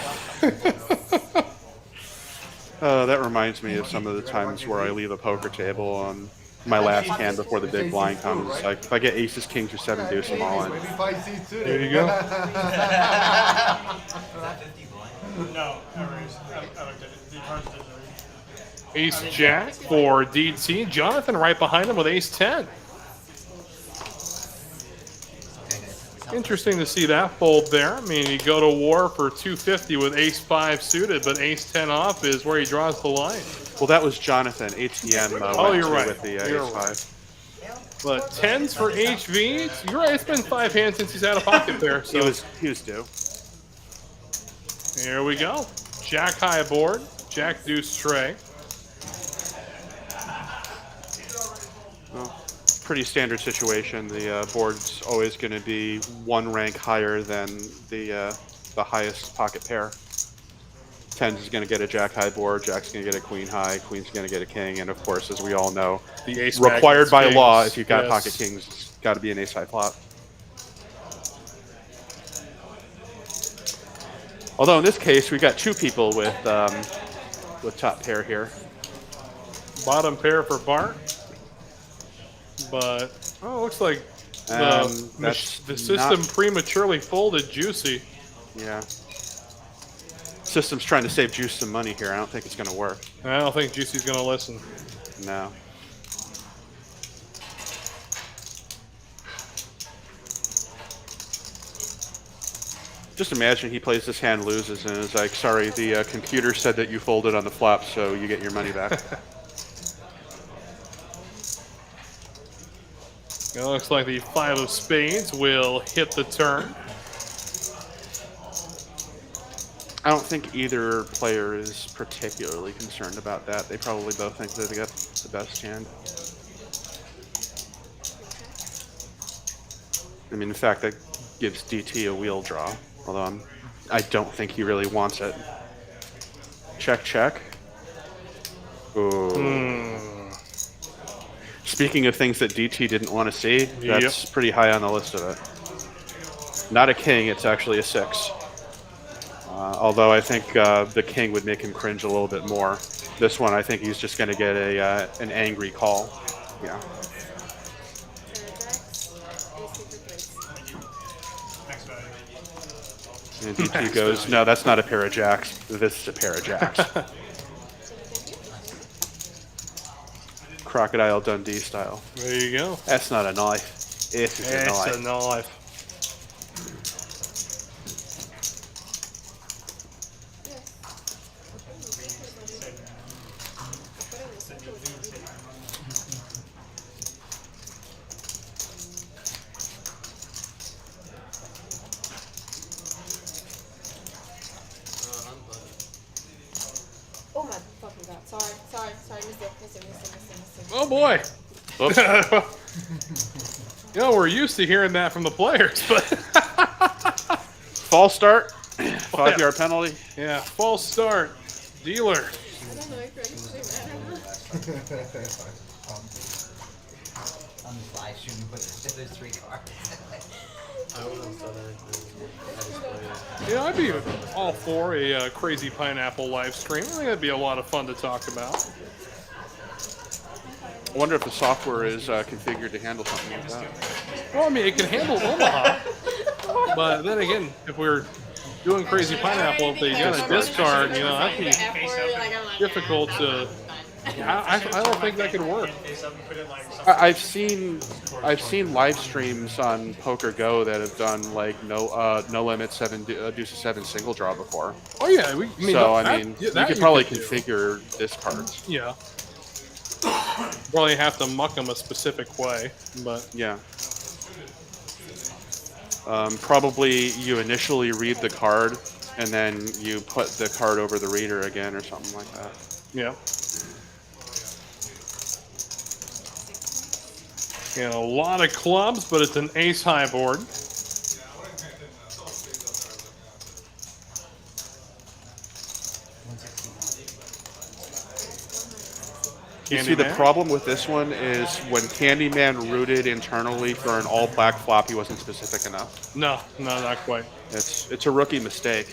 [SPEAKER 2] That reminds me of some of the times where I leave a poker table on my last hand before the big blind comes. Like if I get aces, kings, or 7 deuce, I'm all in.
[SPEAKER 1] There you go.
[SPEAKER 6] No, I raised. I looked at it. The cards did already.
[SPEAKER 1] Ace jack for DT. Jonathan right behind him with ace 10. Interesting to see that fold there. I mean, you go to war for 250 with ace 5 suited, but ace 10 off is where he draws the line.
[SPEAKER 2] Well, that was Jonathan. ATM
[SPEAKER 1] Oh,
[SPEAKER 2] went
[SPEAKER 1] you're
[SPEAKER 2] to
[SPEAKER 1] right.
[SPEAKER 2] with the
[SPEAKER 1] You're
[SPEAKER 2] ace 5.
[SPEAKER 1] But 10s for HV. You're right. It's been 5 hands since he's out of pocket there. So
[SPEAKER 2] He was due.
[SPEAKER 1] here we go. Jack high board. Jack deuce tray.
[SPEAKER 2] Well, pretty standard situation. The board's always going to be 1 rank higher than the highest pocket pair. 10s is going to get a jack high board, jack's going to get a queen high, queen's going to get a king, and of course, as we all know,
[SPEAKER 1] The ace
[SPEAKER 2] required by
[SPEAKER 1] kings,
[SPEAKER 2] law, if you've got
[SPEAKER 1] yes.
[SPEAKER 2] pocket kings, it's got to be an ace high flop. Although in this case, we've got 2 people with top pair here.
[SPEAKER 1] Bottom pair for Bart. But, oh, it looks like the system prematurely folded Juicy.
[SPEAKER 2] Yeah. System's trying to save Juice some money here. I don't think it's going to work.
[SPEAKER 1] I don't think Juicy's going to listen.
[SPEAKER 2] No. Just imagine he plays this hand, loses, and is like, sorry, the computer said that you folded on the flop, so you get your money back.
[SPEAKER 1] It looks like the 5 of spades will hit the turn.
[SPEAKER 2] I don't think either player is particularly concerned about that. They probably both think that they got the best hand. I mean, in fact, that gives DT a wheel draw, although I don't think he really wants it. Check, check. Ooh. Speaking of things that DT didn't want to see, that's pretty high on the list of it. Not a king, it's actually a 6. Although I think the king would make him cringe a little bit more. This one, I think he's just going to get an angry call. Yeah. And DT goes, no, that's not a pair of jacks. This is a pair of jacks. Crocodile Dundee style.
[SPEAKER 1] There you go.
[SPEAKER 2] That's not a knife. It's a knife.
[SPEAKER 1] It's a knife.
[SPEAKER 11] Oh my fucking god. Sorry, missed it.
[SPEAKER 1] Oh boy. You know, we're used to hearing that from the players, but
[SPEAKER 2] false start, 5-yard penalty.
[SPEAKER 1] Yeah, false start. Dealer.
[SPEAKER 11] I don't know if you're
[SPEAKER 3] On this live stream, you put there's 3 cards.
[SPEAKER 4] I would have said anything.
[SPEAKER 1] Yeah, I'd be all for a crazy pineapple live stream. I think that'd be a lot of fun to talk about.
[SPEAKER 2] I wonder if the software is configured to handle something like that.
[SPEAKER 1] Well, I mean, it can handle Omaha, but then again, if we're doing crazy pineapple, if they got a discard, you know, that'd be difficult to. I don't think that could work.
[SPEAKER 2] I've seen live streams on Poker Go that have done like no limit 7 deuce 7 single draw before.
[SPEAKER 1] Oh yeah,
[SPEAKER 2] you could probably configure discards.
[SPEAKER 1] Yeah. Probably have to muck them a specific way, but
[SPEAKER 2] yeah. Probably you initially read the card and then you put the card over the reader again or something like that.
[SPEAKER 1] Yeah. And a lot of clubs, but it's an ace high board.
[SPEAKER 2] You see, the problem with this one is when Candyman rooted internally for an all-black flop, he wasn't specific enough.
[SPEAKER 1] No, not quite.
[SPEAKER 2] It's a rookie mistake.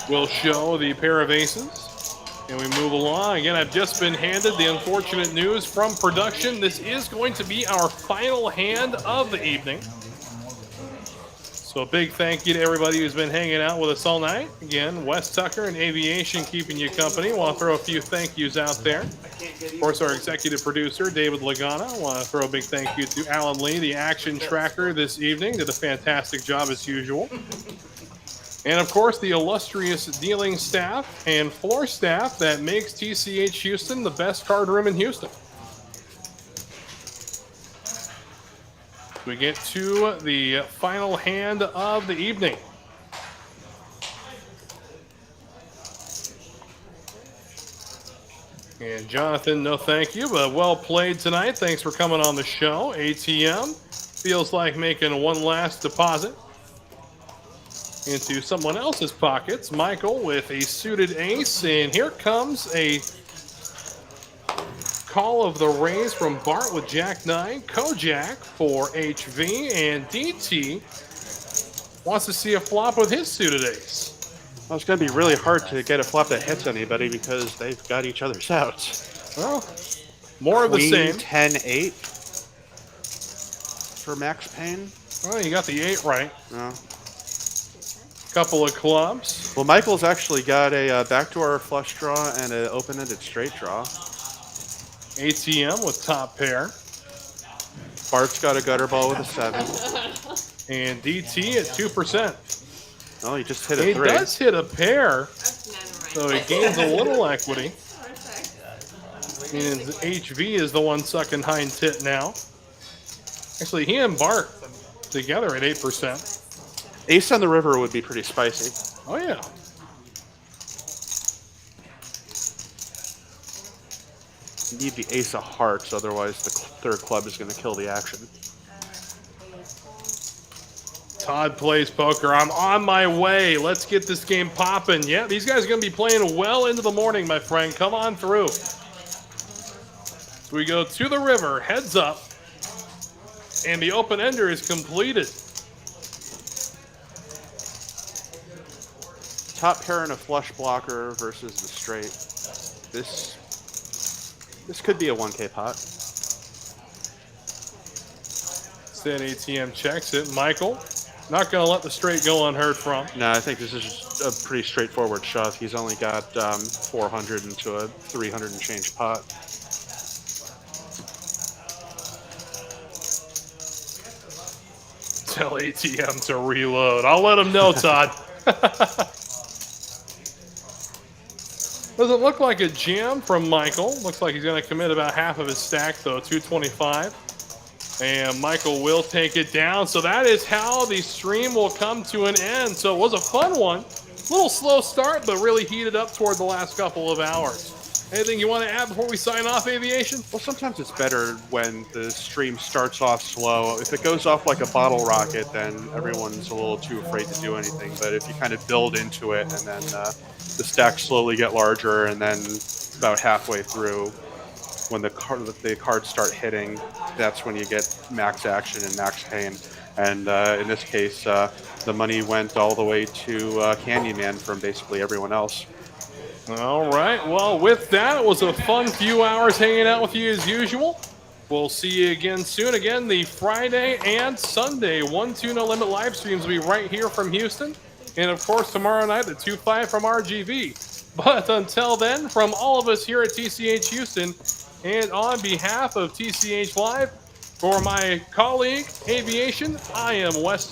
[SPEAKER 1] We'll show the pair of aces. And we move along. Again, I've just been handed the unfortunate news from production. This is going to be our final hand of the evening. So a big thank you to everybody who's been hanging out with us all night. Again, Wes Tucker and Aviation keeping you company. Want to throw a few thank yous out there. Of course, our executive producer, David Lagana. Want to throw a big thank you to Alan Lee, the action tracker this evening. Did a fantastic job as usual. And of course, the illustrious dealing staff and floor staff that makes TCH Houston the best card room in Houston. We get to the final hand of the evening. And Jonathan, no thank you, but well played tonight. Thanks for coming on the show. ATM feels like making one last deposit into someone else's pockets. Michael with a suited ace, and here comes a call of the raise from Bart with Jack-9, Kojak for HV, and DT wants to see a flop with his suited ace.
[SPEAKER 2] Well, it's going to be really hard to get a flop that hits anybody because they've got each other's outs.
[SPEAKER 1] Well, more of the
[SPEAKER 2] Queen,
[SPEAKER 1] same.
[SPEAKER 2] 10-8 for Max Payne.
[SPEAKER 1] Well, you got the 8 right.
[SPEAKER 2] No.
[SPEAKER 1] Couple of clubs.
[SPEAKER 2] Well, Michael's actually got a backdoor flush draw and an open-ended straight draw.
[SPEAKER 1] ATM with top pair.
[SPEAKER 2] Bart's got a gutter ball with a 7.
[SPEAKER 1] And DT at 2%.
[SPEAKER 2] Oh, he just hit a 3.
[SPEAKER 1] He does hit a pair, so he gains a little equity. And HV is the one sucking hind tit now. Actually, he and Bart together at 8%.
[SPEAKER 2] Ace on the river would be pretty spicy.
[SPEAKER 1] Oh, yeah.
[SPEAKER 2] You need the ace of hearts, otherwise the third club is going to kill the action.
[SPEAKER 1] Todd plays poker. I'm on my way. Let's get this game popping. Yeah, these guys are going to be playing well into the morning, my friend. Come on through. So we go to the river, heads up, and the open-ender is completed.
[SPEAKER 2] top pair and a flush blocker versus the straight. This could be a 1K pot.
[SPEAKER 1] Said ATM checks it. Michael, not going to let the straight go unheard from.
[SPEAKER 2] No, I think this is just a pretty straightforward shove. He's only got 400 into a 300 and change pot.
[SPEAKER 1] Tell ATM to reload. I'll let him know, Todd. Doesn't look like a jam from Michael. Looks like he's going to commit about half of his stack, though, 225. And Michael will take it down. So that is how the stream will come to an end. So it was a fun one. A little slow start, but really heated up toward the last couple of hours. Anything you want to add before we sign off, Aviation?
[SPEAKER 2] Well, sometimes it's better when the stream starts off slow. If it goes off like a bottle rocket, then everyone's a little too afraid to do anything. But if you kind of build into it and then the stacks slowly get larger, and then about halfway through, when the cards start hitting, that's when you get max action and max pain. And in this case, the money went all the way to Candyman from basically everyone else.
[SPEAKER 1] All right. Well, with that, it was a fun few hours hanging out with you as usual. We'll see you again soon. Again, the Friday and Sunday 1-2 No Limit live streams will be right here from Houston. And, of course, tomorrow night, the 2-5 from RGV. But until then, from all of us here at TCH Houston, and on behalf of TCH Live, for my colleague, Aviation, I am Wes